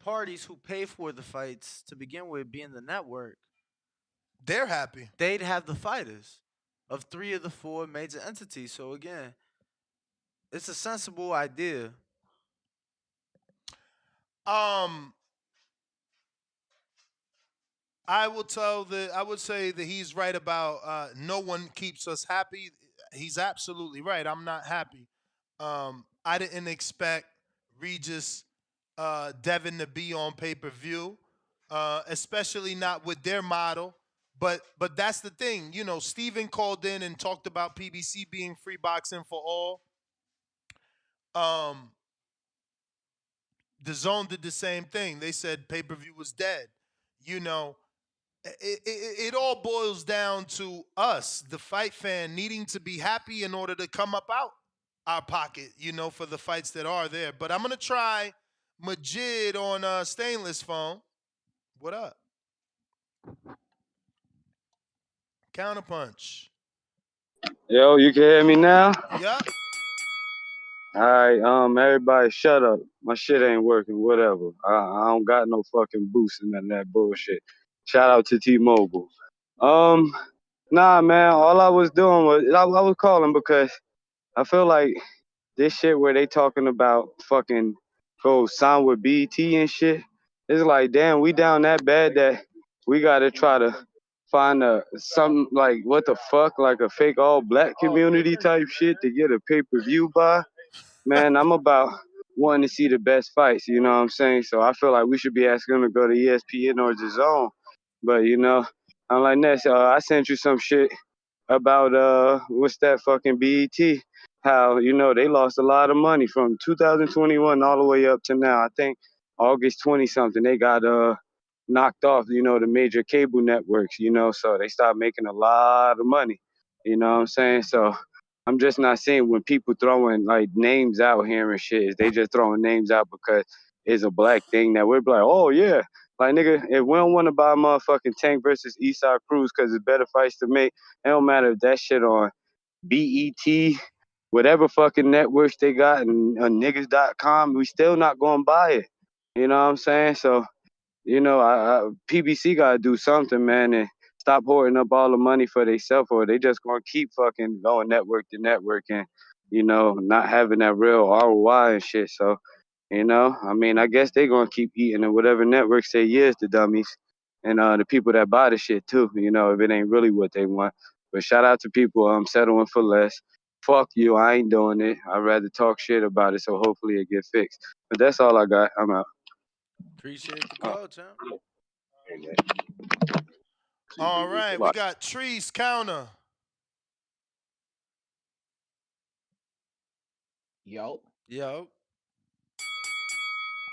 parties who pay for the fights to begin with, being the network, They're happy. they'd have the fighters of three of the four major entities. So again, it's a sensible idea. Um, I would say that he's right about no one keeps us happy. He's absolutely right. I'm not happy. I didn't expect Regis Devin to be on pay-per-view, especially not with their model. But that's the thing. You know, Steven called in and talked about PBC being free boxing for all. Um, the zone did the same thing. They said pay-per-view was dead. You know, it all boils down to us, the fight fan, needing to be happy in order to come up out our pocket, you know, for the fights that are there. But I'm gonna try Majid on Stainless phone. What up? Counterpunch. Yo, you can hear me now? Yup. All right, everybody shut up. My shit ain't working, whatever. I don't got no fucking boost and none of that bullshit. Shout out to T-Mobile. Um, nah, man, all I was doing was, I was calling because I feel like this shit where they talking about fucking go sign with BT and shit, it's like, damn, we down that bad that we gotta try to find something like, what the fuck, like a fake all black community type shit to get a pay-per-view by. Man, I'm about wanting to see the best fights, you know what I'm saying? So I feel like we should be asking them to go to ESPN or the zone. But you know, I'm like, Ness, I sent you some shit about what's that fucking BET? How, you know, they lost a lot of money from 2021 all the way up to now. I think August 20 something, they got knocked off, you know, the major cable networks, you know, so they stopped making a lot of money. You know what I'm saying? So I'm just not saying when people throwing like names out here and shit, is they just throwing names out because it's a black thing that we're like, oh yeah. Like nigga, if we don't want to buy motherfucking Tank versus Eastside Cruz because it's better fights to make, it don't matter if that shit on BET, whatever fucking networks they got, and niggas.com, we still not gonna buy it. You know what I'm saying? So you know, PBC gotta do something, man, and stop hoarding up all the money for themselves, or they just gonna keep fucking going network to network and, you know, not having that real ROI and shit. So, you know, I mean, I guess they gonna keep eating at whatever network say yes to dummies, and the people that buy the shit too. You know, if it ain't really what they want. But shout out to people settling for less. fuck you, I ain't doing it. I'd rather talk shit about it, so hopefully it get fixed. But that's all I got. I'm out. Appreciate the call, champ. All right, we got Trees Counter. Yo, Yo.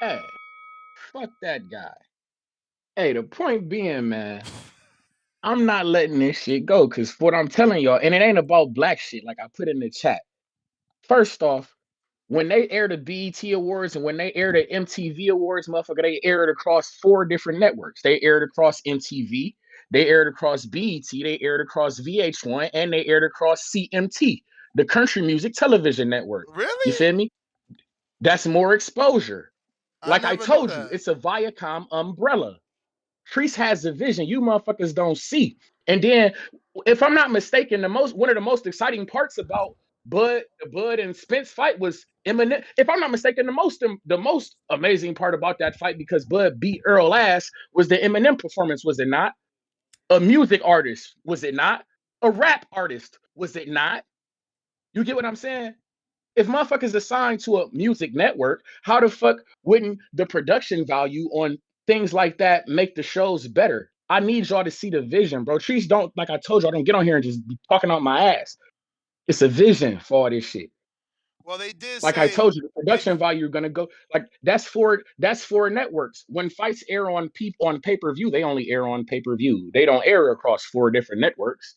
hey, fuck that guy. Hey, the point being, man, I'm not letting this shit go because what I'm telling y'all, and it ain't about black shit like I put in the chat. First off, when they air the BET Awards and when they air the MTV Awards, motherfucker, they air it across 4 different networks. They aired across MTV, they aired across BET, they aired across VH1, and they aired across CMT, the Country Music Television Network. You Really? feel me? That's more exposure. I Like I never knew told you, that. it's a Viacom umbrella. Treese has a vision you motherfuckers don't see. And then, if I'm not mistaken, one of the most exciting parts about the Bud and Spence fight was Eminem. If I'm not mistaken, the most amazing part about that fight, because Bud beat Earl ass, was the Eminem performance. Was it not? A music artist, was it not? A rap artist, was it not? You get what I'm saying? If motherfuckers assigned to a music network, how the fuck wouldn't the production value on things like that make the shows better? I need y'all to see the vision, bro. Trees don't, like I told you, I don't get on here and just be talking out my ass. It's a vision for all this shit. Well, they did Like I say told you, the they. production value are gonna go like that's for networks. When fights air on pay-per-view, they only air on pay-per-view. They don't air across 4 different networks.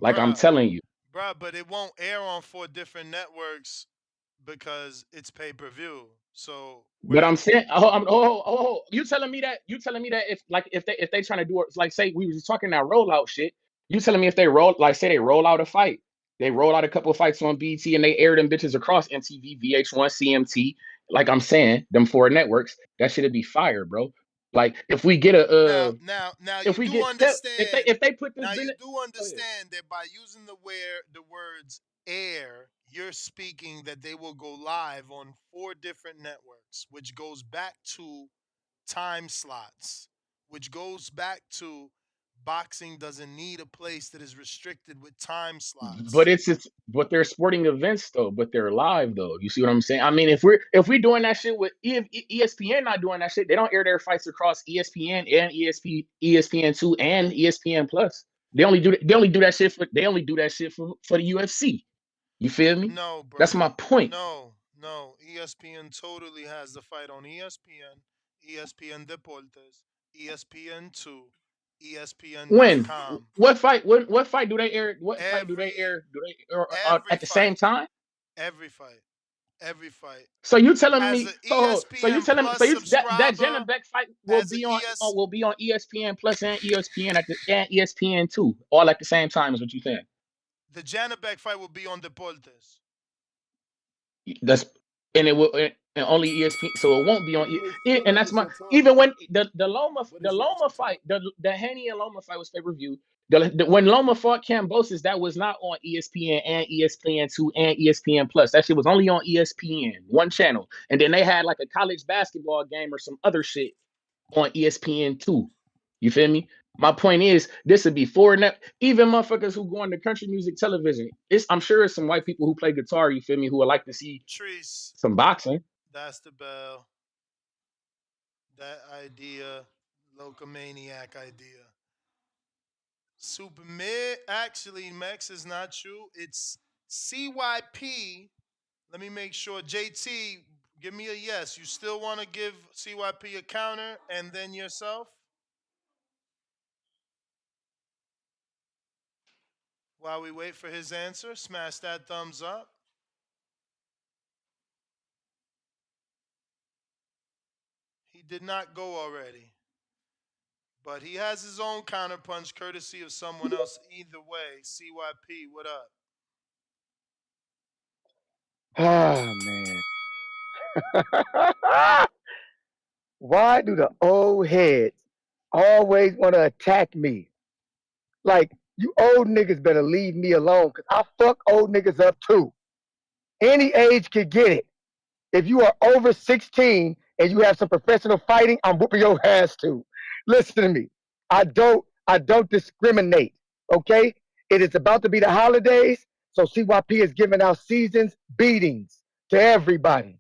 Like I'm Bruh, telling you. bruh, but it won't air on 4 different networks because it's pay per view. So But we're I'm saying, you telling me that? You telling me that if they trying to do it, like say we was talking that rollout shit. You telling me if they roll, like say they roll out a fight, they roll out a couple of fights on BT and they air them bitches across MTV, VH1, CMT. Like I'm saying, them 4 networks, that should be fire, bro. Like if we get now if you we do get understand. if they put this Now in you it, do understand that by using the words air, you're speaking that they will go live on 4 different networks, which goes back to time slots, which goes back to boxing doesn't need a place that is restricted with time but slots. but they're sporting events though, but they're live though. You see what I'm saying? I mean, if we're doing that shit with ESPN not doing that shit, they don't air their fights across ESPN and ESPN2 and ESPN Plus. They only do that shit for the UFC. You feel me? No, That's my brother. point. No. ESPN totally has the fight on ESPN, ESPN Deportes, ESPN2, When ESPN.com. what fight do they air? What fight do they Every air? Do they air every at the same fight, time? every fight, every fight. So you telling As me? an So you ESPN telling me? Plus That Jenna subscriber, Beck fight as an will be on ESPN Plus and ESPN 2 all at the same time? Is what you saying? the Janabek fight will be on Deportes. That's and it will and only ESPN. So it won't be on. You may feel And like that's it's my your time, even when the Loma but the it's not Loma your fight time. the Haney and Loma fight was pay per view. When Loma fought Cambosis, that was not on ESPN and ESPN 2 and ESPN Plus. That shit was only on ESPN, one channel. And then they had like a college basketball game or some other shit on ESPN 2. You feel me? My point is, this would be for even motherfuckers who go on the country music television. I'm sure it's some white people who play guitar. You feel me? Who would like to see Treese, some boxing. that's the bell. That idea, locomaniac idea. Super mid. Actually, Mex is not true. It's CYP. Let me make sure. JT, give me a yes. You still want to give CYP a counter and then yourself? While we wait for his answer, smash that thumbs up. He did not go already, but he has his own counterpunch courtesy of someone else. Either way, CYP, what up? Ah, man. Why do the old heads always want to attack me? Like, you old niggas better leave me alone because I fuck old niggas up too. Any age can get it. If you are over 16 and you have some professional fighting, I'm whooping your ass too. Listen to me. I don't discriminate. Okay? It is about to be the holidays, So CYP is giving out seasons beatings to everybody.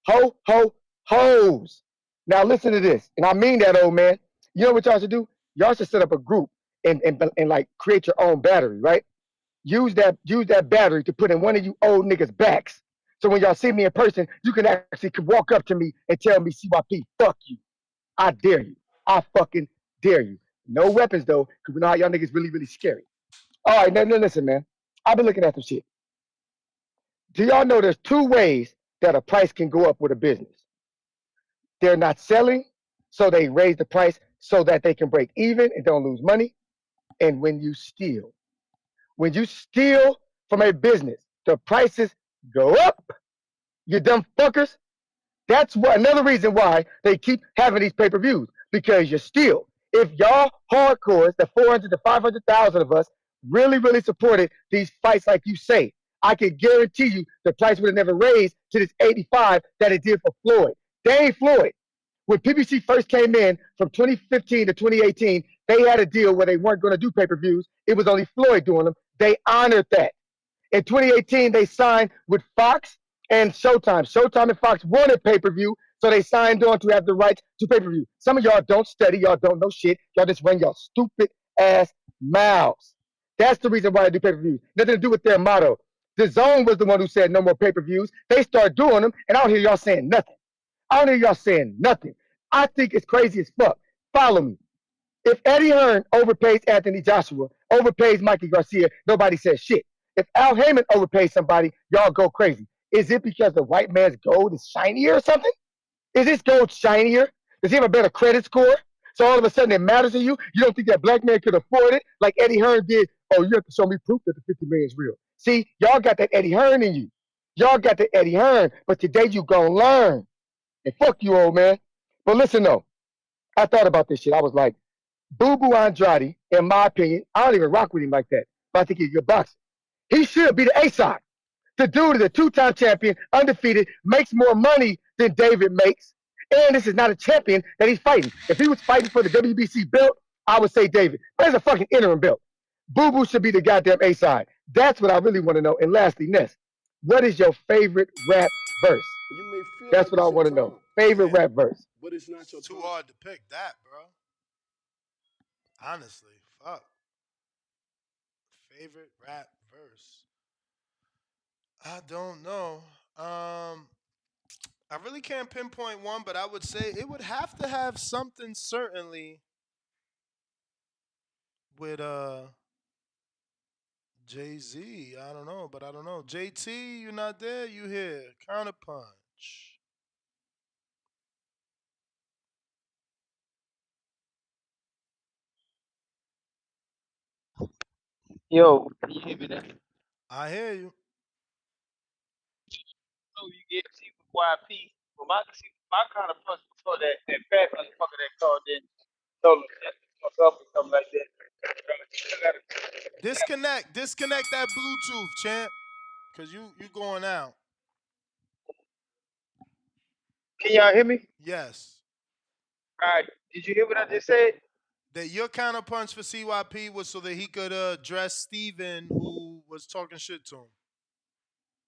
Ho, ho, hoes. Now listen to this, and I mean that, old man. You know what y'all should do? Y'all should set up a group and like create your own battery, right? Use that battery to put in one of you old niggas' backs. So when y'all see me in person, you can actually walk up to me and tell me, CYP, fuck you. I dare you. I fucking dare you. No weapons though, because we know how y'all niggas really, really scary. All right, now listen, man. I've been looking at some shit. Do y'all know there's two ways that a price can go up with a business? They're not selling, so they raise the price so that they can break even and don't lose money. And when you steal from a business, the prices go up. You dumb fuckers. That's another reason why they keep having these pay-per-views, because you steal. If y'all hardcores, the 400 to 500,000 of us, really, really supported these fights like you say, I can guarantee you the price would have never raised to this 85 that it did for Floyd. They ain't Floyd. When PBC first came in from 2015 to 2018, they had a deal where they weren't going to do pay-per-views. It was only Floyd doing them. They honored that. In 2018, they signed with Fox and Showtime. Showtime and Fox wanted pay-per-view, so they signed on to have the rights to pay-per-view. Some of y'all don't study, y'all don't know shit. Y'all just run your stupid ass mouths. That's the reason why I do pay-per-views. Nothing to do with their motto. The Zone was the one who said no more pay-per-views. They started doing them, and I don't hear y'all saying nothing. I don't hear y'all saying nothing. I think it's crazy as fuck. Follow me. If Eddie Hearn overpays Anthony Joshua, overpays Mikey Garcia, nobody says shit. If Al Heyman overpays somebody, y'all go crazy. Is it because the white man's gold is shinier or something? Is his gold shinier? Does he have a better credit score? So all of a sudden it matters to you? You don't think that black man could afford it like Eddie Hearn did? Oh, you have to show me proof that the 50 million is real. See, y'all got that Eddie Hearn in you. Y'all got that Eddie Hearn, but today you gonna learn. And fuck you, old man. But listen though, I thought about this shit. I was like, Boo Boo Andrade, in my opinion, I don't even rock with him like that, but I think he's a good boxer. He should be the A-side. The dude is a two-time champion, undefeated, makes more money than David makes, and this is not a champion that he's fighting. If he was fighting for the WBC belt, I would say David. But it's a fucking interim belt. Boo Boo should be the goddamn A-side. That's what I really want to know. And lastly, Ness, what is your favorite rap verse? You may feel That's like what I it's your want to know. time, Favorite rap verse. but it's not your It's too time. hard to pick that, bro. Honestly, fuck. Favorite rap verse. I don't know. I really can't pinpoint one, but I would say it would have to have something certainly with Jay-Z. I don't know, but I don't know. JT, you not there? You here? Counterpunch. Yo, can you hear me there? I hear you. So you get see with YP. Well, my kind of punch before that fat motherfucker that called in told him that fuck up or something like that. Disconnect that Bluetooth, champ. Cause you going out. Can y'all hear me? Yes. All right. Did you hear what I just said? That your counterpunch for CYP was so that he could address Steven who was talking shit to him.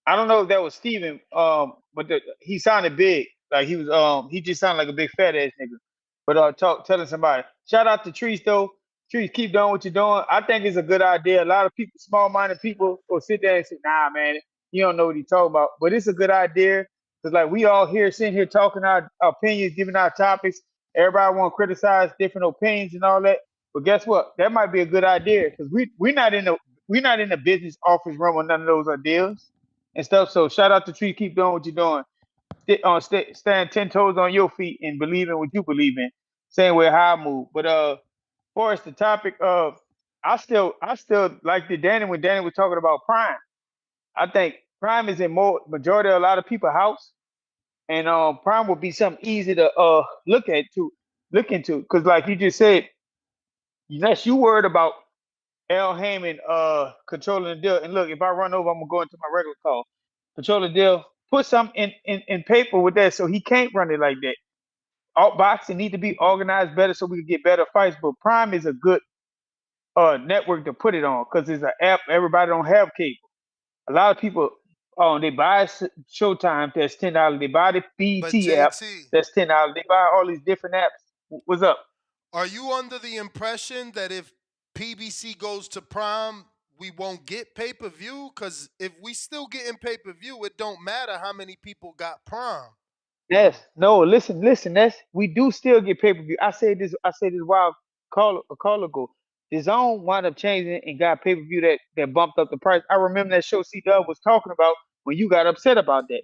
I don't know if that was Steven, but he sounded big. Like he just sounded like a big fat ass nigga. But telling somebody, shout out to Trees though. Trees, keep doing what you're doing. I think it's a good idea. A lot of people, small minded people, will sit there and say, nah, man, you don't know what he's talking about. But it's a good idea. Because like we all here sitting here talking our opinions, giving our topics. Everybody want to criticize different opinions and all that. But guess what? That might be a good idea because we're not in the business office room with none of those ideas and stuff. So shout out to Tree. Keep doing what you're doing. Stand 10 toes on your feet and believe in what you believe in. Same way how I move. But for us, the topic of I still like the Danny when Danny was talking about Prime. I think Prime is in more majority of a lot of people's house, and Prime would be something easy to look into because like you just said, unless you worried about Al Heyman controlling the deal. And look, if I run over, I'm gonna go into my regular call. Control the deal. Put something in paper with that so he can't run it like that. All boxing need to be organized better so we can get better fights. But Prime is a good network to put it on because it's an app. Everybody don't have cable. A lot of people, they buy Showtime. That's $10. They buy the But BT app. JT, That's $10. They buy all these different apps. What's up? are you under the impression that if PBC goes to Prime, we won't get pay per view? Because if we still getting pay per view, it don't matter how many people got Prime. Yes. No. Listen. That's we do still get pay per view. I said this while a call ago. The zone wound up changing and got pay per view that bumped up the price. I remember that show C Dub was talking about when you got upset about that,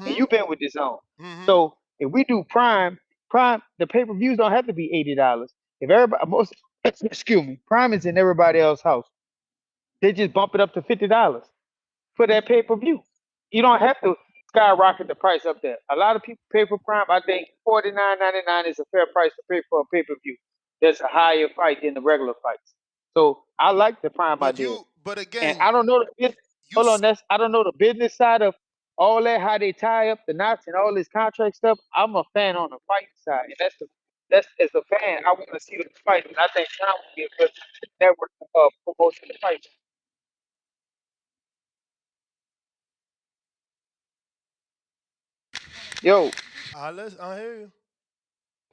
and Mm-hmm. you been with the zone. Mm-hmm. So if we do Prime, the pay per views don't have to be $80. If everybody most excuse me, Prime is in everybody else's house. They just bump it up to $50 for that pay per view. You don't have to skyrocket the price up there. A lot of people pay for Prime. I think $49.99 is a fair price to pay for a pay per view. That's a higher fight than the regular fights. So I like the Prime idea. But And again, I don't know the business. you Hold on, I don't know the business side of all that, how they tie up the knots and all this contract stuff. I'm a fan on the fight side, and that's as a fan, I want to see them fight, and I think Prime would be a good network promotion to fight. Yo, I hear you.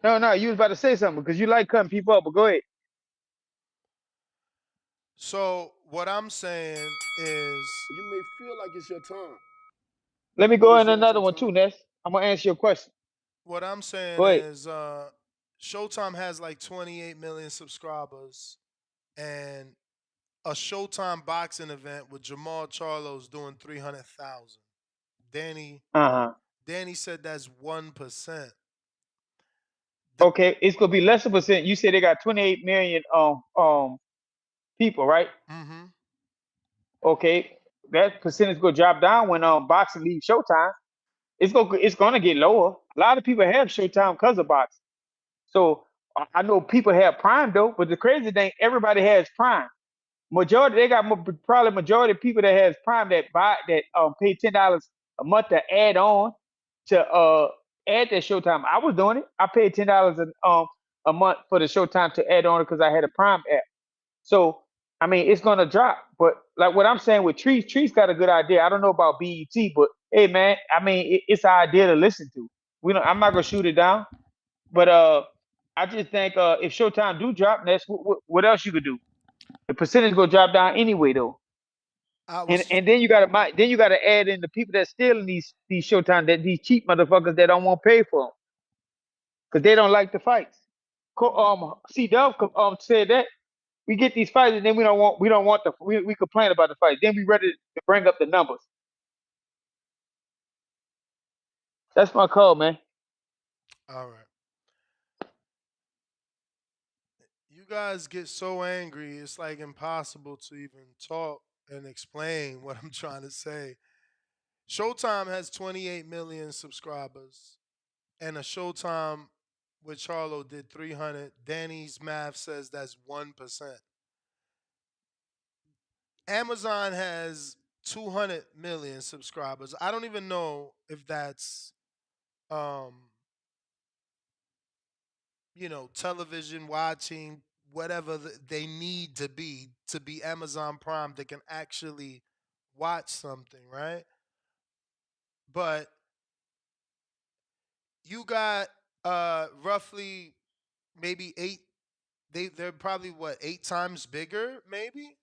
no, you was about to say something because you like cutting people up, but go ahead. So what I'm saying is, You may feel like it's your time, Let me but go it's in not another your one too, time. Ness. I'm gonna answer your question. what I'm saying Go ahead. is, Showtime has like 28 million subscribers, and a Showtime boxing event with Jamal Charlo's doing 300,000. Danny Uh-huh. Danny said that's 1%. Okay, it's gonna be less of a percent. You said they got 28 million people, right? Mm-hmm. Okay, that percentage gonna drop down when boxing leaves Showtime. It's gonna get lower. A lot of people have Showtime because of boxing. So I know people have Prime though, but the crazy thing, everybody has Prime. Majority they got probably majority of people that has Prime that pay $10 a month to add on to add that Showtime. I was doing it. I paid $10 a month for the Showtime to add on because I had a Prime app. So I mean it's gonna drop. But like what I'm saying with Trees got a good idea. I don't know about BET, but hey man, I mean it's an idea to listen to. I'm not gonna shoot it down, but I just think if Showtime do drop, that's what else you could do. The percentage gonna drop down anyway though. I And was and then you gotta add in the people that stealing these Showtime, that these cheap motherfuckers that don't want to pay for them because they don't like the fights. C Dub said that we get these fights and then we complain about the fight. Then we ready to bring up the numbers. That's my call, man. all right. You guys get so angry, it's like impossible to even talk and explain what I'm trying to say. Showtime has 28 million subscribers, and a Showtime with Charlo did 300. Danny's math says that's 1%. Amazon has 200 million subscribers. I don't even know if that's um, television watching, whatever they need to be Amazon Prime that can actually watch something, right? But you got roughly maybe eight. They're probably what, 8 times bigger, maybe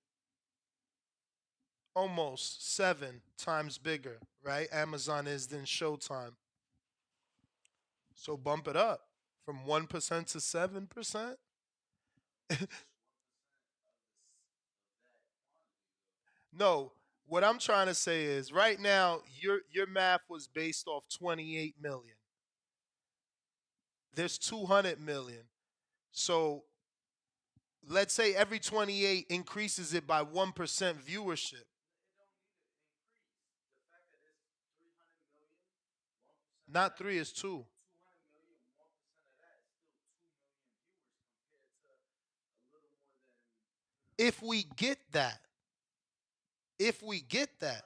almost 7 times bigger, right? Amazon is than Showtime. So bump it up from 1% to 7%. No, what I'm trying to say is right now your math was based off 28 million. There's 200 million. So let's say every 28 increases it by 1% viewership. Not 3 is 2. If we get that, if we get that,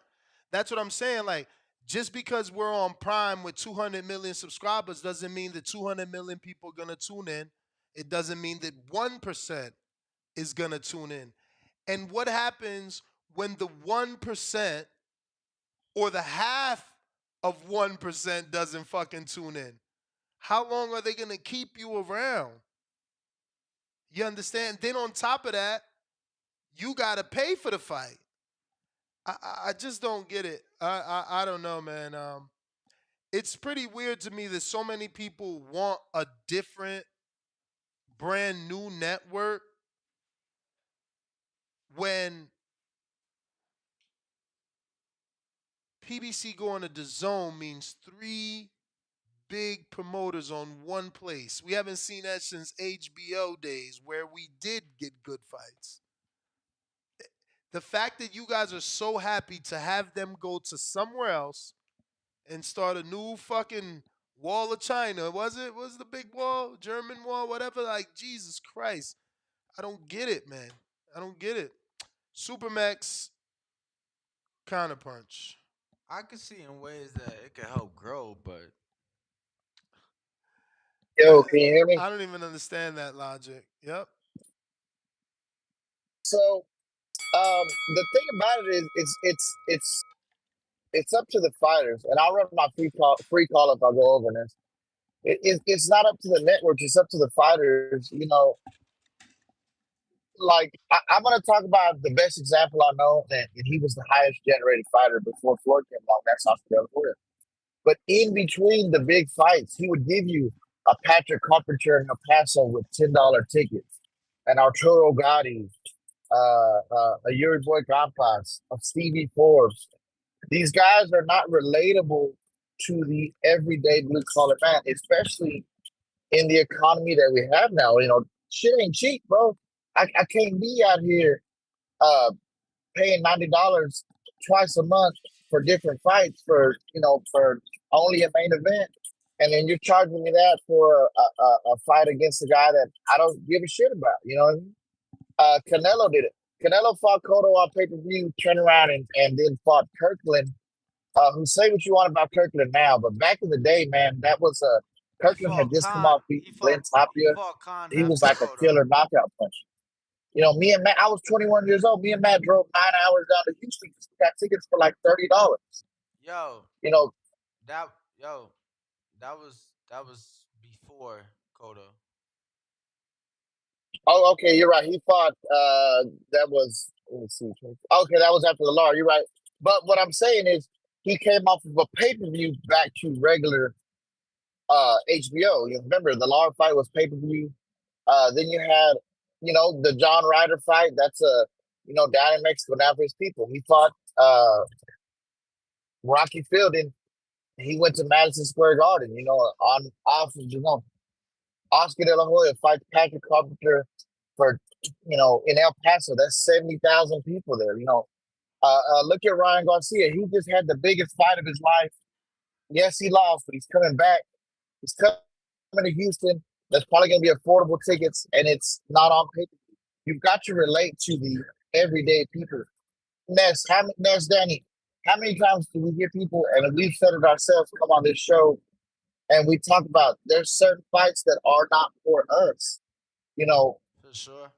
that's what I'm saying. Like, just because we're on Prime with 200 million subscribers doesn't mean that 200 million people are going to tune in. It doesn't mean that 1% is going to tune in. And what happens when the 1% or the half of 1% doesn't fucking tune in, how long are they going to keep you around? You understand? Then on top of that, you got to pay for the fight. I just don't get it. I don't know, man. It's pretty weird to me that so many people want a different, brand new network when PBC going to DAZN means 3 big promoters on one place. We haven't seen that since HBO days where we did get good fights. The fact that you guys are so happy to have them go to somewhere else and start a new fucking wall of China. Was the big wall, German wall, whatever? Like, Jesus Christ. I don't get it, man. I don't get it. Supermax counterpunch. I could see in ways that it could help grow, but Yo, can you hear me? I don't even understand that logic. Yep. So, the thing about it is, it's up to the fighters, and I'll run my free call if I go over this. It's not up to the network; it's up to the fighters. You know, like I'm gonna talk about the best example I know, and he was the highest generated fighter before Floyd came along. That's Oscar De La Hoya. But in between the big fights, he would give you a Patrick Carpenter and El Paso with $10 tickets, an Arturo Gotti, a Yuri Boy Campas, a Stevie Forbes. These guys are not relatable to the everyday blue collar man, especially in the economy that we have now. You know, shit ain't cheap, bro. I can't be out here uh, paying $90 twice a month for different fights for only a main event, and then you're charging me that for a fight against a guy that I don't give a shit about. You know what I mean? Canelo did it. Canelo fought Cotto on pay per view, turned around and then fought Kirkland. Who say what you want about Kirkland now, but back in the day, man, that was he Kirkland had fought just come Khan. off beating Glenn He Tapia. fought Khan He was after like a Cotto. killer knockout puncher. You know, me and Matt, I was 21 years old. Me and Matt drove 9 hours down to Houston. We got tickets for like $30. Yo, You know, that yo, that was before Cotto. oh, okay, you're right. He fought. That was. Let me see. Okay, that was after the law. You're right. But what I'm saying is, he came off of a pay per view back to regular HBO. You remember the law fight was pay per view. Then you had, the John Ryder fight. That's down in Mexico now for his people. He fought Rocky Fielding. He went to Madison Square Garden. On off of Oscar De La Hoya fights Patrick Carpenter for in El Paso. That's 70,000 people there. Look at Ryan Garcia. He just had the biggest fight of his life. Yes, he lost, but he's coming back. He's coming to Houston. That's probably going to be affordable tickets, and it's not on paper. You've got to relate to the everyday people. Danny, how many times do we hear people, and we've said it ourselves, come on this show, and we talk about there's certain fights that are not for us. For sure.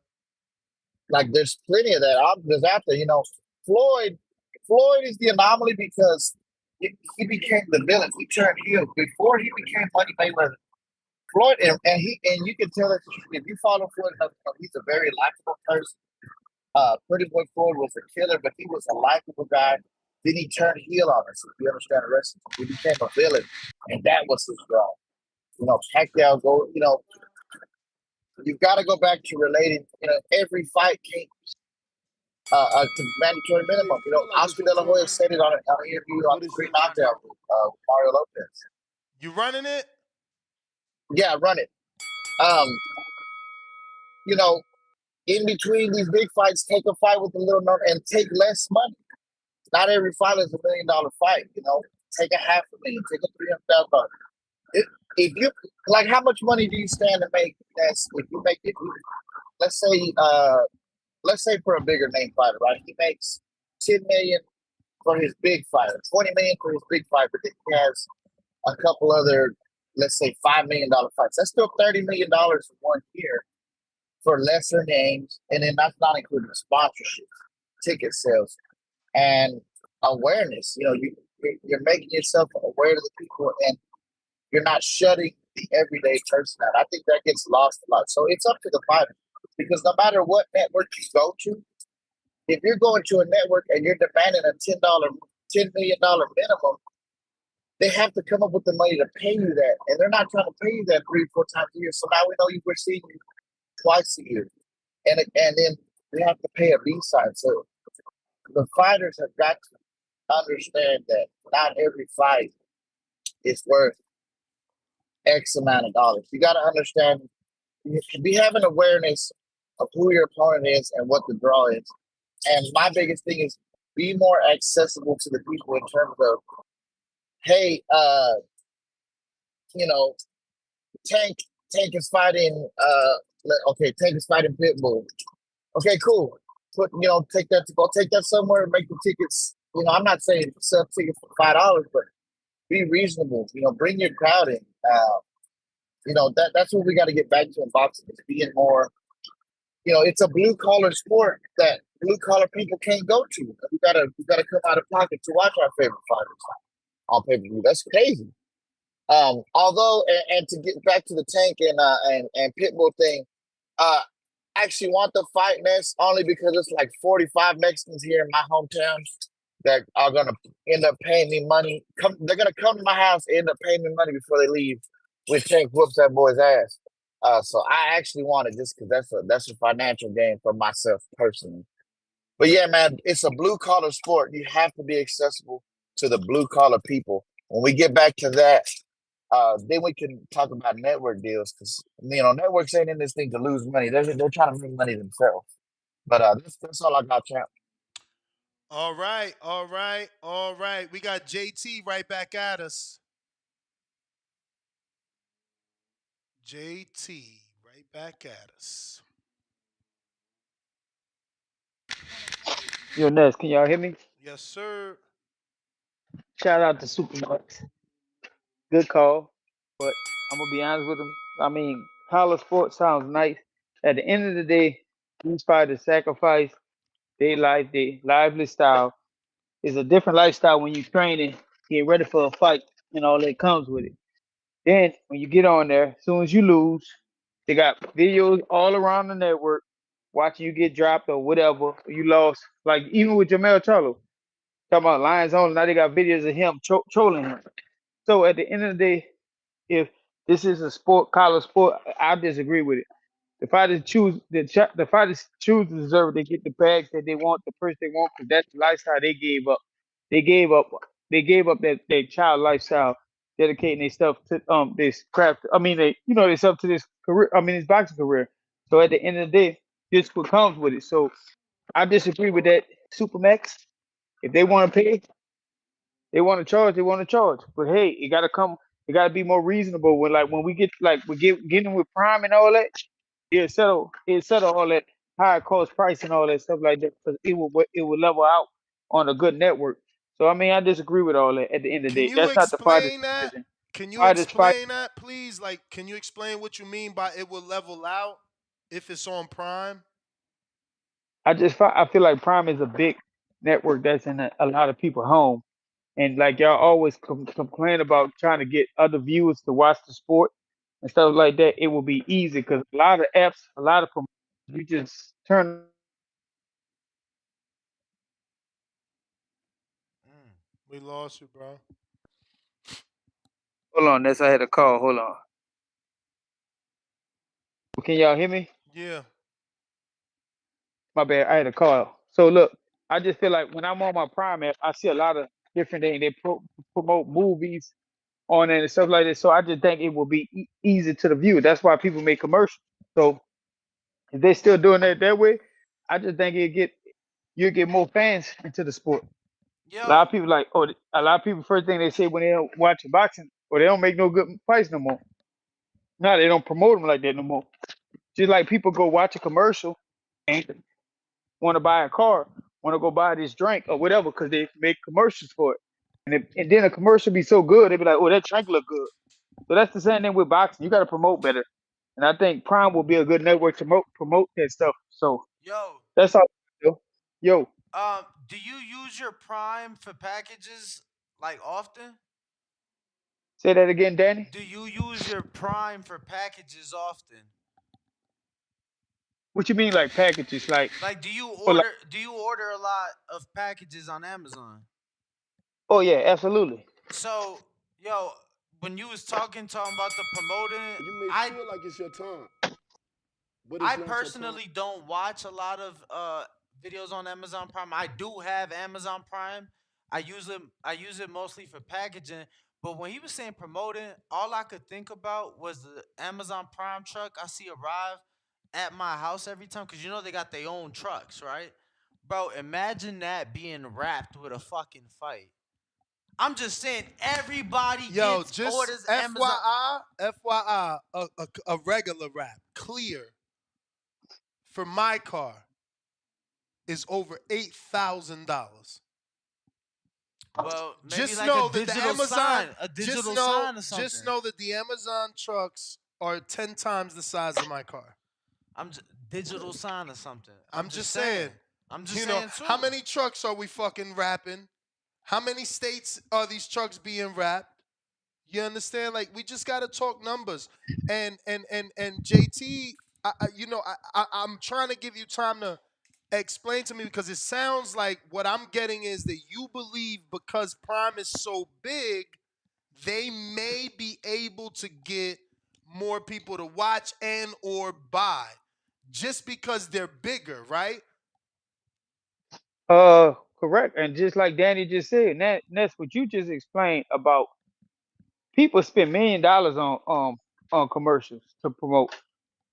Like there's plenty of that options out there. Floyd is the anomaly because he became the villain. He turned heel before he became Money Mayweather. Floyd and you can tell that if you follow Floyd, he's a very likable person. Pretty Boy Floyd was a killer, but he was a likable guy. Then he turned heel on us. If you understand the wrestling, he became a villain, and that was his draw. Pacquiao go. You've got to go back to relating. Every fight came a mandatory Do you minimum. feel like it's Oscar your De La Hoya turn? said it on an interview on What is Free your turn? Knockout with Mario Lopez. You running it? Yeah, run it. Um, you know, in between these big fights, take a fight with a little number and take less money. Not every fight is $1 million fight. Take a half a million, take a $300,000. If you like, how much money do you stand to make? That's if you make it. Let's say, for a bigger name fighter, right? He makes 10 million for his big fighter, 20 million for his big fight, but then he has a couple other, let's say, $5 million fights. That's still $30 million in 1 year for lesser names, and then that's not including sponsorships, ticket sales, and awareness. you're making yourself aware to the people, and you're not shutting the everyday person out. I think that gets lost a lot. So it's up to the fighter, because no matter what network you go to, if you're going to a network and you're demanding a $10 million minimum, they have to come up with the money to pay you that, and they're not trying to pay you that 3 or 4 times a year. So now we know we're seeing you twice a year, and then we have to pay a B side. So the fighters have got to understand that not every fight is worth X amount of dollars. You got to understand, be having awareness of who your opponent is and what the draw is. And my biggest thing is be more accessible to the people in terms of, hey, you know, Tank Tank is fighting. Okay, Tank is fighting Pitbull. Okay, cool. Take that to go. Take that somewhere. Make the tickets. I'm not saying sell tickets for $5, but be reasonable. Bring your crowd in. That's what we got to get back to in boxing. Is being more. It's a blue collar sport that blue collar people can't go to. We gotta come out of pocket to watch our favorite fighters on pay per view. That's crazy. Although, and to get back to the Tank and Pitbull thing, I actually want the fight next only because it's like 45 Mexicans here in my hometown that are gonna end up paying me money. They're gonna come to my house, and end up paying me money before they leave. When Tank whoops that boy's ass. So I actually want it just because that's a financial gain for myself personally. But yeah, man, it's a blue collar sport. You have to be accessible to the blue collar people. When we get back to that, then we can talk about network deals, because networks ain't in this thing to lose money. They're trying to make money themselves. But that's all I got, champ. All right, all right, all right. We got JT right back at us. JT right back at us. You're nuts. Can y'all hear me? Yes, sir. Shout out to Supermax. Good call. But I'm gonna be honest with them. I mean, college sports sounds nice. At the end of the day, these fighters sacrifice their life, their lively style. It's a different lifestyle when you training, get ready for a fight, and all that comes with it. Then when you get on there, as soon as you lose, they got videos all around the network watching you get dropped or whatever. You lost. Like even with Jamel Charlo, talking about Lions only, now they got videos of him trolling him. So at the end of the day, if this is a sport, college sport, I disagree with it. The fighters choose to deserve it. They get the bags that they want, the purse they want, because that's the lifestyle they gave up. They gave up. They gave up that their child lifestyle, dedicating their stuff to this craft. I mean, they stuff to this career. I mean, this boxing career. So at the end of the day, this what comes with it. So I disagree with that. Supermax. If they want to pay, they want to charge. They want to charge. But hey, it gotta come. It gotta be more reasonable. When we get getting with Prime and all that, it settle all that higher cost price and all that stuff like that, because it will level out on a good network. So I mean, I disagree with all that. At the end of the Can day, you that's not the fighter's explain that? decision. Can you Fighters fight. explain that, please? Like, can you explain what you mean by it will level out if it's on Prime? I feel like Prime is a big network that's in a lot of people home. And like y'all always complain about trying to get other viewers to watch the sport and stuff like that, it will be easy because a lot of apps, a lot of promotions, you just turn. We lost you, bro. Hold on, that's I had a call. Hold on. Can y'all hear me? Yeah. My bad. I had a call. So look, I just feel like when I'm on my Prime app, I see a lot of different things. They promote movies on it and stuff like that. So I just think it will be easy to the viewer. That's why people make commercials. So if they're still doing that way, I just think you'll get more fans into the sport. A lot Yo, of people a lot of people first thing they say when they don't watch boxing, or they don't make no good fights no more. No, they don't promote them like that no more. Just like people go watch a commercial and want to buy a car, want to go buy this drink or whatever because they make commercials for it. And then a commercial be so good, they be like, oh, that drink look good. So that's the same thing with boxing. You got to promote better. And I think Prime will be a good network to promote that stuff. So yo, that's all. Yo, do you use your Prime for packages? Like often? Say that again, Danny. Do you use your Prime for packages often? What you mean, like packages? Like, Like for like? do you order a lot of packages on Amazon? Oh yeah, absolutely. So, yo, when you was talking about the promoting, You may I feel like it's your time, but I it's not your time. personally don't watch a lot of videos on Amazon Prime. I do have Amazon Prime. I use it mostly for packaging. But when he was saying promoting, all I could think about was the Amazon Prime truck I see arrive at my house every time, because you know they got their own trucks, right? Bro, imagine that being wrapped with a fucking fight. I'm just saying, everybody Yo, gets just orders Amazon. FYI, a regular wrap, clear, for my car is over $8,000. Well, maybe Just like a know that the digital Amazon, sign, a digital sign or something. just know that the Amazon trucks are 10 times the size of my car. I'm just digital sign or something. I'm just saying. I'm just You know, saying too. how many trucks are we fucking wrapping? How many states are these trucks being wrapped? You understand? Like, we just got to talk numbers. And JT, I'm trying to give you time to explain to me, because it sounds like what I'm getting is that you believe because Prime is so big, they may be able to get more people to watch and or buy just because they're bigger, right? Correct. And just like Danny just said, that's what you just explained about people spend $1 million on commercials to promote.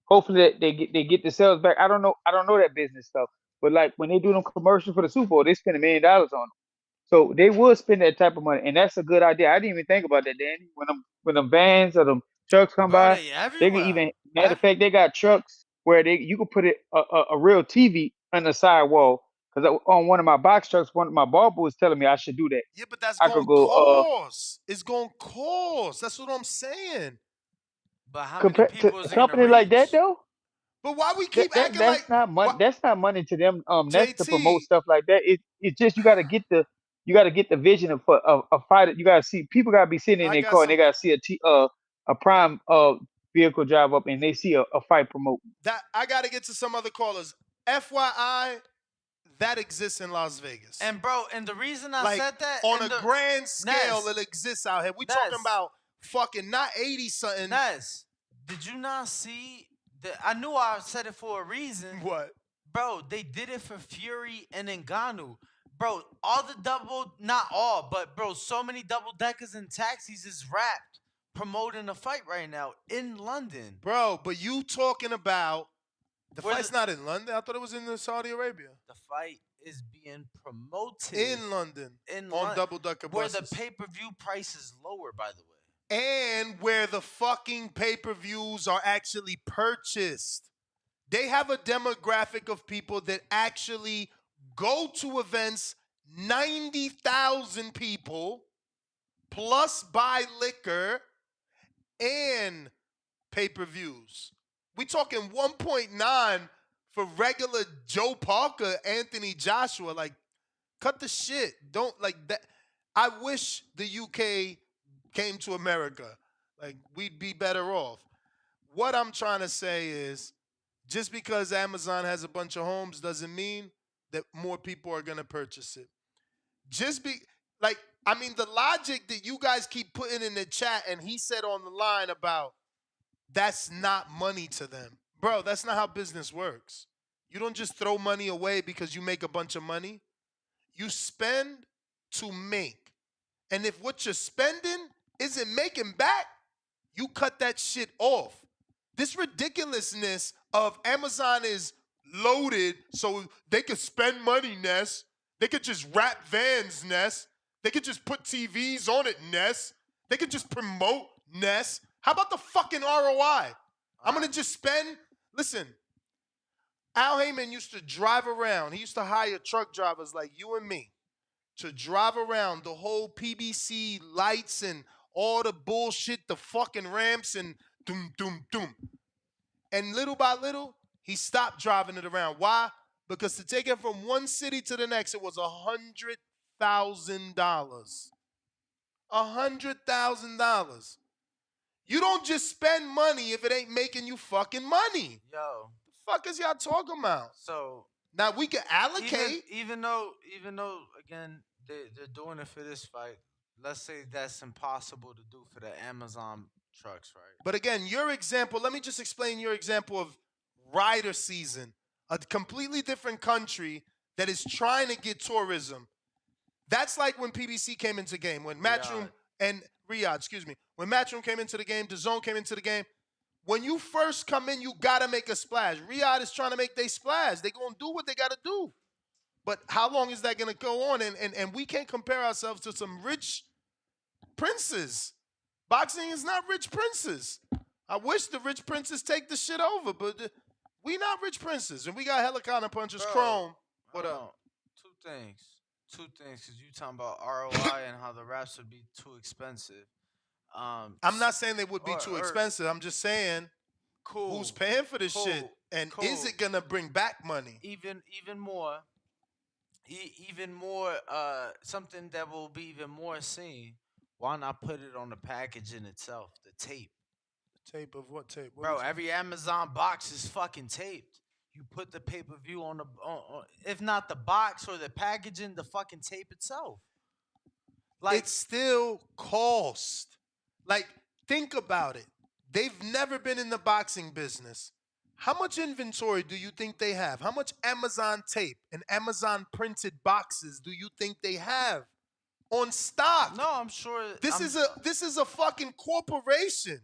Hopefully that they get the sales back. I don't know that business stuff, but like when they do them commercials for the Super Bowl, they spend $1 million on them. So they would spend that type of money, and that's a good idea. I didn't even think about that, Danny. When them vans or them trucks come Bro, by, they they can everywhere. even matter of fact, they got trucks where you could put a real TV on the sidewall. Because on one of my box trucks, one of my barber was telling me I should do that. Yeah, but that's I going could to go cost. It's going to cost. That's what I'm saying. But how many compare to people is a it gonna company like that reach? though. But why we That, keep that acting like that's not money. what That's not money to them. That's to promote JT? stuff like that. It's just you got to get the vision of a fighter. You got to see people got to be sitting in I their got car and they some got to see a prime vehicle drive up and they see a fight promote. that I got to get to some other callers. FYI, that exists in Las Vegas. And bro, and the reason I Like, said that, on and a the grand scale, Ness, it exists out here. We talking Ness, about fucking not 80 something. Ness, did you not see that? I knew I said it for a reason. What? Bro, they did it for Fury and Ngannou. Bro, all the double, not all, but bro, so many double deckers and taxis is wrapped promoting a fight right now in London. Bro, but you talking about the Where fight's not in London. I thought it was in Saudi Arabia. the fight is being promoted In London in on London, double decker where the buses. pay-per-view price is lower, by the way. And where the fucking pay-per-views are actually purchased. They have a demographic of people that actually go to events, 90,000 people, plus buy liquor and pay-per-views. We talking 1.9 for regular Joe Parker, Anthony Joshua. Like, cut the shit. Don't like that. I wish the UK came to America. Like, we'd be better off. What I'm trying to say is, just because Amazon has a bunch of homes doesn't mean that more people are gonna purchase it. Just be like, I mean, the logic that you guys keep putting in the chat, and he said on the line about that's not money to them. Bro, that's not how business works. You don't just throw money away because you make a bunch of money. You spend to make. And if what you're spending isn't making back, you cut that shit off. This ridiculousness of Amazon is loaded so they could spend money, Ness. They could just wrap vans, Ness. They could just put TVs on it, Ness. They could just promote, Ness. How about the fucking ROI? I'm going to just spend. Listen, Al Heyman used to drive around. He used to hire truck drivers like you and me to drive around the whole PBC lights and all the bullshit, the fucking ramps and doom, doom, doom. And little by little, he stopped driving it around. Why? Because to take it from one city to the next, it was $100,000. $100,000. You don't just spend money if it ain't making you fucking money. Yo, The fuck is y'all talking about? so Now we can allocate. even though again they're doing it for this fight, let's say that's impossible to do for the Amazon trucks, right? But again, your example, let me just explain your example of rider season, a completely different country that is trying to get tourism. That's like when PBC came into the game, when Matchroom and Riyadh, excuse me, when Matchroom came into the game, DAZN came into the game. When you first come in, you gotta make a splash. Riyadh is trying to make their splash. They gonna do what they gotta do. But how long is that gonna go on? And we can't compare ourselves to some rich princes. Boxing is not rich princes. I wish the rich princes take the shit over, but we not rich princes. And we got hella counter punchers. Chrome. What up? Two things, because you talking about ROI and how the raps would be too expensive. I'm not saying they would be too expensive. I'm just saying, who's paying for this shit, and is it gonna bring back money? Even more, something that will be even more seen. Why not put it on the package in itself, the tape? Tape of what tape? What Bro, every Amazon box is fucking taped. You put the pay-per-view on the, if not the box or the packaging, the fucking tape itself. Like, it still cost. Like, think about it. They've never been in the boxing business. How much inventory do you think they have? How much Amazon tape and Amazon printed boxes do you think they have on stock? No, I'm sure. This is a fucking corporation.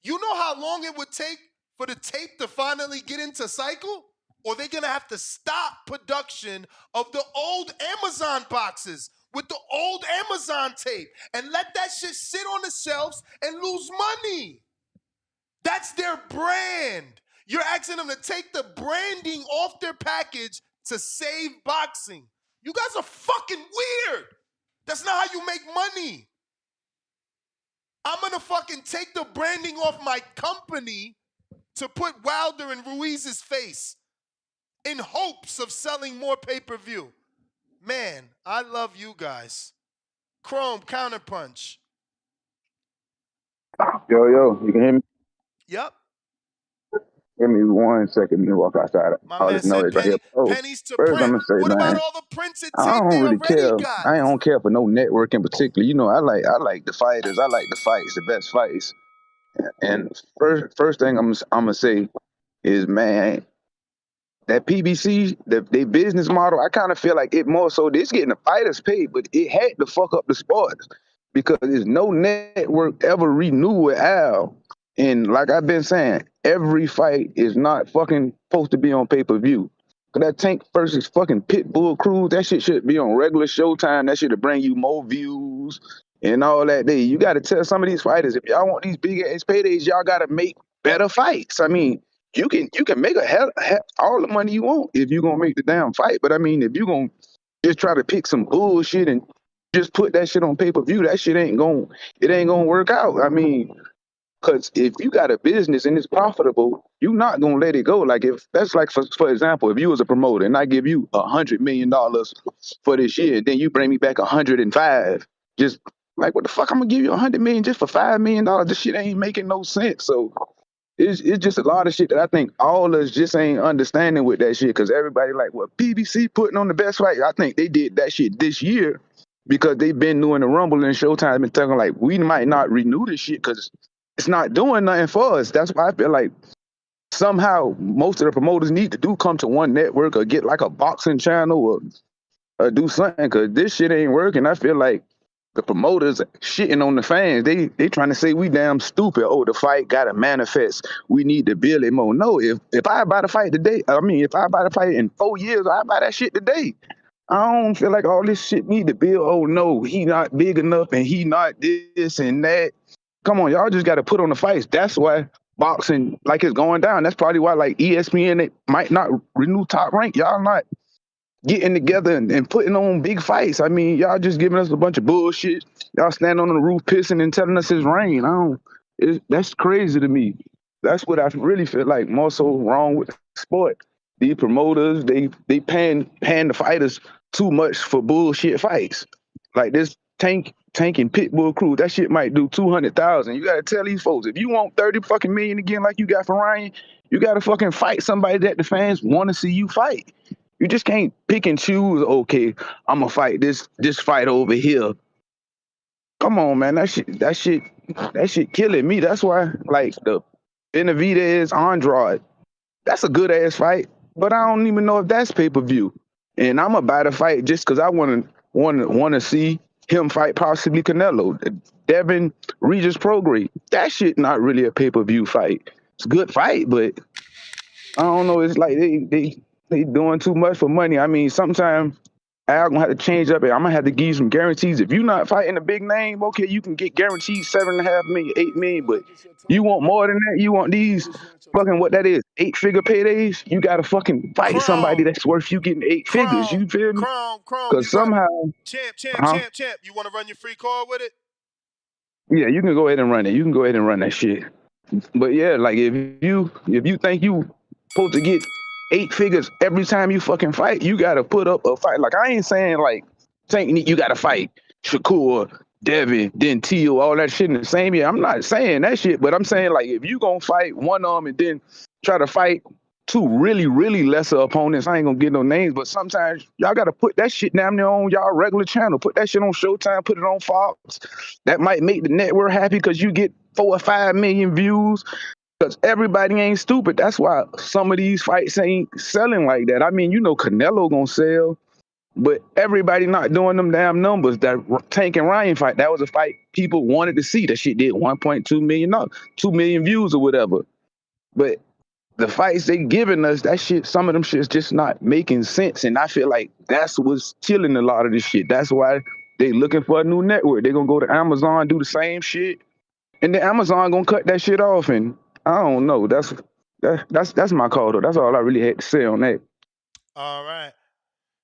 You know how long it would take for the tape to finally get into cycle? Or they're going to have to stop production of the old Amazon boxes with the old Amazon tape and let that shit sit on the shelves and lose money. That's their brand. You're asking them to take the branding off their package to save boxing. You guys are fucking weird. That's not how you make money. I'm going to fucking take the branding off my company to put Wilder and Ruiz's face in hopes of selling more pay-per-view. Man, I love you guys. Chrome, counterpunch. Yo, you can hear me? Yep. Give me 1 second. Let me walk outside. My All man this said noise right here. pennies to First I'm print. gonna say, What about man, all the printed I tape don't they really already care. got? I don't care for no network in particular. You know, I like the fighters. I like the fights, the best fights. And first thing I'm gonna say is, man, that PBC, their business model, I kind of feel like it more so this getting the fighters paid, but it had to fuck up the sport because there's no network ever renew with Al. And like I've been saying, every fight is not fucking supposed to be on pay-per-view. Cause that Tank versus fucking Pitbull Cruz, that shit should be on regular Showtime. That should bring you more views and all that. You got to tell some of these fighters, if y'all want these big ass paydays, y'all got to make better fights. I mean, you can make all the money you want if you're gonna make the damn fight. But I mean, if you're gonna just try to pick some bullshit and just put that shit on pay-per-view, that shit ain't gonna work out. I mean, because if you got a business and it's profitable, you're not gonna let it go. Like if that's like for example, if you was a promoter and I give you $100 million for this year, then you bring me back 105, just like what the fuck I'm gonna give you 100 million just for $5 million? This shit ain't making no sense. So it's just a lot of shit that I think all of us just ain't understanding with that shit. Because everybody like, well, PBC putting on the best fight. I think they did that shit this year because they've been doing the Rumble and Showtime been talking like we might not renew this shit because it's not doing nothing for us. That's why I feel like somehow most of the promoters need to come to one network or get like a boxing channel or do something because this shit ain't working. I feel like the promoters shitting on the fans. They trying to say we damn stupid. Oh, the fight gotta manifest. We need to build it more. No, if I buy the fight today, I mean, if I buy the fight in 4 years, I buy that shit today. I don't feel like all this shit need to build. Oh no, he not big enough and he not this and that. Come on, y'all just got to put on the fights. That's why boxing like it's going down. That's probably why like ESPN they might not renew Top Rank. Y'all not getting together and putting on big fights. I mean, y'all just giving us a bunch of bullshit. Y'all standing on the roof pissing and telling us it's rain. That's crazy to me. That's what I really feel like more so wrong with the sport. These promoters, they paying the fighters too much for bullshit fights. Like this Tank Tank and Pitbull Cruz, that shit might do 200,000. You gotta tell these folks if you want 30 fucking million again, like you got for Ryan, you gotta fucking fight somebody that the fans want to see you fight. You just can't pick and choose. Okay, I'm gonna fight this fight over here. Come on, man, that shit killing me. That's why, like the Benavidez Andrade, that's a good ass fight, but I don't even know if that's pay per view. And I'm about to fight just because I want to see him fight possibly Canelo. Devin Regis Prograde. That shit not really a pay per view fight. It's a good fight, but I don't know. It's like they doing too much for money. I mean, sometimes Al gonna have to change up. I'm gonna have to give you some guarantees. If you're not fighting a big name, okay, you can get guaranteed 7.5 million, 8 million. But you want more than that. You want these fucking what that is 8-figure paydays. You gotta fucking fight somebody Crown, that's worth you getting 8 figures. crown, You feel me? crown. Because You got somehow, huh? champ. You want to run your free call with it? Yeah, you can go ahead and run it. You can go ahead and run that shit. But yeah, like if you think you supposed to get 8 figures every time you fucking fight, you gotta put up a fight. Like I ain't saying like Tank, you gotta fight Shakur, Devin, then Teal, all that shit in the same year. I'm not saying that shit, but I'm saying like if you gonna fight one of them and then try to fight two really, really lesser opponents, I ain't gonna get no names, but sometimes y'all gotta put that shit down there on y'all regular channel. Put that shit on Showtime, put it on Fox. That might make the network happy because you get 4 or 5 million views. Because everybody ain't stupid. That's why some of these fights ain't selling like that. I mean, Canelo gonna sell, but everybody not doing them damn numbers. That Tank and Ryan fight, that was a fight people wanted to see. That shit did 1.2 million, 2 million views or whatever. But the fights they giving us, that shit, some of them shit's just not making sense. And I feel like that's what's killing a lot of this shit. That's why they looking for a new network. They gonna go to Amazon, do the same shit, and then Amazon gonna cut that shit off. And I don't know. That's my call though. That's all I really had to say on that. All right.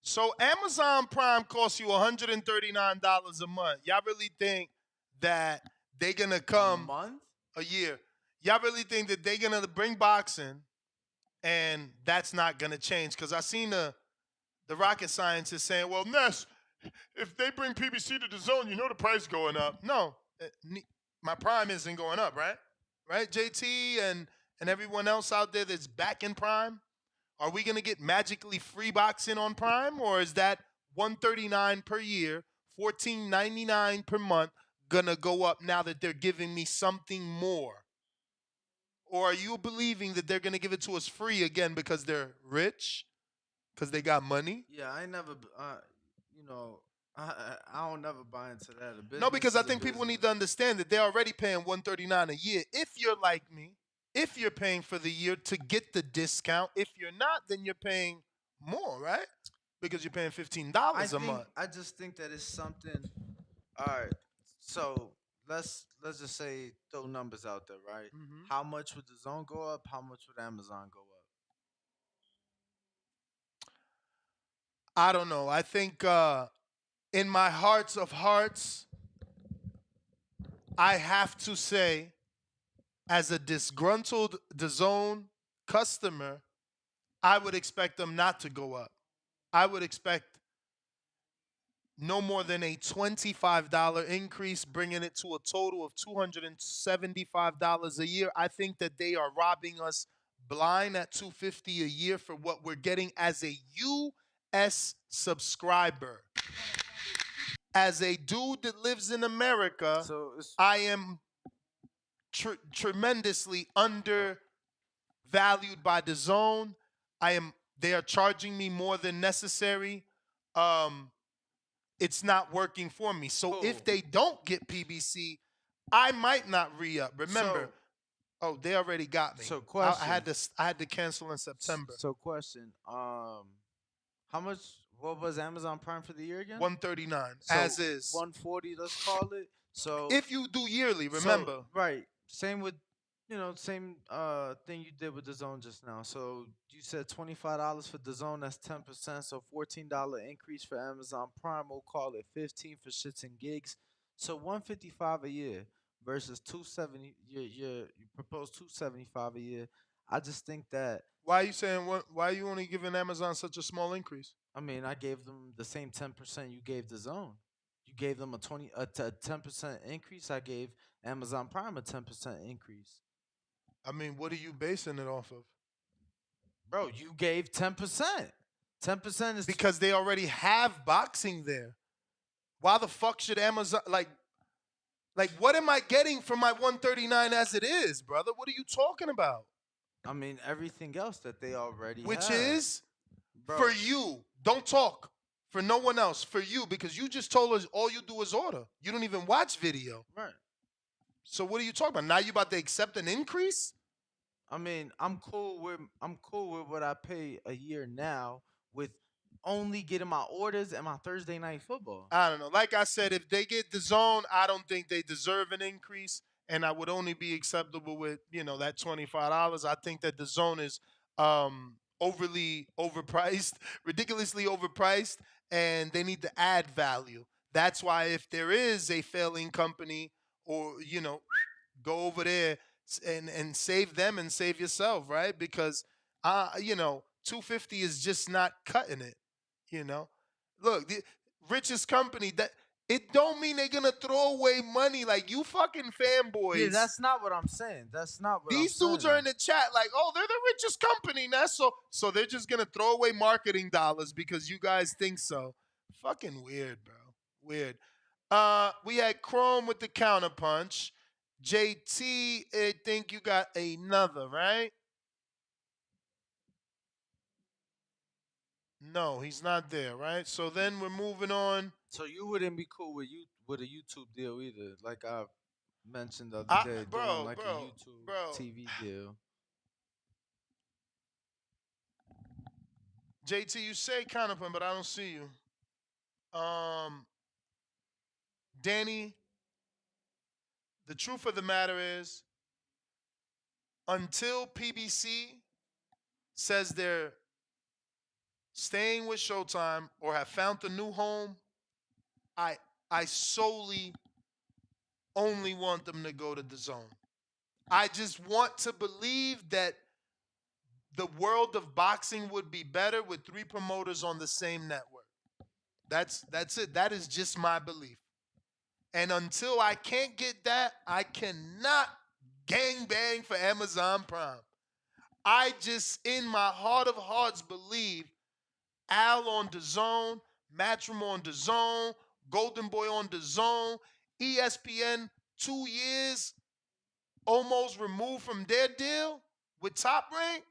So Amazon Prime costs you $139 a month. Y'all really think that they're gonna come month? a year? Y'all really think that they're gonna bring boxing and that's not gonna change? Because I seen the rocket scientists saying, well, Ness, if they bring PBC to the zone, you know the price going up. No, my prime isn't going up, right? Right, JT and everyone else out there that's back in prime. Are we gonna get magically free boxing on Prime, or is that $139 per year, $14.99 per month gonna go up now that they're giving me something more? Or are you believing that they're gonna give it to us free again because they're rich, because they got money? Yeah, I ain't never, you know, I don't never buy into that. A No, business because I is a think people need business. to understand that they're already paying $139 a year. If you're like me, if you're paying for the year to get the discount, if you're not, then you're paying more, right? Because you're paying $15 a month. I just think that it's something. All right, so let's just say throw numbers out there, right? Hmm. How much would the zone go up? How much would Amazon go up? I don't know. I think in my hearts of hearts, I have to say, as a disgruntled DAZN customer, I would expect them not to go up. I would expect no more than a $25 increase, bringing it to a total of $275 a year. I think that they are robbing us blind at $250 a year for what we're getting as a US subscriber. As a dude that lives in America, So it's I am tremendously undervalued by the zone. They are charging me more than necessary. Um, it's not working for me. So if cool. they don't get PBC, I might not re-up. Remember, So oh, they already got me. so I question. had to cancel in September. So question. How much? What was Amazon Prime for the year again? 139 So as is. 140. Let's call it. So If you do yearly, so remember. right. Same with same thing you did with the zone just now. So you said $25 for the zone. That's 10%. So $14 increase for Amazon Prime. We'll call it 15 for shits and gigs. So 155 a year versus 270. You propose 275 a year. I just think that Why are you saying what? Why are you only giving Amazon such a small increase? I mean I gave them the same 10% you gave the zone. gave them a 10% increase. I gave Amazon Prime a 10% increase. I mean, what are you basing it off of? Bro, you gave 10%. 10% is Because they already have boxing there. Why the fuck should Amazon like what am I getting from my 139 as it is, brother? What are you talking about? I mean everything else that they already Which have. is for Bro, you. Don't talk. For no one else. For you, because you just told us all you do is order. You don't even watch video. right. So what are you talking about? Now you about to accept an increase? I mean, I'm cool with what I pay a year now with only getting my orders and my Thursday night football. I don't know. Like I said, if they get the zone, I don't think they deserve an increase, and I would only be acceptable with that $25. I think that the zone is overly overpriced, ridiculously overpriced, and they need to add value. That's why if there is a failing company, or go over there and save them and save yourself, right? Because 250 is just not cutting it. You know, look, the richest company that it don't mean they're gonna throw away money like you fucking Yeah, fanboys. that's not what I'm saying. That's not what I'm These dudes are saying. in the chat like, oh, they're the richest company now, so they're just gonna throw away marketing dollars because you guys think so. Fucking weird, bro. Weird. We had Chrome with the counterpunch. JT, I think you got another, right? No, he's not there, right? So then we're moving on. So you wouldn't be cool with a YouTube deal either, like I mentioned the other I, day, doing bro, like a bro, YouTube bro. TV deal. JT, you say counterpoint, but I don't see you. Danny, the truth of the matter is, until PBC says they're staying with Showtime or have found a new home, I I solely only want them to go to the zone. I just want to believe that the world of boxing would be better with three promoters on the same network. That's it. That is just my belief. And until I can't get that, I cannot gang bang for Amazon Prime. I just, in my heart of hearts, believe Al on the zone, Matchroom on the zone, Golden Boy on the zone, ESPN 2 years almost removed from their deal with Top Rank.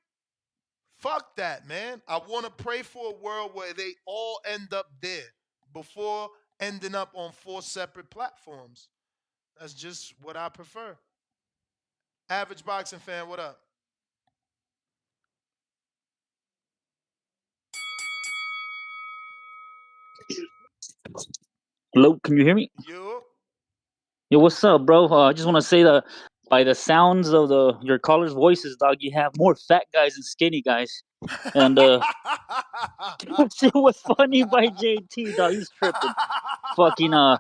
Fuck that, man. I want to pray for a world where they all end up there before ending up on four separate platforms. That's just what I prefer. Average boxing fan, what up? Hello, can you hear me? You? Yo, what's up, bro? I just want to say that by the sounds of your callers' voices, dog, you have more fat guys and skinny guys. And that shit was funny by JT, dog. He's tripping. Fucking I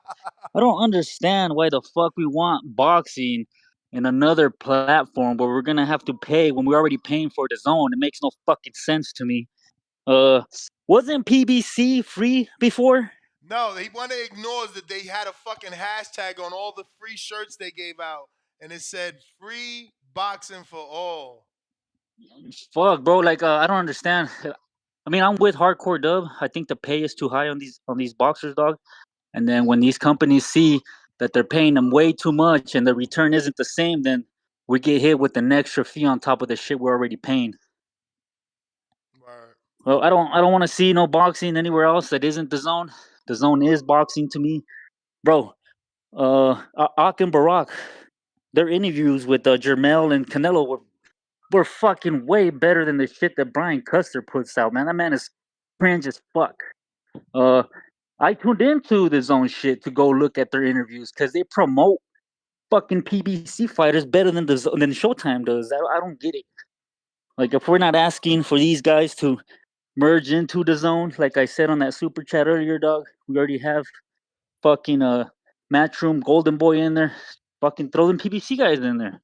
don't understand why the fuck we want boxing in another platform where we're gonna have to pay when we're already paying for the zone. It makes no fucking sense to me. Uh, wasn't PBC free before? No, they want to ignore that they had a fucking hashtag on all the free shirts they gave out, and it said free boxing for all. Fuck, bro. Like, I don't understand. I mean, I'm with Hardcore Dub. I think the pay is too high on these boxers, dog. And then when these companies see that they're paying them way too much and the return isn't the same, then we get hit with an extra fee on top of the shit we're already paying. Right. Well, I don't want to see no boxing anywhere else that isn't the zone. The zone is boxing to me, bro. Ak and Barack, their interviews with Jermel and Canelo were fucking way better than the shit that Brian Custer puts out, man. That man is cringe as fuck. Uh, I tuned into the zone shit to go look at their interviews because they promote fucking PBC fighters better than Showtime does. I don't get it. Like, if we're not asking for these guys to merge into the zone, like I said on that super chat earlier, dog, we already have fucking Matchroom Golden Boy in there. Fucking throw them PBC guys in there.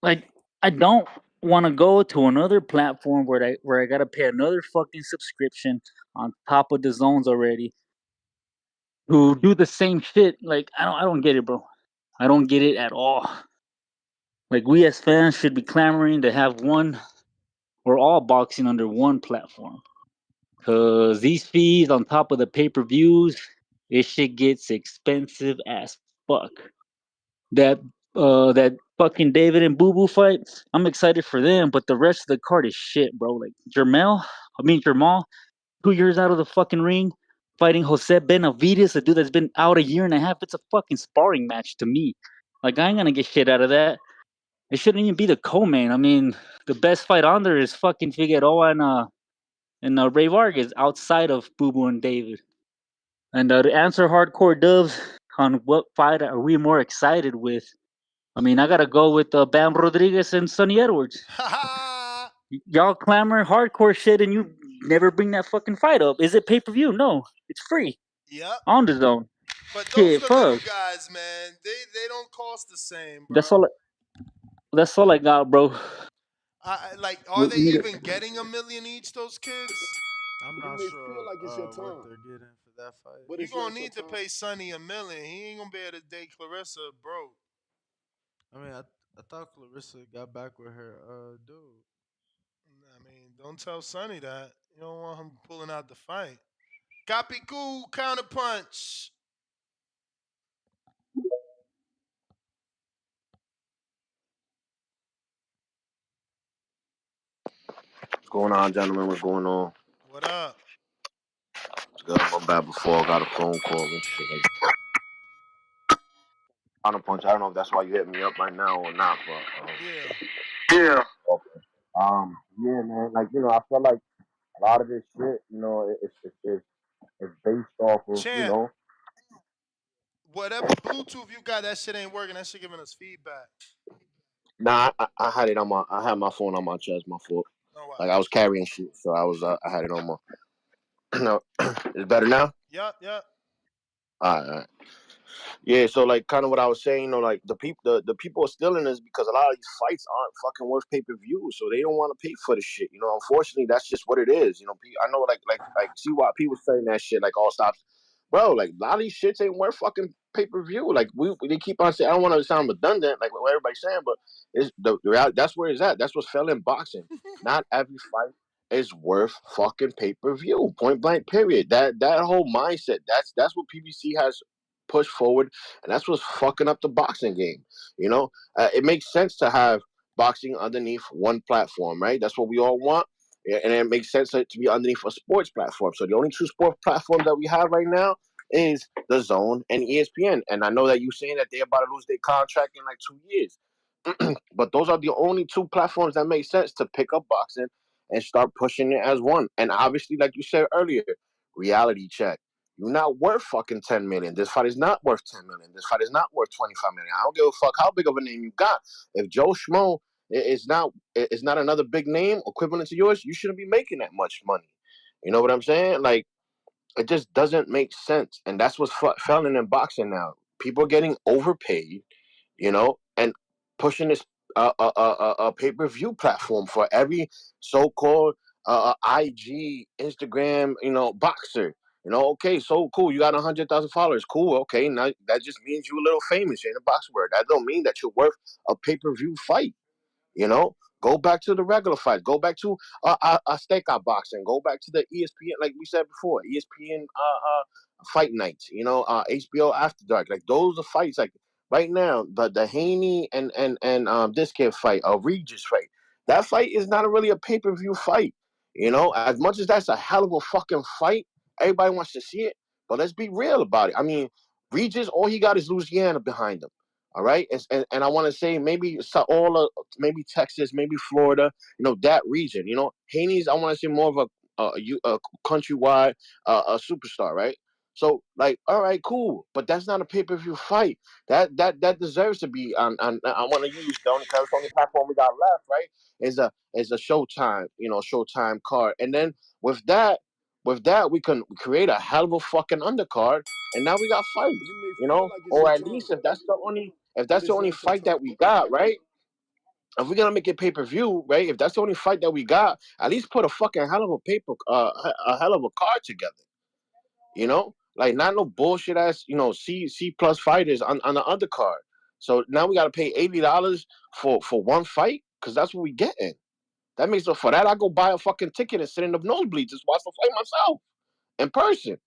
Like, I don't want to go to another platform where I gotta pay another fucking subscription on top of the zones already. who do the same shit. Like I don't get it, bro. I don't get it at all. Like we as fans should be clamoring to have one or all boxing under one platform. Cause these fees on top of the pay-per-views, this shit gets expensive as fuck. That that fucking David and Boo Boo fight, I'm excited for them, but the rest of the card is shit, bro. Like Jamal, 2 years out of the fucking ring, fighting Jose Benavides, a dude that's been out a year and a half. It's a fucking sparring match to me. Like I ain't gonna get shit out of that. It shouldn't even be the co-main. I mean, the best fight on there is fucking Figueroa and Ray Vargas outside of Boo Boo and David. And to answer hardcore doves on what fight are we more excited with, I mean, I gotta go with Bam Rodriguez and Sonny Edwards. Y'all clamor hardcore shit and you never bring that fucking fight up. Is it pay per view? No, it's free Yep. on the zone. But those Shit, are the little fuck. guys, man. They don't cost the same, bro. That's all. That's all I got, bro. Like, are they even getting $1 million each? Those kids? I'm You not may feel sure like it's your what time, they're getting for that fight. but You it's gonna not your need to time. pay Sonny $1 million. He ain't gonna be able to date Clarissa, bro. I mean, I thought Clarissa got back with her dude. I mean, don't tell Sonny that. You don't want him pulling out the fight. Capicu counterpunch. What's going on, gentlemen? What's going on? What up? It's good. My bad before I got a phone call and shit. On a punch. I don't know if that's why you hit me up right now or not, but Yeah. yeah. Okay. Yeah, man. Like I feel like a lot of this shit, it's based off of Champ, whatever Bluetooth you got, that shit ain't working. That shit giving us feedback. Nah, I had it on I had my phone on my chest, my foot. Oh, wow. Like I was carrying shit, so I had it on my. No, it's better now. Yup. All right. Yeah, so like kind of what I was saying, like the people are still in this because a lot of these fights aren't fucking worth pay per view, so they don't want to pay for the shit. Unfortunately, that's just what it is. I know like see why people saying that shit like all stops, bro. Like a lot of these shits ain't worth fucking pay per view. Like they keep on saying, I don't want to sound redundant, like what everybody's saying, but it's the reality. That's where it's at. That's what's failing boxing. Not every fight is worth fucking pay per view. Point blank. Period. That whole mindset. That's what PBC has pushed forward, and that's what's fucking up the boxing game. It makes sense to have boxing underneath one platform, right? That's what we all want. Yeah, and it makes sense to be underneath a sports platform. So the only two sports platforms that we have right now is the Zone and ESPN. And I know that you're saying that they're about to lose their contract in like 2 years. But those are the only two platforms that make sense to pick up boxing and start pushing it as one. And obviously, like you said earlier, reality check. You're not worth fucking 10 million. This fight is not worth 10 million. This fight is not worth 25 million. I don't give a fuck how big of a name you got. If Joe Schmo is not another big name equivalent to yours, you shouldn't be making that much money. You know what I'm saying? Like, it just doesn't make sense. And that's what's failing in boxing now. People are getting overpaid, and pushing this pay per view platform for every so called IG, Instagram, boxer. Okay, so cool. You got 100,000 followers. Cool. Okay, now that just means you're a little famous in the boxing world. That don't mean that you're worth a pay per view fight. You know, go back to the regular fight. Go back to a stakeout boxing. Go back to the ESPN, like we said before, ESPN fight nights. HBO After Dark. Like those are fights. Like right now, the Haney and this kid fight, a Regis fight. That fight is not really a pay per view fight. As much as that's a hell of a fucking fight, everybody wants to see it. But let's be real about it. I mean, Regis, all he got is Louisiana behind him. All right, and I want to say maybe maybe Texas, maybe Florida, that region. Haney's, I want to say more of a countrywide a superstar, right? So like, all right, cool, but that's not a pay per view fight. That deserves to be on. I want to use the only platform we got left, right? Is a Showtime, Showtime card, and then with that, we can create a hell of a fucking undercard, and now we got fights, You may feel like it's or your at time, least if but that's the it's only not your fight that time. we got, right? If we're gonna make it pay per view, right? If that's the only fight that we got, at least put a fucking hell of a hell of a card together. Like not no bullshit ass, C plus fighters on the undercard. So now we gotta pay $80 for one fight because that's what we getting. That means for that I go buy a fucking ticket and sit in the nosebleeds just watch the fight myself in person.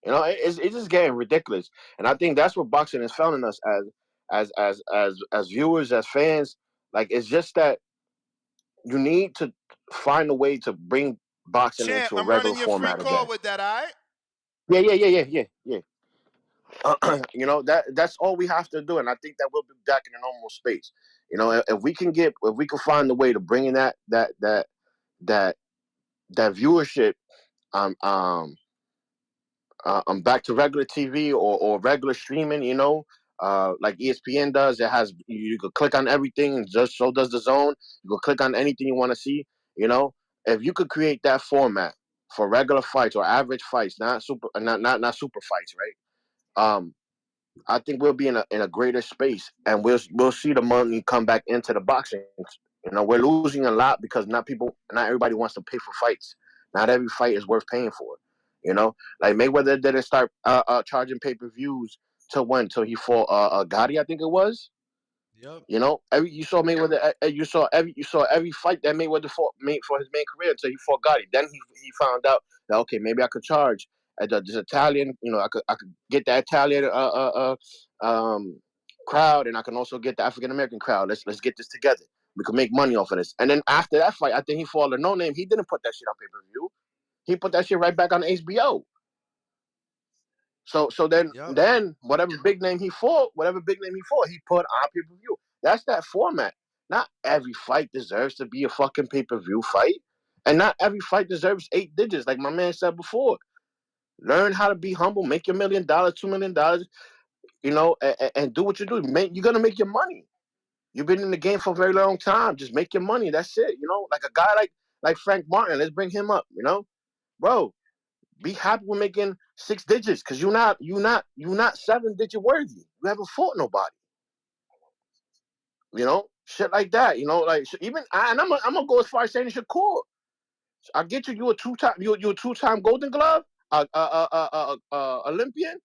It's just getting ridiculous, and I think that's what boxing is failing us as viewers, as fans. Like it's just that you need to find a way to bring boxing Champ, into a I'm regular running your free format call again. with that, all right? Yeah. That's all we have to do, and I think that we'll be back in a normal space. If we can find a way to bring in that viewership, um um back to regular TV or regular streaming, like ESPN does. It has you could click on everything, and just so does the zone. You could click on anything you want to see. You know, if you could create that format for regular fights or average fights, not super fights, right? I think we'll be in a greater space, and we'll see the money come back into the boxing. We're losing a lot because not everybody wants to pay for fights. Not every fight is worth paying for. Like Mayweather didn't start charging pay-per-views till he fought Gotti, I think it was. Yep. Every you saw Mayweather, you saw every fight that Mayweather fought made for his main career until he fought Gotti. Then he found out that okay, maybe I could charge at this Italian. I could get the Italian crowd, and I can also get the African American crowd. Let's get this together. We could make money off of this. And then after that fight, I think he fought a no name. He didn't put that shit on pay-per-view. He put that shit right back on HBO. So Yep. then whatever big name he fought, he put on pay per view. That's that format. Not every fight deserves to be a fucking pay per view fight, and not every fight deserves 8 digits. Like my man said before, learn how to be humble. Make your $1 million, $2 million. And do what you do. You're gonna make your money. You've been in the game for a very long time. Just make your money. That's it. Like a guy like Frank Martin. Let's bring him up. Bro, be happy with making 6 digits because you're not 7 digit worthy. You haven't fought nobody. Shit like that. Like even and I'm gonna go as far as saying Shakur. I get you. You a 2-time Golden Glove, Olympian.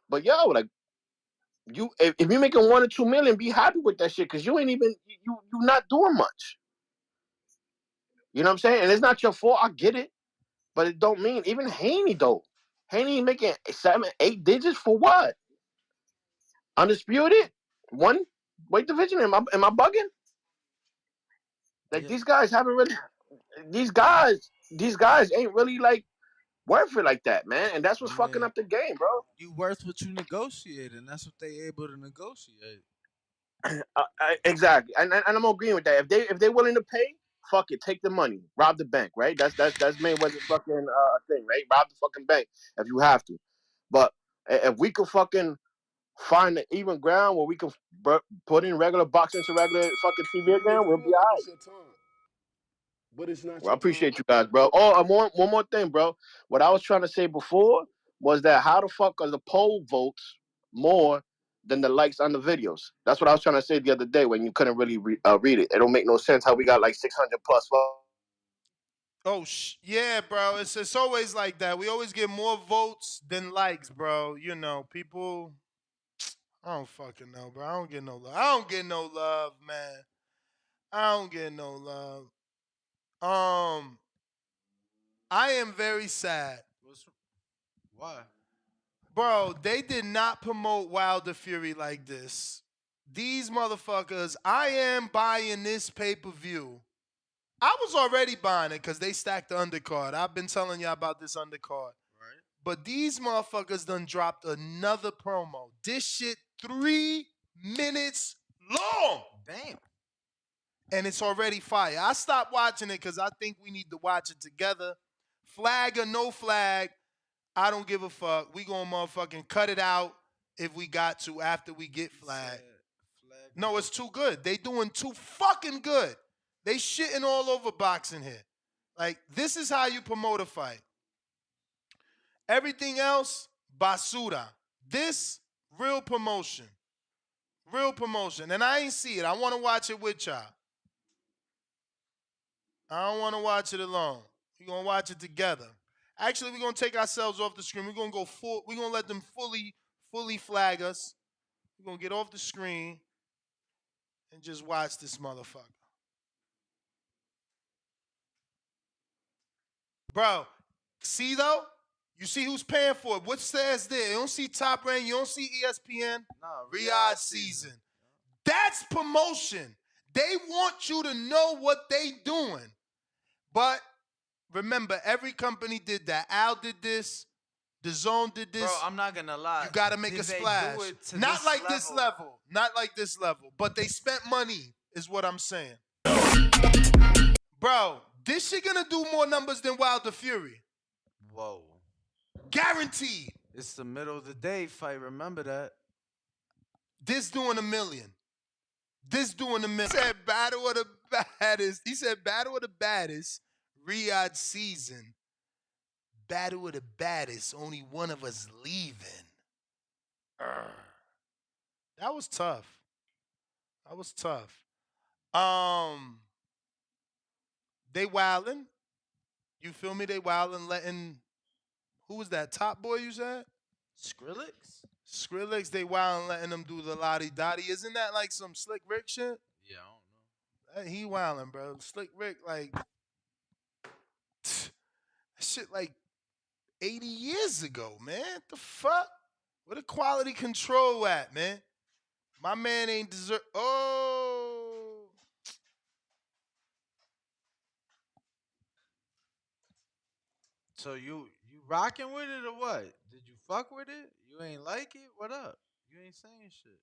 But yo, like if you're making 1 or 2 million, be happy with that shit because you ain't even you not doing much. You know what I'm saying? And it's not your fault. I get it, but it don't mean even Haney though. Haney making 7, 8 digits for what? Undisputed, one weight division. Am I bugging? Like Yeah. these guys haven't really. These guys ain't really like worth it like that, man. And that's I what's fucking mean, up the game, bro. you worth what you negotiate, and that's what they able to negotiate. Exactly, and I'm agreeing with that. If they willing to pay, fuck it, take the money, rob the bank, right? That's Mayweather's fucking thing, right? Rob the fucking bank if you have to. But if we could fucking find the even ground where we can put in regular boxing to regular fucking TV You may again, we'll be feel all like right. it's your time, but it's not Well, I your time. appreciate you guys, bro. Oh, and one more thing, bro. What I was trying to say before was that how the fuck are the poll votes more than the likes on the videos? That's what I was trying to say the other day when you couldn't really read it. It don't make no sense how we got like 600 plus votes. Oh, yeah, bro. It's always like that. We always get more votes than likes, bro. People. I don't fucking know, bro. I don't get no love. I don't get no love, man. I don't get no love. Um, I am very sad, What's why? bro. They did not promote Wilder Fury like this. These motherfuckers. I am buying this pay per view. I was already buying it because they stacked the undercard. I've been telling y'all about this undercard. Right. But these motherfuckers done dropped another promo. This shit 3 minutes long. Damn. And it's already fire. I stopped watching it because I think we need to watch it together. Flag or no flag, I don't give a fuck. We gonna motherfucking cut it out if we got to after we get He flag. said flag or No, no it's too flag. good. They doing too fucking good. They shitting all over boxing here. Like, this is how you promote a fight. Everything else, basura. This, real promotion. Real promotion. And I ain't see it. I want to watch it with y'all. I don't want to watch it alone. We're going to watch it together. Actually, we're gonna take ourselves off the screen. We're gonna go full. We're gonna let them fully flag us. We're gonna get off the screen and just watch this motherfucker. Bro, see though? You see who's paying for it. What says there? You don't see Top Rank. You don't see ESPN. No, Riyadh season. That's promotion. They want you to know what they doing. But remember, every company did that. Al did this. The Zone did this. Bro, I'm not gonna lie. You got to make Did a they splash. do it to Not this like this level. Not like this level. But they spent money, is what I'm saying. Bro, this shit gonna do more numbers than Wilder Fury. Whoa. Guaranteed. It's the middle of the day fight. Remember that. This doing $1 million. This doing $1 million. He said battle of the baddest. He said battle of the baddest. Riyadh season. Battle of the baddest. Only one of us leaving. That was tough. That was tough. They wildin'. You feel me? They wildin', letting. Who was that? Top Boy, you said? Skrillex? Skrillex, they wildin', letting them do the lottie dottie. Isn't that like some Slick Rick shit? Yeah, I don't know. He wildin', bro. Slick Rick, like. That shit like 80 years ago, man. The fuck? Where the quality control at, man? My man ain't deserve. Oh. So you rocking with it or what? Did you fuck with it? You ain't like it? What up? You ain't saying shit.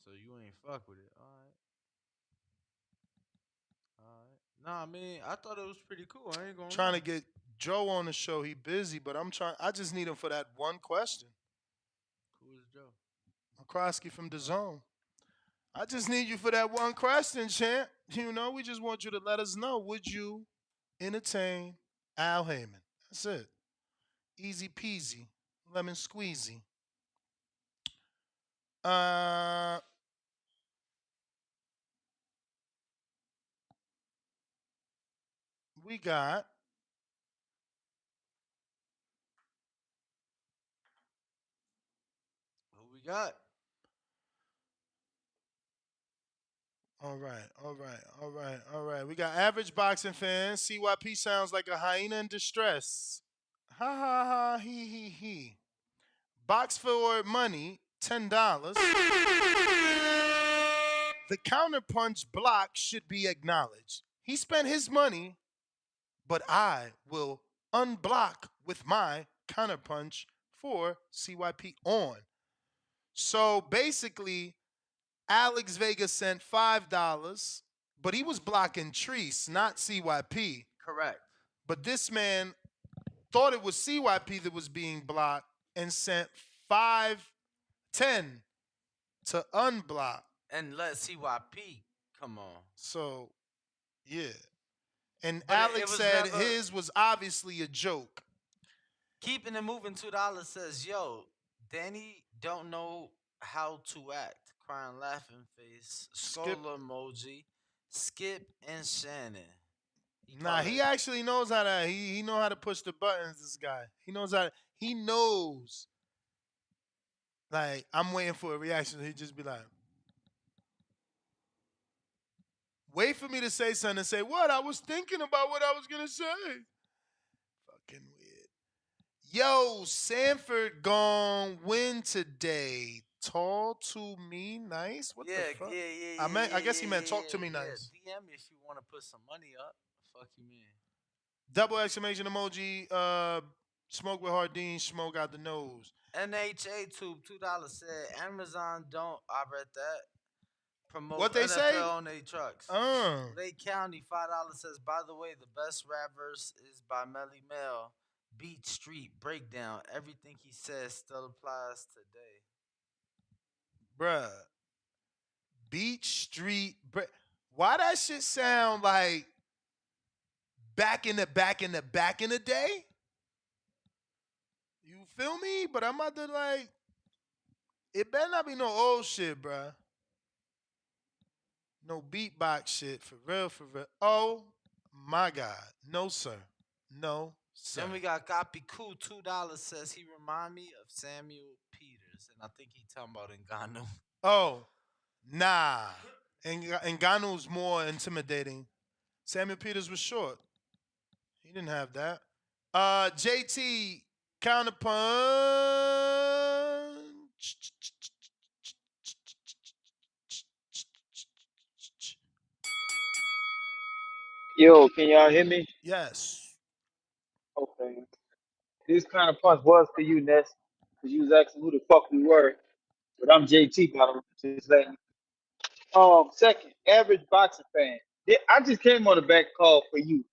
So you ain't fuck with it. All right. All right. Nah, I mean, I thought it was pretty cool. I ain't gonna Trying lie. to get Joe on the show. He busy, but I just need him for that one question. Who is Joe? McCroskey from the Zone. I just need you for that one question, champ. You know, we just want you to let us know. Would you entertain Al Heyman? That's it. Easy peasy, lemon squeezy. Uh, we got Who we got? all right. We got average boxing fans. CYP sounds like a hyena in distress. Ha ha ha, he. Box for money, $10. The counterpunch block should be acknowledged. He spent his money, but I will unblock with my counterpunch for CYP on. So basically, Alex Vega sent $5, but he was blocking Treese, not CYP. Correct. But this man thought it was CYP that was being blocked and sent 510 to unblock. And let CYP come on. So, yeah. And But Alex said never, his was obviously a joke. Keeping it moving $2 says, yo, Danny don't know how to act. Crying laughing face. Skip. Skull emoji. Skip and Shannon. He actually knows how to he know how to push the buttons, this guy. He knows. Like, I'm waiting for a reaction. He'd just be like, wait for me to say something and say, what? I was thinking about what I was gonna say. Fucking weird. Yo, Sanford gon' win today. Tall to me nice? What the fuck? I guess he meant talk to me nice. DM if you want to put some money up. Fuck you, man. Double exclamation emoji. Smoke with Hardin. Smoke out the nose. NHA Tube $2 said Amazon don't. I read that. Promote what they NFL say on their trucks. Lake County $5 says. By the way, the best rap verse is by Melly Mel. Beat Street Breakdown. Everything he says still applies today. Bruh. Beat Street. Why that shit sound like back in the day? You feel me? But I'm about to like, it better not be no old shit, bruh. No beatbox shit. For real. Oh my God. No, sir. No, sir. Then we got Gapi Cool, $2 says he remind me of Samuel Peters, and I think he talking about Ngannou. Oh, nah. And Ngannou's more intimidating. Samuel Peters was short. He didn't have that. JT counterpunch. Yo, can y'all hear me? Yes. Okay. This kind of punch was for you, Ness, because you was asking who the fuck we were. But I'm JT, by the way. Just letting second, average boxing fan. Yeah, I just came on the back call for you.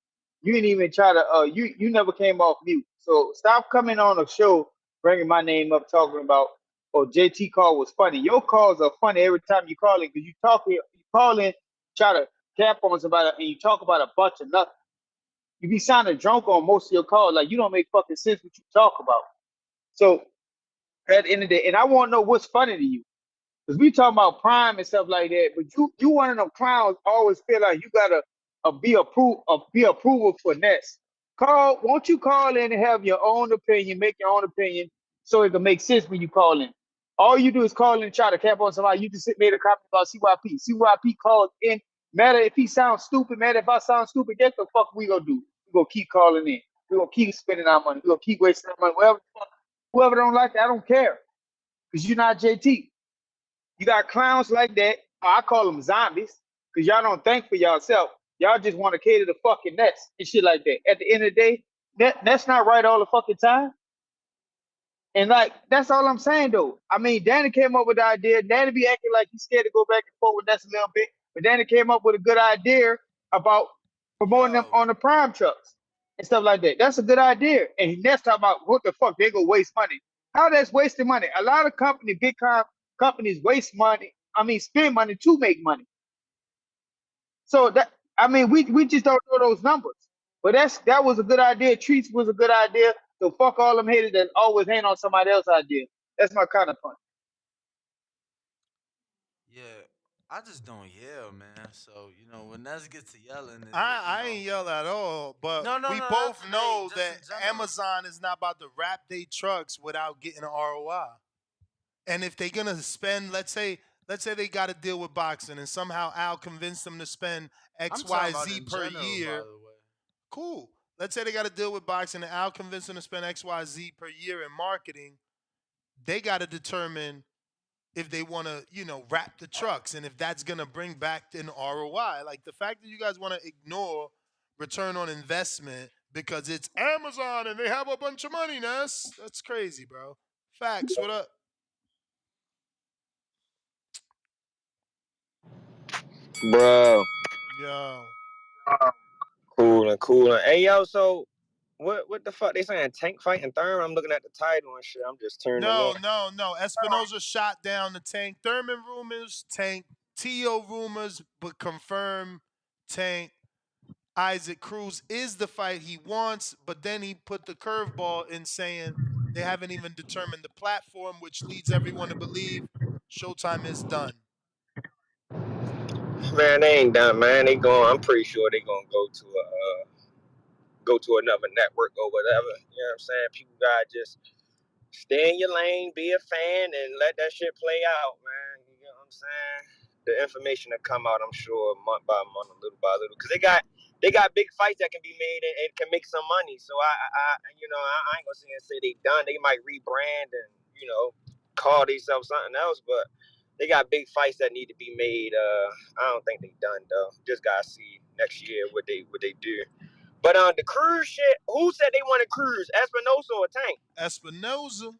You didn't even try to. You never came off mute. So stop coming on a show bringing my name up, talking about. Oh, JT call was funny. Your calls are funny every time you call in because you call in, try to cap on somebody, and you talk about a bunch of nothing. You be sounding drunk on most of your calls, like you don't make fucking sense what you talk about. So at the end of the day, and I want to know what's funny to you. Because we talking about prime and stuff like that, but you one of them clowns always feel like you gotta be approval for Ness. Won't you call in and have your own opinion, make your own opinion, so it can make sense when you call in. All you do is call in and try to cap on somebody. You just made a comment about CYP. CYP called in. Matter if he sounds stupid, matter if I sound stupid, guess the fuck we gonna do? We gonna keep calling in. We gonna keep spending our money. We gonna keep wasting our money. Whoever don't like it, I don't care. Because you're not JT. You got clowns like that. I call them zombies because y'all don't think for yourself. Y'all just want to cater to fucking Nets and shit like that. At the end of the day, that's not right all the fucking time. And like, that's all I'm saying though. I mean, Danny came up with the idea. Danny be acting like he's scared to go back and forth with Nets a little bit. But Danny came up with a good idea about promoting them Yo, on the prime trucks and stuff like that. That's a good idea. And Nets talking about what the fuck, they go waste money. How that's wasting money? A lot of companies waste money. I mean, spend money to make money. So that I mean, we just don't know those numbers. But that was a good idea. Treats was a good idea. So fuck all them haters that always hate on somebody else's idea. That's my kind of fun. yeah, I just don't yell, man. So when Ness gets to yelling, I ain't yell at all, but no, no, we no, not both today. know Just that in general. Amazon is not about to wrap their trucks without getting an ROI. And if they're gonna spend, let's say they got to deal with boxing, and somehow Al convinced them to spend I'm X, talking Y, about Z in per general, by year. the way. Cool. Let's say they got to deal with boxing, and Al convinced them to spend X, Y, Z per year in marketing. They got to determine if they want to, wrap the trucks, and if that's gonna bring back an ROI. Like the fact that you guys want to ignore return on investment because it's Amazon and they have a bunch of money, Ness. That's crazy, bro. Facts. What up? Bro, Yo. cool. Hey yo, so what the fuck they saying? Tank fighting Thurman? I'm looking at the title and shit. I'm just tuning in. No. Espinoza shot down the Tank. Thurman rumors, Tank. Tio rumors, but confirm Tank. Isaac Cruz is the fight he wants, but then he put the curveball in saying they haven't even determined the platform, which leads everyone to believe Showtime is done. Man, they ain't done, man. They going. I'm pretty sure they gonna go to another network or whatever. You know what I'm saying? People gotta just stay in your lane, be a fan, and let that shit play out, man. You know what I'm saying? The information that come out, I'm sure, month by month, little by little, because they got big fights that can be made and can make some money. So I ain't gonna say they done. They might rebrand and call themselves something else, but they got big fights that need to be made. I don't think they done though. Just gotta see next year what they do. But the cruise shit, who said they want to cruise? Espinosa or Tank? Espinoza.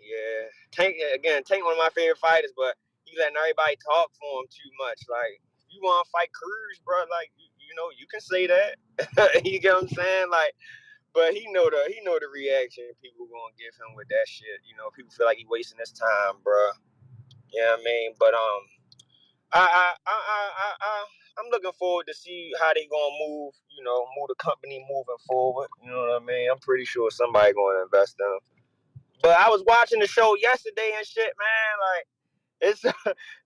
Yeah, Tank one of my favorite fighters, but he letting everybody talk for him too much. Like, you want to fight Cruz, bro? Like, you can say that. You get what I'm saying? Like, but he know the reaction people gonna give him with that shit. People feel like he wasting his time, bro. You know what I mean? But I'm looking forward to see how they gonna move. Move the company moving forward. You know what I mean? I'm pretty sure somebody gonna invest in them. But I was watching the show yesterday and shit, man. Like, it's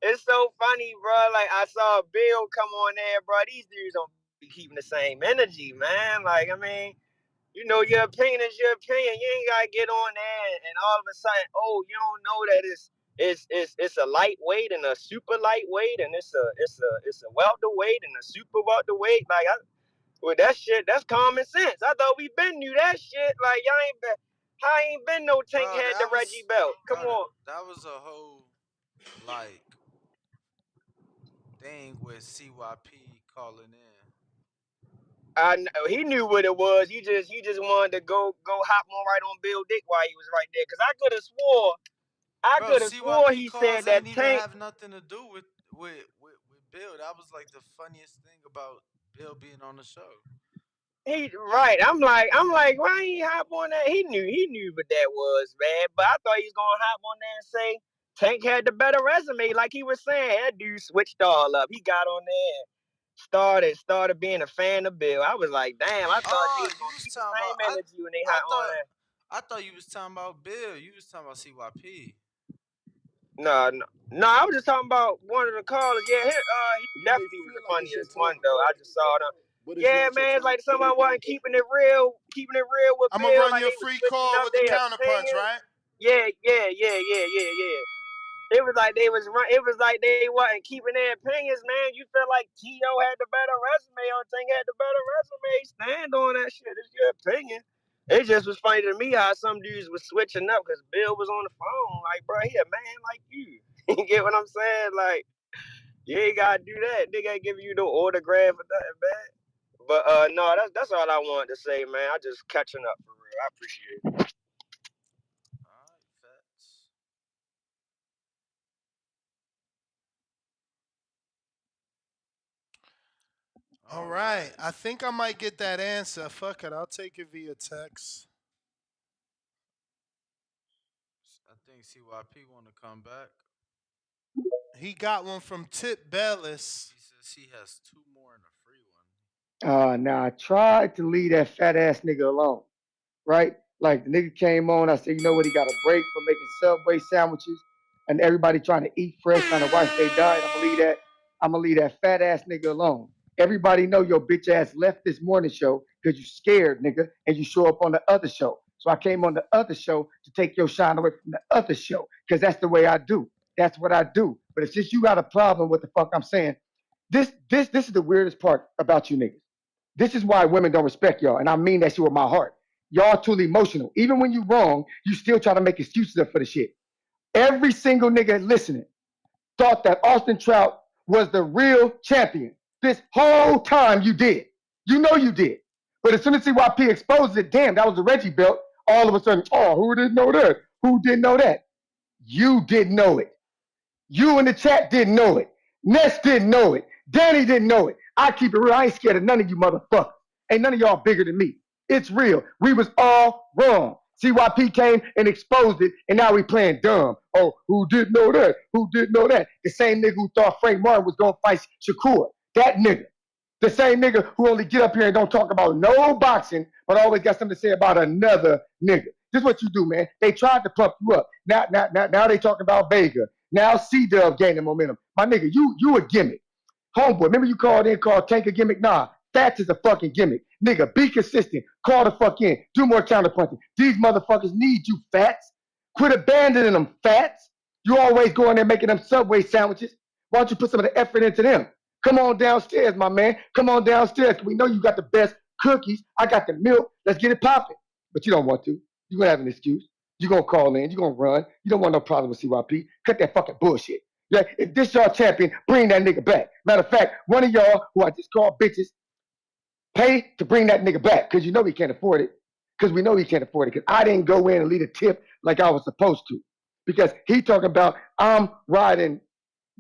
it's so funny, bro. Like, I saw Bill come on there, bro. These dudes don't be keeping the same energy, man. Like, I mean, you know, your opinion is your opinion. You ain't gotta get on there and all of a sudden, oh, you don't know that it's a lightweight and a super lightweight and it's a welterweight and a super welterweight. Like, with that shit, that's common sense. I thought we been knew that shit. Like, y'all ain't been, how ain't been no tank Bro, had the Reggie belt. Come on. that was a whole like thing with CYP calling in. He knew what it was. He just wanted to go hop on right on Bill Dick while he was right there. Cause I Bro, could have swore CYP he said calls ain't that even Tank. have nothing to do with Bill. That was like the funniest thing about Bill being on the show. He right. I'm like, why ain't he hop on that? He knew what that was, man. But I thought he was gonna hop on there and say Tank had the better resume, like he was saying. That dude switched all up. He got on there and started being a fan of Bill. I was like, damn, I thought they Oh, was you gonna was keep the talking about same energy when they I hot on thought there. I thought you was talking about Bill. You was talking about CYP. No, no, no. I was just talking about one of the callers. Yeah, he You may definitely was feel the like it's your funniest one turn, though. I just saw them. but it's Yeah, not your man, it's turn. like somebody wasn't keeping it real with I'm gonna Bill. run Like you a they was free switching call up with the their counterpunch, opinions. right? Yeah. It was like they was run. It was like they wasn't keeping their opinions, man. You feel like T.O. had the better resume or Thing had the better resume. Stand on that shit. It's your opinion. It just was funny to me how some dudes was switching up because Bill was on the phone. Like, bro, he a man like you. You get what I'm saying? Like, you ain't gotta do that. They gotta give you no autograph or nothing, man. But no, that's all I wanted to say, man. I just catching up for real. I appreciate it. Alright, facts. All All right. right. I think I might get that answer. Fuck it. I'll take it via text. I think CYP want to come back. He got one from Tip Bellis. He says he has two more and a free one. Now I tried to leave that fat ass nigga alone, right? Like the nigga came on, I said, you know what? He got a break from making Subway sandwiches, and everybody trying to eat fresh, trying to watch their diet. I'm gonna leave that. I'm gonna leave that fat ass nigga alone. Everybody know your bitch ass left this morning show because you scared, nigga, and you show up on the other show. So I came on the other show to take your shine away from the other show because that's the way I do. That's what I do. But it's just you got a problem with the fuck I'm saying. This is the weirdest part about you niggas. This is why women don't respect y'all, and I mean that shit with my heart. Y'all too emotional. Even when you wrong, you still try to make excuses up for the shit. Every single nigga listening thought that Austin Trout was the real champion. This whole time you did. You know you did. But as soon as CYP exposes it, damn, that was the Reggie belt. All of a sudden, oh, who didn't know that? Who didn't know that? You didn't know it. You in the chat didn't know it. Ness didn't know it. Danny didn't know it. I keep it real. I ain't scared of none of you motherfuckers. Ain't none of y'all bigger than me. It's real. We was all wrong. CYP came and exposed it, and now we playing dumb. Oh, who didn't know that? Who didn't know that? The same nigga who thought Frank Martin was gonna fight Shakur. That nigga. The same nigga who only get up here and don't talk about no boxing, but always got something to say about another nigga. This is what you do, man. They tried to pump you up. Now they talking about Vega. Now C-Dub gaining momentum. My nigga, you a gimmick. Homeboy, remember you called Tank a gimmick? Nah, Fats is a fucking gimmick. Nigga, be consistent. Call the fuck in. Do more counterpunching. These motherfuckers need you, Fats. Quit abandoning them, Fats. You always go in there making them Subway sandwiches. Why don't you put some of the effort into them? Come on downstairs, my man. Come on downstairs. We know you got the best cookies. I got the milk. Let's get it popping. But you don't want to. You're going to have an excuse. You're going to call in. You're going to run. You don't want no problem with CYP. Cut that fucking bullshit. Yeah, if this y'all champion, bring that nigga back. Matter of fact, one of y'all who I just called bitches, pay to bring that nigga back because you know he can't afford it. Because we know he can't afford it. Because I didn't go in and leave a tip like I was supposed to. Because he talking about I'm riding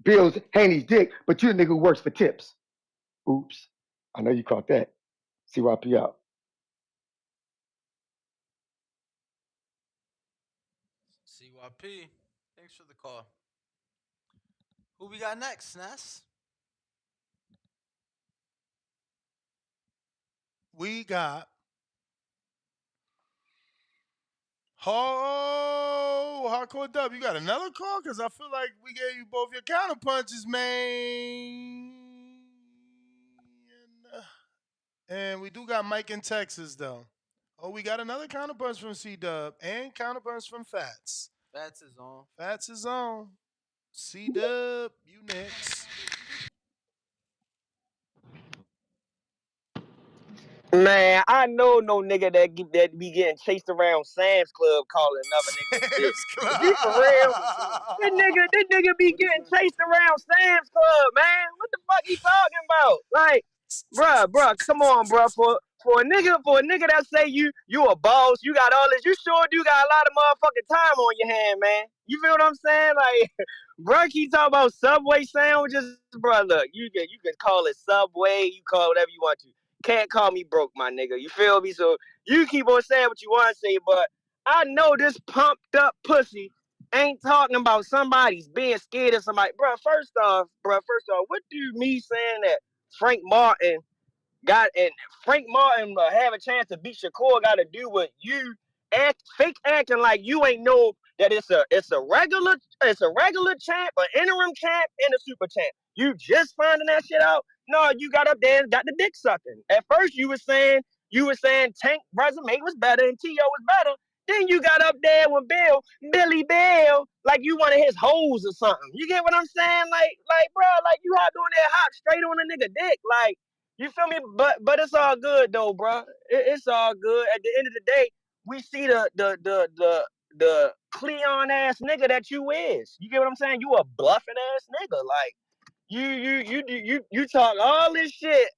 Bill's Haney's dick, but you the nigga who works for tips. Oops. I know you caught that. CYP out. CYP. Thanks for the call. Who we got next, Ness? We got Hardcore Dub. You got another call? Because I feel like we gave you both your counter punches, man. And we do got Mike in Texas though. Oh, we got another counterpunch from C Dub and counterpunch from Fats. Fats is on. Fats is on. C Dub, you next. Man, I know no nigga that be getting chased around Sam's Club calling another nigga a bitch. Sam's Is you for real? This nigga be What is getting that? chased around Sam's Club, man. What the fuck he talking about? Like, bruh, come on, bruh. For a nigga that say you a boss, you got all this, you sure do got a lot of motherfucking time on your hand, man. You feel what I'm saying? Like, bruh, keep talking about Subway sandwiches, bruh. Look, you can call it Subway, you call it whatever you want to. Can't call me broke, my nigga. You feel me? So you keep on saying what you want to say, but I know this pumped up pussy ain't talking about somebody's being scared of somebody. First off, what do me saying that Frank Martin got and Frank Martin have a chance to beat Shakur got to do with you fake acting like you ain't know that it's a regular champ, an interim champ, and a super champ. You just finding that shit out. No, you got up there and got the dick sucking. At first you were saying Tank resume was better and T.O. was better. Then you got up there with Billy Bill, like you one of his hoes or something. You get what I'm saying? Like, bro, like you out doing that hop straight on a nigga dick. Like, you feel me? But it's all good though, bro. It's all good. At the end of the day, we see the Cleon ass nigga that you is. You get what I'm saying? You a bluffing ass nigga. Like you talk all this shit,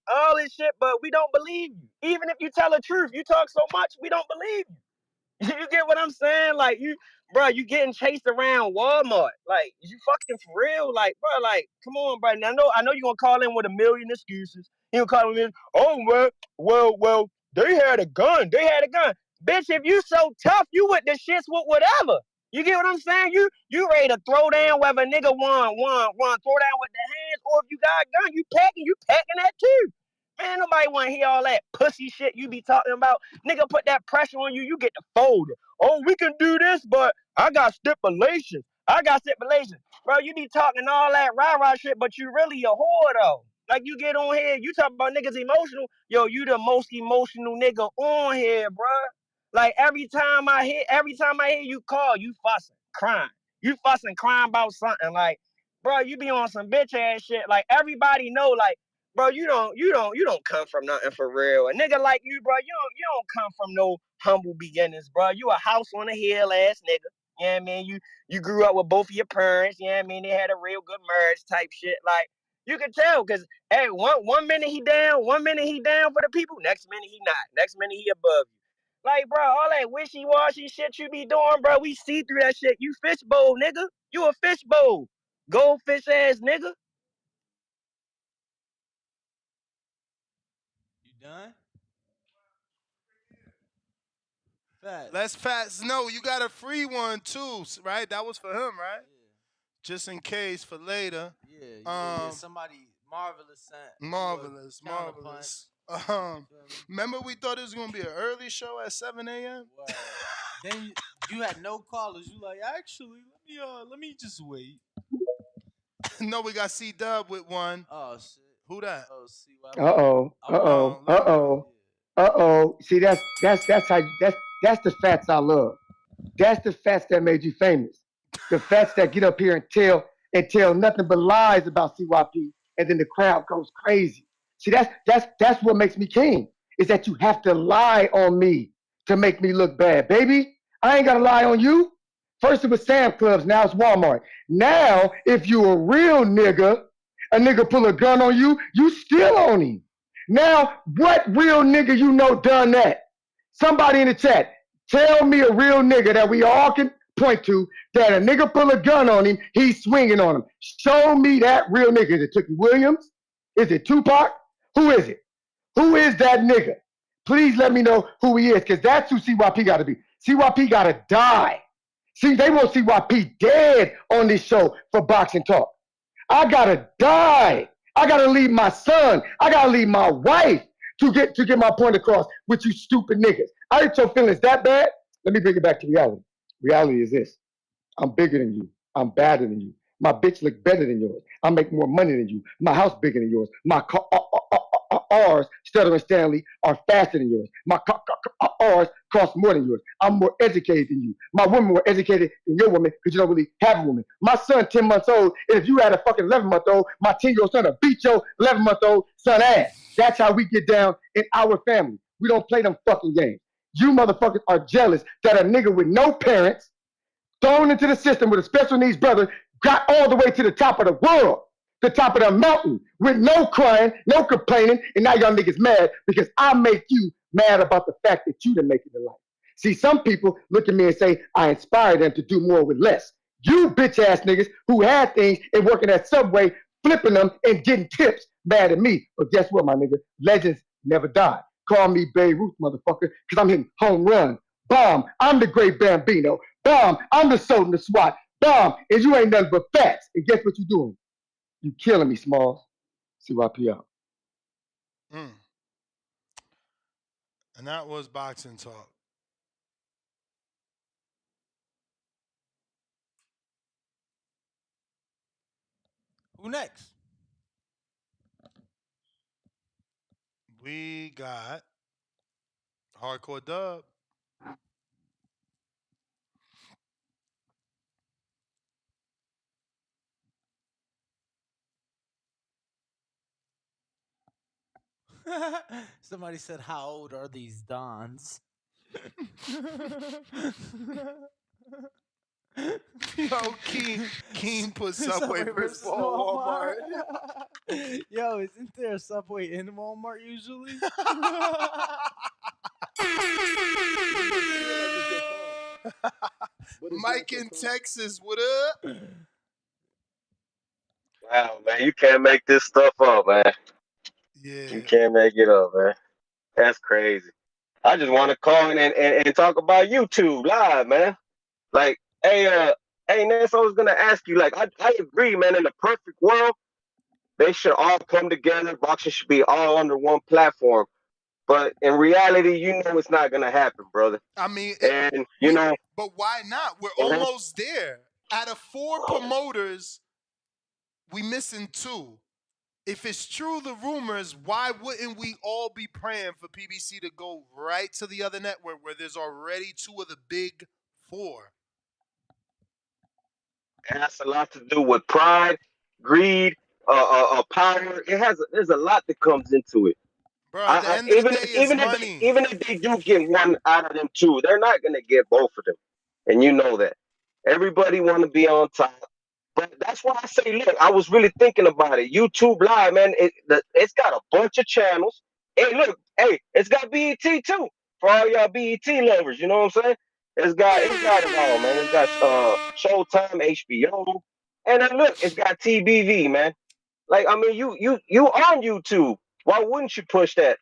but we don't believe you. Even if you tell the truth, you talk so much, we don't believe you. You get what I'm saying? Like you getting chased around Walmart. Like, is you fucking for real? Like, bro, like, come on, bro. And I know you gonna call in with a million excuses. You gonna call in, oh well, they had a gun. Bitch, if you so tough, you with the shits with whatever. You get what I'm saying? You ready to throw down whether a nigga want throw down with the hands, or if you got a gun, you packing that too. Man, nobody want to hear all that pussy shit you be talking about. Nigga, put that pressure on you, you get the folder. Oh, we can do this, but I got stipulations. Bro, you be talking all that rah-rah shit, but you really a whore, though. Like, you get on here, you talk about niggas emotional. Yo, you the most emotional nigga on here, bro. Like, every time I hear you call, you fussing, crying. You fussing, crying about something. Like, bro, you be on some bitch ass shit. Like, everybody know, like, bro, you don't come from nothing for real. A nigga like you, bro, you don't come from no humble beginnings, bro. You a house on a hill ass nigga. You know what I mean? You grew up with both of your parents, you know what I mean? They had a real good marriage type shit. Like, you can tell, cause hey, one minute he down for the people, next minute he not. Next minute he above you. Like, bro, all that wishy-washy shit you be doing, bro, we see through that shit. You fishbowl, nigga. You a fishbowl. Goldfish ass nigga. You done? Fats. Let's Fats know you got a free one too, right? That was for him, right? Yeah. Just in case for later. Yeah. Somebody marvelous sent Marvelous. Feel me? Remember we thought it was gonna be an early show at 7 a.m. Word. Then you had no callers. You like, actually, let me just wait. No, we got C Dub with one. Oh shit. Who that? Oh, see what See, that's the Fats I love. That's the Fats that made you famous. The Fats that get up here and tell nothing but lies about CYP, and then the crowd goes crazy. See, that's what makes me king. Is that you have to lie on me to make me look bad, baby. I ain't gotta lie on you. First it was Sam Clubs, now it's Walmart. Now, if you a real nigga, a nigga pull a gun on you, you still on him. Now, what real nigga you know done that? Somebody in the chat, tell me a real nigga that we all can point to that a nigga pull a gun on him, he's swinging on him. Show me that real nigga. Is it Tookie Williams? Is it Tupac? Who is it? Who is that nigga? Please let me know who he is, because that's who CYP got to be. CYP got to die. See, they want CYP dead on this show for boxing talk. I gotta die. I gotta leave my son. I gotta leave my wife to get my point across with you stupid niggas. I hurt your feelings that bad. Let me bring it back to reality. Reality is this: I'm bigger than you. I'm badder than you. My bitch look better than yours. I make more money than you. My house bigger than yours. My car, R's, Stutter and Stanley, are faster than yours. My R's cost more than yours. I'm more educated than you. My woman more educated than your woman because you don't really have a woman. My son, 10 months old, and if you had a fucking 11-month-old, my 10-year-old son will beat your 11-month-old son ass. That's how we get down in our family. We don't play them fucking games. You motherfuckers are jealous that a nigga with no parents thrown into the system with a special needs brother got all the way to the top of the world, the top of the mountain, with no crying, no complaining, and now y'all niggas mad because I make you mad about the fact that you didn't make it in life. See, some people look at me and say I inspire them to do more with less. You bitch ass niggas who had things and working at Subway, flipping them and getting tips, mad at me. But guess what, my nigga? Legends never die. Call me Babe Ruth, motherfucker, because I'm hitting home runs. Bomb, I'm the great Bambino. Bomb, I'm the Soden the SWAT. Bomb, and you ain't nothing but facts. And guess what you doing? You killing me, Smalls. CYP out. Mm. And that was boxing talk. Who next? We got Hardcore Dub. Somebody said, "How old are these dons?" Yo, Keen put Subway versus Walmart. Walmart. Yo, isn't there a Subway in Walmart usually? Mike in Texas, what up? Wow, man, you can't make this stuff up, man. You Yeah. can't make it up, man. That's crazy. I just want to call in and talk about YouTube live, man. Like, hey, Ness, I was gonna ask you, like, I agree, man. In the perfect world, they should all come together. Boxing should be all under one platform. But in reality, you know it's not gonna happen, brother. I mean, And you know, but why not? We're mhm. almost there. Out of 4 promoters, we missing 2. If it's true, the rumors, why wouldn't we all be praying for PBC to go right to the other network where there's already 2 of the big 4? It has a lot to do with pride, greed, power. There's a lot that comes into it. Bro, at the end of the day, it's money. Even if they do get one out of them two, they're not gonna get both of them, and you know that. Everybody want to be on top, but that's why I say, look, I was really thinking about it. YouTube Live, man, it's got a bunch of channels. Hey, look, hey, it's got BET too for all y'all BET lovers. You know what I'm saying? It's got it all, man. It's got Showtime, HBO, and then look, it's got TBV, man. Like, I mean, you on YouTube. Why wouldn't you push that?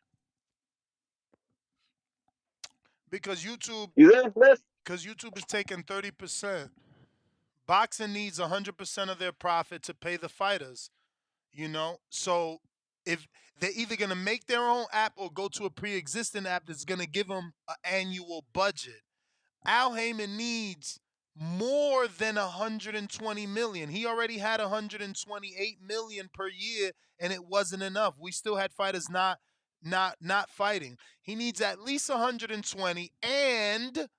Because YouTube You there, Smith? because YouTube is taking 30%. Boxing needs 100% of their profit to pay the fighters, you know? So if they're either going to make their own app or go to a pre-existing app that's going to give them an annual budget. Al Heyman needs more than 120 million. He already had 128 million per year and it wasn't enough. We still had fighters not fighting. He needs at least 120 and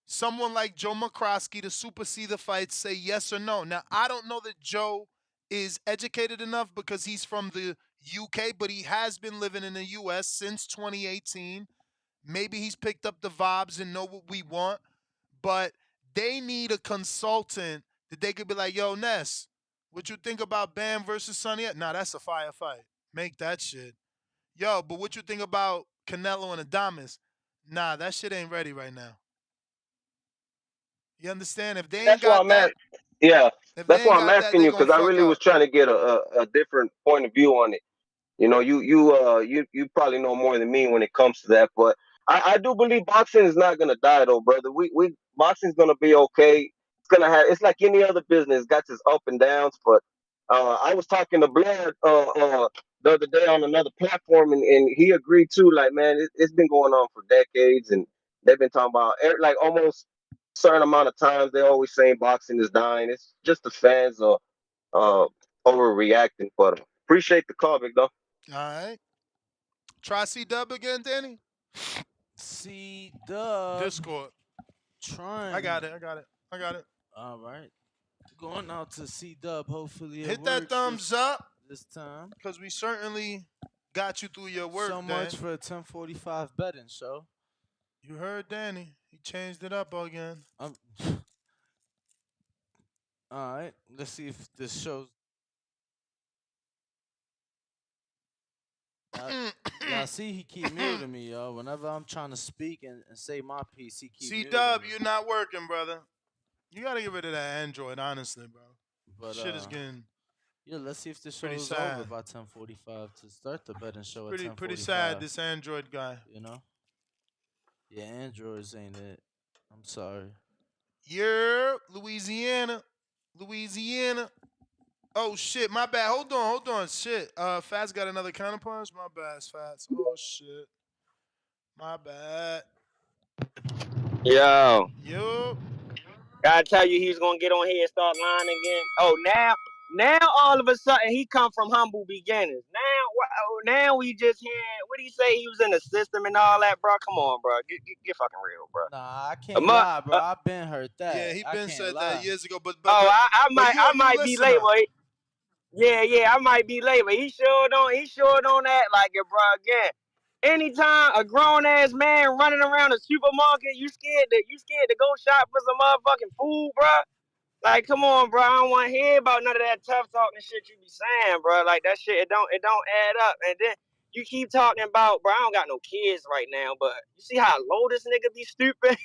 someone like Joe McCroskey to supersede the fight, say yes or no. Now, I don't know that Joe is educated enough because he's from the UK, but he has been living in the US since 2018. Maybe he's picked up the vibes and know what we want, but they need a consultant that they could be like, yo, Ness, what you think about Bam versus Sonny? Nah, that's a fire fight. Make that shit. Yo, but what you think about Canelo and Adamas? Nah, that shit ain't ready right now. You understand? If they ain't That's why got I'm at. that, Yeah, if they that's ain't why I'm got that, asking they you gonna because I fuck really was up. trying to get a different point of view on it. You know, you probably know more than me when it comes to that, but I do believe boxing is not gonna die though, brother. We boxing's gonna be okay. It's like any other business, it's got its up and downs. But I was talking to Blood the other day on another platform, and he agreed too. Like, man, it's been going on for decades, and they've been talking about like almost certain amount of times they always saying boxing is dying. It's just the fans are uh overreacting, but appreciate the call, big dog. All right. Try C Dub again, Danny. C Dub. Discord. Trying. I got it. All right. Going out to C Dub. Hopefully it Hit works that thumbs up this time. because we certainly got you through your work So day. much for a 10:45 betting show. You heard Danny. He changed it up again. All right. Let's see if this shows. Y'all see he keep muting me, yo. Whenever I'm trying to speak and say my piece, he keep C muting Dub, me. you're not working, brother. You gotta get rid of that Android, honestly, bro. But Shit is getting yeah, let's see if the show pretty is sad. over by 10:45 to start the betting show at 10:45. Pretty sad, this Android guy. You know? Yeah, Androids ain't it. I'm sorry. Yeah, Louisiana. Oh shit, my bad. Hold on. Shit. Fats got another counterpunch. My bad, Fats. Oh shit. My bad. Yo. Yo. Gotta tell you, he's gonna get on here and start lying again. Oh, now all of a sudden he come from humble beginnings. Now we just hearing what he say he was in the system and all that, bro. Come on, bro, get fucking real, bro. Nah, I can't lie, bro. I've been heard that. Yeah, he been said lie. that years ago. But I you might be late, boy. Yeah, I might be late, but he sure don't act like it, bro. Again, anytime a grown ass man running around a supermarket, you scared to go shop for some motherfucking food, bro. Like, come on, bro. I don't want to hear about none of that tough talking shit you be saying, bro. Like that shit, it don't add up. And then you keep talking about, bro. I don't got no kids right now, but you see how low this nigga be stupid.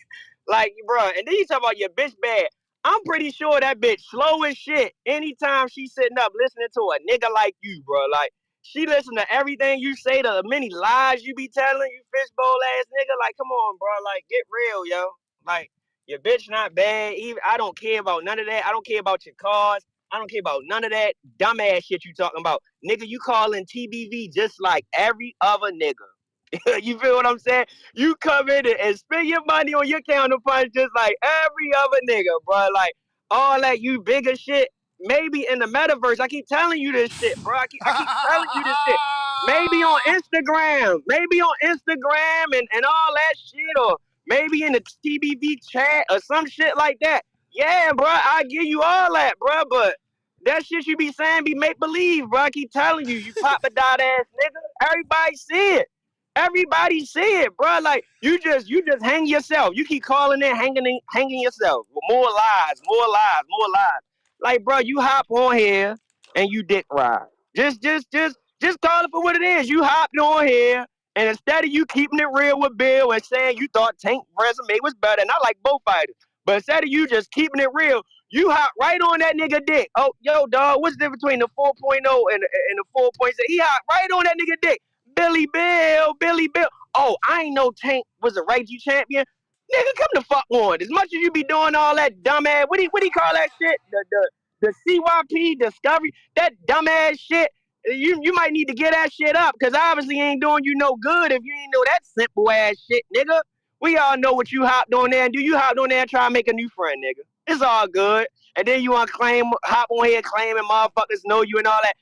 Like, bro. And then you talk about your bitch bad. I'm pretty sure that bitch slow as shit. Anytime she sitting up listening to a nigga like you, bro. Like, she listen to everything you say, to the many lies you be telling, you fishbowl ass nigga. Like, come on, bro. Like, get real, yo. Like, your bitch not bad. Even I don't care about none of that. I don't care about your cars. I don't care about none of that dumbass shit you talking about. Nigga, you calling TBV just like every other nigga. You feel what I'm saying? You come in and spend your money on your counterpunch just like every other nigga, bro. Like, all that you bigger shit. Maybe in the metaverse. I keep telling you this shit, bro. I keep telling you this shit. Maybe on Instagram. And all that shit. Or maybe in the TBV chat or some shit like that. Yeah, bro. I give you all that, bro. But that shit you be saying be make believe, bro. I keep telling you, you pop a dot ass nigga. Everybody see it. Everybody see it, bro. Like you just hang yourself. You keep calling in, hanging yourself. More lies. Like, bro, you hop on here and you dick ride. Just call it for what it is. You hopped on here, and instead of you keeping it real with Bill and saying you thought Tank resume was better, and I like both fighters, but instead of you just keeping it real, you hop right on that nigga dick. Oh, yo, dog, what's the difference between the 4.0 and the 4.6? He hopped right on that nigga dick. Billy Bill. Oh, I ain't know Tank was a Reggie champion. Nigga, come the fuck on. As much as you be doing all that dumbass, what do you call that shit? The CYP discovery, that dumbass shit. You might need to get that shit up, because obviously ain't doing you no good if you ain't know that simple ass shit, nigga. We all know what you hopped on there and do. You hopped on there and try to make a new friend, nigga. It's all good. And then you want to hop on here claiming motherfuckers know you and all that.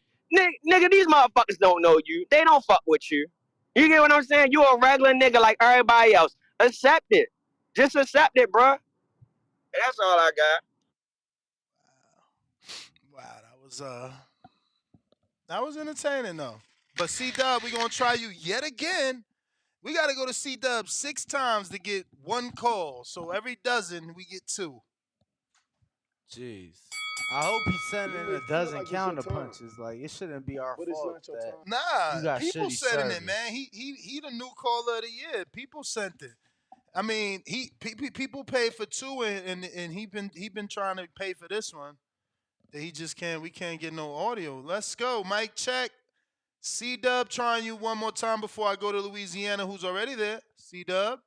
Nigga, these motherfuckers don't know you. They don't fuck with you. You get what I'm saying? You a regular nigga like everybody else. Accept it. Just accept it, bro. And that's all I got. Wow, that was entertaining though. But C Dub, we gonna try you yet again. We gotta go to C Dub 6 times to get 1 call. So every dozen we get 2. Jeez. I hope he's sending a dozen counter punches. Like, it shouldn't be our fault that you got People shitty sending service. it, man. He the new caller of the year. People sent it. I mean, people paid for 2, and he been trying to pay for this one. That he just can't. We can't get no audio. Let's go, Mike. Check. C Dub trying you one more time before I go to Louisiana. Who's already there? C Dub.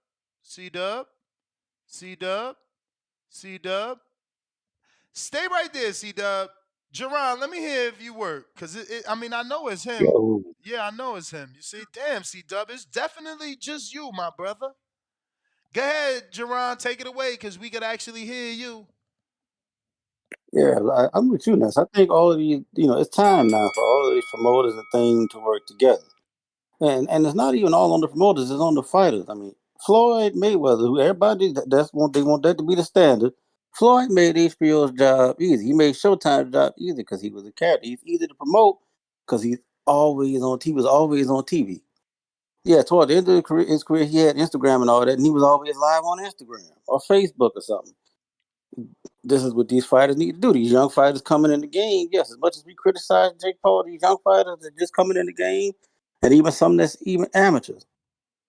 Stay right there, C Dub. Jerron, let me hear if you work, cause I mean, I know it's him. Yo, Yeah, I know it's him. You see, damn, C Dub, it's definitely just you, my brother. Go ahead, Jerron, take it away, cause we could actually hear you. yeah, I'm with you, Ness. I think all of these, it's time now for all of these promoters and things to work together. And it's not even all on the promoters; it's on the fighters. I mean, Floyd Mayweather, who everybody they want that to be the standard. Floyd made HBO's job easy. He made Showtime's job easy because he was a character. He's easy to promote because he's always on TV. Was always on TV. Yeah, toward the end of his career, he had Instagram and all that, and he was always live on Instagram or Facebook or something. This is what these fighters need to do. These young fighters coming in the game, yes, as much as we criticize Jake Paul, these young fighters that just coming in the game, and even some that's even amateurs,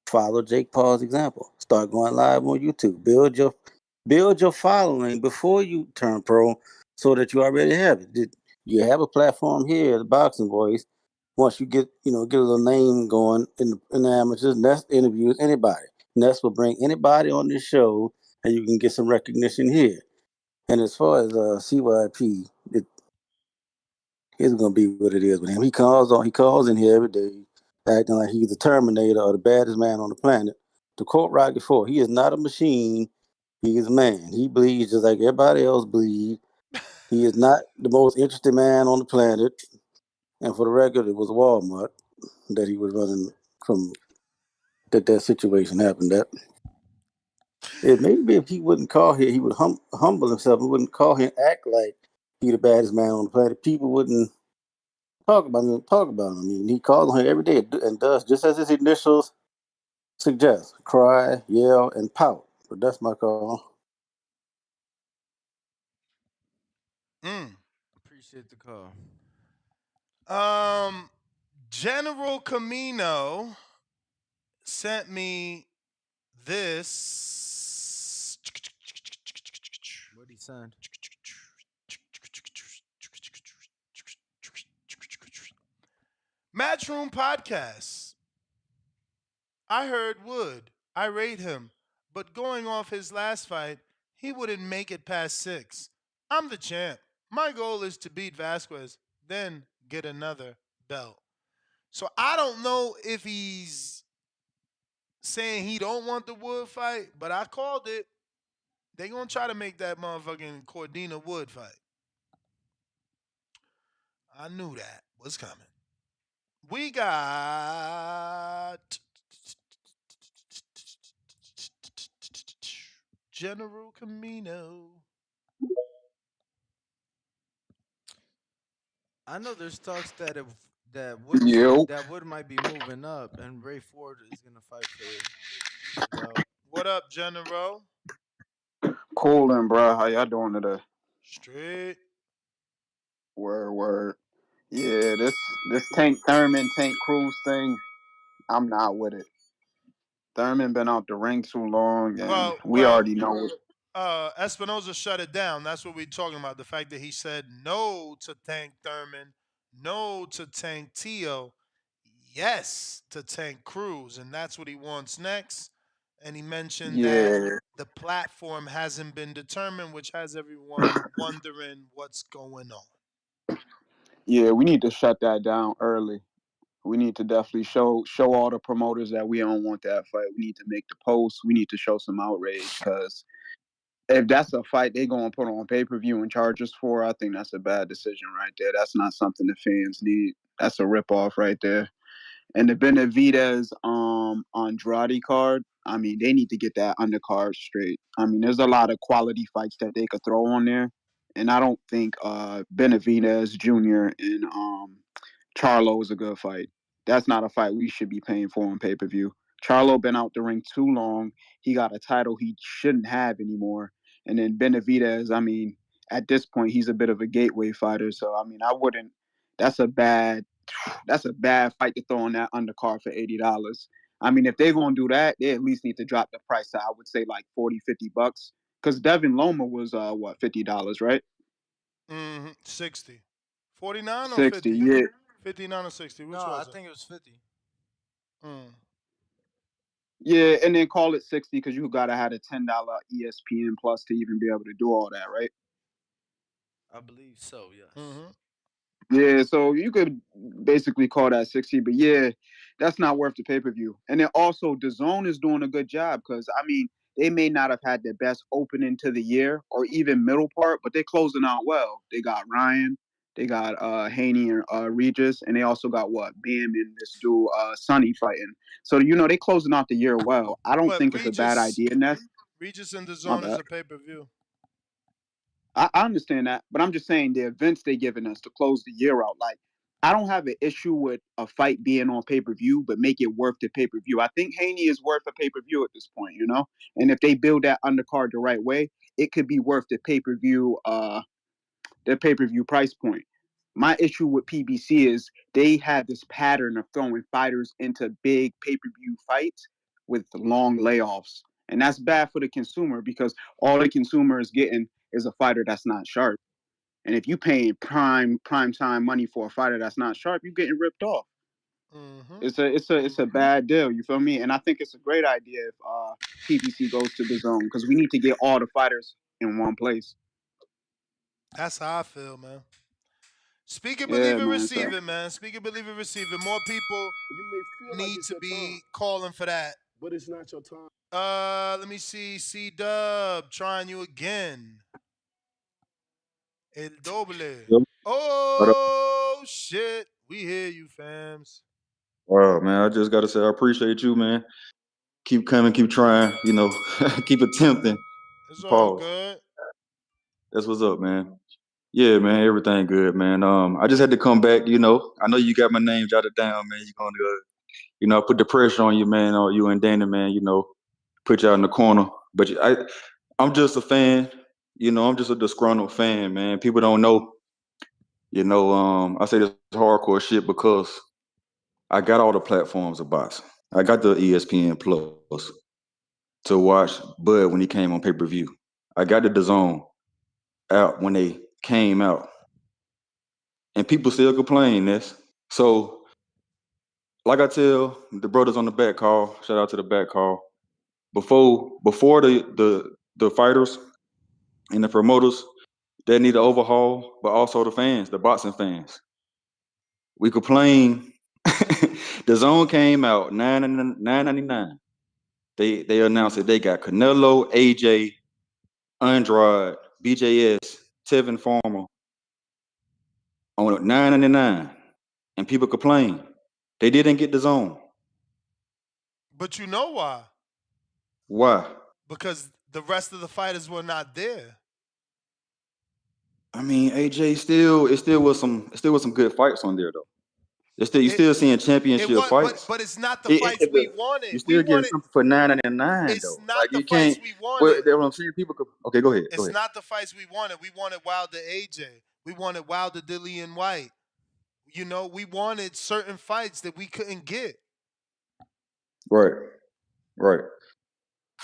follow Jake Paul's example. Start going live on YouTube. Build your following before you turn pro, so that you already have it. You have a platform here, the Boxing Voice. Once you get a little name going in the amateurs, Nest interviews anybody. Nest will bring anybody on this show, and you can get some recognition here. And as far as CYP, it's gonna be what it is with him. He calls in here every day, acting like he's the Terminator or the baddest man on the planet. To quote Rocky Four, he is not a machine. He is a man. He bleeds just like everybody else bleeds. He is not the most interesting man on the planet. And for the record, it was Walmart that he was running from. That situation happened. That maybe if he wouldn't call here, he would humble himself. He wouldn't call here and act like he the baddest man on the planet. People wouldn't talk about him. I mean, he calls on her every day and does just as his initials suggest: cry, yell, and pout. But that's my call. Mm. Appreciate the call. Um, General Camino sent me this. What he send? Matchroom Podcast. I heard Wood. I rate him. But going off his last fight, he wouldn't make it past 6. I'm the champ. My goal is to beat Vasquez, then get another belt. So I don't know if he's saying he don't want the Wood fight, but I called it. They gonna try to make that motherfucking Cordina Wood fight. I knew that was coming. We got General Camino. I know there's talks that if that Wood Yo, that Wood might be moving up, and Ray Ford is gonna fight for the belt. What up, General? coolin', bro. How y'all doing today? Straight. Word, word. Yeah, this Tank Thurman, Tank Cruz thing, I'm not with it. Thurman been out the ring too long, and Well, we well, already know it. Espinoza shut it down. That's what we're talking about. The fact that he said no to Tank Thurman, no to Tank Tio, yes to Tank Cruz, and that's what he wants next. And he mentioned that Yeah, the platform hasn't been determined, which has everyone wondering what's going on. yeah, we need to shut that down early. We need to definitely show all the promoters that we don't want that fight. We need to make the post. We need to show some outrage because if that's a fight they're going to put on pay-per-view and charge us for, I think that's a bad decision right there. That's not something the fans need. That's a ripoff right there. And the Benavidez Andrade card, I mean, they need to get that undercard straight. I mean, there's a lot of quality fights that they could throw on there. And I don't think Benavidez Jr. and Charlo is a good fight. That's not a fight we should be paying for on pay-per-view. Charlo been out the ring too long. He got a title he shouldn't have anymore. And then Benavidez, I mean, at this point, he's a bit of a gateway fighter. So, I mean, I wouldn't. That's a bad fight to throw on that undercard for $80. I mean, if they're gonna do that, they at least need to drop the price. I would say like 40, $50. Because Devin Loma was $50, right? 60. 49 or 60, 50? yeah. 59 or 60? No, Which I was it? think it was 50. Mm. Yeah, and then call it 60 because you gotta have a $10 ESPN plus to even be able to do all that, right? I believe so. Yes. Mm-hmm. Yeah, so you could basically call that 60, but yeah, that's not worth the pay-per-view. And then also the zone is doing a good job because I mean they may not have had the best opening to the year or even middle part, but they're closing out well. They got Ryan, They got Haney and Regis, and they also got what Bam and this dude Sonny fighting. So they closing out the year well. I don't But think it's a bad idea, Ness. Regis and the My Zone is bad. a pay-per-view. I understand that, but I'm just saying the events they giving us to close the year out. Like, I don't have an issue with a fight being on pay per view, but make it worth the pay per view. I think Haney is worth a pay per view at this point, And if they build that undercard the right way, it could be worth the pay per view. Their pay per view price point. My issue with PBC is they have this pattern of throwing fighters into big pay per view fights with long layoffs. And that's bad for the consumer because all the consumer is getting is a fighter that's not sharp. And if you paying prime time money for a fighter that's not sharp, you're getting ripped off. Mm-hmm. It's a bad deal. You feel me? And I think it's a great idea if PBC goes to the zone because we need to get all the fighters in one place. That's how I feel, man. Speak it, believe Yeah, it, man. receive So it, man. Speak it, believe it, receive it. More people You may feel like need it's to your time, be calling for that. but it's not your time. Let me see. C Dub trying you again. El doble. Yep. What up? Oh shit. We hear you, fams. Wow, man, I just gotta say I appreciate you, man. Keep coming, keep trying, keep attempting. It's all Pause. good. That's what's up, man. Yeah, man, everything good, man. I just had to come back, I know you got my name jotted down, man. You're gonna put the pressure on you, man, or you and Danny, man, put you out in the corner. But I'm just a fan, I'm just a disgruntled fan, man. People don't know, I say this hardcore shit because I got all the platforms of boxing. I got the ESPN Plus to watch Bud when he came on pay-per-view. I got the DAZN out when they came out. And people still complain this. So, like I tell the brothers on the back call, shout out to the back call, before the fighters and the promoters, they need to overhaul, but also the fans, the boxing fans. We complain. The zone came out $9.99. They announced that they got Canelo, AJ, Andrade, BJS, Tevin Farmer on $9.99, and people complain. They didn't get the zone. But you know why? Why? Because the rest of the fighters were not there. I mean, AJ it still was some good fights on there though. You It still seeing it championship was, fights. but it's not the fights we wanted. You We still getting wanted. something for $9.99 It's though. Like not the you can't. fights we Well, wanted. that's what I'm saying. People could. Okay, go ahead. Go It's ahead. not the fights we wanted. We wanted Wilder AJ. We wanted Wilder Dillian White. We wanted certain fights that we couldn't get. Right. Right.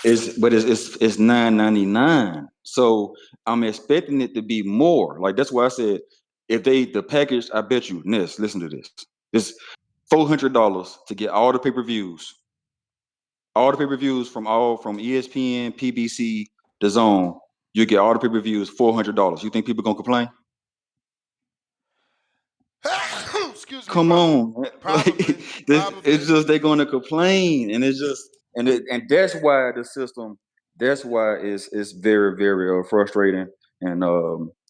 It's $9.99. So I'm expecting it to be more. Like that's why I said if the package, I bet you, Ness, listen to this. It's $400 to get all the pay-per-views. All the pay-per-views from ESPN, PBC, the zone. You get all the pay-per-views, $400. You think people gonna complain? Excuse me, Come on, man. Like probably, it's just they're gonna complain, and it's just and that's why the system. That's why it's very very frustrating, and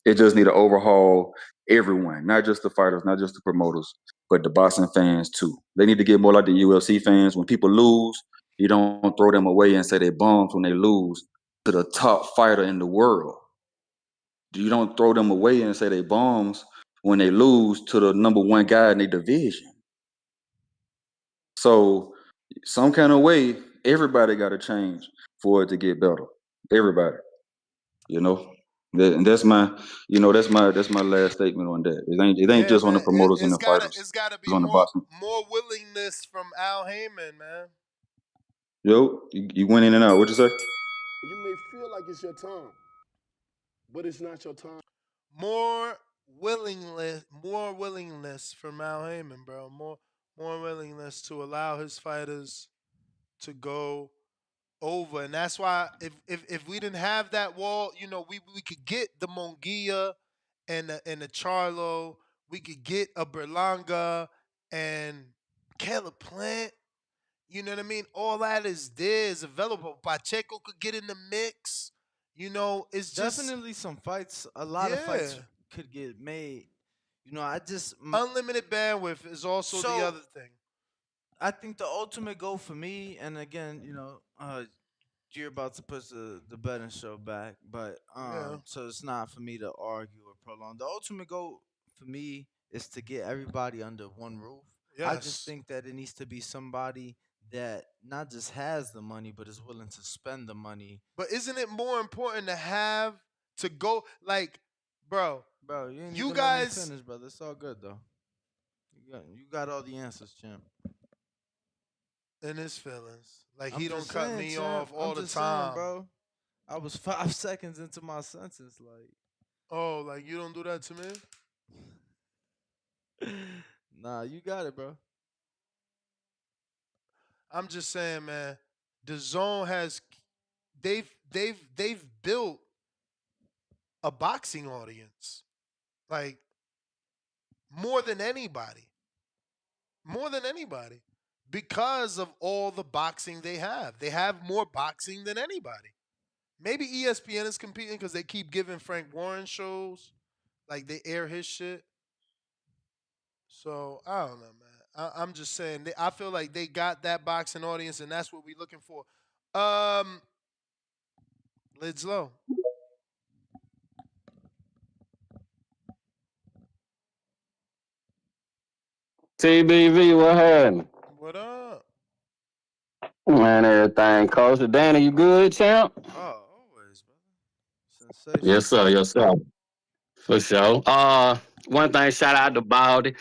it just need to overhaul everyone, not just the fighters, not just the promoters, but the boxing fans too. They need to get more like the UFC fans. When people lose, you don't throw them away and say they bums when they lose to the top fighter in the world. You don't throw them away and say they bums when they lose to the number one guy in their division. So some kind of way, everybody got to change for it to get better. Everybody, you know. And that's my last statement on that. It ain't yeah, just on the man. promoters and It's the gotta fighters. it's gotta be It's on the boxing. more willingness from Al Heyman, man. Yo, you went in and out. What you say? You may feel like it's your time, but it's not your time. More willingness from Al Heyman, bro. More willingness to allow his fighters to go over, and that's why if we didn't have that wall, we could get the Mongia and the Charlo, we could get a Berlanga and Caleb Plant. You know what I mean? All that is there, is available. Pacheco could get in the mix. It's just Definitely some fights. A lot of yeah. fights could get made. I just Unlimited bandwidth is also the other thing. I think the ultimate goal for me, and again, you're about to push the betting show back, but Yeah. so it's not for me to argue or prolong. The ultimate goal for me is to get everybody under one roof. I just Yes. think that it needs to be somebody that not just has the money but is willing to spend the money. But isn't it more important to go like, bro? Bro, you ain't You even let me guys, finish, brother. It's all good though. You got all the answers, champ. in his feelings, like I'm he don't just cut saying, me champ. off I'm all the just saying, time. bro. I was 5 seconds into my sentence, like. Oh, like you don't do that to me? Nah, you got it, bro. I'm just saying, man. The Zone has they've built a boxing audience, like more than anybody, more than anybody, because of all the boxing they have. They have more boxing than anybody. Maybe ESPN is competing because they keep giving Frank Warren shows, like they air his shit. So I don't know, man. I'm just saying. I feel like they got that boxing audience, and that's what we're looking for. Um, Lids low. TBV, what happened? What up? Man, everything. Coach Danny, you good, champ? Oh, always, brother. Sensational. Yes, sir. Yes, sir. For sure. One thing, shout out to Baldy.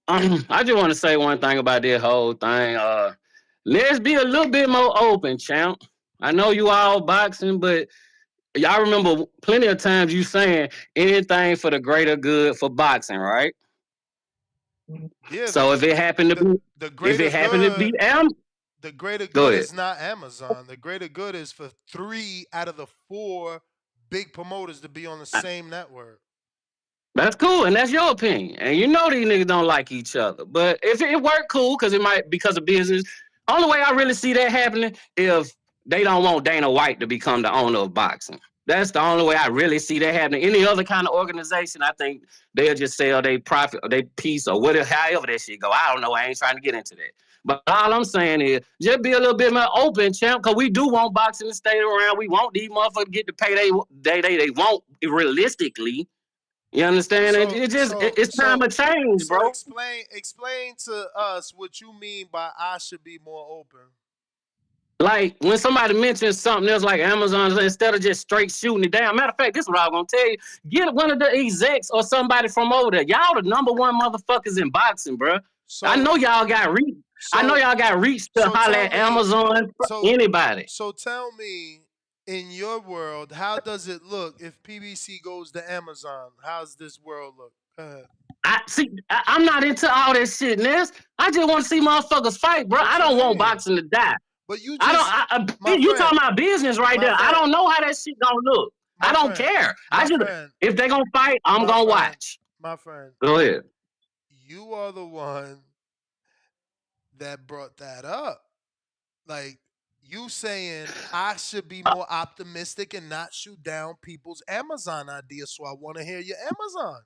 I just want to say one thing about this whole thing. Let's be a little bit more open, champ. I know you all boxing, but y'all remember plenty of times you saying anything for the greater good for boxing, right? Yeah, So the if greater it happened to good, be Am, the greater go good ahead. is not Amazon. The greater good is for 3 out of the 4 big promoters to be on the same network. That's cool, and that's your opinion. And you know these niggas don't like each other. But if it worked, cool, because it might because of business. Only way I really see that happening if they don't want Dana White to become the owner of boxing. That's the only way I really see that happening. Any other kind of organization, I think they'll just sell their profit or their piece or whatever, however that shit go. I don't know. I ain't trying to get into that. But all I'm saying is just be a little bit more open, champ, because we do want boxing to stay around. We want these motherfuckers to get the pay they want realistically. You understand? So It's time so to change, so bro. explain to us what you mean by I should be more open. Like when somebody mentions something else like Amazon, instead of just straight shooting it down. Matter of fact, this is what I'm gonna tell you. Get one of the execs or somebody from over there. Y'all the number one motherfuckers in boxing, bro. I So know y'all got reach. I know so y'all got reach to so holler tell at me Amazon, so anybody. so tell me in your world, how does it look if PBC goes to Amazon? How's this world look? Go ahead. I see. I'm not into all that shit, Ness. I just want to see motherfuckers fight, bro. What I you don't want mean? boxing to die. But you I don't. just my You friend, talking about business right my there? I friend, don't know how that shit gonna look. I my don't friend, care. I my just friend, if they gonna fight, I'm my gonna friend, watch. my friend. Go ahead. You are the one that brought that up. Like you saying I should be more optimistic and not shoot down people's Amazon ideas. So I want to hear your Amazon.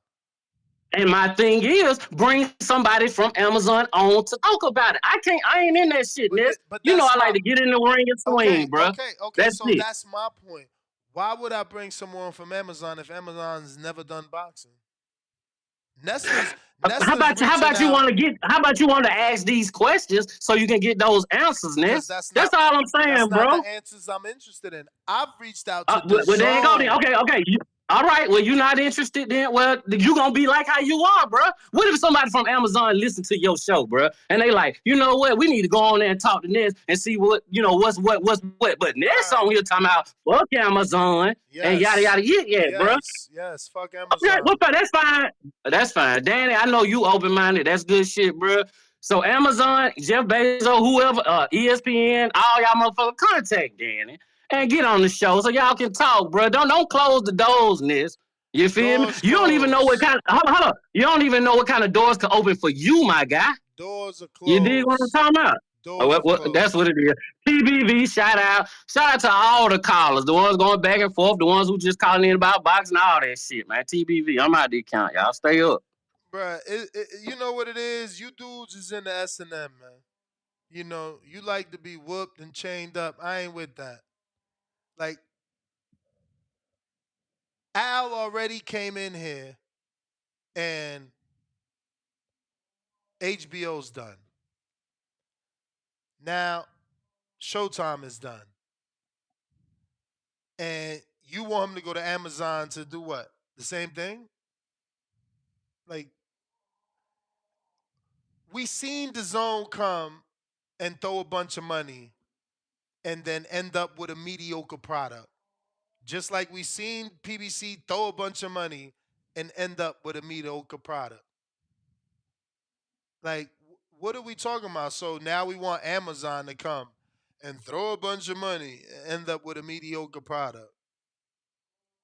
And my thing is, bring somebody from Amazon on to talk about it. I ain't in that shit, But Ness. but You know that's I like my to get in the ring and okay, swing, bro. okay, okay. That's So it. that's my point. Why would I bring someone from Amazon if Amazon's never done boxing? Nesta's How reaching about you out want to get? How about you want to ask these questions so you can get those answers, because Ness? That's all I'm that's saying, not bro. the answers I'm interested in. I've reached out to the Well, there you go. Then. zone. Okay. All right. Well, you're not interested then. Well, you gonna be like how you are, bro. What if somebody from Amazon listen to your show, bro, and they like, you know what? We need to go on there and talk to Ness and see what what's what. But Ness Uh, on here talking about fuck Amazon and yada yes, yada yeah, bro. yes. Fuck Okay, well, Amazon. that's fine. That's fine. Danny, I know you open minded. That's good shit, bro. So Amazon, Jeff Bezos, whoever, ESPN, all y'all motherfuckers contact Danny and get on the show so y'all can talk, bro. Don't close the doors, Nis. You feel me? Doors You don't even know what closed. kind of hold on. You don't even know what kind of doors can open for you, my guy. Doors are You dig what I'm closed. talking about? Doors are That's what closed. it is. TBV, shout out to all the callers, the ones going back and forth, the ones who just calling in about boxing, all that shit, man. TBV, I'm out there count, y'all. Stay up. Bruh, you know what it is? You dudes is in the S&M, man. You know, you like to be whooped and chained up. I ain't with that. Like, Al already came in here and HBO's done. Now, Showtime is done. And you want him to go to Amazon to do what? The same thing? Like, we seen the zone come and throw a bunch of money and then end up with a mediocre product. Just like we seen PBC throw a bunch of money and end up with a mediocre product. Like, what are we talking about? So now we want Amazon to come and throw a bunch of money and end up with a mediocre product.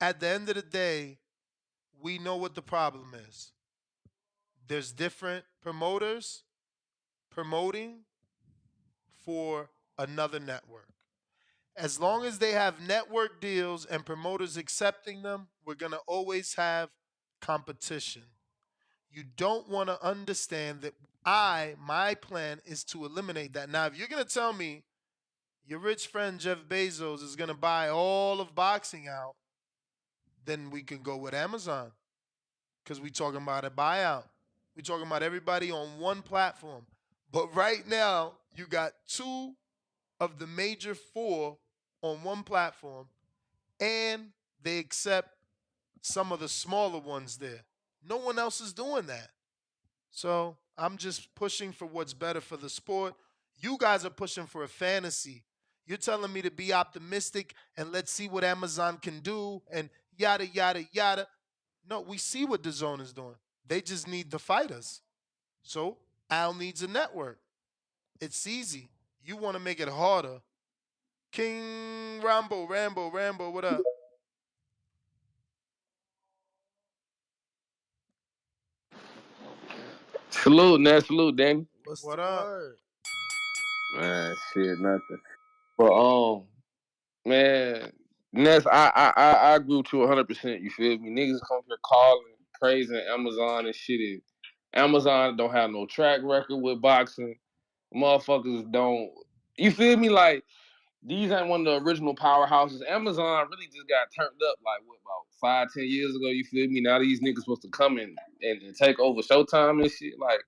At the end of the day, we know what the problem is. There's different promoters promoting for another network. As long as they have network deals and promoters accepting them, we're going to always have competition. You don't want to understand that my plan is to eliminate that. Now, if you're going to tell me your rich friend Jeff Bezos is going to buy all of boxing out, then we can go with Amazon because we're talking about a buyout. We're talking about everybody on one platform. But right now, you got two of the major four on one platform, and they accept some of the smaller ones there. No one else is doing that. So I'm just pushing for what's better for the sport. You guys are pushing for a fantasy. You're telling me to be optimistic and let's see what Amazon can do and yada, yada, yada. No, we see what the zone is doing. They just need the fighters. So Al needs a network. It's easy. You want to make it harder. King Rambo, what up? Salute, Ness. Salute, Danny. What's What the up? word? Man, shit, nothing. But man, Ness, I agree with you 100%. You feel me? Niggas come here calling, praising Amazon and shit. Amazon don't have no track record with boxing. Motherfuckers don't. You feel me? Like these ain't one of the original powerhouses. Amazon really just got turned up like what about 5-10 years ago. You feel me? Now these niggas supposed to come in and take over Showtime and shit. Like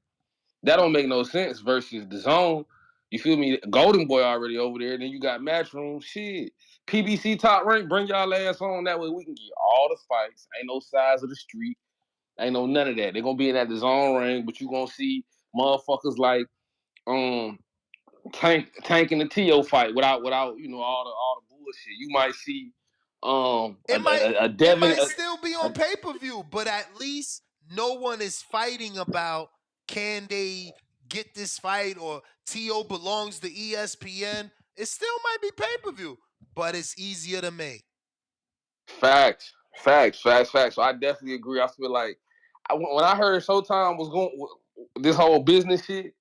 that don't make no sense versus the zone. You feel me? Golden Boy already over there. Then you got Matchroom. Shit. PBC top rank. Bring y'all ass on. That way we can get all the fights. Ain't no size of the street. Ain't no none of that. They're gonna be in that the zone ring, but you gonna see motherfuckers like um Tank in the T.O. fight without all the bullshit. You might see It might a it Devin might still be on pay-per-view, but at least no one is fighting about can they get this fight or TO belongs to ESPN. It still might be pay-per-view, but it's easier to make. facts. So I definitely agree. I feel like when I heard Showtime was going this whole business shit,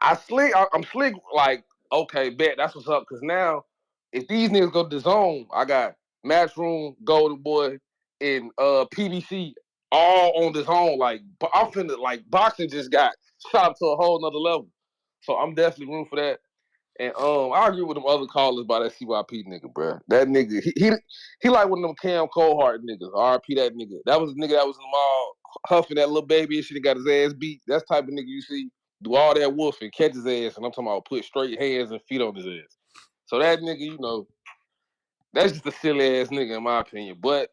I'm slick. Like, okay, bet that's what's up. Cause now, if these niggas go to the zone, I got Matchroom, Golden Boy, and PBC all on the zone. Like, I'm finna like boxing just got shot up to a whole nother level. So I'm definitely rooting for that. And I agree with them other callers about that CYP nigga, bro. That nigga, he like one of them Cam Coldheart niggas. RP that nigga. That was the nigga that was in the mall huffing that little baby and shit and got his ass beat. That's the type of nigga you see do all that wolfing, catch his ass, and I'm talking about put straight hands and feet on his ass. So that nigga, that's just a silly ass nigga in my opinion. But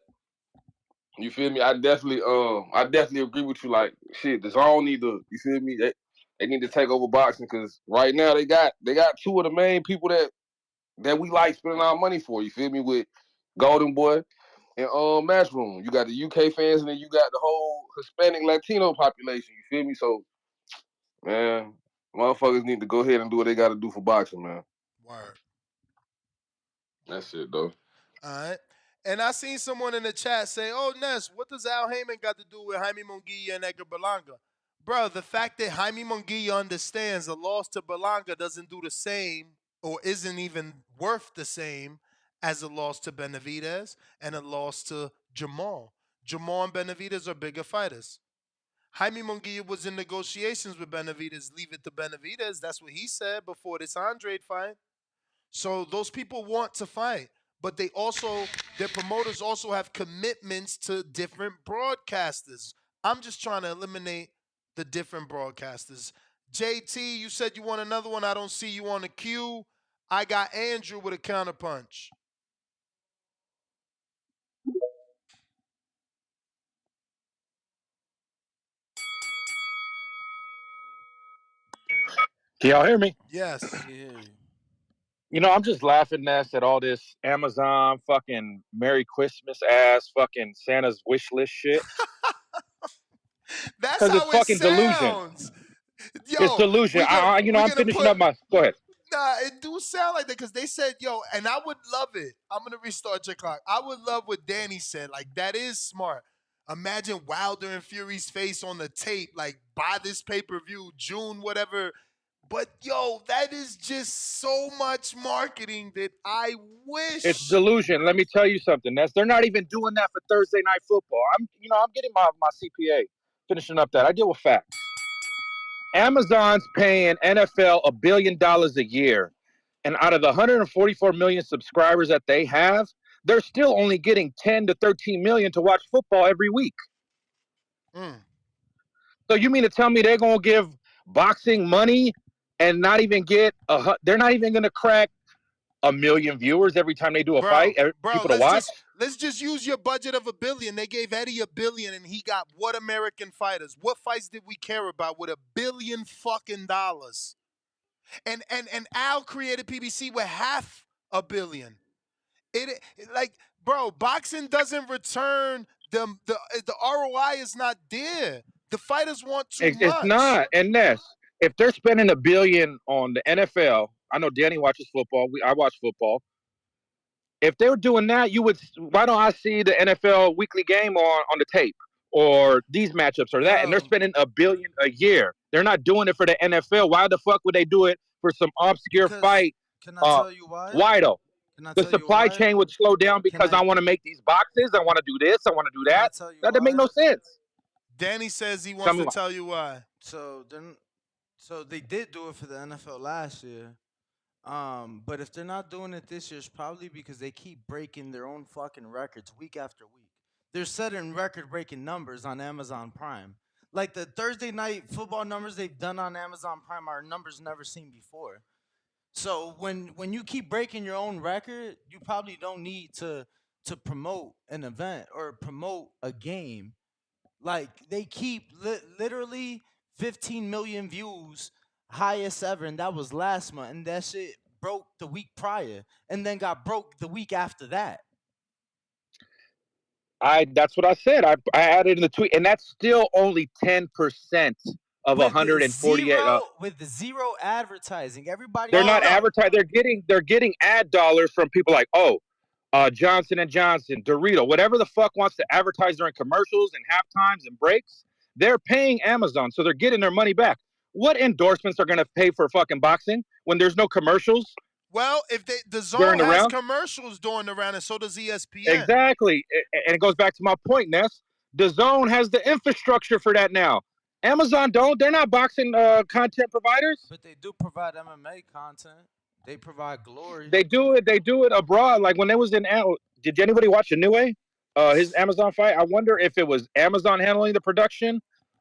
you feel me? I definitely agree with you. Like shit, the zone need to. You feel me? They need to take over boxing because right now they got two of the main people that we like spending our money for. You feel me? With Golden Boy and Matchroom. You got the UK fans and then you got the whole Hispanic Latino population. You feel me? So man, motherfuckers need to go ahead and do what they got to do for boxing, man. Word. That's it, though. All right. And I seen someone in the chat say, "Oh, Ness, what does Al Heyman got to do with Jaime Munguia and Edgar Berlanga?" Bro, the fact that Jaime Munguia understands a loss to Berlanga doesn't do the same or isn't even worth the same as a loss to Benavidez and a loss to Jamal. Jamal and Benavidez are bigger fighters. Jaime Munguia was in negotiations with Benavidez. Leave it to Benavidez. That's what he said before this Andrade fight. So those people want to fight, but their promoters also have commitments to different broadcasters. I'm just trying to eliminate the different broadcasters. JT, you said you want another one. I don't see you on the queue. I got Andrew with a counterpunch. Can y'all hear me? Yes. Yeah. You know, I'm just laughing, Ness, at all this Amazon fucking Merry Christmas ass fucking Santa's wish list shit. That's Because it's how it fucking delusion. sounds. It's Yo, delusion. we're I'm gonna finishing put. up my. Go ahead. Nah, it do sound like that because they said, yo, and I would love it. I'm gonna restart your clock. I would love what Danny said. Like, that is smart. Imagine Wilder and Fury's face on the tape, like, buy this pay-per-view, June, whatever. But yo, that is just so much marketing that I It's wish. delusion. Let me tell you something, Ness. They're not even doing that for Thursday night football. I'm getting my CPA, finishing up that. I deal with facts. Amazon's paying NFL $1 billion a year. And out of the 144 million subscribers that they have, they're still only getting 10 to 13 million to watch football every week. Mm. So you mean to tell me they're going to give boxing money and not even they're not even going to crack 1 million viewers every time they do a fight, Bro, people to watch? let's just use your budget of $1 billion. They gave Eddie $1 billion, and he got what American fighters? What fights did we care about with $1 billion fucking dollars? And Al created PBC with $500 million. It like, bro, boxing doesn't return the ROI is not there. The fighters want too It's much. not. And Ness, if they're spending $1 billion on the NFL, I know Danny watches football. I watch football. If they were doing that, why don't I see the NFL weekly game on the tape or these matchups or that? And they're Yo, spending $1 billion a year. They're not doing it for the NFL. Why the fuck would they do it for some obscure Because fight? can I tell you why? Why though? Can I The tell you supply why? chain would slow down Can because I I want to make these boxes. I want to do this. I want to do can I that. tell you That doesn't make why? no sense. Danny says he Tell wants me to why. tell you why. So they did do it for the NFL last year. But if they're not doing it this year, it's probably because they keep breaking their own fucking records week after week. They're setting record-breaking numbers on Amazon Prime. Like the Thursday night football numbers they've done on Amazon Prime are numbers never seen before. So when you keep breaking your own record, you probably don't need to promote an event or promote a game. Like they keep literally 15 million views, highest ever, and that was last month, and that shit broke the week prior, and then got broke the week after that. That's what I said. I added in the tweet, and that's still only 10% of With 148. zero advertising, everybody They're No, not else. no. advertising. They're getting ad dollars from people like Johnson and Johnson, Dorito, whatever the fuck wants to advertise during commercials and half times and breaks. They're paying Amazon, so they're getting their money back. What endorsements are going to pay for fucking boxing when there's no commercials Well, if the during zone the has round? commercials during the round, and so does ESPN. Exactly, and it goes back to my point, Ness. The zone has the infrastructure for that now. Amazon don't. They're not boxing content providers. But they do provide MMA content. They provide glory. They do it. They do it abroad. Like when they was in. Did anybody watch the New Way? His Amazon fight. I wonder if it was Amazon handling the production,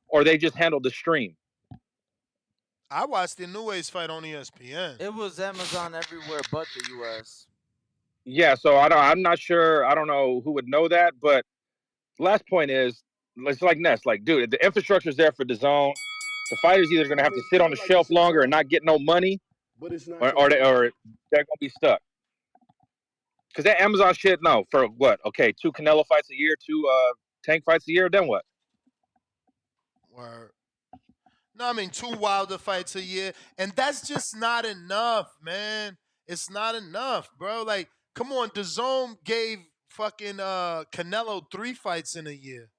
or they just handled the stream. I watched the New Ways fight on ESPN. It was Amazon everywhere but the US. Yeah. So I'm not sure. I don't know who would know that. But last point is, it's like Ness. Like, dude, the infrastructure is there for the zone. The fighters either going to You have to may sit on feel the like shelf it's your longer and turn, not get no money, but it's not or your turn. they're going to be stuck. Because that Amazon shit, no, for what? Okay, 2 Canelo fights a year, 2 Tank fights a year. Then what? Word. No, I mean 2 Wilder fights a year, and that's just not enough, man. It's not enough, bro. Like, come on, DAZN gave fucking Canelo 3 fights in a year,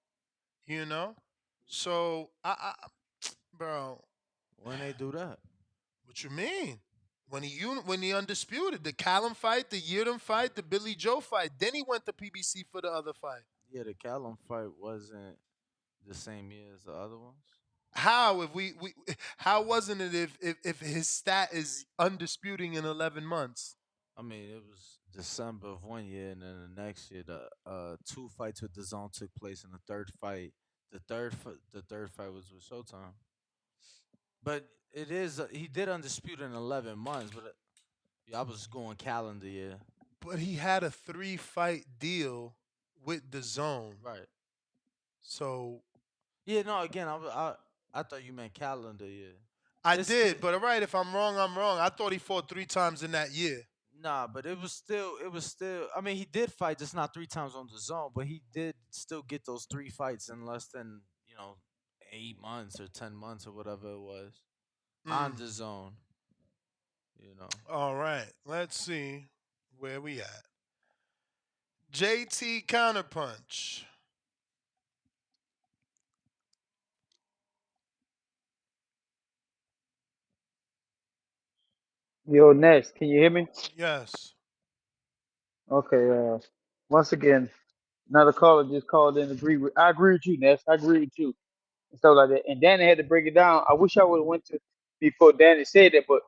you know. So bro, When they do that. what you mean? When he undisputed the Callum fight, the Yeardom fight, the Billy Joe fight, then he went to PBC for the other fight. Yeah, the Callum fight wasn't the same year as the other ones. How if we how wasn't it if his stat is undisputing in 11 months? I mean, it was December of one year, and then the next year, the two fights with DAZN took place, and the third fight was with Showtime. But it is he did undisputed in 11 months, but yeah, I was going calendar year. But he had a 3-fight deal with the zone. Right. So Yeah, no, again, I thought you meant calendar year. I It's did, but all right, if I'm wrong, I'm wrong. I thought he fought 3 times in that year. Nah, but it was still. I mean, he did fight, just not 3 times on the zone, but he did still get those 3 fights in less than 8 months or 10 months or whatever it was on the zone. All right, let's see where we at. JT Counterpunch. Yo, Ness, can you hear me? Yes. Okay. Once again, another caller just called in. I agree with you, Ness. I agree with you and stuff like that. And Danny had to break it down. I wish I would have went to before Danny said that, but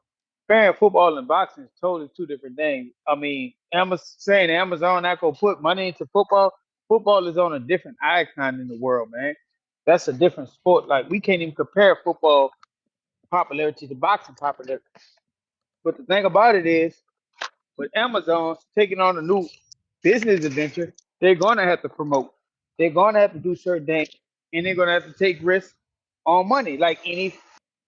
fair football and boxing is totally two different things. I mean, saying Amazon not gonna put money into football. Football is on a different icon in the world, man. That's a different sport. Like we can't even compare football popularity to boxing popularity. But the thing about it is, with Amazon taking on a new business adventure, they're gonna have to promote. They're gonna have to do certain things, and they're gonna have to take risks on money. Like any.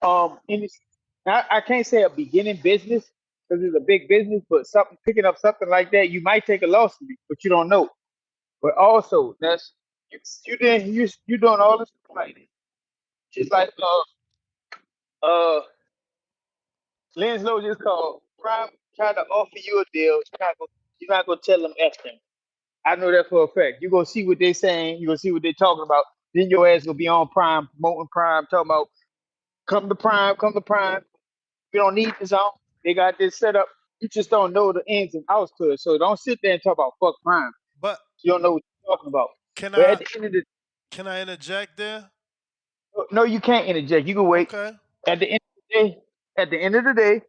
I can't say a beginning business because it's a big business, but something picking up something like that, you might take a loss in it, but you don't know. But also, that's you doing all this complaining, just like Lenslow just called Prime trying to offer you a deal. You're not gonna tell them F them. I know that for a fact. You're gonna see what they're saying, you're gonna see what they're talking about. Then your ass gonna be on Prime, promoting Prime, talking about come to Prime, come to Prime. You don't need this on. They got this set up. You just don't know the ins and outs to it. So don't sit there and talk about fuck Prime. But You don't know what you're talking about. can But I at the end of the can I interject there? no, you can't interject. You can wait. Okay. At the end of the day,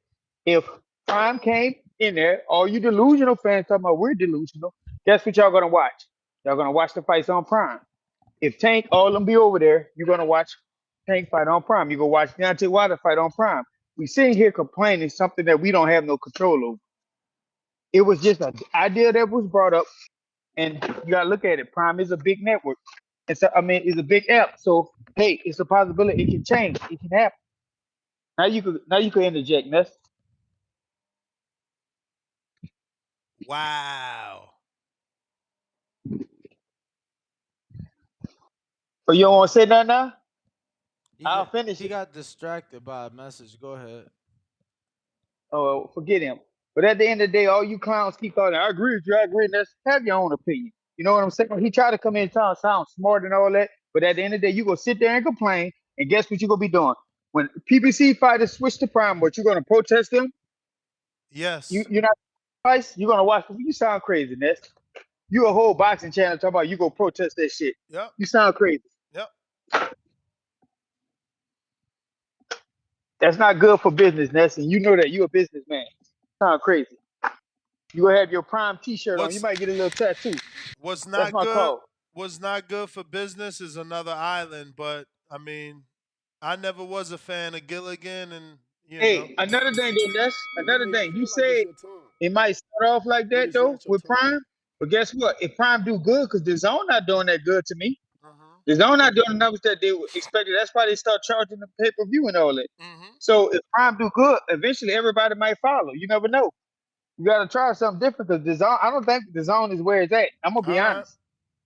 if Prime came in there, all you delusional fans talking about we're delusional, guess what y'all gonna watch? Y'all gonna watch the fights on Prime. If Tank, all them be over there, you're gonna watch Tank fight on Prime. You go watch Deontay Wilder fight on Prime. We sitting here complaining something that we don't have no control over. It was just an idea that was brought up, and you gotta look at it. Prime is a big network. It's a big app. So hey, it's a possibility it can change. It can happen. Now you could interject, Ness. Wow. But you don't want to say nothing now? He I'll got finish he it. got distracted by a message. Go ahead. Oh, forget him. But at the end of the day, all you clowns keep calling. I agree with you. I agree. Ness. Have your own opinion. You know what I'm saying? He tried to come in and sound smart and all that. But at the end of the day, you go sit there and complain. And guess what you're gonna be doing? When PBC fighters switch to Prime, what you gonna protest them? Yes. You're not twice. You're gonna watch. You sound crazy, Ness. You a whole boxing channel talking about you go protest that shit. Yep. You sound crazy. Yep. That's not good for business, Ness, and you know that. You a businessman. Sound crazy. You gonna have your Prime T-shirt on. You What's might get a little tattoo. what's That's not my good call. what's not good for business is another island, but I mean, I never was a fan of Gilligan and Hey, another thing though, Ness. You Another may thing. You feel like it's said your turn, it might start off like but that it's though not your with turn. Prime, but guess what? If Prime do good, because the zone not doing that good to me. Mm-hmm. The zone not doing the numbers that they expected. That's why they start charging the pay-per-view and all that. Mm-hmm. So if Prime do good, eventually everybody might follow. You never know. You gotta try something different because the zone. I don't think the zone is where it's at. I'm gonna be All right. honest.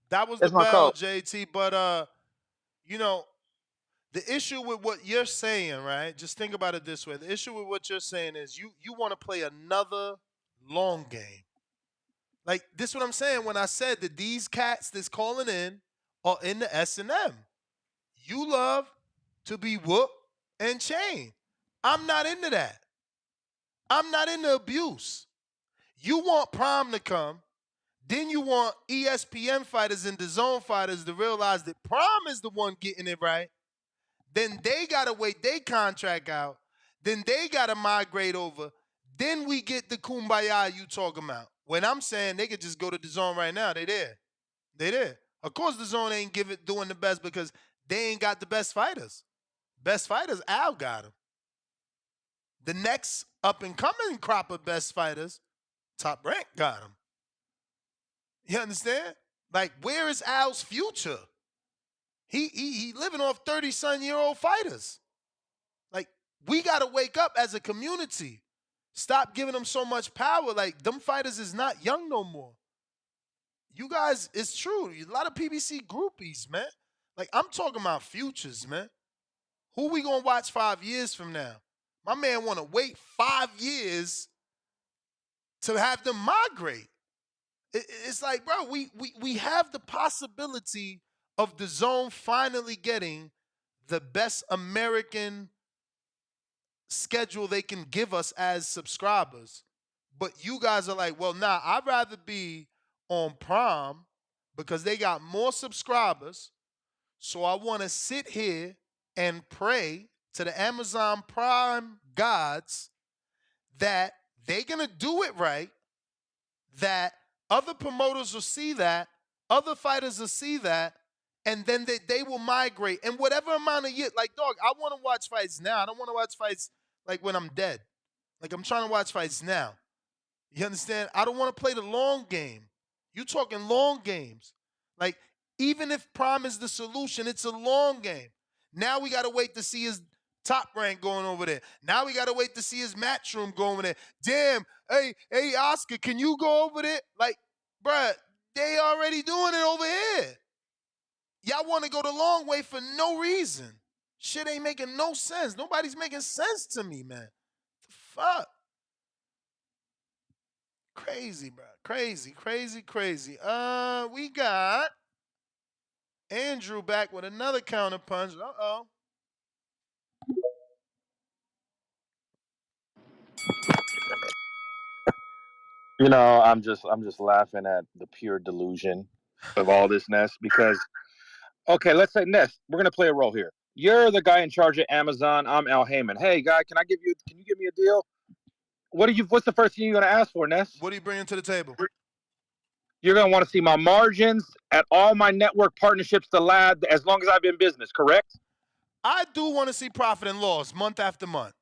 That was the That's my bell, call. JT, but you know, the issue with what you're saying, right? Just think about it this way. The issue with what you're saying is you want to play another long game. Like this is what I'm saying when I said that these cats that's calling in are in the S&M. You love to be whooped and chained. I'm not into that. I'm not into abuse. You want Prime to come, Then you want ESPN fighters and DAZN fighters to realize that Prime is the one getting it right. Then they got to wait their contract out. Then they got to migrate over. Then we get the kumbaya you talking about. When I'm saying they could just go to DAZN right now, they there. They there. Of course, DAZN ain't doing the best because they ain't got the best fighters. Best fighters, Al got them. The next up and coming crop of best fighters, Top Rank got them. You understand? Like, where is Al's future? He living off 30-some-year-old fighters. Like, we got to wake up as a community. Stop giving them so much power. Like, them fighters is not young no more. You guys, it's true. A lot of PBC groupies, man. Like, I'm talking about futures, man. Who we going to watch 5 years from now? My man want to wait 5 years to have them migrate. It's like, bro, we have the possibility of DAZN finally getting the best American schedule they can give us as subscribers. But you guys are like, well, nah, I'd rather be on Prime because they got more subscribers. So I want to sit here and pray to the Amazon Prime gods that they're going to do it right, that other promoters will see that, other fighters will see that, and then they will migrate. And whatever amount of years, like, dog, I want to watch fights now. I don't want to watch fights like when I'm dead. Like, I'm trying to watch fights now. You understand? I don't want to play the long game. You talking long games. Like, even if Prime is the solution, it's a long game. Now we got to wait to see his Top Rank going over there. Now we got to wait to see his Matchroom going over there. Damn, hey, Oscar, can you go over there? Like, bruh, they already doing it over here. Y'all want to go the long way for no reason. Shit ain't making no sense. Nobody's making sense to me, man. The fuck? Crazy, bro. Crazy. We got Andrew back with another counter punch. Uh-oh. You know, I'm just laughing at the pure delusion of all this, Ness, because okay, let's say Ness, we're gonna play a role here. You're the guy in charge of Amazon. I'm Al Heyman. Hey, guy, can you give me a deal? What's the first thing you're gonna ask for, Ness? What are you bringing to the table? You're gonna want to see my margins at all my network partnerships, the lab, as long as I've been in business, correct? I do want to see profit and loss month after month.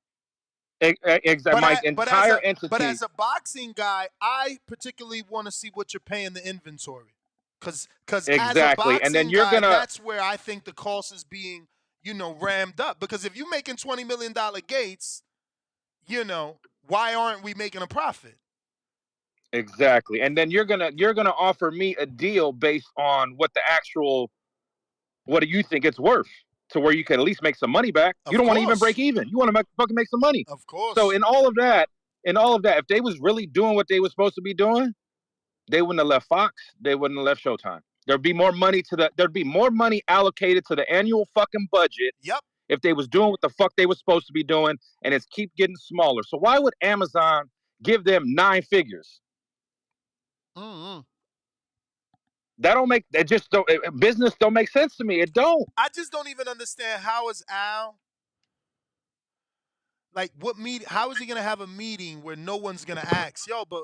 Exactly. My entire But entity. as a boxing guy, I particularly want to see what you're paying the inventory. Because as a Exactly. And then boxing you're guy, gonna that's where I think the cost is being, rammed up. Because if you're making $20 million gates, why aren't we making a profit? exactly. And then you're gonna offer me a deal based on what do you think it's worth, to where you can at least make some money back. You Of don't want to even break course. even. You want to fucking make some money. Of So course. in all of that, if they was really doing what they was supposed to be doing, they wouldn't have left Fox. They wouldn't have left Showtime. There'd be more money allocated to the annual fucking budget. Yep. If they was doing what the fuck they was supposed to be doing, and it's keep getting smaller. So why would Amazon give them 9 figures? Mm-hmm. Business don't make sense to me. It don't. I just don't even understand how is Al how is he gonna have a meeting where no one's gonna ask, yo, but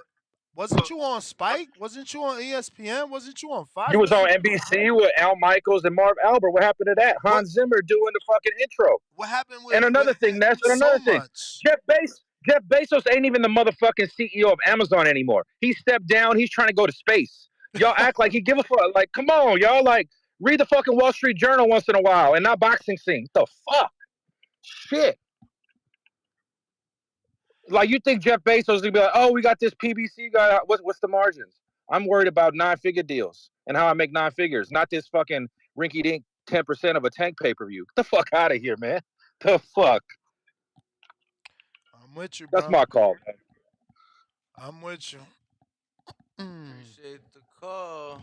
wasn't you on Spike? Wasn't you on ESPN? Wasn't you on Fox? You was on NBC with Al Michaels and Marv Albert. What happened to that? Hans Zimmer doing the fucking intro. What happened with And another thing, Ness, and so another thing. much? Jeff Bezos ain't even the motherfucking CEO of Amazon anymore. He stepped down. He's trying to go to space. Y'all act like he give a fuck. Like, come on, y'all. Like, read the fucking Wall Street Journal once in a while and not boxing scenes. The fuck? Shit. Like, you think Jeff Bezos is gonna be like, oh, we got this PBC guy. What's the margins? I'm worried about 9-figure deals and how I make 9 figures, not this fucking rinky dink 10% of a tank pay per view. Get the fuck out of here, man. The fuck. I'm with you, bro. That's my call, man. I'm with you. Appreciate the call.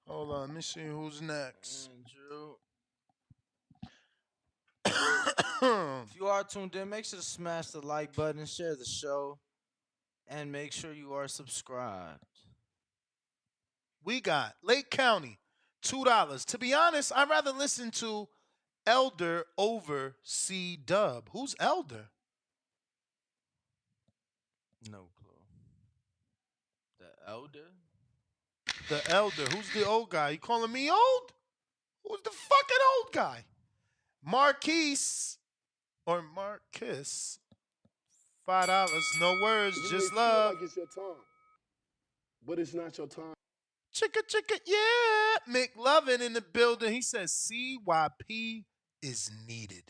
Hold on, let me see who's next. Andrew. If you are tuned in, make sure to smash the like button, share the show, and make sure you are subscribed. We got Lake County, $2. To be honest, I'd rather listen to Elder over C Dub. Who's Elder? No clue. The elder? The Elder. Who's the old guy? You calling me old? Who's the fucking old guy? Marquise or Marcus, $5. No words, You may just feel love. like it's your time, but it's not your time. Chicka chicka, yeah. McLovin in the building. He says CYP is needed.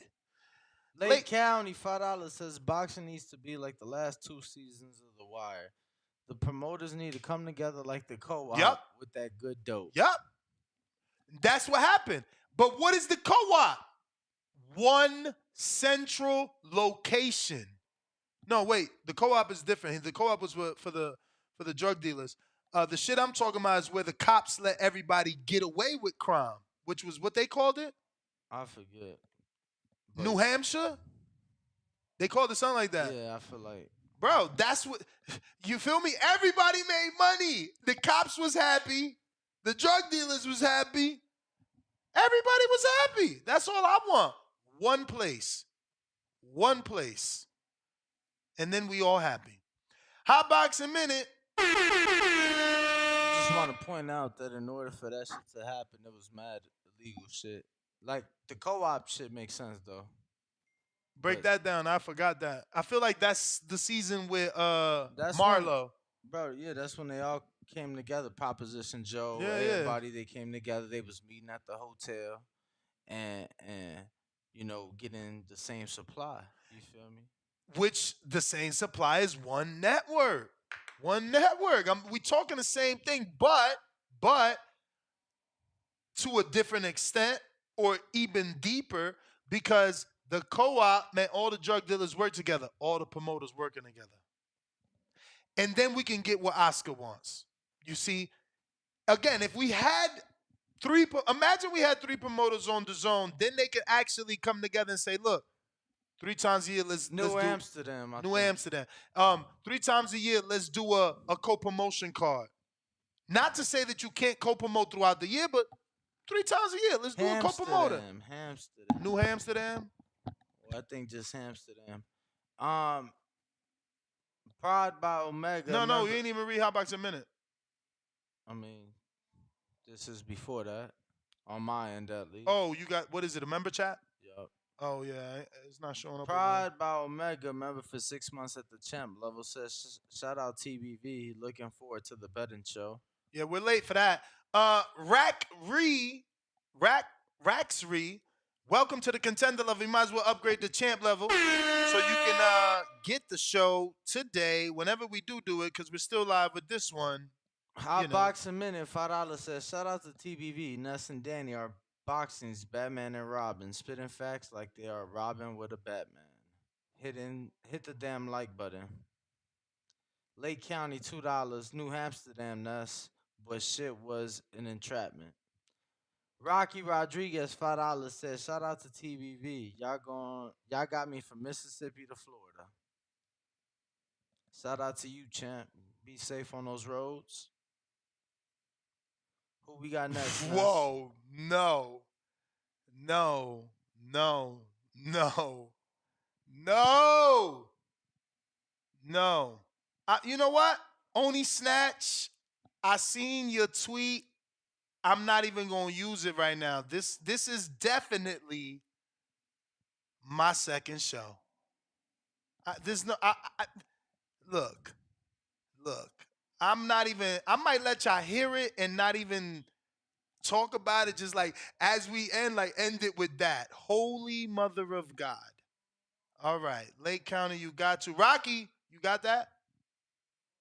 Lake County, $5 says boxing needs to be like the last 2 seasons of The Wire. The promoters need to come together like the co-op Yup. with that good dope. Yup. That's what happened. But what is the co-op? One central location. No, wait. The co-op is different. The co-op was for the drug dealers. The shit I'm talking about is where the cops let everybody get away with crime, which was what they called it. I forget. New Hampshire. They called it something like that. Yeah, I feel like. Bro, that's what, you feel me? Everybody made money. The cops was happy. The drug dealers was happy. Everybody was happy. That's all I want. One place. One place. And then we all happy. Hot Boxing Minute. Just want to point out that in order for that shit to happen, it was mad illegal shit. Like the co-op shit makes sense though. Break that down. I forgot that. I feel like that's the season with That's Marlo. Bro, yeah, that's when they all came together. Proposition Joe, Yeah, everybody, they came together. They was meeting at the hotel and getting the same supply. You feel me? Which the same supply is one network. One network. We talking the same thing, but to a different extent or even deeper, because the co-op meant all the drug dealers work together, all the promoters working together. And then we can get what Oscar wants. You see, again, if we had imagine we had 3 promoters on the zone, then they could actually come together and say, look, 3 times a year, let's do Amsterdam. New Amsterdam. 3 times a year, let's do a co-promotion card. Not to say that you can't co-promote throughout the year, but 3 times a year, let's do a co-promoter. Amsterdam. New Amsterdam. Well, I think just Amsterdam. Pride by Omega. No, you ain't even read Hot Boxing Minute. I mean, this is before that. On my end, at least. Oh, you got, what is it, a member chat? Yup. Oh, yeah, it's not showing up. Pride by Omega, member for 6 months at the champ level, says, shout out TBV, looking forward to the betting show. Yeah, we're late for that. Raxry, welcome to the contender level. You might as well upgrade to champ level so you can get the show today whenever we do it, because we're still live with this one. Hot Boxing Minute, $5 says, shout out to TBV, Ness and Danny are boxing's Batman and Robin, spitting facts like they are Robin with a Batman. Hit the damn like button. Lake County, $2, New Amsterdam, Ness, but shit was an entrapment. Rocky Rodriguez, $5 says, shout out to TBV. Y'all got me from Mississippi to Florida. Shout out to you, champ. Be safe on those roads. Who we got next? Whoa, no. You know what? Only Snatch, I seen your tweet. I'm not even going to use it right now. This is definitely my second show. Look. I'm not even, I might let y'all hear it and not even talk about it. Just like as we end it with that. Holy mother of God. All right. Lake County, you got to. Rocky, you got that?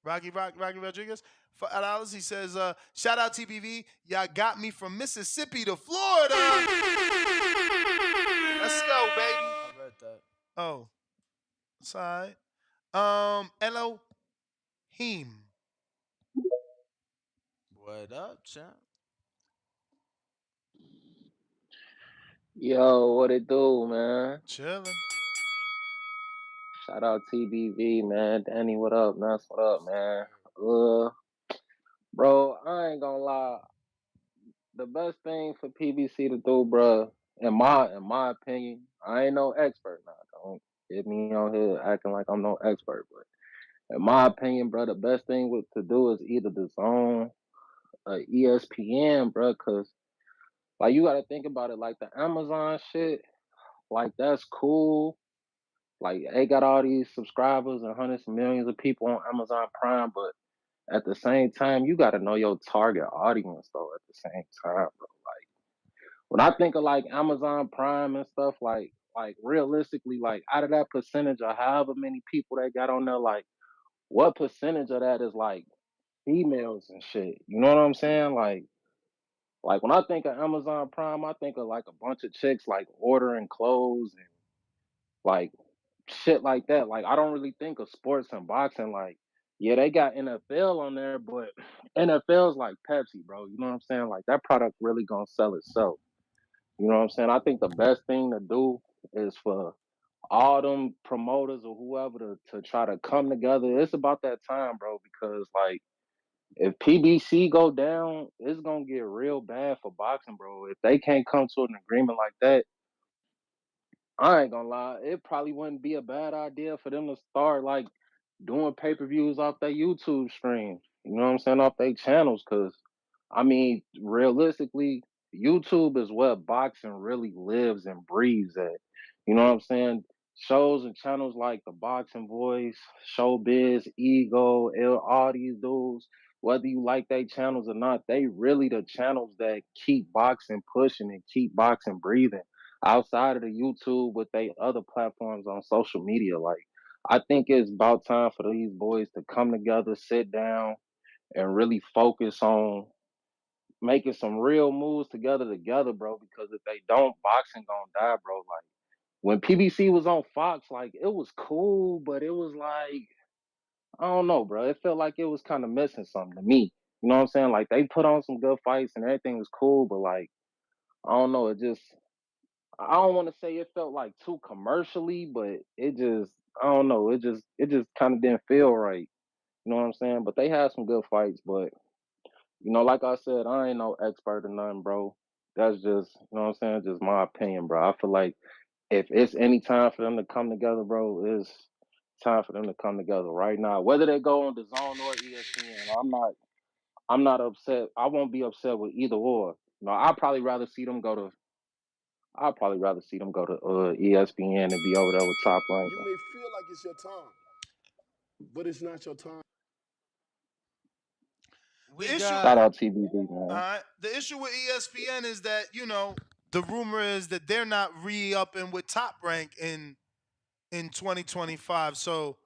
Rocky Rodriguez. $5, he says, shout out TBV. Y'all got me from Mississippi to Florida. Let's go, baby. I read that. Oh. Side. Elohim. What up, champ? Yo, what it do, man? Chilling. Shout out TBV, man. Danny, what up? Nas, what up, man? Bro, I ain't gonna lie. The best thing for PBC to do, bro, in my opinion, I ain't no expert now. Don't get me on here acting like I'm no expert, but in my opinion, bro, the best thing to do is either the Zone or ESPN, bro, cause like you gotta think about it, like the Amazon shit, like that's cool. Like they got all these subscribers and hundreds of millions of people on Amazon Prime, but at the same time, you gotta know your target audience though. At the same time, bro. Like when I think of like Amazon Prime and stuff, like realistically, like out of that percentage of however many people they got on there, like what percentage of that is like females and shit? You know what I'm saying? Like when I think of Amazon Prime, I think of like a bunch of chicks like ordering clothes and like shit like that. Like I don't really think of sports and boxing. Like yeah, they got NFL on there, but NFL's like Pepsi, bro. You know what I'm saying? Like that product really gonna sell itself. You know what I'm saying? I think the best thing to do is for all them promoters or whoever to try to come together. It's about that time, bro, because like if PBC go down, it's gonna get real bad for boxing, bro. If they can't come to an agreement like that, I ain't gonna lie, it probably wouldn't be a bad idea for them to start like doing pay-per-views off their YouTube streams. You know what I'm saying? Off their channels, cause I mean, realistically, YouTube is where boxing really lives and breathes at. You know what I'm saying? Shows and channels like the Boxing Voice, Showbiz, Ego, all these dudes, whether you like their channels or not, they really the channels that keep boxing pushing and keep boxing breathing outside of the YouTube with they other platforms on social media. Like, I think it's about time for these boys to come together, sit down, and really focus on making some real moves together, bro. Because if they don't, boxing gonna die, bro. Like when PBC was on Fox, like it was cool, but it was like I don't know, bro. It felt like it was kind of missing something to me. You know what I'm saying? Like they put on some good fights and everything was cool, but like I don't know, it just I don't want to say it felt like too commercially, but it just I don't know, it just kind of didn't feel right. You know what I'm saying? But they had some good fights, but like I said, I ain't no expert or nothing, bro. That's just, what I'm saying, just my opinion, bro. I feel like if it's any time for them to come together, bro, it's time for them to come together right now. Whether they go on the Zone or ESPN, I'm not upset. I won't be upset with either or. I'd probably rather see them go to ESPN and be over there with Top Rank. You may feel like it's your time, but it's not your time. We The issue, Shout got out TBV, man. the issue with ESPN is that the rumor is that they're not re-upping with Top Rank in 2025. So,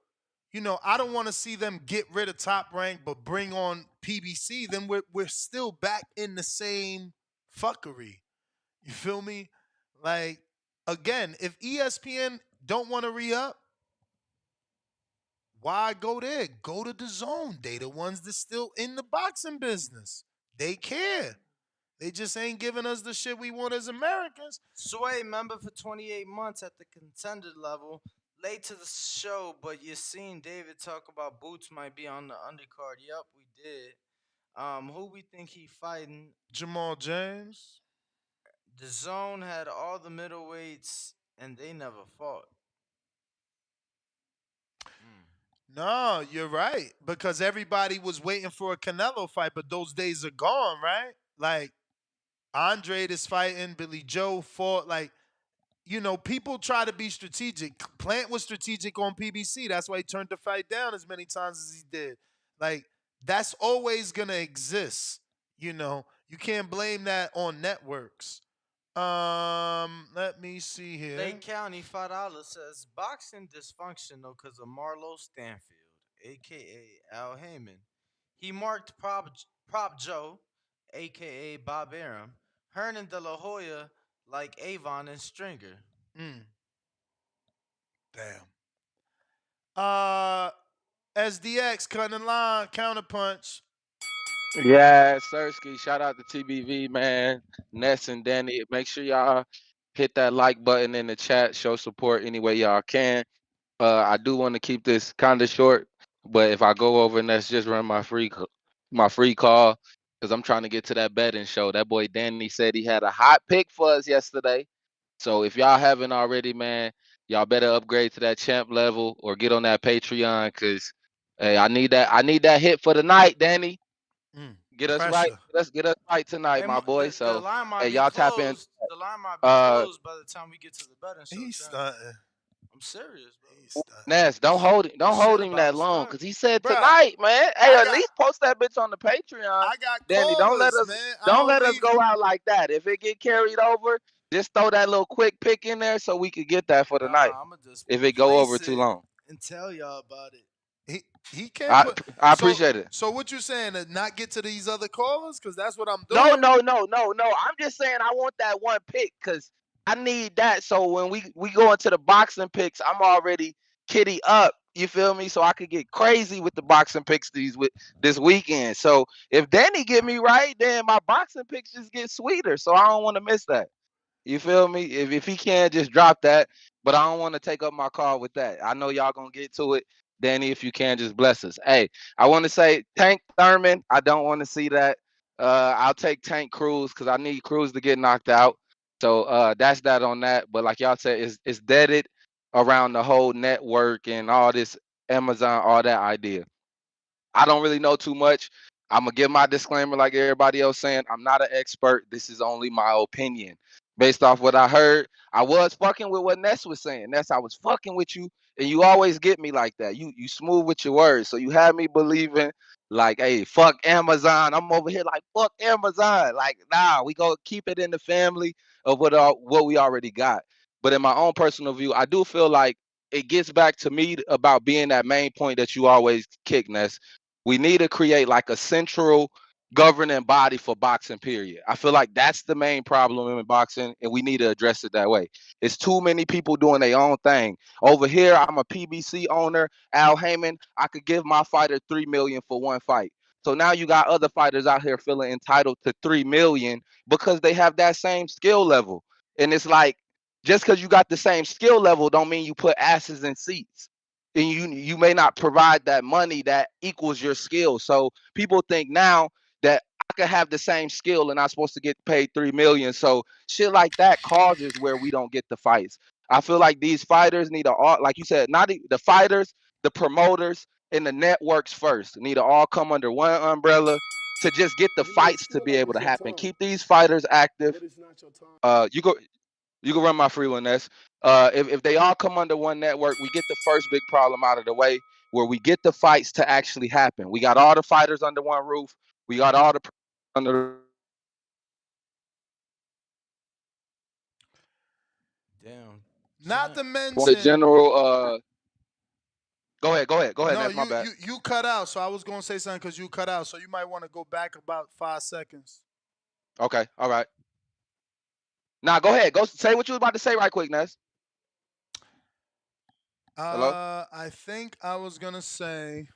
I don't want to see them get rid of Top Rank but bring on PBC. Then we're still back in the same fuckery. You feel me? Like again, if ESPN don't want to re-up, why go there? Go to the Zone. They the ones that's still in the boxing business. They care. They just ain't giving us the shit we want as Americans. Sway member for 28 months at the contender level. Late to the show, but you seen David talk about Boots might be on the undercard. Yep, we did. Who we think he fighting? Jamal James. The Zone had all the middleweights, and they never fought. Mm. No, you're right. Because everybody was waiting for a Canelo fight, but those days are gone, right? Like Andre is fighting, Billy Joe fought. Like, people try to be strategic. Plant was strategic on PBC. That's why he turned the fight down as many times as he did. Like, that's always gonna exist. You can't blame that on networks. Let me see here. Lake County $5 says boxing dysfunctional because of Marlo Stanfield, aka Al Heyman. He marked Prop Joe, aka Bob Arum, Hernan De La Hoya like Avon and Stringer. Mm, damn. Uh, SDX cutting line counterpunch. Yeah, Sirski, shout out to TBV, man. Ness and Danny. Make sure y'all hit that like button in the chat. Show support any way y'all can. I do want to keep this kind of short, but if I go over, Ness, just run my free my free call, because I'm trying to get to that betting show. That boy Danny said he had a hot pick for us yesterday. So if y'all haven't already, man, y'all better upgrade to that champ level or get on that Patreon, cause hey, I need that. I need that hit for the night, Danny. Get us right. Pressure. Get us right tonight, Hey, my boy. the So line might hey, be y'all tap in. closed. The line might be Uh, closed by the time we get to the betting show, He's champ. stunting. I'm serious, bro. He's stunting. Ness, don't hold him. The Don't hold shit him about that to long, start. cause he said Bruh, tonight, man. Hey, I at got least post that bitch on the Patreon, I got Danny. callers, man. I Don't don't let us leave. go out like that. If it get carried over, just throw that little quick pick in there so we could get that for the night. Nah, I'ma just If it go over place too it long, and tell y'all about it. He can't I put. I So appreciate it. so what you saying to not get to these other callers? Because that's what I'm No, doing. no, no, no, no. I'm just saying I want that one pick because I need that. So when we go into the boxing picks, I'm already kitty up. You feel me? So I could get crazy with the boxing picks this weekend. So if Danny get me right, then my boxing picks just get sweeter. So I don't want to miss that. You feel me? If he can, just drop that. But I don't want to take up my call with that. I know y'all gonna get to it. Danny, if you can, just bless us. Hey, I want to say Tank Thurman. I don't want to see that. I'll take Tank Cruz because I need Cruz to get knocked out. So that's that on that. But like y'all said, it's deaded around the whole network and all this Amazon, all that idea. I don't really know too much. I'm gonna give my disclaimer like everybody else saying I'm not an expert. This is only my opinion. Based off what I heard, I was fucking with what Ness was saying. Ness, I was fucking with you, and you always get me like that. You smooth with your words, so you had me believing like, hey, fuck Amazon. I'm over here like fuck Amazon. Like, nah, we go keep it in the family of what we already got. But in my own personal view, I do feel like it gets back to me about being that main point that you always kick, Ness. We need to create like a central governing body for boxing, period. I feel like that's the main problem in boxing, and we need to address it that way. It's too many people doing their own thing. Over here, I'm a PBC owner, Al Heyman. I could give my fighter $3 million for one fight. So now you got other fighters out here feeling entitled to $3 million because they have that same skill level. And it's like, just because you got the same skill level don't mean you put asses in seats, and you may not provide that money that equals your skill. So people think now that I could have the same skill and I'm supposed to get paid $3 million. So shit like that causes where we don't get the fights. I feel like these fighters need to all, like you said, not the fighters, the promoters, and the networks first need to all come under one umbrella to just get the You may fights to feel be like able it's to your happen. time, Keep these fighters active. but it's not your time. You can run my free one, Ness. If they all come under one network, we get the first big problem out of the way, where we get the fights to actually happen. We got all the fighters under one roof. We got all the under Damn, Not champ. to the mention, general. Go ahead. no, That's my bad. you cut out. So I was gonna say something because you cut out. So you might want to go back about 5 seconds. Okay, all right. Now go ahead. Go say what you was about to say right quick, Ness. Hello. I think I was gonna say,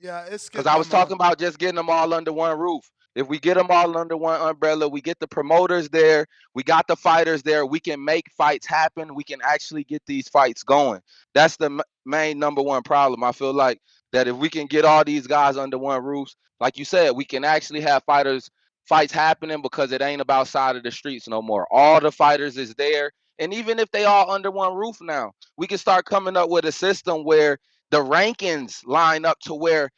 yeah, it Because skipped I my was mind. talking about just getting them all under one roof. If we get them all under one umbrella, we get the promoters there, we got the fighters there, we can make fights happen. We can actually get these fights going. That's the main number one problem. I feel like that if we can get all these guys under one roof, like you said, we can actually have fights happening because it ain't about side of the streets no more. All the fighters is there. And even if they all under one roof now, we can start coming up with a system where the rankings line up to where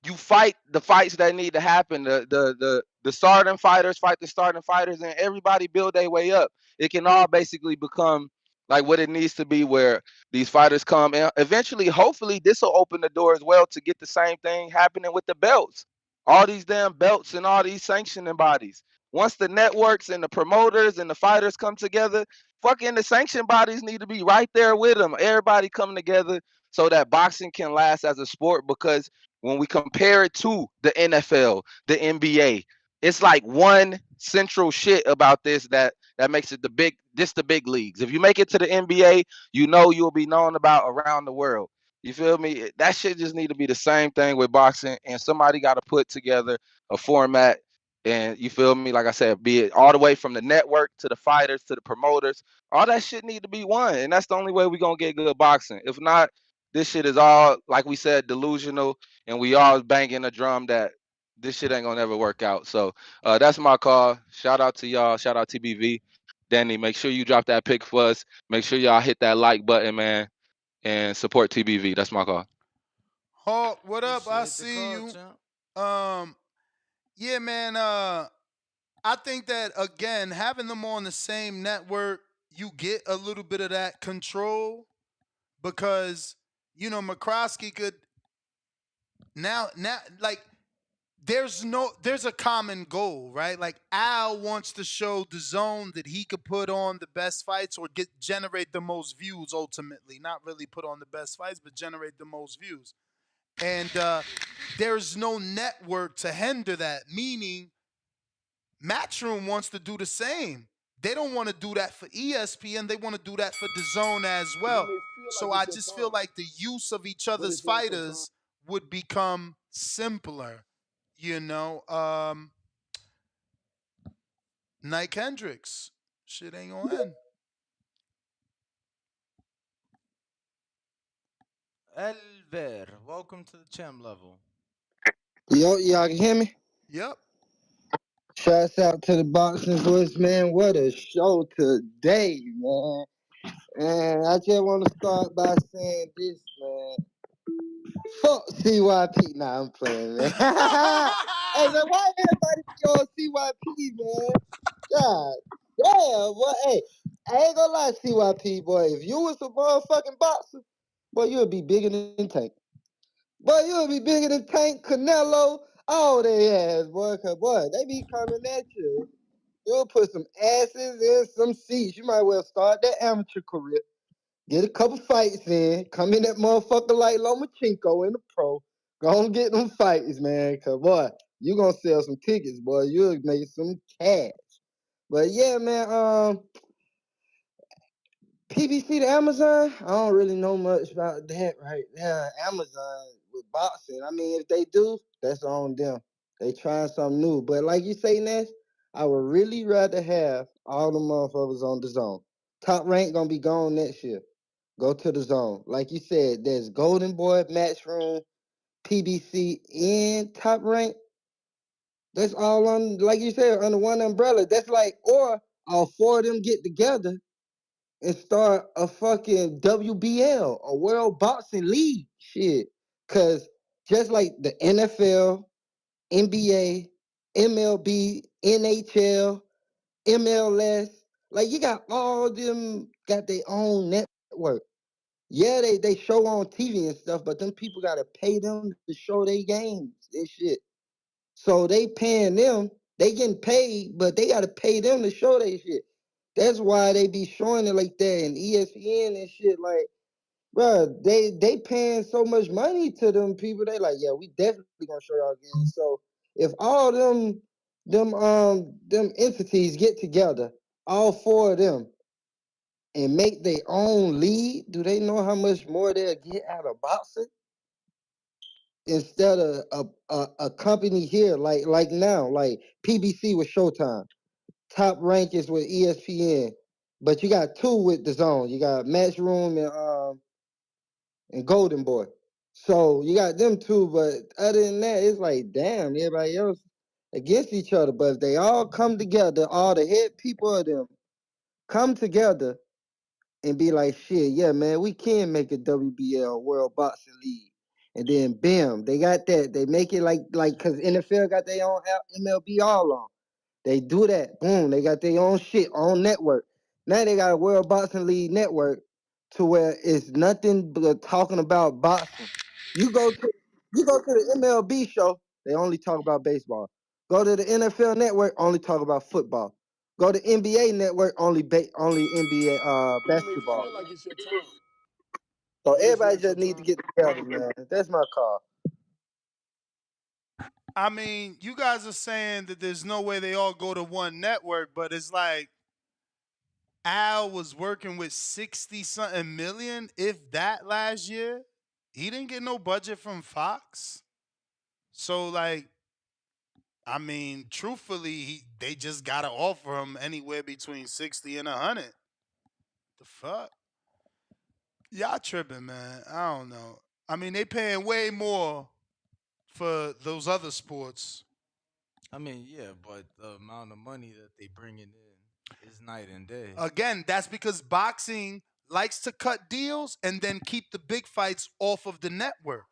you fight the fights that need to happen. The starting fighters fight the starting fighters, and everybody build their way up. It can all basically become like what it needs to be, where these fighters come, and eventually, hopefully, this will open the door as well to get the same thing happening with the belts. All these damn belts and all these sanctioning bodies. Once the networks and the promoters and the fighters come together, fucking the sanction bodies need to be right there with them. Everybody coming together so that boxing can last as a sport, because when we compare it to the NFL, the NBA, it's like one central shit about this that makes it the big leagues. If you make it to the NBA, you know you'll be known about around the world. You feel me? That shit just need to be the same thing with boxing, and somebody got to put together a format. And you feel me? Like I said, be it all the way from the network to the fighters to the promoters, all that shit need to be one, and that's the only way we gonna get good boxing. If not, this shit is all, like we said, delusional, and we all banging a drum that this shit ain't gonna ever work out. So that's my call. Shout out to y'all. Shout out TBV. Danny, make sure you drop that pick for us. Make sure y'all hit that like button, man, and support TBV. That's my call. Hawk, what up? I Appreciate the see call, you. champ. Yeah, man. I think that again, having them on the same network, you get a little bit of that control because McCroskey could now like there's a common goal, right? Like Al wants to show the zone that he could put on the best fights or generate the most views ultimately. Not really put on the best fights, but generate the most views. And there's no network to hinder that, meaning Matchroom wants to do the same. They don't want to do that for ESPN. They want to do that for the zone as You well. may feel So like I it's your just feel time, like the use of each but other's it's not your time. fighters would become simpler. You know, Nike Hendricks, shit ain't gonna end. Elver, welcome to the champ level. Yo, y'all can hear me? Yep. Shouts out to the Boxing Voice, man. What a show today, man. And I just want to start by saying this, man. Fuck CYP. Nah, I'm playing, man. Hey, man, why everybody be on CYP, man? God damn, boy. Hey, I ain't gonna lie, CYP, boy. If you was a motherfucking boxer, boy, you would be bigger than Tank. Boy, you would be bigger than Tank, Canelo, all they ass, boy. Cause, boy, they be coming at you. You'll put some asses in some seats. You might well start that amateur career. Get a couple fights in. Come in that motherfucker like Lomachenko in the pro. Go and get them fights, man. Cause boy, you gonna sell some tickets, boy. You'll make some cash. But yeah, man. PBC to Amazon, I don't really know much about that right there. Amazon with boxing. I mean, if they do, that's on them. They trying something new. But like you say, Nash, I would really rather have all the motherfuckers on the zone. Top rank gonna be gone next year. Go to the zone. Like you said, there's Golden Boy, Matchroom, PBC, and Top Rank. That's all on, like you said, under one umbrella. That's like, or all four of them get together and start a fucking WBL, a World Boxing League shit. Cause just like the NFL, NBA, MLB, NHL, MLS, like you got all them got their own network. Yeah, they show on TV and stuff, but them people gotta pay them to show their games and shit. So they paying them, they getting paid, but they gotta pay them to show their shit. That's why they be showing it like that and ESPN and shit. Like, bro, they paying so much money to them people. They like, yeah, we definitely gonna show y'all games. So if all them entities get together, all four of them, and make their own league, do they know how much more they'll get out of boxing instead of a company here like now, like PBC with Showtime, Top Rank is with ESPN, but you got two with the Zone. You got Matchroom and Golden Boy. So you got them two, but other than that, it's like damn, everybody else against each other. But if they all come together, all the head people of them come together and be like, shit, yeah, man, we can make a WBL World Boxing League. And then bam, they got that. They make it like cause NFL got their own MLB all on. They do that. Boom, they got their own shit, own network. Now they got a World Boxing League network to where it's nothing but talking about boxing. You go to the MLB show, they only talk about baseball. Go to the NFL network, only talk about football. Go to NBA network, only NBA You may basketball. feel like it's your time, So but it's everybody not your just need to time. get together, man. That's my call. I mean, you guys are saying that there's no way they all go to one network, but it's like Al was working with 60 something million, if that, last year. He didn't get no budget from Fox. So, like, I mean, truthfully, they just got to offer him anywhere between 60 and 100. The fuck? Y'all tripping, man. I don't know. I mean, they paying way more for those other sports. I mean, yeah, but the amount of money that they bringing in is night and day. Again, that's because boxing likes to cut deals and then keep the big fights off of the network.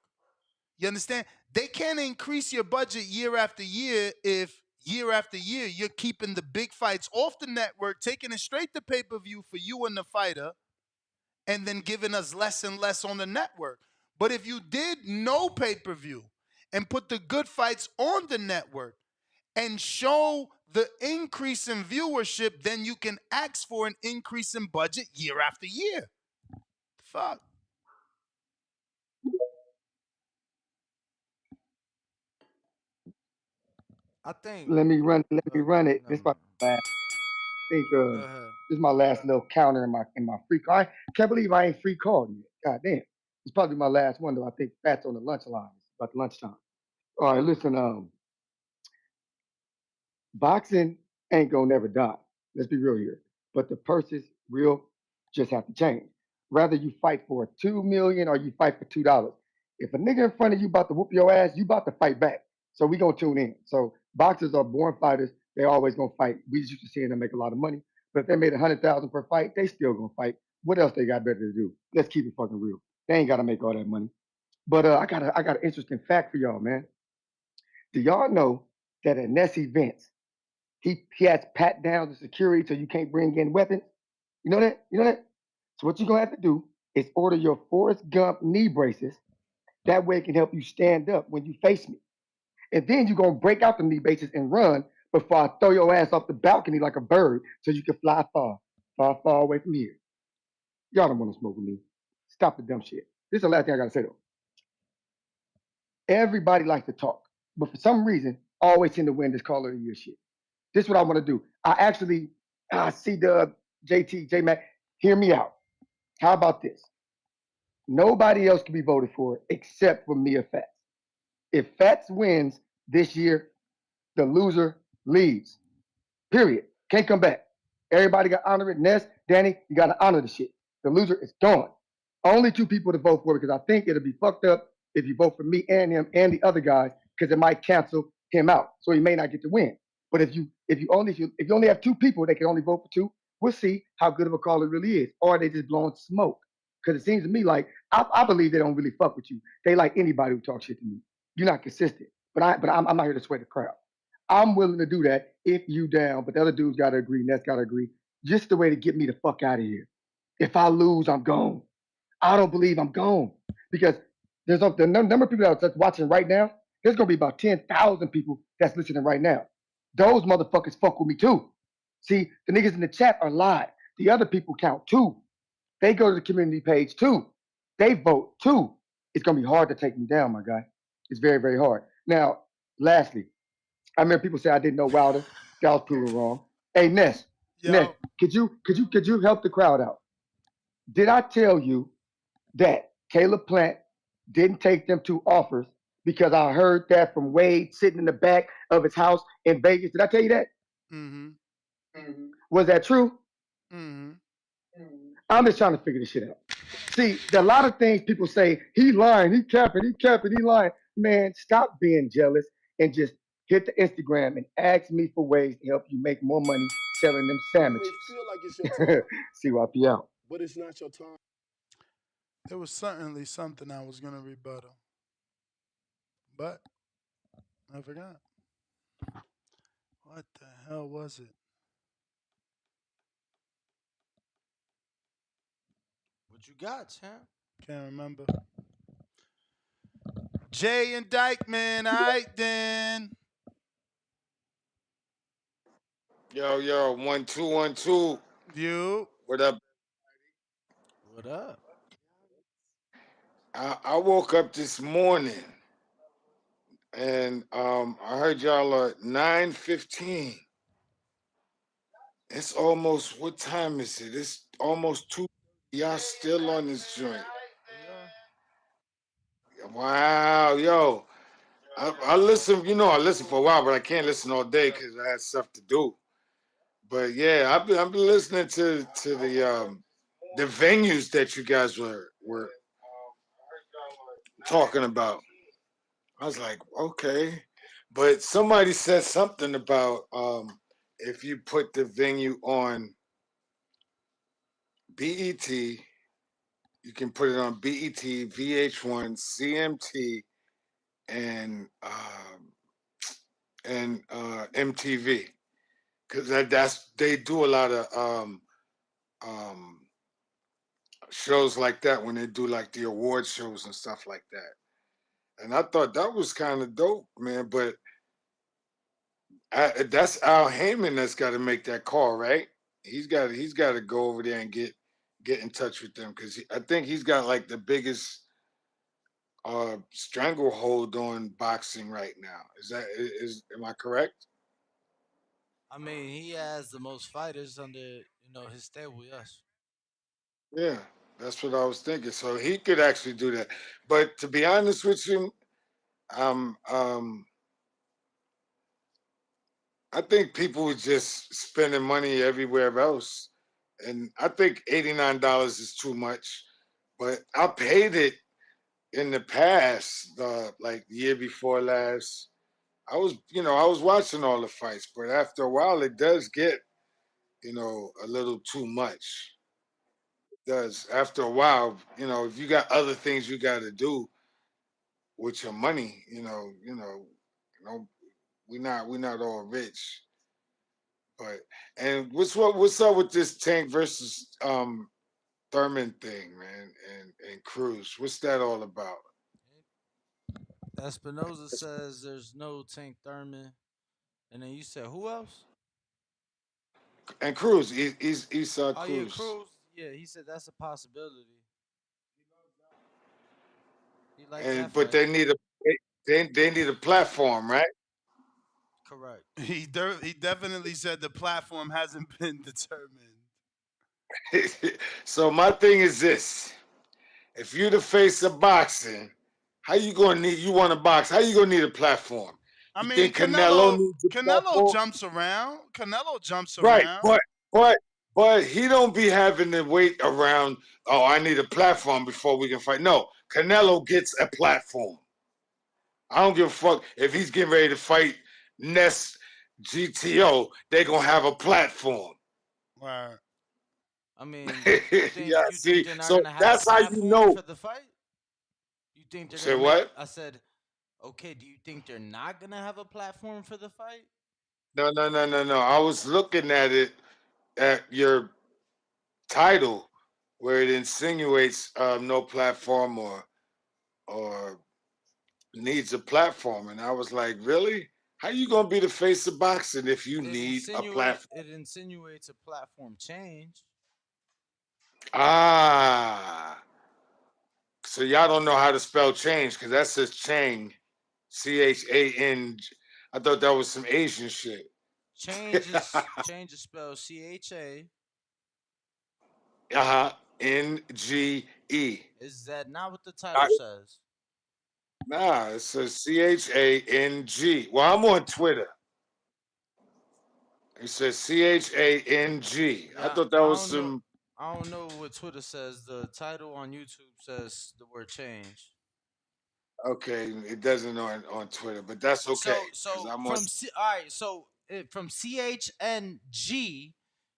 You understand? They can't increase your budget year after year if year after year you're keeping the big fights off the network, taking it straight to pay-per-view for you and the fighter, and then giving us less and less on the network. But if you did no pay-per-view and put the good fights on the network and show the increase in viewership, then you can ask for an increase in budget year after year. Fuck. I think. Let me run. Let me run it. Never This is my mind. last. I think Go ahead. this is my last little counter in my free call. I can't believe I ain't free called yet. God damn. It's probably my last one though. I think Fat's on the lunch line. It's about lunchtime. All right, listen. Boxing ain't gonna never die. Let's be real here. But the purses real just have to change. Rather you fight for 2 million or you fight for $2. If a nigga in front of you about to whoop your ass, you about to fight back. So we gonna tune in. So boxers are born fighters. They always gonna fight. We just used to seeing them make a lot of money. But if they made 100,000 per fight, they still gonna fight. What else they got better to do? Let's keep it fucking real. They ain't gotta make all that money. But I got an interesting fact for y'all, man. Do y'all know that at Ness events, he has pat down the security so you can't bring in weapons. You know that? You know that? So what you're gonna have to do is order your Forrest Gump knee braces. That way it can help you stand up when you face me. And then you're gonna break out the knee braces and run before I throw your ass off the balcony like a bird so you can fly far, far, far away from here. Y'all don't want to smoke with me. Stop the dumb shit. This is the last thing I gotta say though. Everybody likes to talk, but for some reason, always tend to win this Call of the Year shit. This is what I want to do. I see the JT, J Mac. Hear me out. How about this? Nobody else can be voted for except for Mia Fats. If Fats wins this year, the loser leaves. Period. Can't come back. Everybody got to honor it. Ness, Danny, you got to honor the shit. The loser is gone. Only two people to vote for because I think it'll be fucked up if you vote for me and him and the other guys because it might cancel him out, so he may not get to win. But if you only have two people, they can only vote for two. We'll see how good of a call it really is, or they just blowing smoke. Because it seems to me like I believe they don't really fuck with you. They like anybody who talks shit to me. You're not consistent, I'm not here to sway the crowd. I'm willing to do that if you down, but the other dudes got to agree. Ness got to agree. Just the way to get me the fuck out of here. If I lose, I'm gone. I don't believe I'm gone because the number of people that's watching right now. There's gonna be about 10,000 people that's listening right now. Those motherfuckers fuck with me too. See, the niggas in the chat are live. The other people count too. They go to the community page too. They vote too. It's gonna be hard to take me down, my guy. It's very, very hard. Now, lastly, I remember people say I didn't know Wilder. That was proven wrong. Hey, Ness, Yo, could you help the crowd out? Did I tell you that Caleb Plant didn't take them two offers because I heard that from Wade sitting in the back of his house in Vegas? Did I tell you that? mm-hmm, Was that true? mm-hmm. I'm just trying to figure this shit out. See, there are a lot of things people say, he lying, he capping, he lying. Man, stop being jealous and just hit the Instagram and ask me for ways to help you make more money selling them You may sandwiches. feel like it's your time, CYP out. but it's not your time. There was certainly something I was gonna rebuttal, but I forgot. What the hell was it? What you got, champ? Can't remember. Jay and Dykeman, all right then. Yo, 1 2 1 2. You. What up? What up? I woke up this morning and I heard y'all at 9:15. It's almost what time is it? It's almost 2. Y'all still on this joint? Wow, yo. I listen. I listen for a while, but I can't listen all day because I had stuff to do. But yeah, I've been listening to the venues that you guys were talking about. I was like, okay. But somebody said something about if you put the venue on BET, you can put it on BET, VH1, CMT, and MTV, because that's they do a lot of um, shows like that when they do like the award shows and stuff like that. And I thought that was kind of dope, man. But that's Al Heyman that's got to make that call, right? He's got to go over there and get in touch with them, because I think he's got like the biggest stranglehold on boxing right now. Is am I correct? I mean, he has the most fighters under his stable. Yes. Yeah, that's what I was thinking. So he could actually do that. But to be honest with you, um, um, I think people were just spending money everywhere else, and I think $89 is too much. But I paid it in the past, like the year before last. I was watching all the fights, but after a while, it does get, a little too much. It does after a while, if you got other things you got to do with your money, we're not all rich. But and what's up with this Tank versus Thurman thing, man, and Cruz? What's that all about? Espinoza says there's no Tank Thurman, and then you said who else? And Cruz, he's Esau Oh yeah, Cruz, Cruz. Yeah, he said that's a possibility. He liked that and but fight. they need a platform, right? Correct. He definitely said the platform hasn't been determined. So my thing is this: if you the face of boxing, how you gonna need? You want to box? How you gonna need a platform? I You mean, think Canelo needs a Canelo platform? jumps around. Canelo jumps Right, around. but he don't be having to wait around. Oh, I need a platform before we can fight. No, Canelo gets a platform. I don't give a fuck if he's getting ready to fight Ness GTO. They gonna have a platform. Right. I mean, you think Yeah, you think see, they're not so gonna have a that's how you platform know. for the fight? You think they're Say gonna make? what? I said, okay. Do you think they're not gonna have a platform for the fight? No, no, no, no, no. I was looking at it at your title where it insinuates no platform or needs a platform, and I was like, really? How you gonna be the face of boxing if you need a platform? It insinuates a platform change. Ah, so y'all don't know how to spell change because that says Chang, CHAN. I thought that was some Asian shit. Change is spelled CHA. NGE. Is that not what the title says? Nah, it says CHANG. Well, I'm on Twitter. It says CHANG. I Yeah, thought that I was don't know. some. I don't know what Twitter says. The title on YouTube says the word change. Okay, it doesn't on Twitter, but that's okay because I'm on. All right, so from CHNG,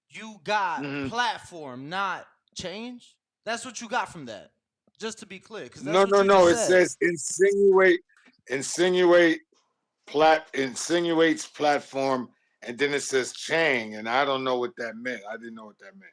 you got Mhm. platform, not change. That's what you got from that. Just to be clear, because that's No, what no, you no. just It said. says insinuate, insinuates platform, and then it says Chang, and I don't know what that meant. I didn't know what that meant.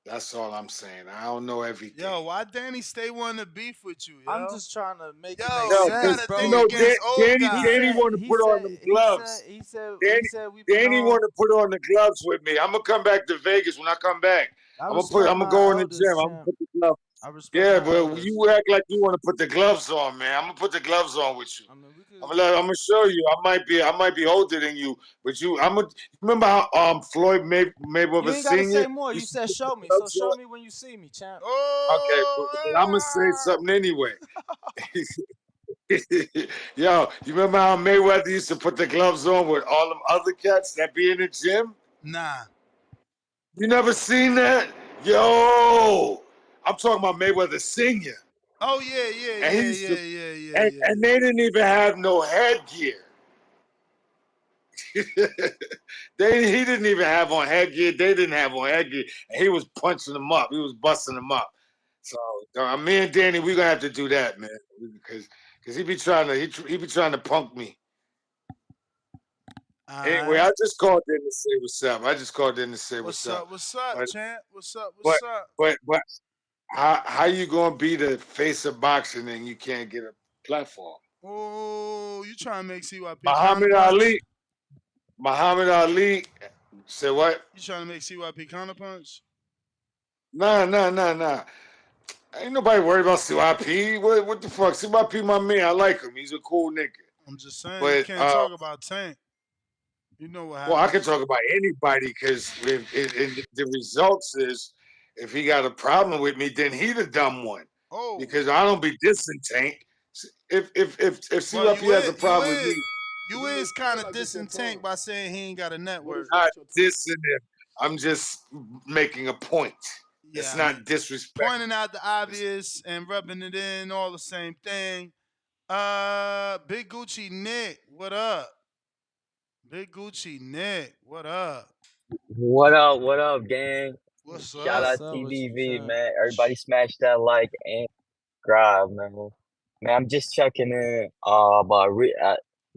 That's all I'm saying. I don't know Yo, everything. why Danny stay wanting to beef with you, I'm yo? just trying to make it make Yo, No, he got sense, because a you thing bro. know, against old Danny guys. want to put on them gloves. He Danny, said we've been Danny on. want to put on the gloves with me. I'm gonna come back to Vegas. When I come back, I I'm gonna put. respect I'm gonna my go in the elders, gym. I'm gonna champ. put the gloves. I respect Yeah, my but elders. you act like you want to put the gloves on, man. I'm gonna put the gloves on with you. I mean, we I'm could. gonna I'm gonna show you. I might be older than you, but you. I'm gonna remember how Floyd You Mayweather ain't gotta Senior say more. You used to said put the show me. So gloves show on. me when you see me, champ. Okay, but I'm gonna say Oh, something anyway. Yo, you remember how Mayweather used to put the gloves on with all them other cats that be in the gym? nah. You never seen that? Yo, I'm talking about Mayweather Senior. Oh yeah, yeah, and he yeah, used to, yeah, yeah, yeah, and, yeah, and yeah. they didn't even have no headgear. He didn't even have on headgear. They didn't have on headgear, and he was punching them up. He was busting them up. So me and Danny, we gonna have to do that, man, because he be trying to punk me. All Anyway, right. I just called in to say what's up. I just called in to say what's What's up. up? What's up, But champ? What's up? but What's up? but how you gonna be the face of boxing and you can't get a platform? Oh, you trying to make CYP counter Muhammad punch? Ali, Muhammad Ali said what? You trying to make CYP counter punch? Nah. Ain't nobody worried about CYP. What the fuck? CYP my man. I like him. He's a cool nigga. I'm just saying you But can't talk about Tank. You know what well, I can happens. talk about anybody because the results is if he got a problem with me, then he the dumb one Oh, because I don't be dissing Tank. If well, CYP has a problem with me, you Do is it feel kind of like it's your dissing Tank turn? by saying he ain't got a But network. it's I'm not not your turn. dissing him. I'm just making a point. It's Yeah, I mean, not disrespect. pointing out the It's, obvious and rubbing it in, all the same thing. Big Gucci Nick, what up? Big Gucci Nick, what up? What up? What up, gang? What's Shout up? out What's up with you, TBV, champ? man. Everybody smash that like and subscribe, man. Man, I'm just checking in about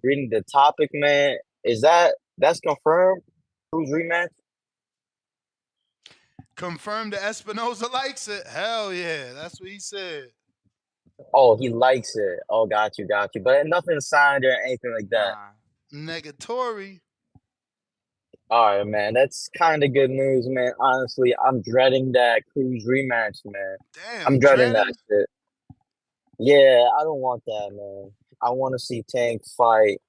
reading the topic, man. That's confirmed? Who's rematch? Confirmed the Espinoza likes it. Hell yeah, that's what he said. Oh, he likes it. Oh, got you. But nothing signed or anything like that. Nah. Negatory. All right, man. That's kind of good news, man. Honestly, I'm dreading that Cruz rematch, man. I'm Damn, dreading that dreading. shit. Yeah, I don't want that, man. I want to see Tank fight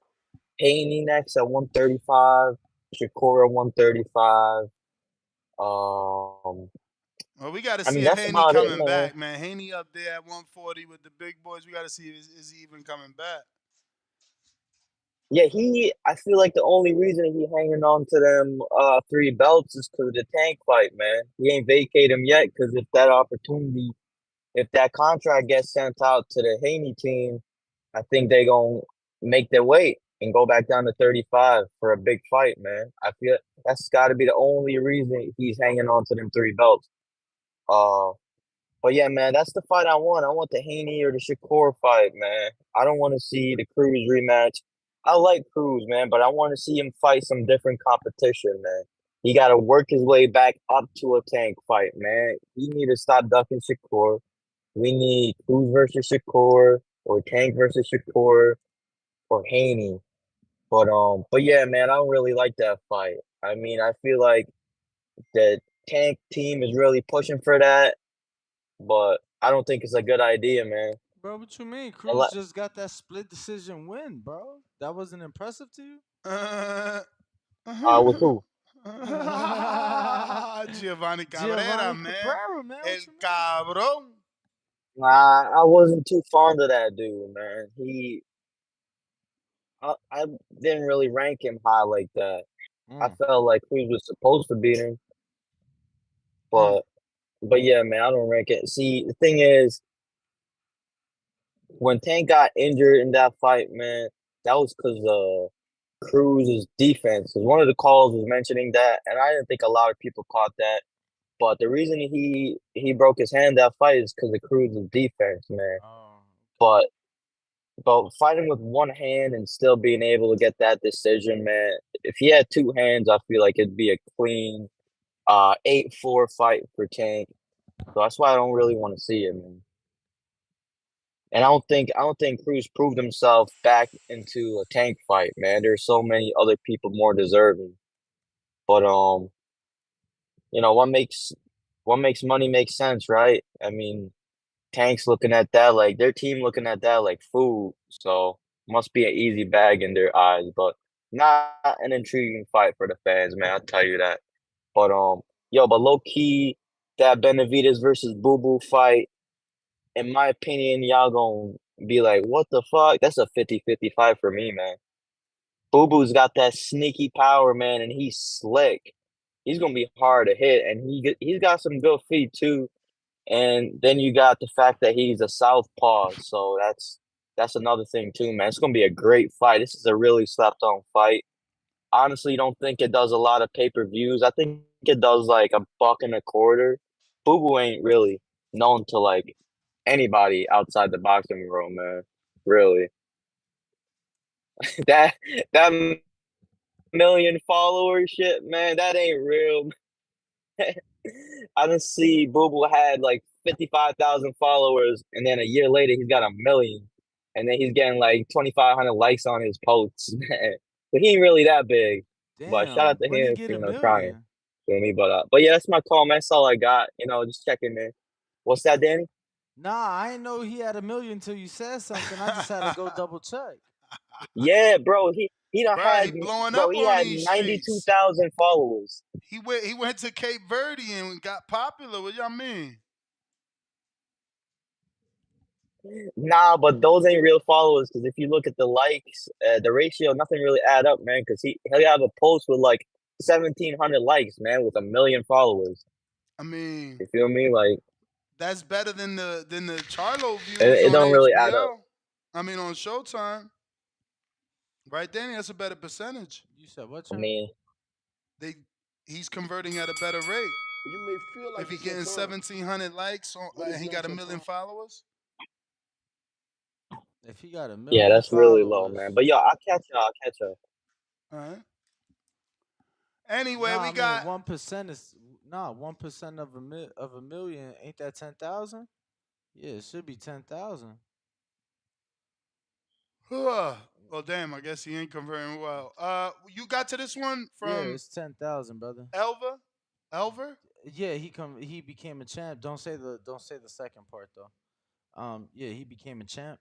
Haney next at 135, Shakur at 135. Um, Well, we got to I mean see if that's Haney about it, coming man. back, man. Haney up there at 140 with the big boys. We got to see if is he even coming back. Yeah, I feel like the only reason he hanging on to them three belts is because of the Tank fight, man. He ain't vacate him yet because if that contract gets sent out to the Haney team, I think they gonna make their weight and go back down to 35 for a big fight, man. I feel that's got to be the only reason he's hanging on to them three belts. Uh, but yeah, man, that's the fight I want. I want the Haney or the Shakur fight, man. I don't want to see the Cruz rematch. I like Cruz, man, but I want to see him fight some different competition, man. He got to work his way back up to a Tank fight, man. He need to stop ducking Shakur. We need Cruz versus Shakur or Tank versus Shakur or Haney. But yeah, man, I don't really like that fight. I mean, I feel like the Tank team is really pushing for that, but I don't think it's a good idea, man. Bro, what you mean? And Cruz just got that split decision win, bro. That wasn't impressive to you? Uh, with who? Giovanni Cabrera, Giovanni man. Cabrera, man. El What you mean? cabrón. I wasn't too fond of that dude, man. I didn't really rank him high like that. I Mm. felt like Cruz was supposed to beat him, Mm. but but yeah, man, I don't rank it. See, the thing is, when Tank got injured in that fight, man, that was because Cruz's defense. 'Cause one of the calls was mentioning that, and I didn't think a lot of people caught that. But the reason he broke his hand that fight is because of Cruz's defense, man. Oh, okay. But fighting with one hand and still being able to get that decision, man. If he had two hands, I feel like it'd be a clean 8-4 fight for Tank. So that's why I don't really want to see it, man. And I don't think Cruz proved himself back into a Tank fight, man. There's so many other people more deserving. But what makes money make sense, right? I mean, Tank's looking at that like their team looking at that like food. So must be an easy bag in their eyes, but not an intriguing fight for the fans, man. I'll tell you that. But low key, that Benavides versus Boo Boo fight, in my opinion, y'all gonna be like, what the fuck? That's a 50-50 fight for me, man. Boo Boo's got that sneaky power, man, and he's slick. He's gonna be hard to hit, and he's got some good feet too. And then you got the fact that he's a southpaw, so that's another thing too, man. It's gonna be a great fight. This is a really slept on fight. Honestly, don't think it does a lot of pay-per-views. I think it does like $1.25. Boo Boo ain't really known to like anybody outside the boxing world, man. Really. That that million follower shit, man, that ain't real. I didn't see Boo Boo had like 55,000 followers, and then a year later he's got 1 million, and then he's getting like 2,500 likes on his posts, man. But he ain't really that big. But shout out Damn, to when he him get for a trying. million? Feel me? But yeah, that's my call, man. That's all I got. Just checking in. What's that, Danny? Nah, I didn't know he had a million until you said something. I just had to go double check. Yeah, bro. He done Bruh, had he blowing bro. up He on had these streets. 92,000 followers. He went to Cape Verde and got popular. What y'all mean? Nah, but those ain't real followers. Because if you look at the likes, the ratio, nothing really add up, man. Because he'll have a post with like 1,700 likes, man, with 1 million followers. I mean, You feel me? Like that's better than the Charlo it, views it on don't really add up. HBO. I mean, on Showtime, right, Danny? That's a better percentage. You said what, I champ? mean, They He's converting at a better rate. You may feel If like he it's your getting time, 1,700 likes but and it's he got not a your million time. followers, If he got a yeah, million that's really low, man. followers. But yo, I'll catch y'all. I'll catch y'all. all right. Anyway, Nah, we I mean got 1% is 1% of a million. Ain't that 10,000? Yeah, it should be 10,000. well, damn. I guess he ain't converting well. You got to this one Yeah, from it's 10,000, brother. Elver. Yeah, he became a champ. Don't say the second part though. Yeah, he became a champ.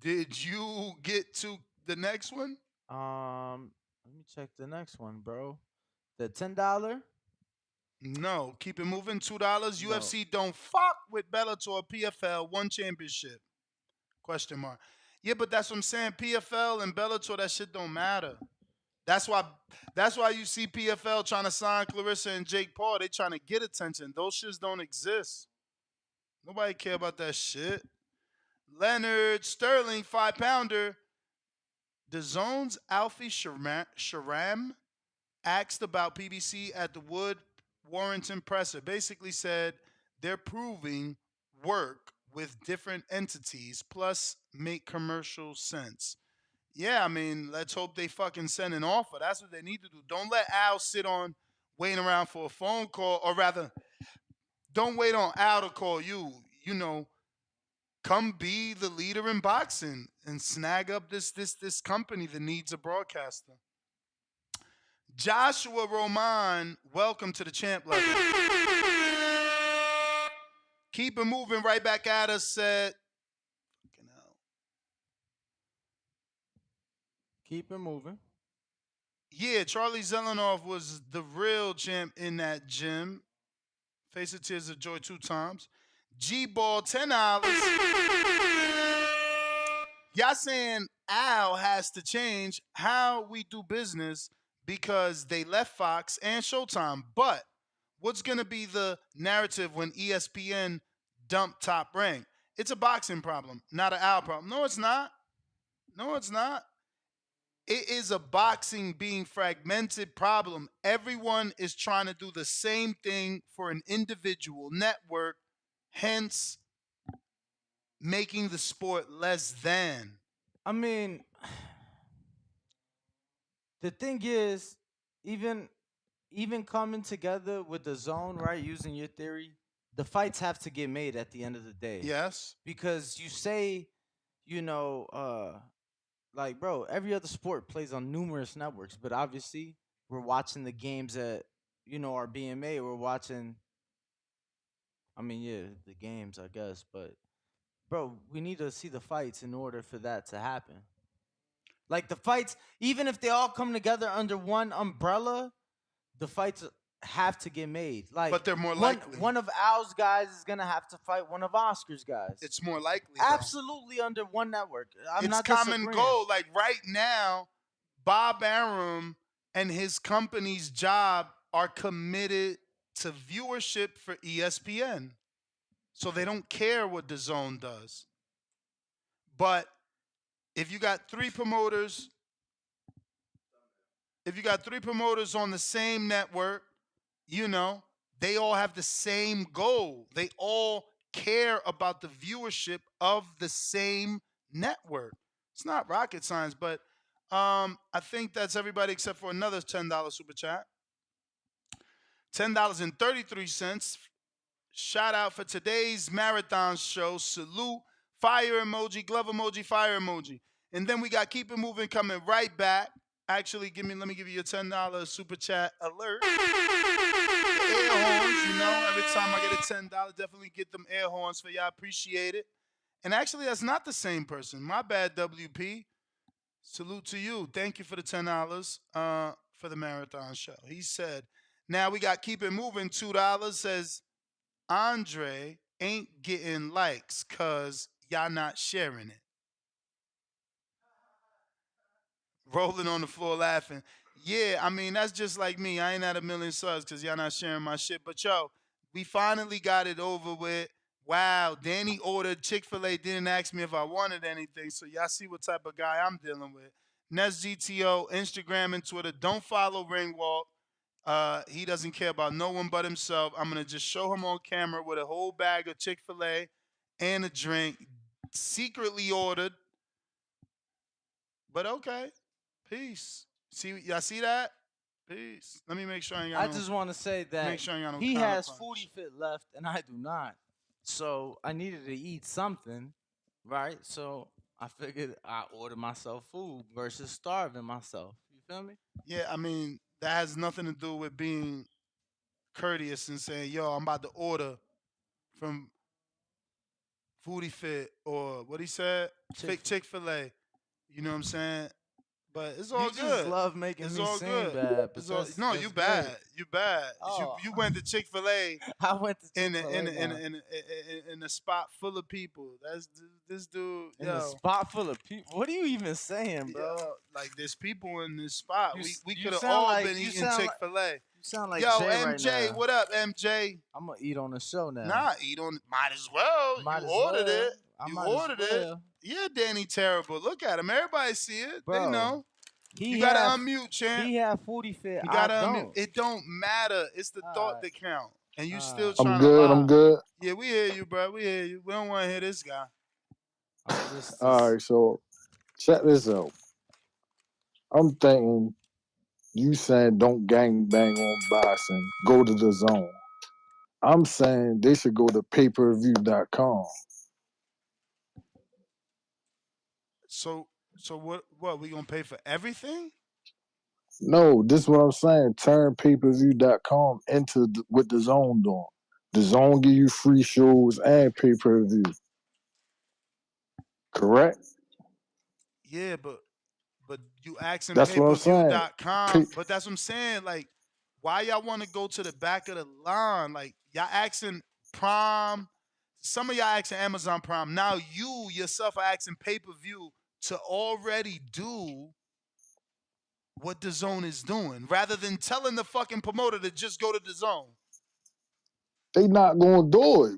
Did you get to the next one? Let me check the next one, bro. The $10? No. Keep it moving. $2. No. UFC don't fuck with Bellator PFL one championship. Question mark. Yeah, but that's what I'm saying. PFL and Bellator, that shit don't matter. That's why you see PFL trying to sign Clarissa and Jake Paul. They trying to get attention. Those shits don't exist. Nobody care about that shit. Leonard Sterling, 5-pounder. The Zone's Alfie Sharam asked about PBC at the Wood Warrington presser. Basically said they're proving work with different entities, plus make commercial sense. Yeah, I mean, let's hope they fucking send an offer. That's what they need to do. Don't let Al sit on waiting around for a phone call, or rather, don't wait on Al to call you. Come be the leader in boxing and snag up this company that needs a broadcaster. Joshua Roman, welcome to the champ level. Keep it moving right back at us. Said, Keep it moving. yeah, Charlie Zelenoff was the real champ in that gym. Face of Tears of Joy 2 times. G-Ball, $10. Y'all saying Al has to change how we do business because they left Fox and Showtime. But what's going to be the narrative when ESPN dump Top Rank? It's a boxing problem, not an Al problem. No, it's not. No, it's not. It is a boxing being fragmented problem. Everyone is trying to do the same thing for an individual network, hence making the sport less than. I mean, the thing is, even even coming together with the zone, right? Using your theory, the fights have to get made at the end of the day. Yes. Because you say, you know, like, bro, every other sport plays on numerous networks, but obviously we're watching the games that, are being made. We're watching, I mean, yeah, the games, I guess, but bro, we need to see the fights in order for that to happen. Like the fights, even if they all come together under one umbrella, the fights have to get made. Like, But they're more one likely. one of Al's guys is gonna have to fight one of Oscar's guys. It's more likely, though. Absolutely under one network. I'm It's not common disagreeing. goal. Like right now, Bob Arum and his company's job are committed to viewership for ESPN. So they don't care what the zone does. But if you got three promoters, on the same network, you know, they all have the same goal. They all care about the viewership of the same network. It's not rocket science, but I think that's everybody except for another $10 super chat. $10.33. Shout out for today's marathon show. Salute. Fire emoji, glove emoji, fire emoji. And then we got Keep It Moving coming right back. Actually, let me give you a $10 super chat alert. The air horns, every time I get a $10, definitely get them air horns for y'all. Appreciate it. And actually, that's not the same person. My bad, WP. Salute to you. Thank you for the $10 for the marathon show. He said, now we got Keep It Moving, $2, says Andre ain't getting likes because y'all not sharing it. Rolling on the floor laughing. Yeah, I mean, that's just like me. I ain't at 1,000,000 subs because y'all not sharing my shit. But yo, we finally got it over with. Wow, Danny ordered Chick-fil-A, didn't ask me if I wanted anything. So y'all see what type of guy I'm dealing with. Nest GTO, Instagram and Twitter. Don't follow Ringwalk. He doesn't care about no one but himself. I'm going to just show him on camera with a whole bag of Chick-fil-A and a drink. Secretly ordered. But okay. Peace. See, y'all see that? Peace. Let me make sure I ain't got I no. just want to say that Make sure I ain't got no he counter has punch. 40 fit left and I do not. So I needed to eat something, right? So I figured I order myself food versus starving myself. You feel me? Yeah, I mean that has nothing to do with being courteous and saying, "Yo, I'm about to order from Foodie Fit or what he said, Chick-fil-A." You know what I'm saying? But it's all You just good. love making It's me all seem good. bad, but It's all no. You that's great. bad. You bad. Oh, You went to Chick-fil-A I went to in Chick-fil-A now. in a spot full of people. That's this dude. In a Yo, spot full of people. What are you even saying, bro? yo, like there's people in this spot. We You could have sound all like been eating Chick-fil-A. you sound like Yo, Jay right MJ, now. what up, MJ? I'm gonna eat on the show now. Nah, eat on. Might as well. You Might as ordered well. it. I You might as ordered it. well, Yeah, Danny Terrible. Look at him. Everybody see it. They bro. know. You He gotta have unmute, champ. he have 40 fit. You I gotta unmute. don't. It don't matter. It's the All thought right, that count. And you all still right. I'm trying to good. I'm lie. good. Yeah, we hear you, bro. We hear you. We don't want to hear this guy. I'm just All right, so check this out. I'm thinking you saying don't gang bang on boxing, go to the zone. I'm saying they should go to payperview.com. So what we gonna pay for everything? No, this is what I'm saying. Turn payperview.com into what the zone doing. The zone give you free shows and pay per view. Correct? Yeah, but you asking That's what I'm saying. payperview.com. Pay, But that's what I'm saying. Like, why y'all want to go to the back of the line? Like, y'all asking Prime. Some of y'all asking Amazon Prime. Now you yourself are asking pay-per-view to already do what the zone is doing, rather than telling the fucking promoter to just go to the zone. they not gonna do it.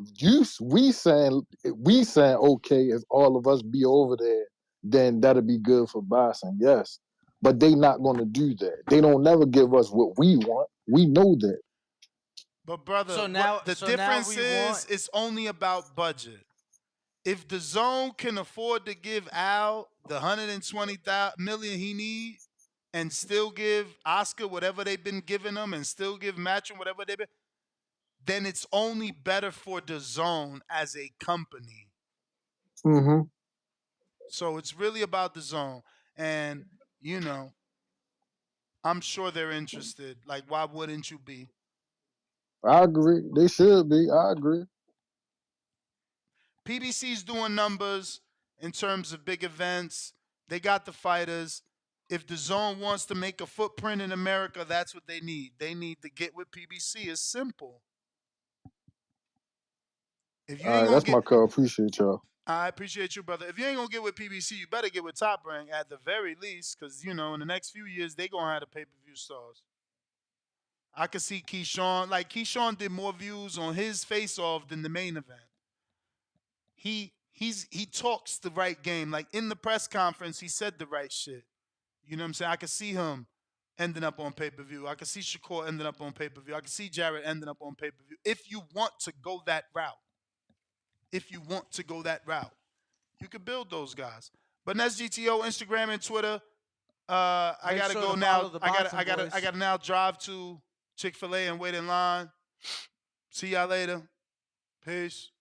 We saying okay, if all of us be over there, then that'll be good for boxing. Yes. But they not gonna do that. They don't never give us what we want. We know that. But brother, so what now the so now difference we is, want. it's only about budget. If the zone can afford to give Al the 120 million he need, and still give Oscar whatever they've been giving him, and still give Matcham whatever they've been, then it's only better for the zone as a company. Mm-hmm. So it's really about the zone, and I'm sure they're interested. Like, why wouldn't you be? I agree. They should be. I agree. PBC's doing numbers in terms of big events. They got the fighters. If the zone wants to make a footprint in America, that's what they need. They need to get with PBC. It's simple. If you All ain't right, gonna that's get, my call. Appreciate y'all. I appreciate you, brother. If you ain't gonna get with PBC, you better get with Top Rank at the very least, because in the next few years they gonna have the pay-per-view stars. I could see Keyshawn. Like Keyshawn did more views on his face-off than the main event. He talks the right game. Like in the press conference, he said the right shit. You know what I'm saying? I could see him ending up on pay-per-view. I could see Shakur ending up on pay-per-view. I could see Jarrett ending up on pay-per-view. If you want to go that route. If you want to go that route. You could build those guys. But that's GTO, Instagram, and Twitter. I Make gotta sure go to now. follow the I Boxing gotta Boys. now drive to Chick-fil-A and wait in line. See y'all later. Peace.